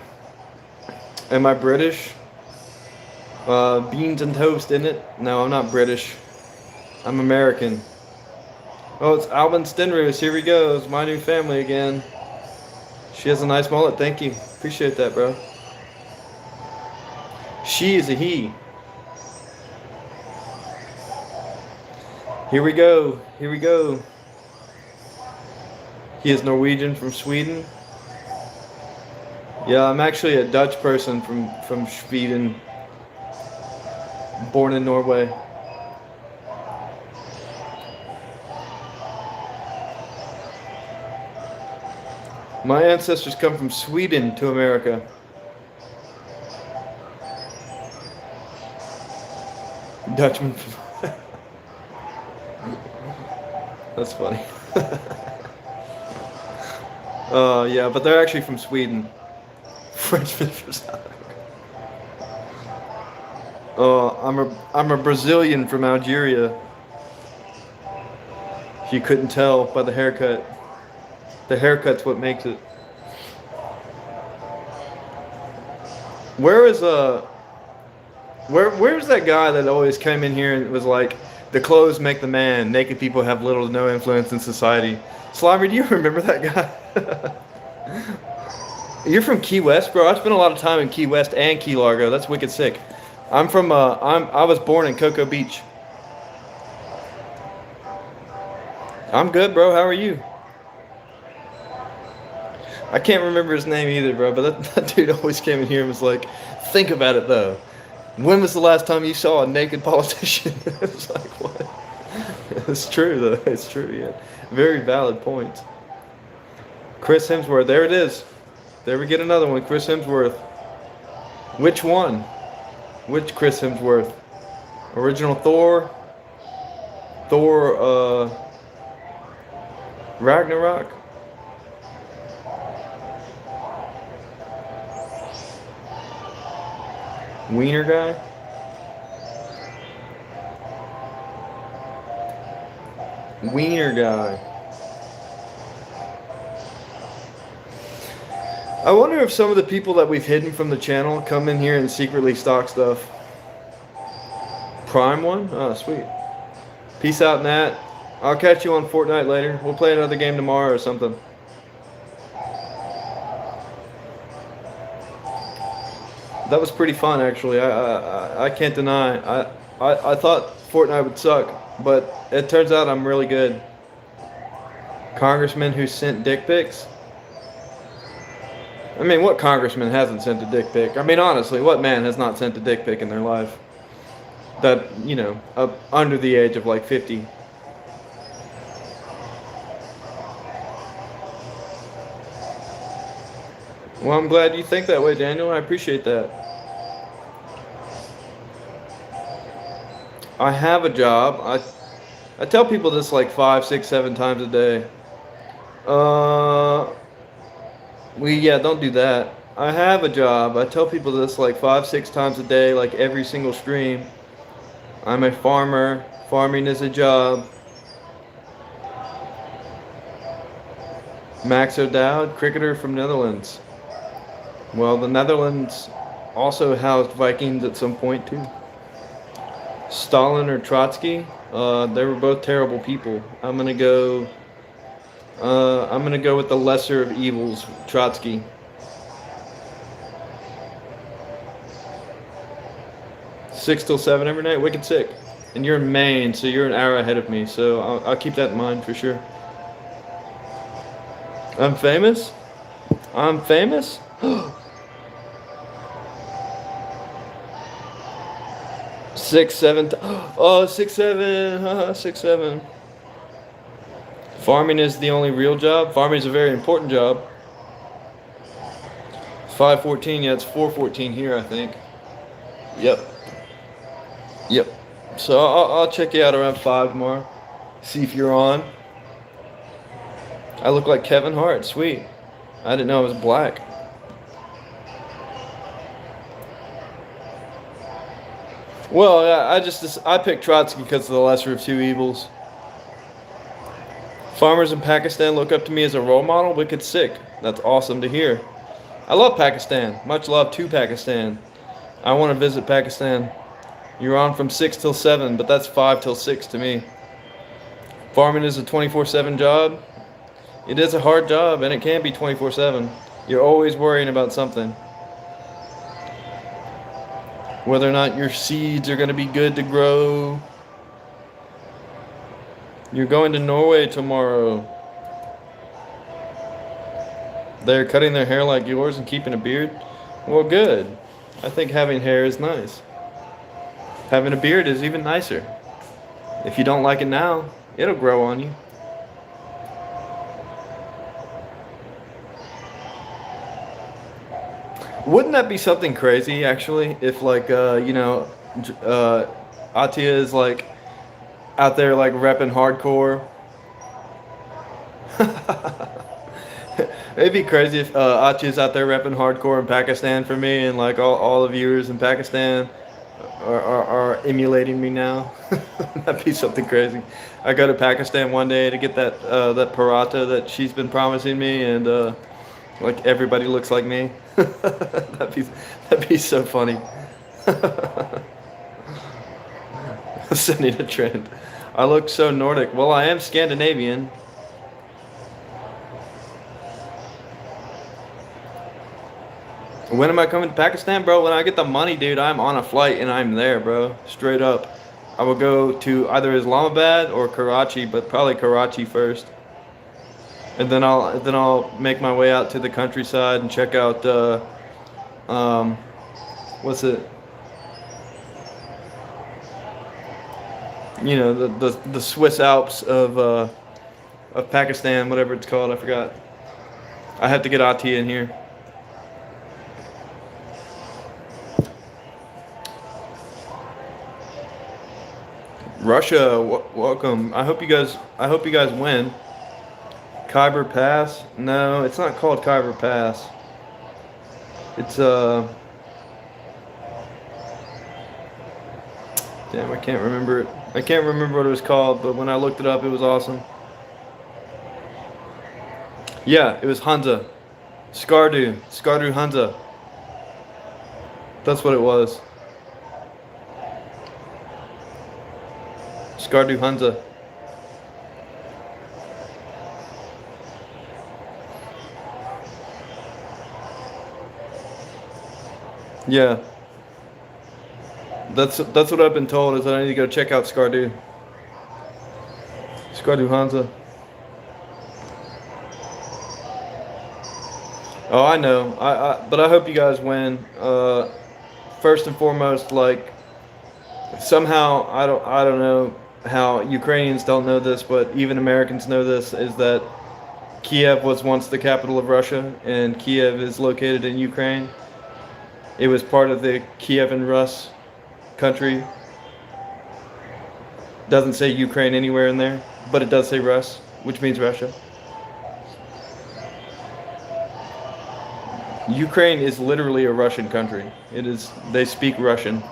Am I British? Beans and toast, isn't it? No, I'm not British. I'm American. Oh, it's Alvin Stenrose. Here he goes. My new family again. She has a nice mullet. Thank you. Appreciate that, bro. She is a he. Here we go. Here we go. He is Norwegian from Sweden. Yeah, I'm actually a Dutch person from Sweden. Born in Norway. My ancestors come from Sweden to America. Dutchman. That's funny. Yeah, but they're actually from Sweden. Frenchman from South Africa. I'm a Brazilian from Algeria. If you couldn't tell by the haircut. The haircut's what makes it. Where's that guy that always came in here and was like, the clothes make the man, naked people have little to no influence in society? Slimer, do you remember that guy? You're from Key West, bro? I spent a lot of time in Key West and Key Largo. That's wicked sick. I was born in Cocoa Beach. I'm good, bro. How are you? I can't remember his name either, bro, but that dude always came in here and was like, think about it, though. When was the last time you saw a naked politician? It's like, what? It's true, though. It's true, yeah. Very valid point. Chris Hemsworth. There it is. There we get another one. Chris Hemsworth. Which one? Which Chris Hemsworth? Original Thor? Thor, Ragnarok? Wiener guy? Wiener guy. I wonder if some of the people that we've hidden from the channel come in here and secretly stock stuff. Prime one? Oh, sweet. Peace out, Nat. I'll catch you on Fortnite later. We'll play another game tomorrow or something. That was pretty fun, actually. I can't deny. I thought Fortnite would suck, but it turns out I'm really good. Congressman who sent dick pics? I mean, what congressman hasn't sent a dick pic? I mean, honestly, what man has not sent a dick pic in their life? That, you know, under the age of like 50. Well, I'm glad you think that way, Daniel. I appreciate that. I have a job. I tell people this like 5, 6, 7 times a day. Yeah, don't do that. I have a job. I tell people this like 5, 6 times a day, like every single stream. I'm a farmer. Farming is a job. Max O'Dowd, cricketer from Netherlands. Well, the Netherlands also housed Vikings at some point too. Stalin or Trotsky, they were both terrible people. I'm gonna go with the lesser of evils, Trotsky. Six till 7 every night, wicked sick. And you're in Maine, so you're an hour ahead of me. So I'll keep that in mind for sure. I'm famous. I'm famous. 6, 7. Oh, 6, 7. 6, 7. Farming is the only real job. Farming is a very important job. 5:14. Yeah, it's 4:14 here, I think. Yep. So I'll check you out around 5 tomorrow. See if you're on. I look like Kevin Hart. Sweet. I didn't know I was black. Well, I picked Trotsky because of the lesser of two evils. Farmers in Pakistan look up to me as a role model. Wicked sick. That's awesome to hear. I love Pakistan. Much love to Pakistan. I want to visit Pakistan. You're on from 6 till 7, but that's 5 till 6 to me. Farming is a 24/7 job. It is a hard job, and it can be 24/7. You're always worrying about something. Whether or not your seeds are going to be good to grow. You're going to Norway tomorrow. They're cutting their hair like yours and keeping a beard? Well, good. I think having hair is nice. Having a beard is even nicer. If you don't like it now, it'll grow on you. Wouldn't that be something crazy, actually, if like Atia is like out there like repping hardcore. It'd be crazy if Achi's out there repping hardcore in Pakistan for me, and like all the viewers in Pakistan are emulating me now. That'd be something crazy. I go to Pakistan one day to get that paratha that she's been promising me, and like everybody looks like me. That'd be so funny. Setting a trend. I look so Nordic. Well, I am Scandinavian. When am I coming to Pakistan, bro? When I get the money, dude, I'm on a flight and I'm there, bro. Straight up. I will go to either Islamabad or Karachi, but probably Karachi first. And then I'll make my way out to the countryside and check out um what's it? You know, the Swiss Alps of Pakistan, whatever it's called, I forgot. I have to get Ati in here. Russia, welcome. I hope you guys win. Khyber Pass? No, it's not called Khyber Pass. It's damn, I can't remember it. I can't remember what it was called, but when I looked it up, it was awesome. Yeah, it was Hunza. Skardu Hunza. That's what it was. Skardu Hunza. Yeah. That's what I've been told is that I need to go check out Skardu. Skardu Hansa. Oh, I know. But I hope you guys win. First and foremost, like somehow I don't know how Ukrainians don't know this, but even Americans know this is that Kiev was once the capital of Russia, and Kiev is located in Ukraine. It was part of the Kievan Rus country. Doesn't say Ukraine anywhere in there, but it does say Rus, which means Russia. Ukraine is literally a Russian country. It is. They speak Russian.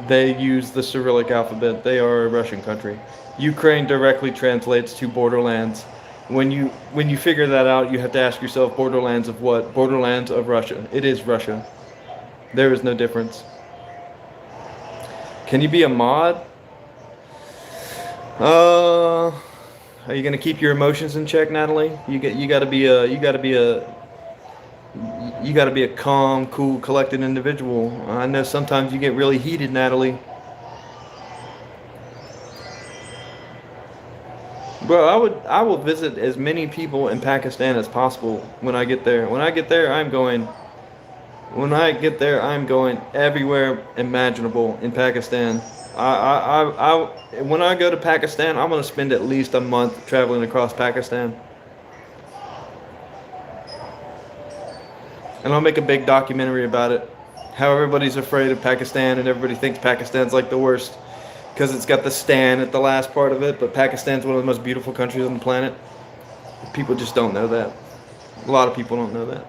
They use the Cyrillic alphabet. They are a Russian country. Ukraine directly translates to borderlands. When you figure that out, you have to ask yourself, borderlands of what? Borderlands of Russia. It is Russia. There is no difference. Can you be a mod? Are you gonna keep your emotions in check, Natalie? You gotta be a calm, cool, collected individual. I know sometimes you get really heated, Natalie. Bro, I will visit as many people in Pakistan as possible when I get there. When I get there, I'm going everywhere imaginable in Pakistan. When I go to Pakistan, I'm gonna spend at least a month traveling across Pakistan. And I'll make a big documentary about it. How everybody's afraid of Pakistan and everybody thinks Pakistan's like the worst because it's got the Stan at the last part of it, but Pakistan's one of the most beautiful countries on the planet. People just don't know that. A lot of people don't know that.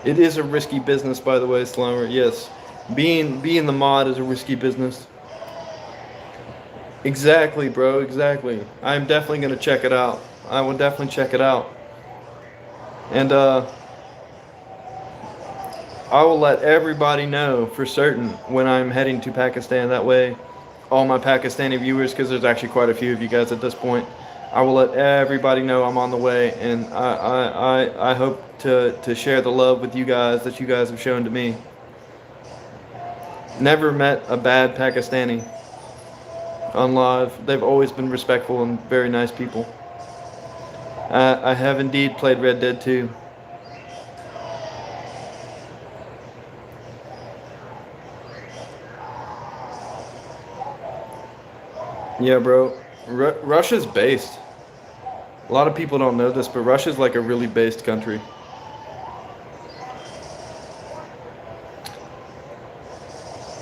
It is a risky business, by the way, Slimer. Yes. Being the mod is a risky business. Exactly, bro. Exactly. I'm definitely gonna check it out. I will definitely check it out. And I will let everybody know for certain when I'm heading to Pakistan. That way, all my Pakistani viewers, because there's actually quite a few of you guys at this point, I will let everybody know I'm on the way, and I hope to share the love with you guys that you guys have shown to me. Never met a bad Pakistani on live. They've always been respectful and very nice people. I have indeed played Red Dead 2. Yeah, bro. Russia's based. A lot of people don't know this, but Russia's like a really based country.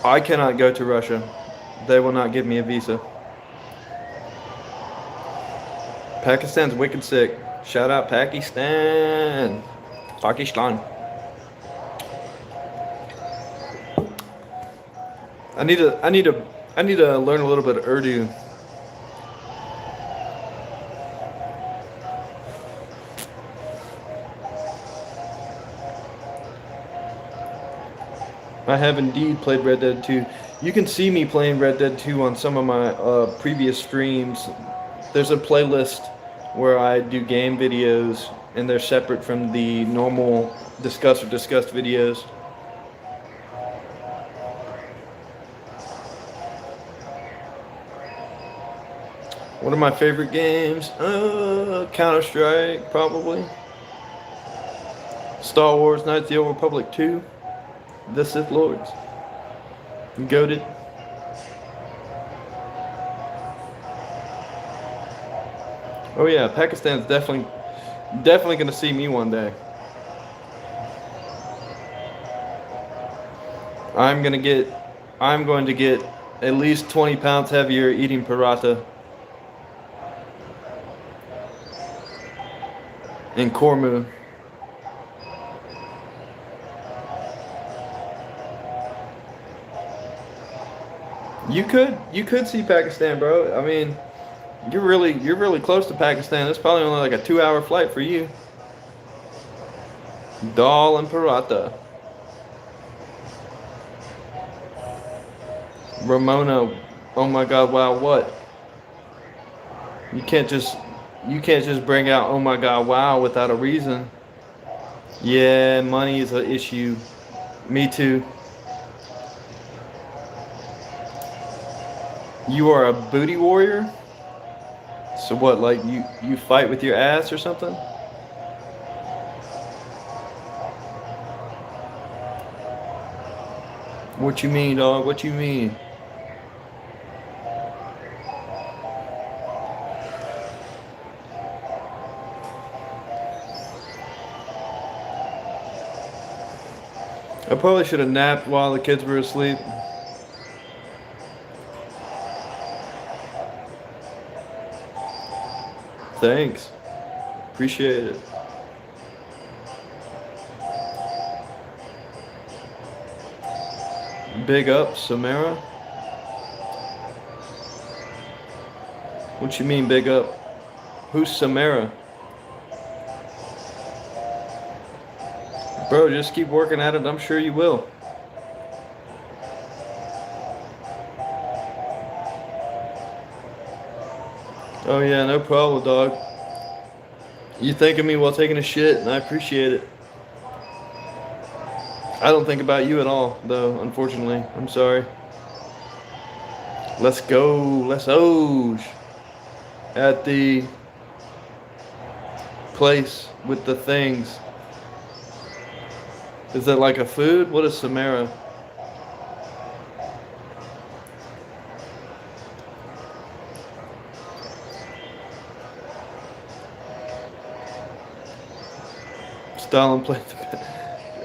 I cannot go to Russia. They will not give me a visa. Pakistan's wicked sick. Shout out Pakistan. Pakistan. I need to learn a little bit of Urdu. I have indeed played Red Dead 2. You can see me playing Red Dead 2 on some of my previous streams. There's a playlist where I do game videos, and they're separate from the normal discuss or disgust videos. One of my favorite games, Counter-Strike, probably. Star Wars Knights of the Old Republic 2. The Sith Lords. Goated. Oh yeah, Pakistan's definitely gonna see me one day. I'm going to get at least 20 pounds heavier eating paratha and korma. You could see Pakistan, bro. I mean, you're really close to Pakistan. It's probably only like a 2-hour flight for you. Dal and paratha. Ramona, oh my God, wow, what? You can't just bring out oh my God, wow without a reason. Yeah, money is an issue. Me too. You are a booty warrior? So what, like you fight with your ass or something? What you mean, dog? What you mean? I probably should have napped while the kids were asleep. Thanks. Appreciate it. Big up, Samara. What you mean, big up? Who's Samara? Bro, just keep working at it. I'm sure you will. Oh yeah, no problem, dog. You think of me while taking a shit, and I appreciate it. I don't think about you at all, though, unfortunately. I'm sorry. Let's go. Let's Oge. At the place with the things. Is that like a food? What is Samara? Stalin played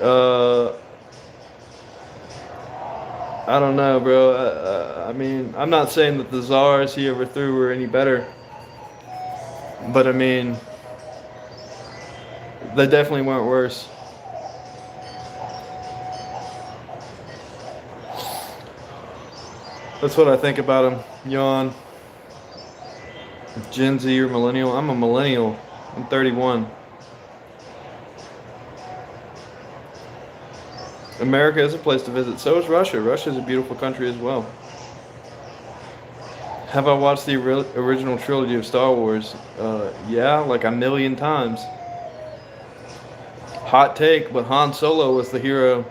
the I don't know, bro. I mean, I'm not saying that the czars he overthrew were any better, but I mean, they definitely weren't worse. That's what I think about him. Yawn. Gen Z or millennial? I'm a millennial. I'm 31. America is a place to visit. So is Russia. Russia is a beautiful country as well. Have I watched the original trilogy of Star Wars? Yeah, like a million times. Hot take, but Han Solo was the hero.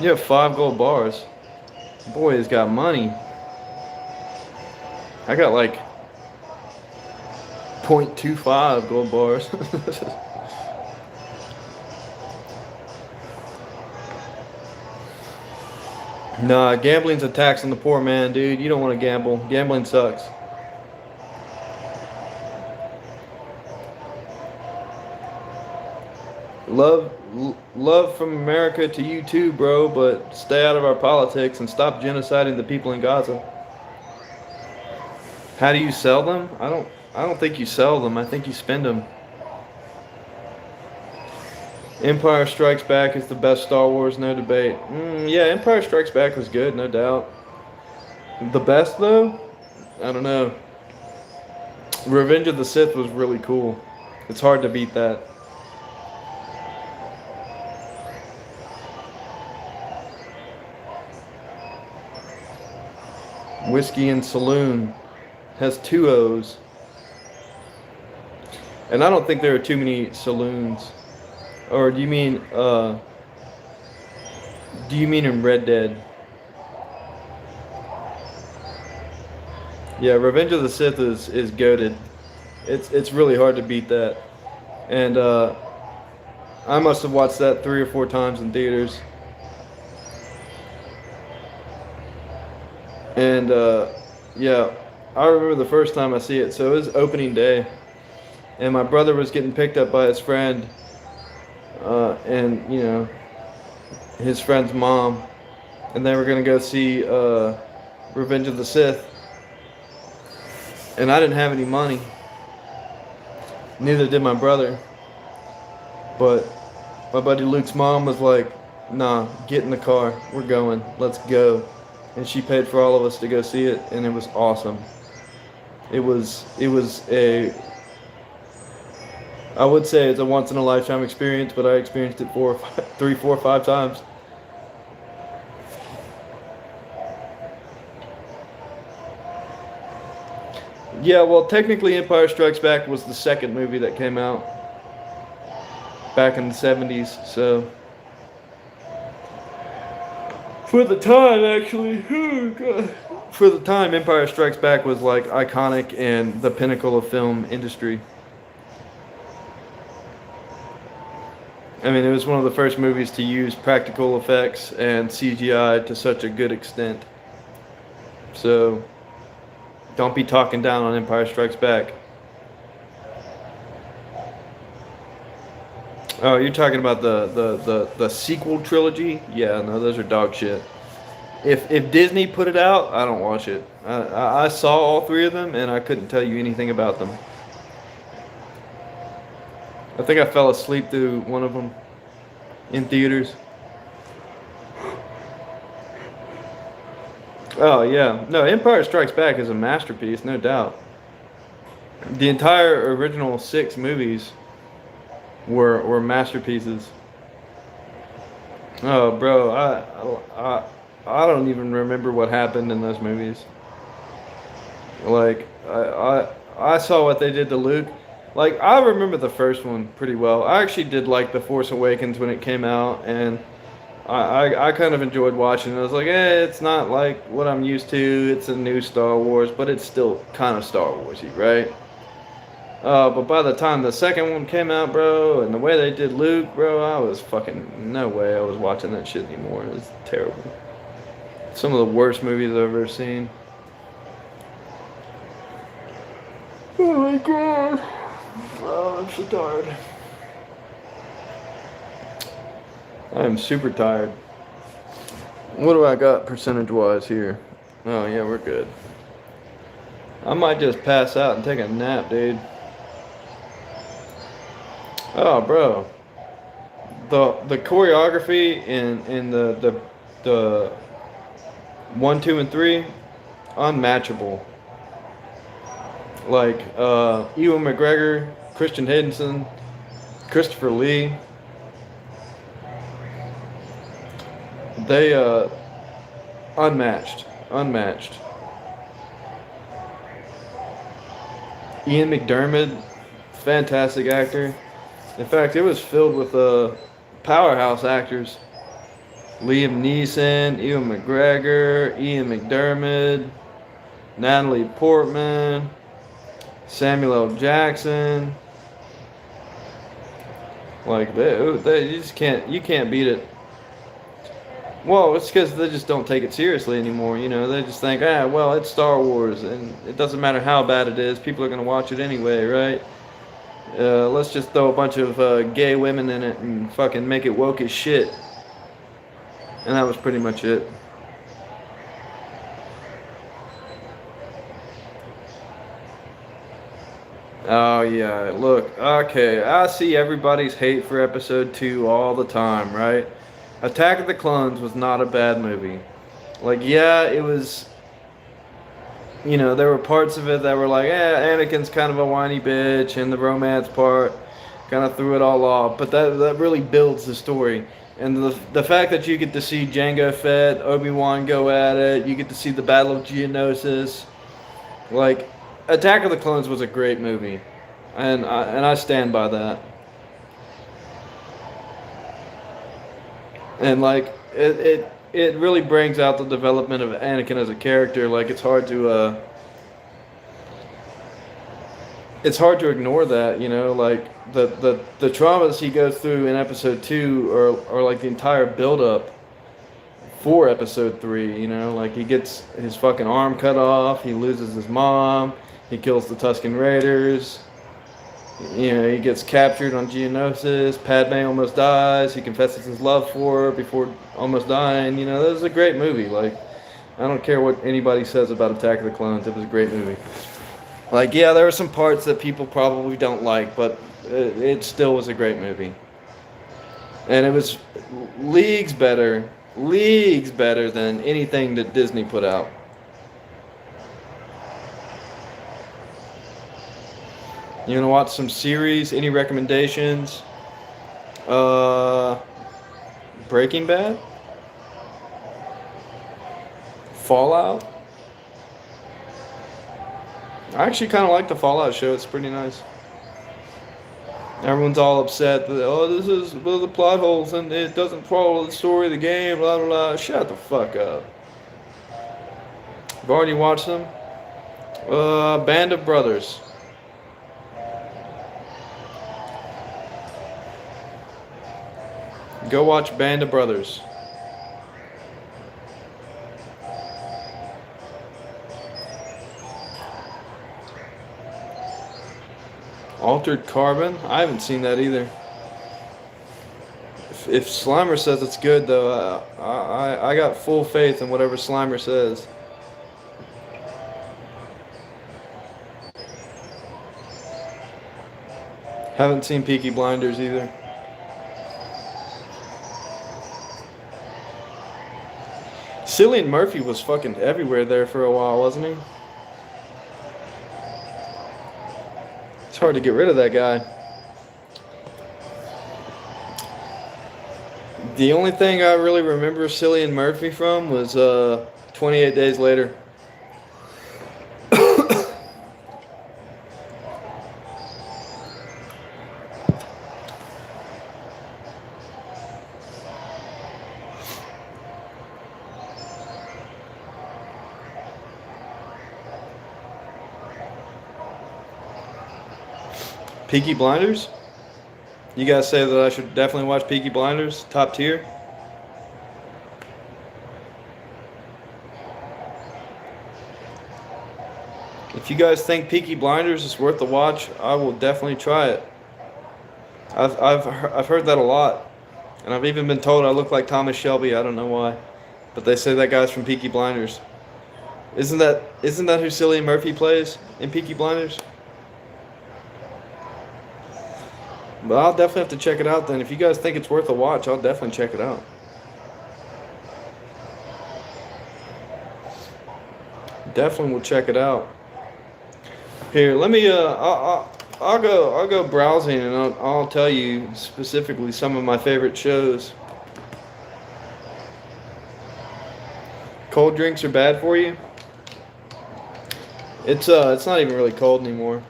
You have 5 gold bars. Boy, he's got money. I got like 0.25 gold bars. Nah, gambling's a tax on the poor man, dude. You don't want to gamble. Gambling sucks. Love from America to you too, bro, but stay out of our politics and stop genociding the people in Gaza. How do you sell them? I don't think you sell them. I think you spend them. Empire Strikes Back is the best Star Wars, no debate. Yeah, Empire Strikes Back was good, no doubt. The best though? I don't know. Revenge of the Sith was really cool. It's hard to beat that. Whiskey and Saloon has two O's. And I don't think there are too many saloons. Or do you mean in Red Dead? Yeah, Revenge of the Sith is goated. It's really hard to beat that. And I must have watched that 3 or 4 times in theaters. And yeah, I remember the first time I see it. So it was opening day, and my brother was getting picked up by his friend, and you know, his friend's mom, and they were gonna go see Revenge of the Sith. And I didn't have any money. Neither did my brother. But my buddy Luke's mom was like, "Nah, get in the car. We're going. Let's go." And she paid for all of us to go see it, and it was awesome. It was I would say it's a once in a lifetime experience, but I experienced it 3, 4, 5 times. Yeah, well, technically Empire Strikes Back was the second movie that came out back in the 70s, so for the time, actually, oh God. For the time, Empire Strikes Back was like iconic and the pinnacle of film industry. I mean, it was one of the first movies to use practical effects and CGI to such a good extent. So, don't be talking down on Empire Strikes Back. Oh, you're talking about the sequel trilogy? Yeah, no, those are dog shit. If Disney put it out, I don't watch it. I saw all 3 of them, and I couldn't tell you anything about them. I think I fell asleep through one of them in theaters. Oh yeah, no, Empire Strikes Back is a masterpiece, no doubt. The entire original 6 movies were masterpieces. Oh, bro, I don't even remember what happened in those movies. Like I saw what they did to Luke. Like, I remember the first one pretty well. I actually did like The Force Awakens when it came out, and I kind of enjoyed watching it. I was like, it's not like what I'm used to. It's a new Star Wars, but it's still kind of Star Warsy, right? But by the time the second one came out, bro, and the way they did Luke, bro, I was fucking, no way I was watching that shit anymore. It was terrible. Some of the worst movies I've ever seen. Oh my God. Oh, I'm so tired. I am super tired. What do I got percentage-wise here? Oh, yeah, we're good. I might just pass out and take a nap, dude. Oh, bro. The choreography in the 1, 2, and 3, unmatchable. Like Ewan McGregor, Christian Henderson, Christopher Lee. They unmatched. Ian McDermott, fantastic actor. In fact, it was filled with powerhouse actors. Liam Neeson, Ewan McGregor, Ian McDermott, Natalie Portman, Samuel L. Jackson. Like, they you can't beat it. Well, it's because they just don't take it seriously anymore. You know, they just think, well, it's Star Wars, and it doesn't matter how bad it is. People are gonna watch it anyway, right? Let's just throw a bunch of gay women in it and fucking make it woke as shit. And that was pretty much it. Oh yeah, look, okay, I see everybody's hate for episode 2 all the time, right? Attack of the Clones was not a bad movie. Like, yeah, it was, you know, there were parts of it that were like, Anakin's kind of a whiny bitch, and the romance part kind of threw it all off. But that really builds the story. And the fact that you get to see Jango Fett, Obi-Wan go at it, you get to see the Battle of Geonosis. Like, Attack of the Clones was a great movie. And I stand by that. And like it really brings out the development of Anakin as a character. Like it's hard to ignore that, you know, like the traumas he goes through in episode 2 are like the entire build up for episode 3, you know, like he gets his fucking arm cut off, he loses his mom, he kills the Tusken Raiders. You know, he gets captured on Geonosis. Padme almost dies. He confesses his love for her before almost dying. You know, that was a great movie. Like, I don't care what anybody says about Attack of the Clones. It was a great movie. Like, yeah, there are some parts that people probably don't like, but it still was a great movie. And it was leagues better than anything that Disney put out. You want to watch some series? Any recommendations? Breaking Bad? Fallout? I actually kind of like the Fallout show. It's pretty nice. Everyone's all upset that, this is one of the plot holes and it doesn't follow the story of the game, blah, blah, blah. Shut the fuck up. I've already watched them. Band of Brothers. Go watch Band of Brothers. Altered Carbon? I haven't seen that either. If Slimer says it's good, though, I got full faith in whatever Slimer says. Haven't seen Peaky Blinders either. Cillian Murphy was fucking everywhere there for a while, wasn't he? It's hard to get rid of that guy. The only thing I really remember Cillian Murphy from was 28 Days Later. Peaky Blinders? You guys say that I should definitely watch Peaky Blinders? Top tier? If you guys think Peaky Blinders is worth the watch, I will definitely try it. I've heard that a lot. And I've even been told I look like Thomas Shelby. I don't know why. But they say that guy's from Peaky Blinders. Isn't that who Cillian Murphy plays in Peaky Blinders? But I'll definitely have to check it out then. If you guys think it's worth a watch, I'll definitely check it out. Definitely will check it out. Here, let me I'll go browsing and I'll tell you specifically some of my favorite shows. Cold drinks are bad for you? It's not even really cold anymore.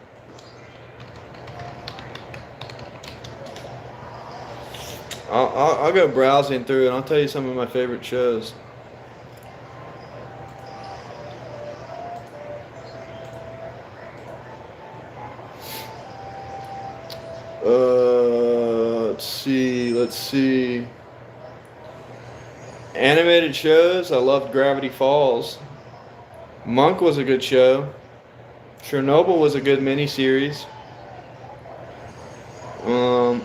I'll go browsing through and I'll tell you some of my favorite shows. Let's see. Animated shows, I loved Gravity Falls. Monk was a good show. Chernobyl was a good miniseries.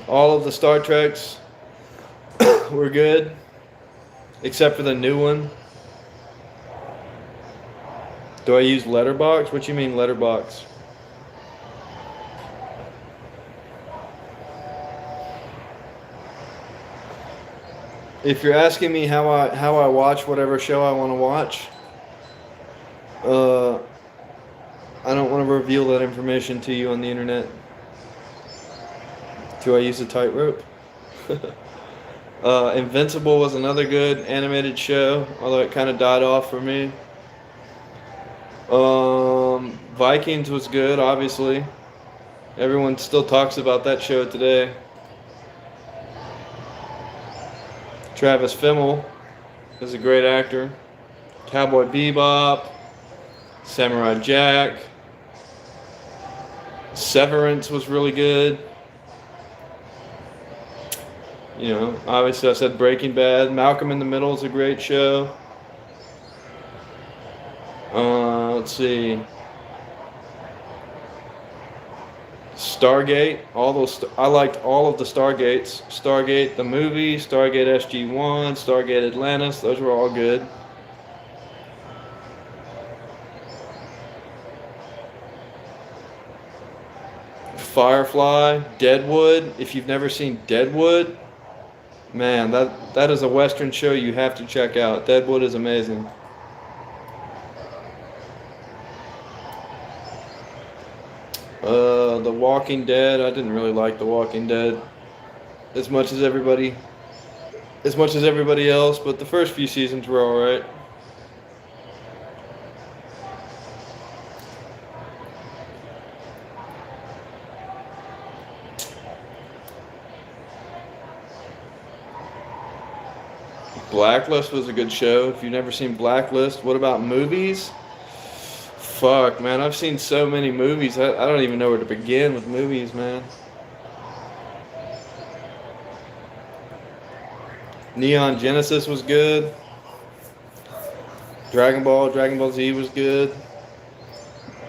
All of the Star Treks were good, except for the new one. Do I use Letterbox? What you mean Letterbox? If you're asking me how I watch whatever show I want to watch, I don't want to reveal that information to you on the internet. Do I use a tightrope? Invincible was another good animated show, although it kind of died off for me. Vikings was good, obviously. Everyone still talks about that show today. Travis Fimmel is a great actor. Cowboy Bebop, Samurai Jack. Severance was really good. You know, obviously I said Breaking Bad. Malcolm in the Middle is a great show. Let's see. Stargate. I liked all of the Stargates. Stargate the movie, Stargate SG-1, Stargate Atlantis. Those were all good. Firefly, Deadwood. If you've never seen Deadwood, man, that is a Western show you have to check out. Deadwood is amazing. The Walking Dead. I didn't really like The Walking Dead as much as everybody else, but the first few seasons were all right. Blacklist was a good show. If you've never seen Blacklist, what about movies? Fuck, man, I've seen so many movies. I don't even know where to begin with movies, man. Neon Genesis was good. Dragon Ball Z was good.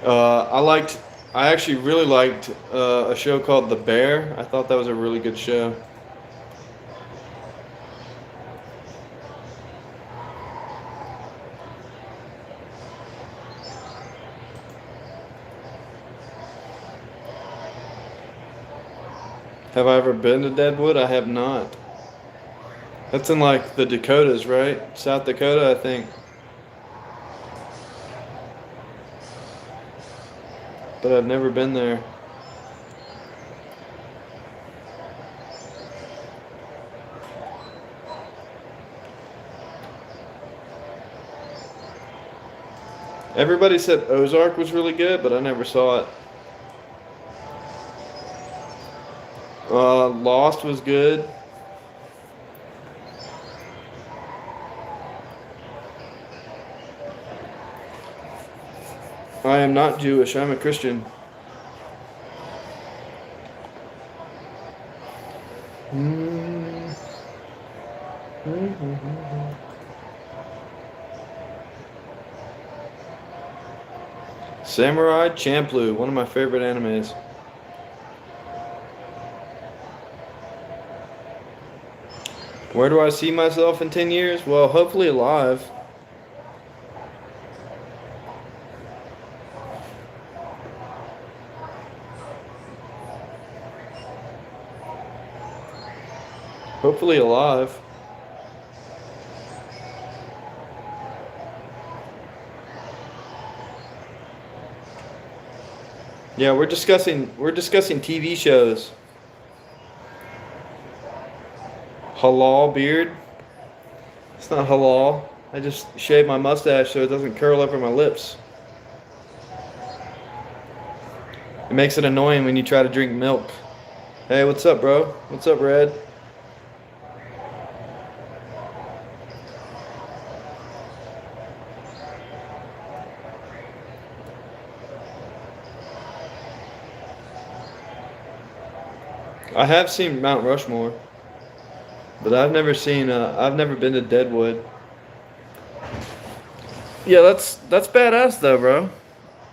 I actually really liked a show called The Bear. I thought that was a really good show. Have I ever been to Deadwood? I have not. That's in like the Dakotas, right? South Dakota, I think. But I've never been there. Everybody said Ozark was really good, but I never saw it. Lost was good. I am not Jewish. I'm a Christian. Samurai Champloo, one of my favorite animes. Where do I see myself in 10 years? Well, hopefully alive. Hopefully alive. Yeah, we're discussing TV shows. Halal beard. It's not halal. I just shave my mustache so it doesn't curl over my lips. It makes it annoying when you try to drink milk. Hey, what's up, bro? What's up, Red? I have seen Mount Rushmore, but I've never been to Deadwood. Yeah, that's badass though, bro.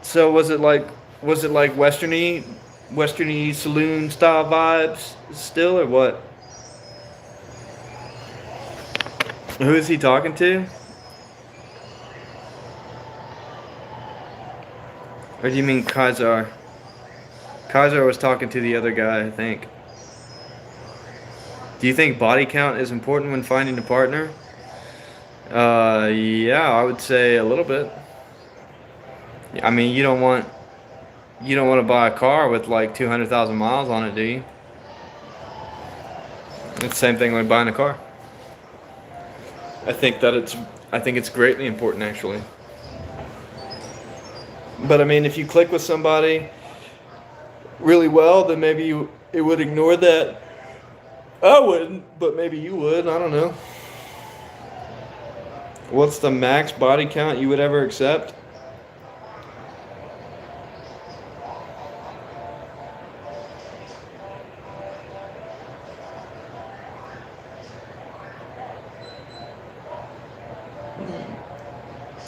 So was it like westerny saloon style vibes still or what? Who is he talking to? Or do you mean Kaiser? Kaiser was talking to the other guy, I think. Do you think body count is important when finding a partner? Yeah, I would say a little bit. I mean, you don't want to buy a car with like 200,000 miles on it, do you? It's the same thing like buying a car. I think that I think it's greatly important actually. But I mean, if you click with somebody really well, then maybe it would ignore that. I wouldn't, but maybe you would. I don't know. What's the max body count you would ever accept?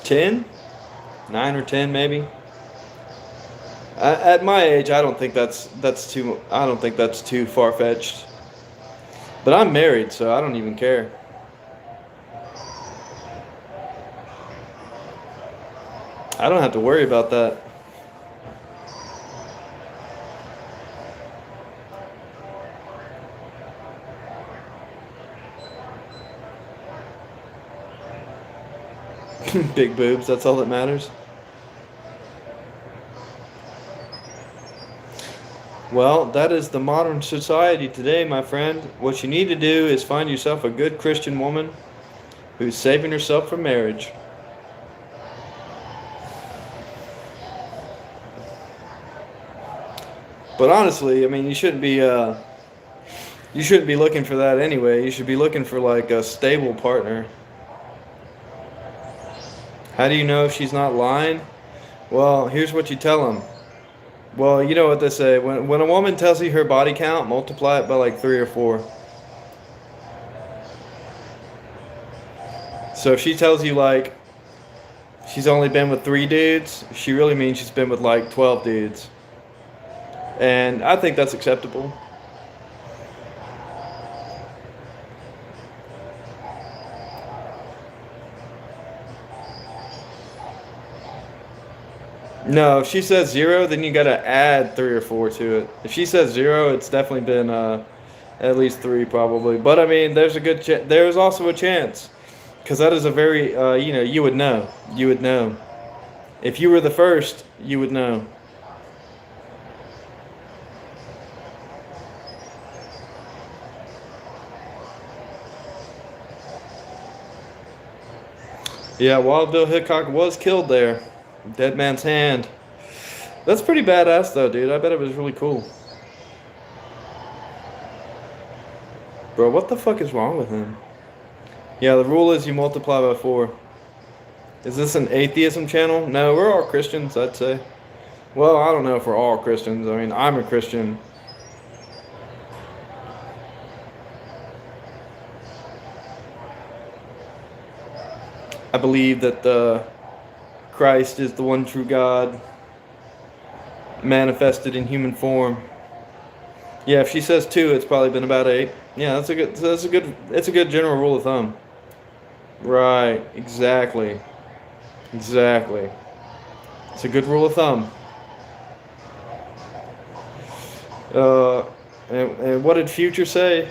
Ten? 9 or 10 maybe. At my age, I don't think that's too. I don't think that's too far fetched. But I'm married, so I don't even care. I don't have to worry about that. Big boobs, that's all that matters. Well, that is the modern society today, my friend. What you need to do is find yourself a good Christian woman who's saving herself for marriage. But honestly, I mean, you shouldn't be looking for that anyway. You should be looking for like a stable partner. How do you know if she's not lying? Well, here's what you tell them. Well, you know what they say. When a woman tells you her body count, multiply it by like 3 or 4. So if she tells you like she's only been with 3 dudes, she really means she's been with like 12 dudes. And I think that's acceptable. No, if she says 0, then you gotta add 3 or 4 to it. If she says 0, it's definitely been at least 3 probably. But I mean, there's also a chance, because that is a very you would know. You would know. If you were the first, you would know. Yeah, Wild Bill Hickok was killed there. Dead man's hand. That's pretty badass though, dude. I bet it was really cool. Bro, what the fuck is wrong with him? Yeah, the rule is you multiply by 4. Is this an atheism channel? No, we're all Christians, I'd say. Well, I don't know if we're all Christians. I mean, I'm a Christian. I believe that Christ is the one true God manifested in human form. Yeah, if she says 2, it's probably been about 8. Yeah, it's a good general rule of thumb. Right, exactly. Exactly. It's a good rule of thumb. And what did Future say?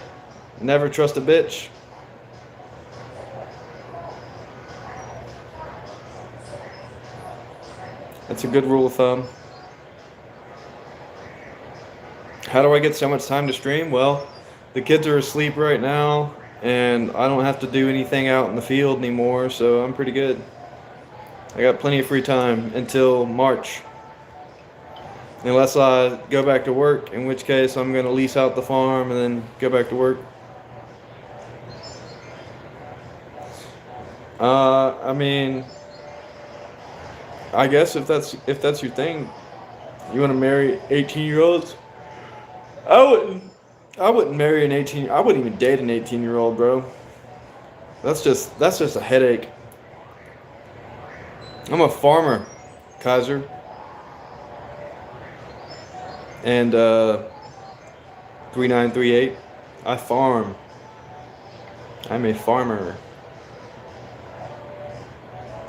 Never trust a bitch. That's a good rule of thumb. How do I get so much time to stream? Well, the kids are asleep right now, and I don't have to do anything out in the field anymore, so I'm pretty good. I got plenty of free time until March. Unless I go back to work, in which case I'm going to lease out the farm and then go back to work. I mean, I guess if that's your thing, you want to marry 18-year-olds? I wouldn't marry an 18. I wouldn't even date an 18-year-old, bro. That's just a headache. I'm a farmer, Kaiser. And 3938. I farm. I'm a farmer.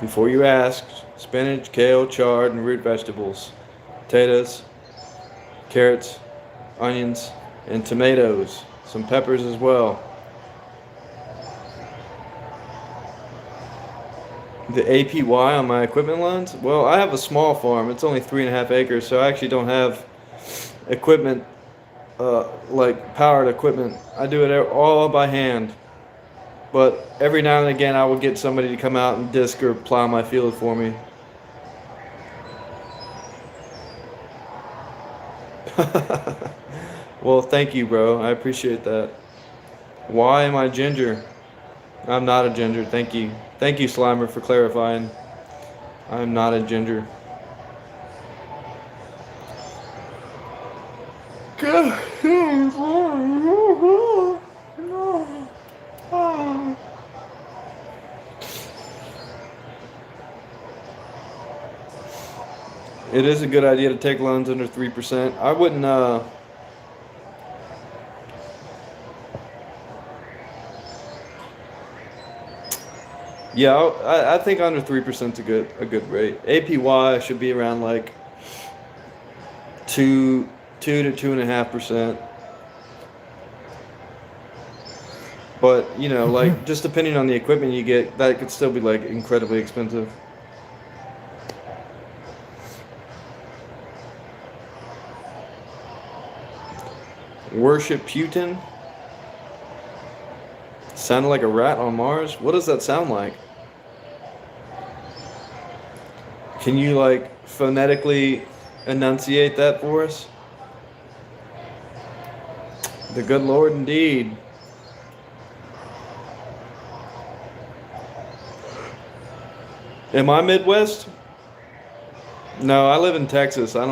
Before you ask, spinach, kale, chard, and root vegetables, potatoes, carrots, onions, and tomatoes. Some peppers as well. The APY on my equipment loans? Well, I have a small farm. It's only 3.5 acres, so I actually don't have equipment, like powered equipment. I do it all by hand. But every now and again, I will get somebody to come out and disc or plow my field for me. Well, thank you, bro. I appreciate that. Why am I ginger? I'm not a ginger. Thank you. Thank you, Slimer, for clarifying. I'm not a ginger. It is a good idea to take loans under 3%. I wouldn't, yeah, I think under 3% is a good rate. APY should be around like 2 to 2.5%. But you know, like just depending on the equipment you get, that could still be like incredibly expensive. Worship Putin? Sounded like a rat on Mars? What does that sound like? Can you like phonetically enunciate that for us? The good Lord indeed. Am I Midwest? No, I live in Texas. I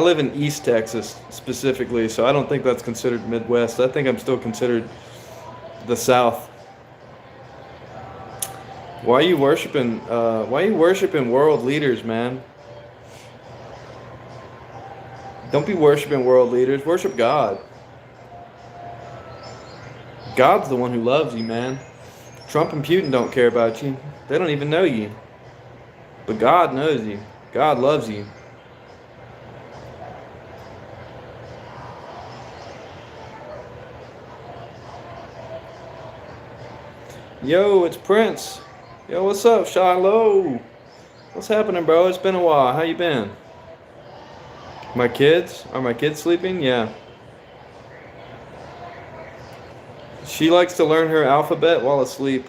live in East Texas specifically, so I don't think that's considered Midwest. I think I'm still considered the South. Why are you worshiping world leaders, man? Don't be worshiping world leaders. Worship God. God's the one who loves you, man. Trump and Putin don't care about you. They don't even know you. But God knows you. God loves you. Yo, it's Prince. Yo, what's up, Shiloh? What's happening, bro? It's been a while. How you been? My kids? Are my kids sleeping? Yeah. She likes to learn her alphabet while asleep.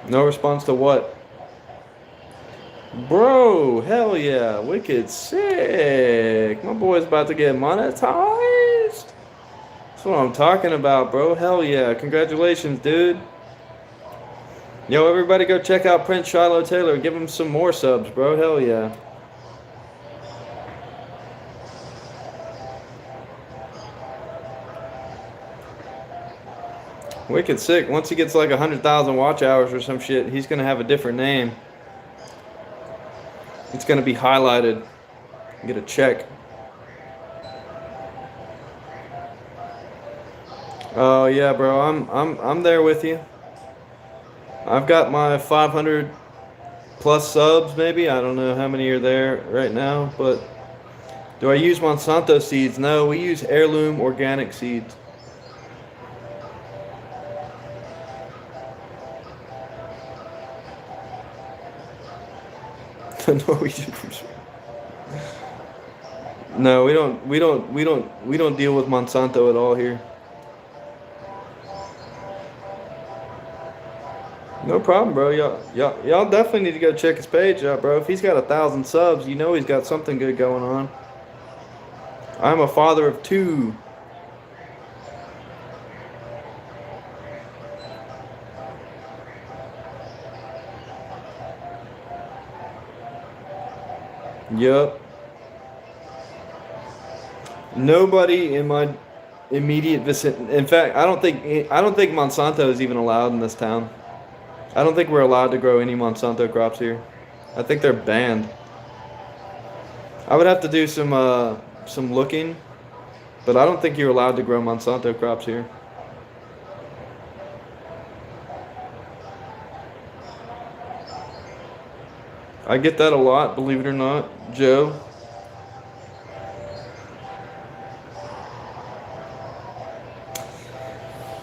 No response to what? Bro, hell yeah. Wicked sick. My boy's about to get monetized. That's what I'm talking about, bro. Hell yeah. Congratulations, dude. Yo, everybody go check out Prince Shiloh Taylor. Give him some more subs, bro. Hell yeah. Wicked sick. Once he gets like 100,000 watch hours or some shit, he's gonna have a different name. It's gonna be highlighted. Get a check. Oh yeah, bro. I'm there with you. I've got my 500 plus subs, maybe. I don't know how many are there right now, but do I use Monsanto seeds? No, we use heirloom organic seeds. No, we don't deal with Monsanto at all here. No problem, bro. Y'all definitely need to go check his page out, bro. If he's got 1,000 subs, you know he's got something good going on. I'm a father of 2. Yup. Nobody in my immediate vicinity. In fact, I don't think Monsanto is even allowed in this town. I don't think we're allowed to grow any Monsanto crops here. I think they're banned. I would have to do some looking, but I don't think you're allowed to grow Monsanto crops here. I get that a lot, believe it or not, Joe.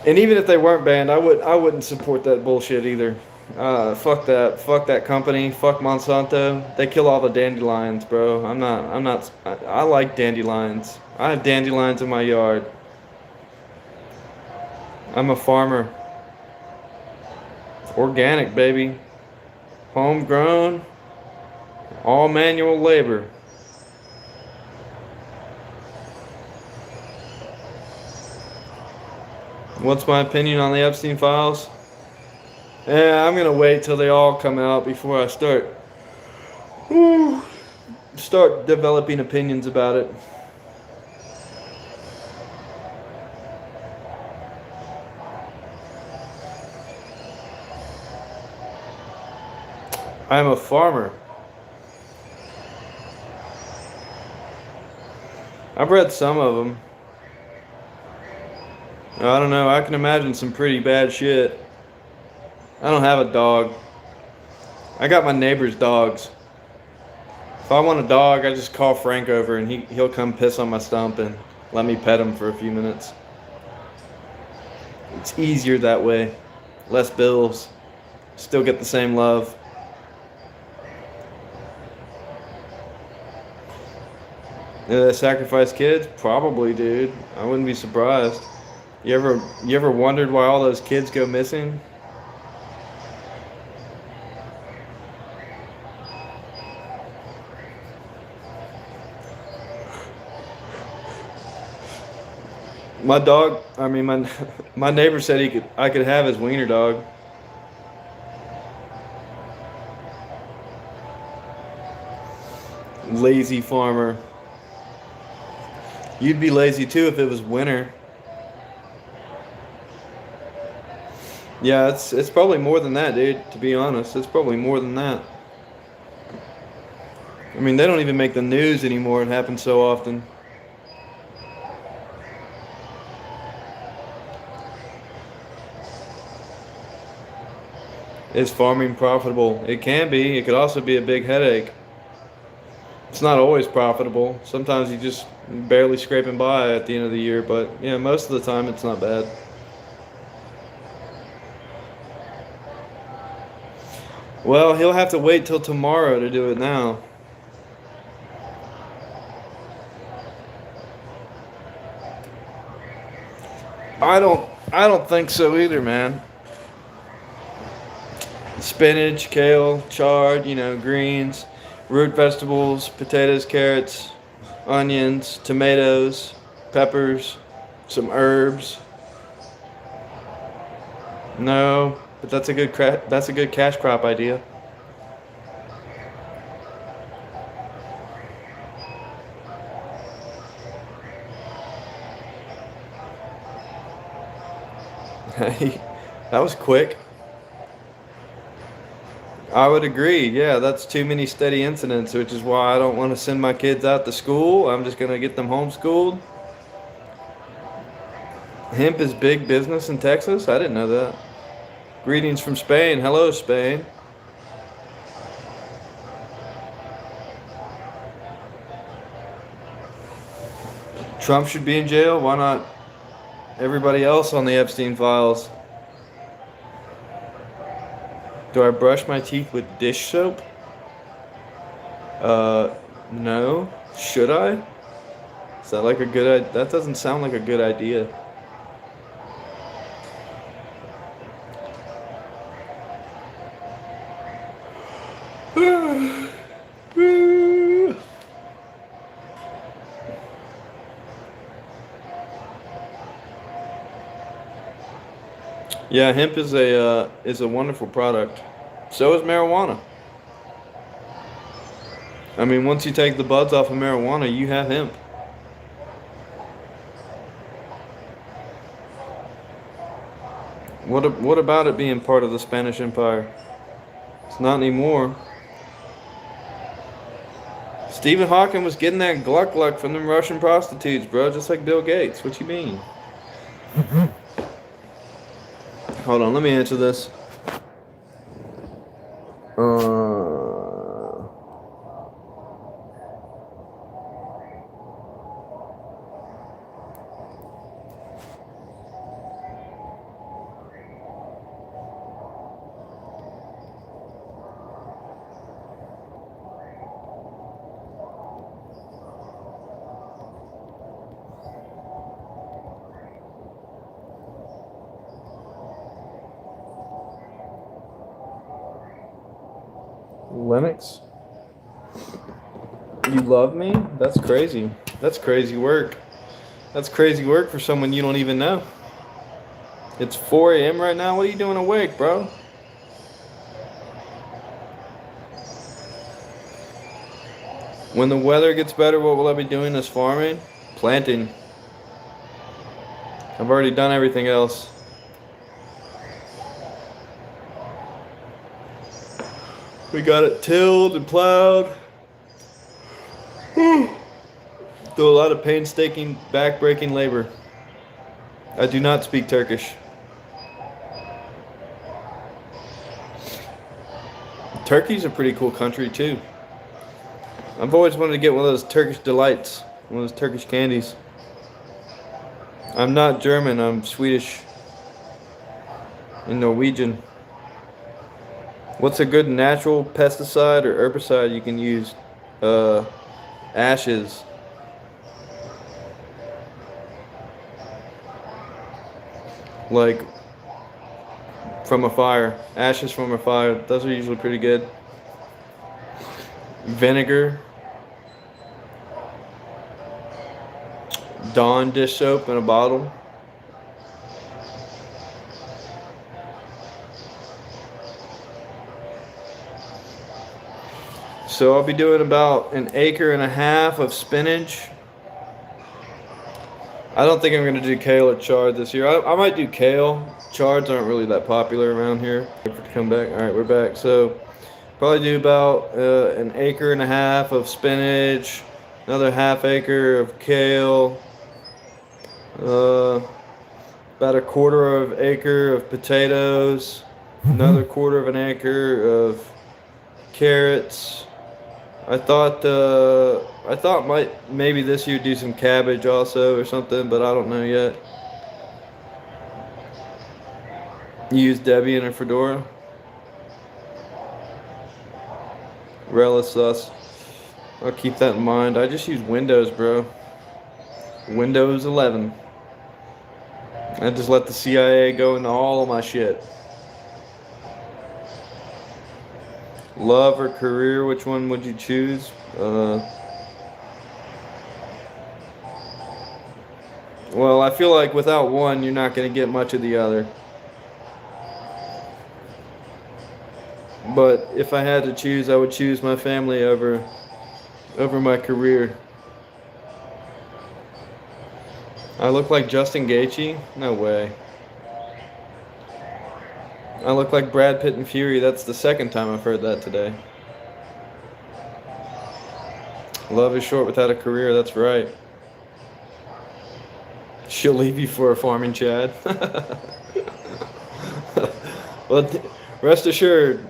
And even if they weren't banned, I wouldn't support that bullshit either. Fuck that. Fuck that company. Fuck Monsanto. They kill all the dandelions, bro. I'm not. I like dandelions. I have dandelions in my yard. I'm a farmer. Organic, baby. Homegrown. All manual labor. What's my opinion on the Epstein files? Yeah, I'm gonna wait till they all come out before I start developing opinions about it. I'm a farmer. I've read some of them. I don't know. I can imagine some pretty bad shit. I don't have a dog. I got my neighbor's dogs. If I want a dog, I just call Frank over and he'll come piss on my stump and let me pet him for a few minutes. It's easier that way. Less bills. Still get the same love. Sacrifice kids? Probably, dude. I wouldn't be surprised. You ever wondered why all those kids go missing? My dog, I mean my my neighbor said I could have his wiener dog. Lazy farmer. You'd be lazy too if it was winter. Yeah, it's probably more than that, dude, to be honest. It's probably more than that. I mean, they don't even make the news anymore. It happens so often. Is farming profitable? It can be. It could also be a big headache. It's not always profitable. Sometimes you just barely scraping by at the end of the year, but yeah, most of the time it's not bad. Well, he'll have to wait till tomorrow to do it now. I don't think so either, man. Spinach, kale, chard, greens, root vegetables, potatoes, carrots, onions, tomatoes, peppers, some herbs. No, but that's a good cash crop idea. Hey, that was quick. I would agree. Yeah, that's too many steady incidents, which is why I don't want to send my kids out to school. I'm just going to get them homeschooled. Hemp is big business in Texas? I didn't know that. Greetings from Spain. Hello, Spain. Trump should be in jail. Why not everybody else on the Epstein files? Do I brush my teeth with dish soap? No. Should I? Is that like a good idea? That doesn't sound like a good idea. Yeah, hemp is a wonderful product. So is marijuana. I mean, once you take the buds off of marijuana, you have hemp. What about it being part of the Spanish Empire? It's not anymore. Stephen Hawking was getting that gluck from them Russian prostitutes, bro, just like Bill Gates. What you mean? Hold on, let me answer this. Lennox? You love me? That's crazy. That's crazy work. That's crazy work for someone you don't even know. It's 4 a.m. right now. What are you doing awake, bro? When the weather gets better, what will I be doing this farming? Planting. I've already done everything else. We got it tilled and plowed. Through a lot of painstaking, back-breaking labor. I do not speak Turkish. Turkey's a pretty cool country too. I've always wanted to get one of those Turkish delights, one of those Turkish candies. I'm not German, I'm Swedish and Norwegian. What's a good natural pesticide or herbicide you can use? Ashes. Like from a fire. Ashes from a fire. Those are usually pretty good. Vinegar. Dawn dish soap in a bottle. So I'll be doing about 1.5 acres of spinach. I don't think I'm going to do kale or chard this year. I might do kale. Chards aren't really that popular around here. Come back. All right, we're back. So probably do about 1.5 acres of spinach, another 1/2 acre of kale, about 1/4 acre of potatoes, another 1/4 acre of carrots. I thought maybe this year do some cabbage also or something, but I don't know yet. You use Debbie and her fedora. Relish sauce. I'll keep that in mind. I just use Windows, bro. Windows 11. I just let the CIA go into all of my shit. Love or career, which one would you choose? Well, I feel like without one, you're not going to get much of the other. But if I had to choose, I would choose my family over my career. I look like Justin Gaethje? No way. I look like Brad Pitt and Fury. That's the second time I've heard that today. Love is short without a career. That's right. She'll leave you for a farming Chad. Well, rest assured,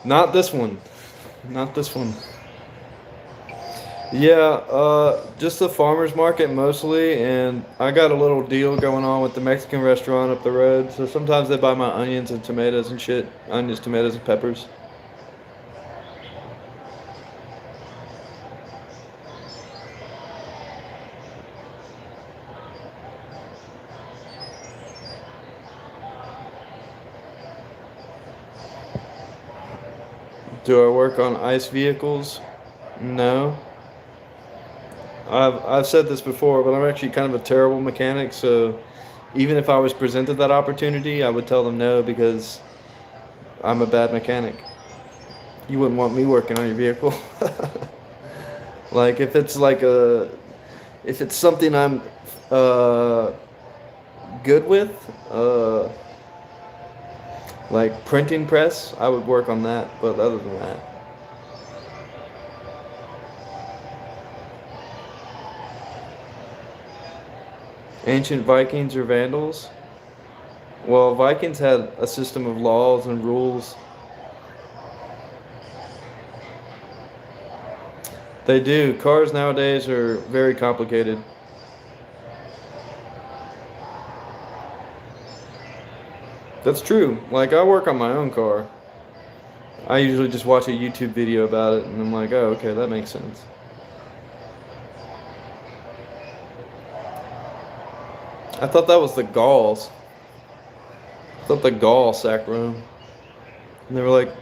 not this one. Not this one. Yeah, just the farmer's market mostly, and I got a little deal going on with the Mexican restaurant up the road, so sometimes they buy my onions and tomatoes and shit. Onions, tomatoes, and peppers. Do I work on ICE vehicles? No. I've said this before, but I'm actually kind of a terrible mechanic, so even if I was presented that opportunity, I would tell them no because I'm a bad mechanic. You wouldn't want me working on your vehicle. Like if it's something I'm good with, Like printing press, I would work on that, but other than that. Ancient Vikings or Vandals? Well, Vikings had a system of laws and rules. They do. Cars nowadays are very complicated. That's true. Like, I work on my own car. I usually just watch a YouTube video about it, and I'm like, oh, okay, that makes sense. I thought that was the Gauls. I thought the Gauls sacked Rome. And they were like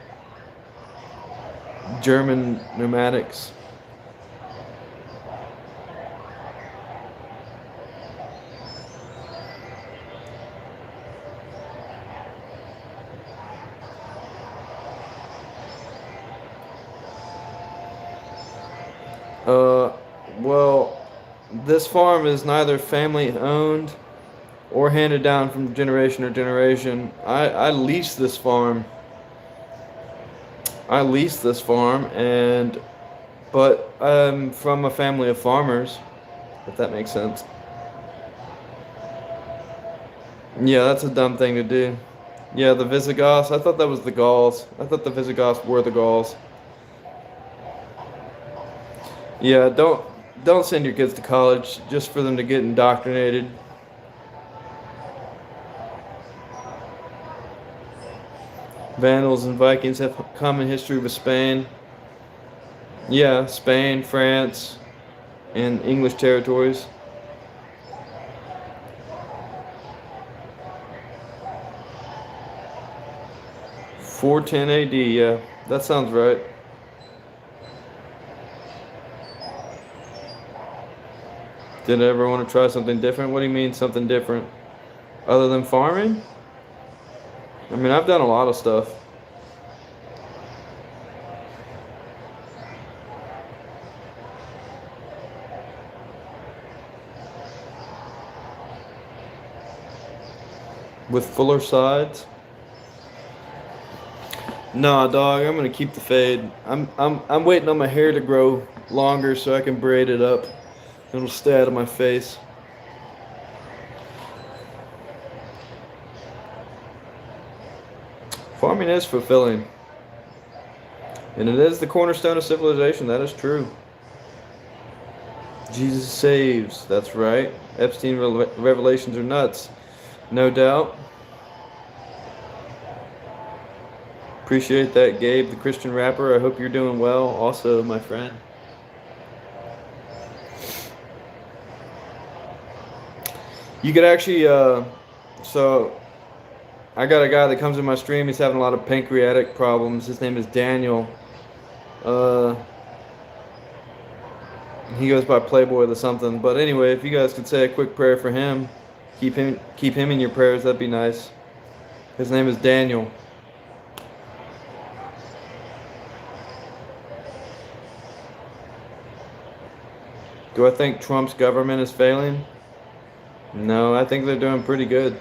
German nomadics. Well, this farm is neither family owned or handed down from generation to generation. I lease this farm. I lease this farm, but I'm from a family of farmers, if that makes sense. Yeah, that's a dumb thing to do. Yeah, the Visigoths. I thought that was the Gauls. I thought the Visigoths were the Gauls. Yeah, don't send your kids to college just for them to get indoctrinated. Vandals and Vikings have common history with Spain. Yeah, Spain, France, and English territories. 410 AD, yeah, that sounds right. Did I ever want to try something different? What do you mean something different? Other than farming? I mean, I've done a lot of stuff. With fuller sides? Nah, dog, I'm gonna keep the fade. I'm waiting on my hair to grow longer so I can braid it up. It'll stay out of my face. Farming is fulfilling. And it is the cornerstone of civilization, that is true. Jesus saves, that's right. Epstein revelations are nuts. No doubt. Appreciate that, Gabe, the Christian rapper. I hope you're doing well, also, my friend. You could actually, so I got a guy that comes in my stream. He's having a lot of pancreatic problems. His name is Daniel. He goes by Playboy or something. But anyway, if you guys could say a quick prayer for him, keep him in your prayers. That'd be nice. His name is Daniel. Do I think Trump's government is failing? No, I think they're doing pretty good.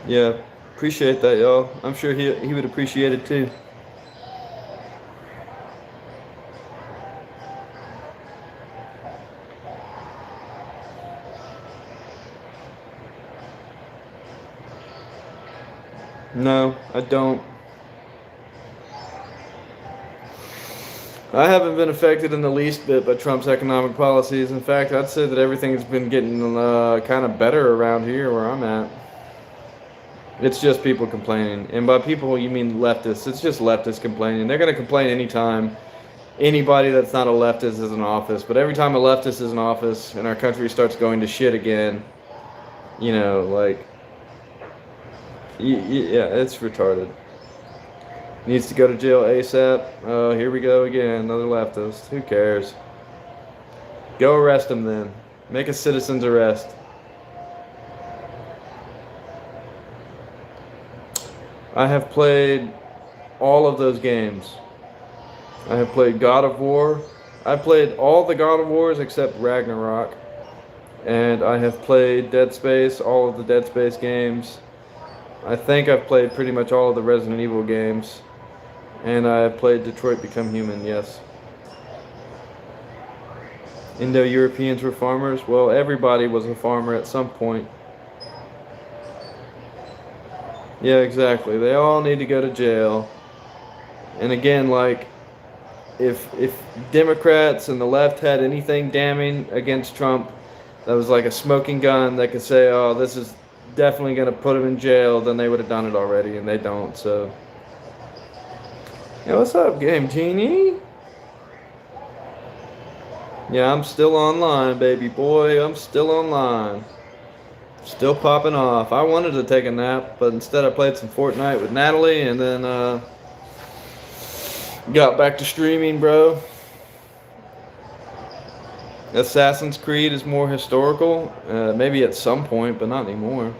Yeah, appreciate that, y'all. I'm sure he would appreciate it too. No, I don't. I haven't been affected in the least bit by Trump's economic policies. In fact, I'd say that everything's been getting kind of better around here where I'm at. It's just people complaining. And by people, you mean leftists. It's just leftists complaining. They're going to complain anytime anybody that's not a leftist is in office. But every time a leftist is in office and our country starts going to shit again, you know, like, yeah, it's retarded. Needs to go to jail ASAP. Oh, here we go again. Another leftist. Who cares? Go arrest him then. Make a citizen's arrest. I have played all of those games. I have played God of War. I played all the God of Wars except Ragnarok. and I have played Dead Space, all of the Dead Space games. I think I've played pretty much all of the Resident Evil games, and I have played Detroit Become Human, yes. Indo-Europeans were farmers? Well, everybody was a farmer at some point. Yeah, exactly. They all need to go to jail. And again, like, if Democrats and the left had anything damning against Trump that was like a smoking gun that could say, oh, this is definitely going to put him in jail, then they would have done it already, and they don't, so. Yeah, what's up, Game Genie? Yeah, I'm still online, baby boy. I'm still online. Still popping off. I wanted to take a nap, but instead I played some Fortnite with Natalie, and then got back to streaming, bro. Assassin's Creed is more historical, maybe at some point, but not anymore.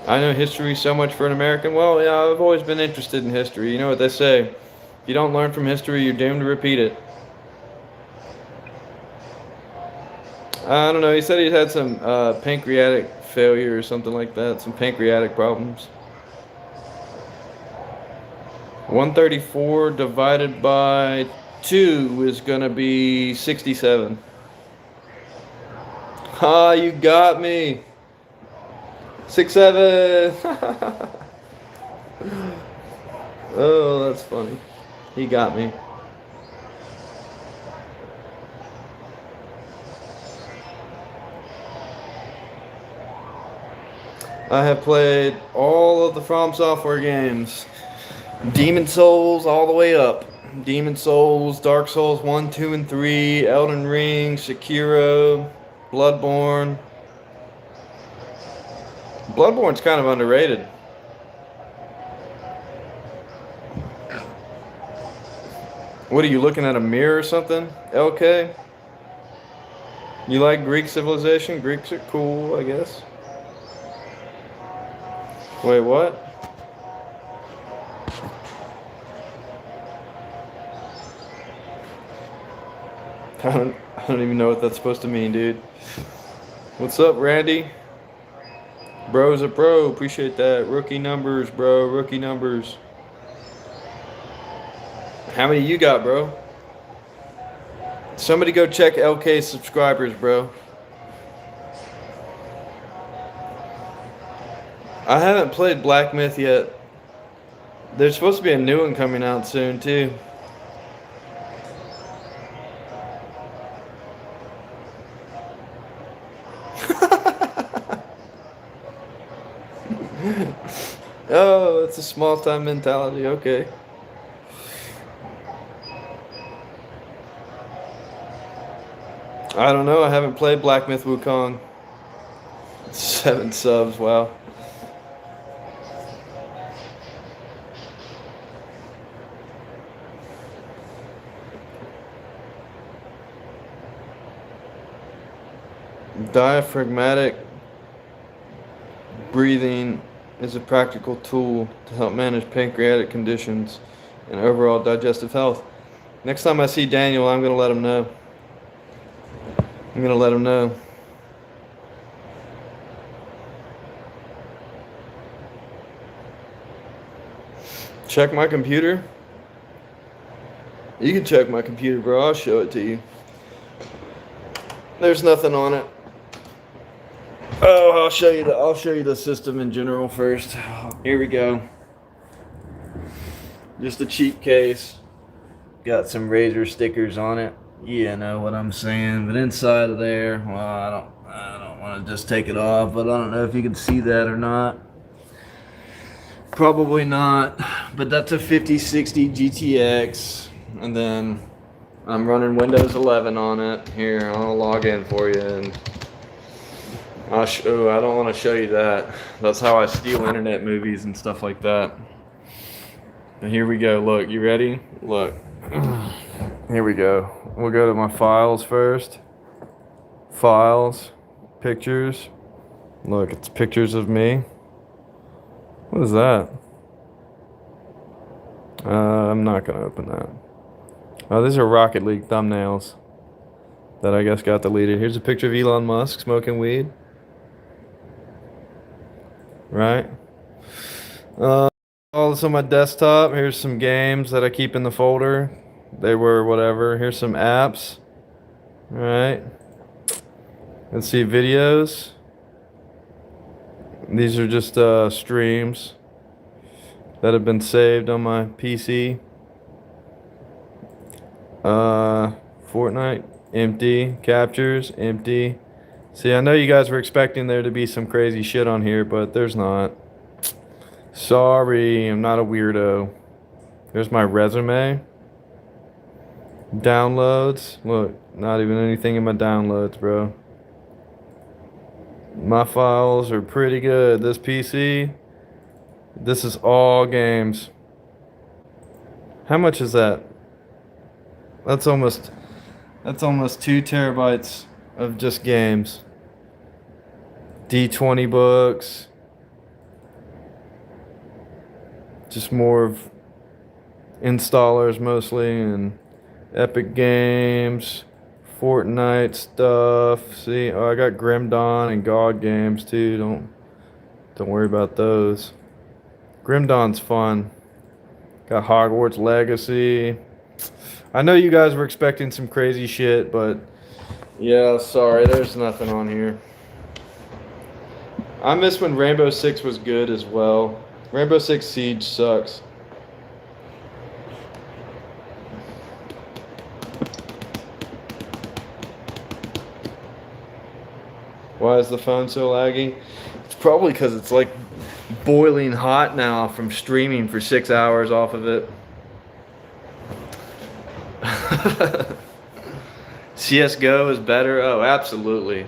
I know history so much for an American. Well, yeah, I've always been interested in history. You know what they say: if you don't learn from history, you're doomed to repeat it. I don't know. He said he had some pancreatic failure or something like that, some pancreatic problems. 134 divided by 2 is going to be 67. Ah, you got me. 6-7. Oh, that's funny. He got me. I have played all of the From Software games. Demon Souls all the way up. Demon Souls, Dark Souls 1, 2, and 3, Elden Ring, Sekiro, Bloodborne. Bloodborne's kind of underrated. What are you looking at, a mirror or something? LK? You like Greek civilization? Greeks are cool, I guess. Wait, what? I don't even know what that's supposed to mean, dude. What's up, Randy? Bro's a pro. Appreciate that. Rookie numbers, bro. Rookie numbers. How many you got, bro? Somebody go check LK's subscribers, bro. I haven't played Black Myth yet. There's supposed to be a new one coming out soon, too. Oh, it's a small time mentality. Okay. I don't know. I haven't played Black Myth Wukong. 7 subs. Wow. Diaphragmatic breathing is a practical tool to help manage pancreatic conditions and overall digestive health. Next time I see Daniel, I'm going to let him know. I'm going to let him know. Check my computer? You can check my computer, bro. I'll show it to you. There's nothing on it. Oh, I'll show you the system in general first. Here we go. Just a cheap case. Got some Razor stickers on it. Yeah, know what I'm saying. But inside of there, well, I don't want to just take it off, but I don't know if you can see that or not. Probably not. But that's a 5060 GTX, and then I'm running Windows 11 on it. Here, I'll log in for you, and I don't want to show you that. That's how I steal internet movies and stuff like that. And here we go. Look, you ready? Look. Here we go. We'll go to my files first. Files. Pictures. Look, it's pictures of me. What is that? I'm not going to open that. Oh, these are Rocket League thumbnails. that I guess got deleted. Here's a picture of Elon Musk smoking weed. Right? All this on my desktop. Here's some games that I keep in the folder. They were whatever. Here's some apps. All right. Let's see videos. These are just streams that have been saved on my PC. Fortnite, empty. Captures, empty. See, I know you guys were expecting there to be some crazy shit on here, but there's not. Sorry, I'm not a weirdo. There's my resume. Downloads. Look, not even anything in my downloads, bro. My files are pretty good. This PC, this is all games. How much is that? That's almost 2 terabytes of just games. D20 books. Just more of installers mostly, and Epic Games, Fortnite stuff. See, oh, I got Grim Dawn and GOG games too. Don't worry about those. Grim Dawn's fun. Got Hogwarts Legacy. I know you guys were expecting some crazy shit, but yeah, sorry, there's nothing on here. I miss when Rainbow Six was good as well. Rainbow Six Siege sucks. Why is the phone so laggy? It's probably because it's like boiling hot now from streaming for 6 hours off of it. CSGO is better? Oh, absolutely.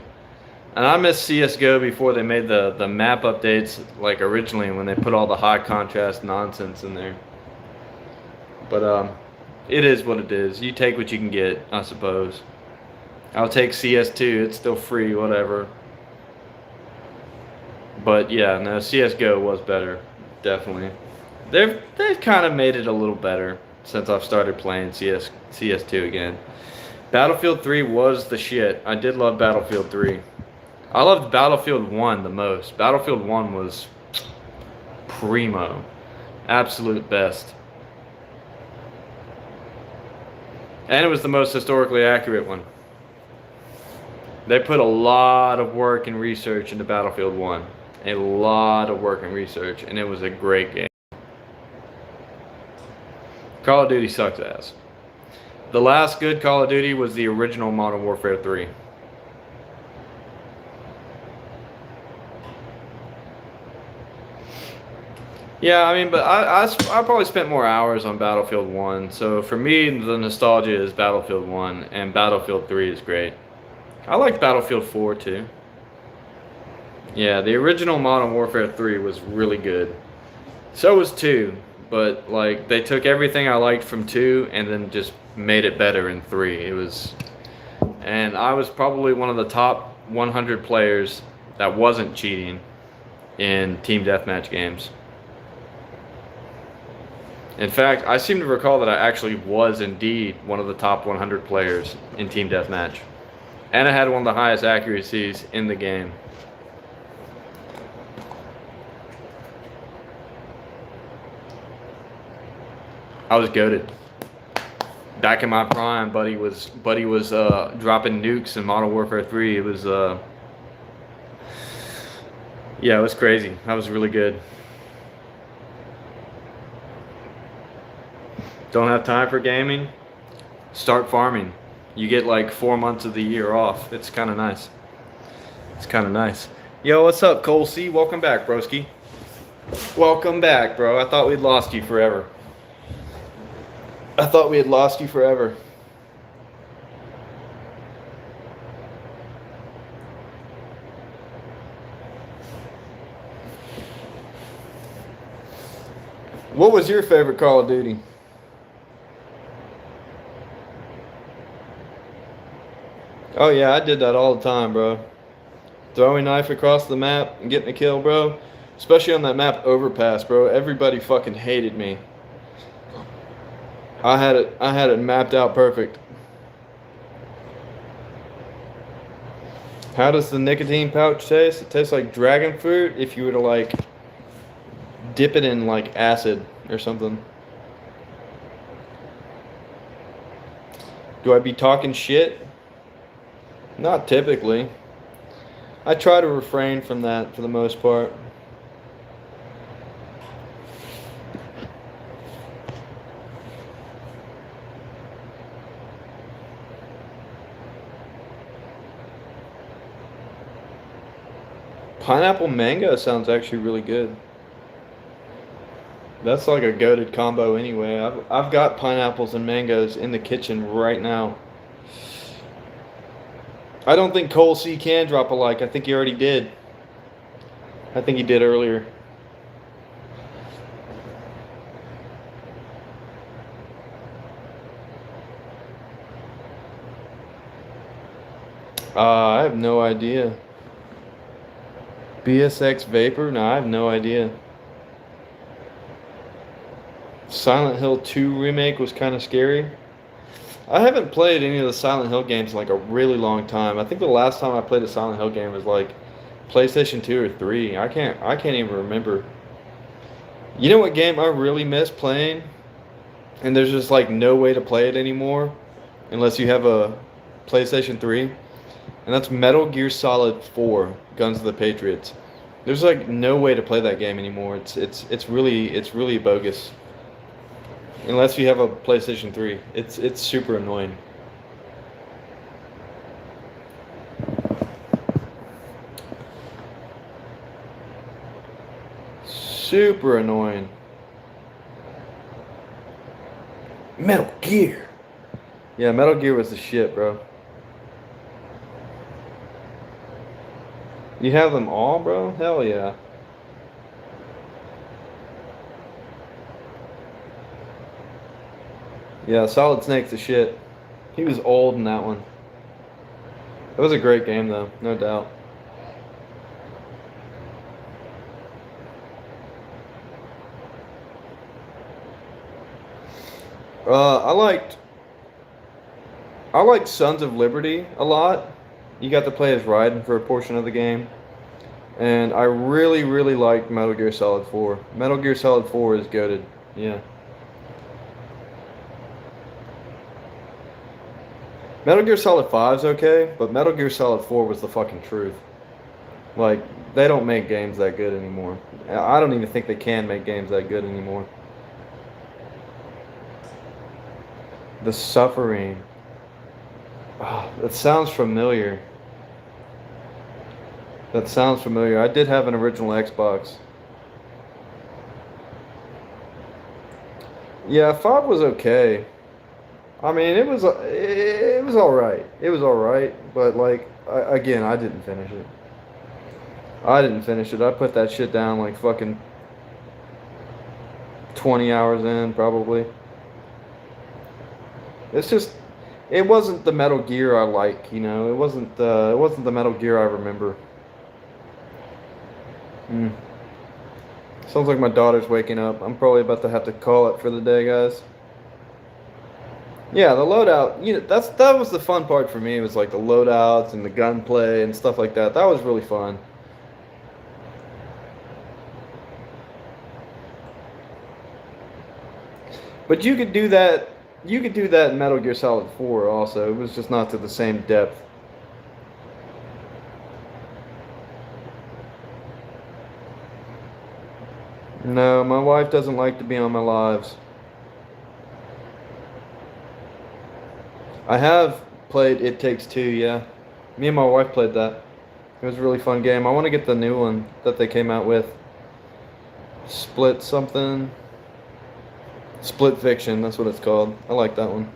And I miss CSGO before they made the map updates, like originally when they put all the high contrast nonsense in there. But it is what it is. You take what you can get, I suppose. I'll take CS2. It's still free, whatever. But yeah, no, CSGO was better, definitely. They've kind of made it a little better since I've started playing CS2 again. Battlefield 3 was the shit. I did love Battlefield 3. I loved Battlefield 1 the most. Battlefield 1 was primo. Absolute best. And it was the most historically accurate one. They put a lot of work and research into Battlefield 1. A lot of work and research, and it was a great game. Call of Duty sucks ass. The last good Call of Duty was the original Modern Warfare 3. Yeah, I mean, but I probably spent more hours on Battlefield 1. So for me, the nostalgia is Battlefield 1, and Battlefield 3 is great. I liked Battlefield 4 too. Yeah, the original Modern Warfare 3 was really good. So was 2, but like they took everything I liked from 2 and then just made it better in 3. It was, and I was probably one of the top 100 players that wasn't cheating in team deathmatch games. In fact, I seem to recall that I actually was indeed one of the top 100 players in team deathmatch. And I had one of the highest accuracies in the game. I was goated. Back in my prime, buddy was dropping nukes in Modern Warfare 3. It was yeah, it was crazy. I was really good. Don't have time for gaming? Start farming. You get like 4 months of the year off. It's kind of nice. It's kind of nice. Yo, what's up, Cole C? Welcome back, broski. Welcome back, bro. I thought we'd lost you forever. I thought we had lost you forever. What was your favorite Call of Duty? Oh yeah, I did that all the time, bro. Throwing knife across the map and getting a kill, bro. Especially on that map Overpass, bro. Everybody fucking hated me. I had it mapped out perfect. How does the nicotine pouch taste? It tastes like dragon fruit if you were to like dip it in like acid or something. Do I be talking shit? Not typically. I try to refrain from that for the most part. Pineapple mango sounds actually really good. That's like a goated combo anyway. I've got pineapples and mangoes in the kitchen right now. I don't think Cole C can drop a like. I think he already did. I think he did earlier. I have no idea. BSX Vapor? No, I have no idea. Silent Hill 2 remake was kind of scary. I haven't played any of the Silent Hill games in like a really long time. I think the last time I played a Silent Hill game was like PlayStation 2 or 3. I can't even remember. You know what game I really miss playing? And there's just like no way to play it anymore unless you have a PlayStation 3. And that's Metal Gear Solid 4, Guns of the Patriots. There's like no way to play that game anymore. It's really bogus. Unless you have a PlayStation 3. It's super annoying. Super annoying. Metal Gear. Yeah, Metal Gear was the shit, bro. You have them all, bro? Hell yeah. Yeah, Solid Snake's the shit. He was old in that one. It was a great game, though, no doubt. I liked Sons of Liberty a lot. You got to play as Raiden for a portion of the game. And I really liked Metal Gear Solid 4. Metal Gear Solid 4 is goated. Yeah. Metal Gear Solid 5 is okay, but Metal Gear Solid 4 was the fucking truth. Like, they don't make games that good anymore. I don't even think they can make games that good anymore. The Suffering. Oh, that sounds familiar. That sounds familiar. I did have an original Xbox. Yeah, 5 was okay. I mean, it was all right. It was all right, but like again, I didn't finish it. I didn't finish it. I put that shit down like fucking 20 hours in probably. It's just it wasn't the Metal Gear I like, you know. It wasn't the Metal Gear I remember. Hmm. Sounds like my daughter's waking up. I'm probably about to have to call it for the day, guys. Yeah, the loadout, you know, that was the fun part for me. It was like the loadouts and the gunplay and stuff like that. That was really fun. But you could do that. You could do that in Metal Gear Solid 4 also. It was just not to the same depth. No, my wife doesn't like to be on my lives. I have played It Takes Two, yeah. Me and my wife played that. It was a really fun game. I want to get the new one that they came out with. Split something. Split Fiction, that's what it's called. I like that one.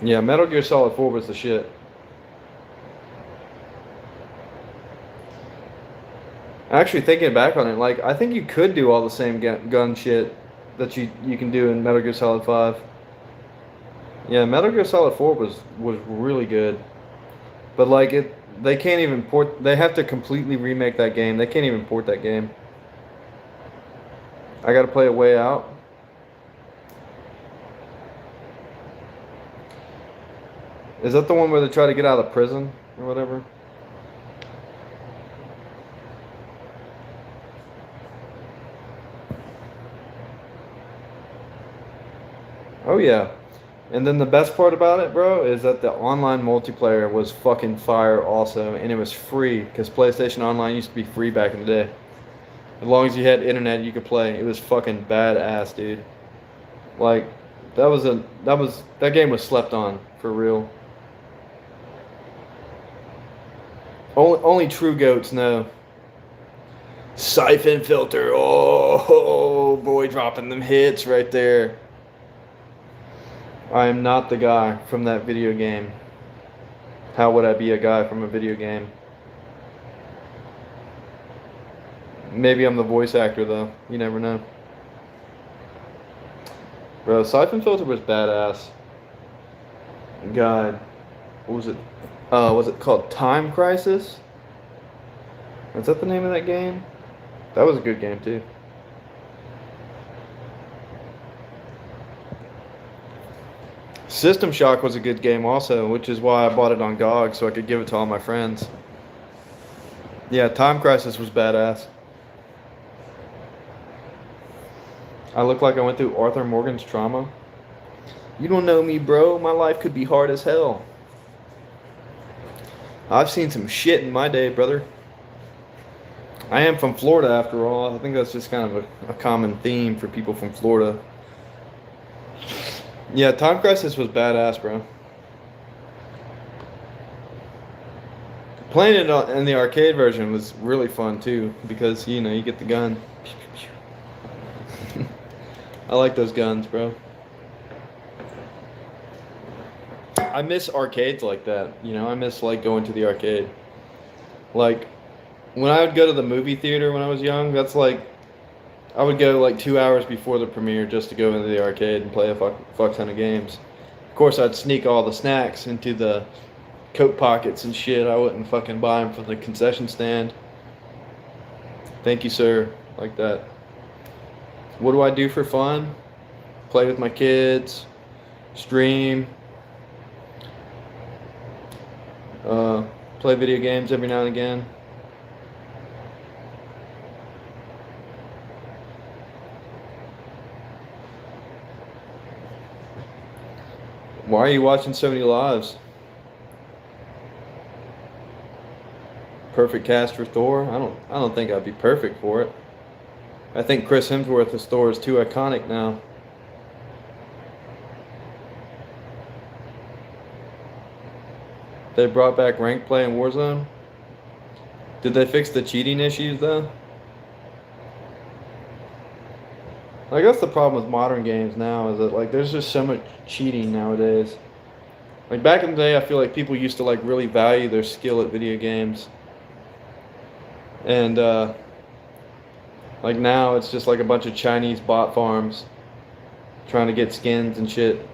Yeah, Metal Gear Solid 4 was the shit. Actually, thinking back on it, like I think you could do all the same gun shit that you can do in Metal Gear Solid 5. Yeah, Metal Gear Solid 4 was really good. But like they can't even port. They have to completely remake that game. They can't even port that game. I gotta play A Way Out. Is that the one where they try to get out of prison or whatever? Oh yeah. And then the best part about it, bro, is that the online multiplayer was fucking fire also, and it was free because PlayStation Online used to be free back in the day. As long as you had internet, you could play. It was fucking badass, dude. Like, that game was slept on for real. Only true goats know. Siphon filter. Oh boy, dropping them hits right there. I am not the guy from that video game. How would I be a guy from a video game? Maybe I'm the voice actor though. You never know. Bro, Siphon Filter was badass. God. What was it? Was it called Time Crisis? Is that the name of that game? That was a good game too. System Shock was a good game also, which is why I bought it on GOG so I could give it to all my friends. Yeah, Time Crisis was badass. I look like I went through Arthur Morgan's trauma. You don't know me, bro. My life could be hard as hell. I've seen some shit in my day, brother. I am from Florida after all. I think that's just kind of a common theme for people from Florida. Yeah, Time Crisis was badass, bro. Playing it in the arcade version was really fun too, because you know you get the gun. I like those guns, bro. I miss arcades like that. You know, I miss like going to the arcade. Like when I would go to the movie theater when I was young, that's like I would go like 2 hours before the premiere just to go into the arcade and play a fuck ton of games. Of course, I'd sneak all the snacks into the coat pockets and shit. I wouldn't fucking buy them from the concession stand. Thank you, sir. Like that. What do I do for fun? Play with my kids, stream, play video games every now and again. Why are you watching so many lives? Perfect cast for Thor? I don't think I'd be perfect for it. I think Chris Hemsworth as Thor is too iconic now. They brought back rank play in Warzone. Did they fix the cheating issues though? I guess the problem with modern games now is that like there's just so much cheating nowadays. Like back in the day, I feel like people used to like really value their skill at video games. And like now it's just like a bunch of Chinese bot farms trying to get skins and shit.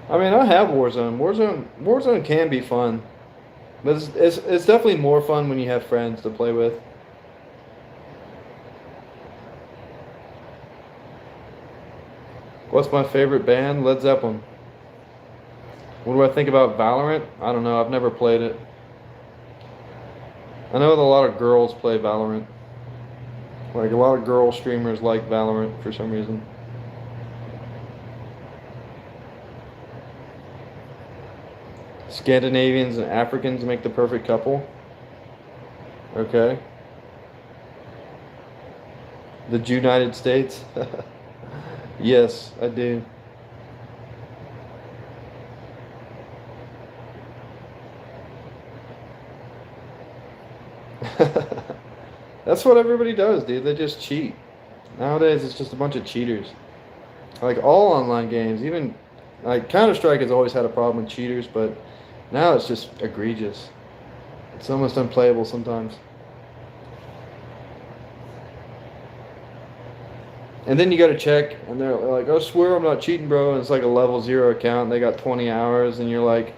I mean, I have Warzone. Warzone can be fun. But it's definitely more fun when you have friends to play with. What's my favorite band? Led Zeppelin. What do I think about Valorant? I don't know. I've never played it. I know that a lot of girls play Valorant. Like a lot of girl streamers like Valorant for some reason. Scandinavians and Africans make the perfect couple. Okay. The United States? Yes, I do. That's what everybody does, dude. They just cheat. Nowadays, it's just a bunch of cheaters. Like all online games, even like Counter-Strike has always had a problem with cheaters, but now it's just egregious. It's almost unplayable sometimes. And then you go to check, and they're like, "I swear I'm not cheating, bro." And it's like a level 0 account. And they got 20 hours, and you're like,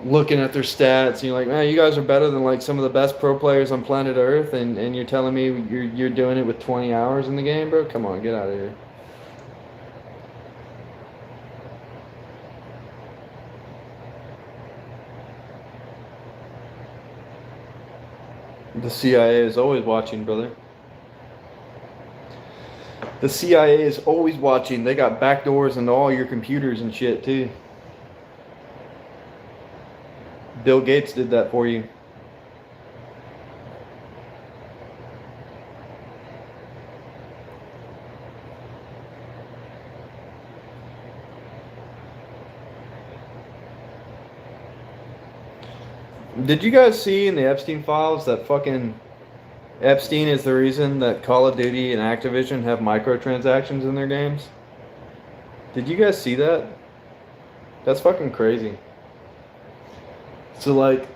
looking at their stats, and you're like, man, you guys are better than like some of the best pro players on planet Earth, and you're telling me you're doing it with 20 hours in the game, bro? Come on, get out of here. The CIA is always watching, brother. The CIA is always watching. They got backdoors into all your computers and shit, too. Bill Gates did that for you. Did you guys see in the Epstein files that fucking Epstein is the reason that Call of Duty and Activision have microtransactions in their games? Did you guys see that? That's fucking crazy. So, like,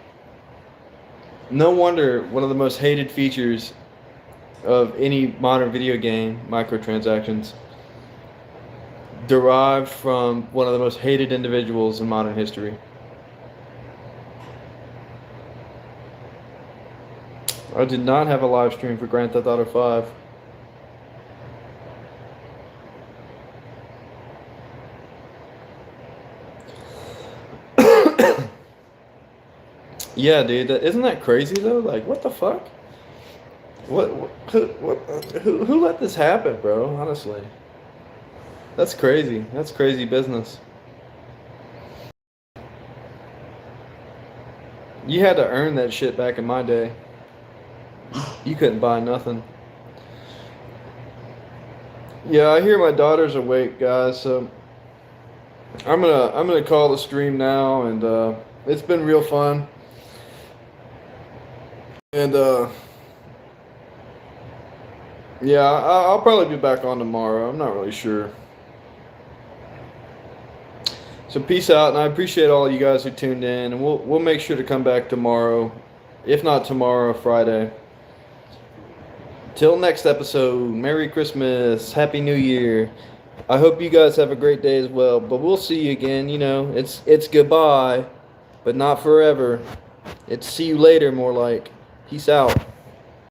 no wonder one of the most hated features of any modern video game, microtransactions, derived from one of the most hated individuals in modern history. I did not have a live stream for Grand Theft Auto 5. Yeah, dude, isn't that crazy though? Like, what the fuck? Who let this happen, bro? Honestly, that's crazy. That's crazy business. You had to earn that shit back in my day. You couldn't buy nothing. Yeah, I hear my daughter's awake, guys. So I'm gonna call the stream now, and it's been real fun. And yeah, I'll probably be back on tomorrow. I'm not really sure. So peace out, and I appreciate all you guys who tuned in, and we'll make sure to come back tomorrow, if not tomorrow, Friday. Till next episode, Merry Christmas, Happy New Year. I hope you guys have a great day as well, but we'll see you again. You know, it's goodbye, but not forever. It's see you later, more like. Peace out.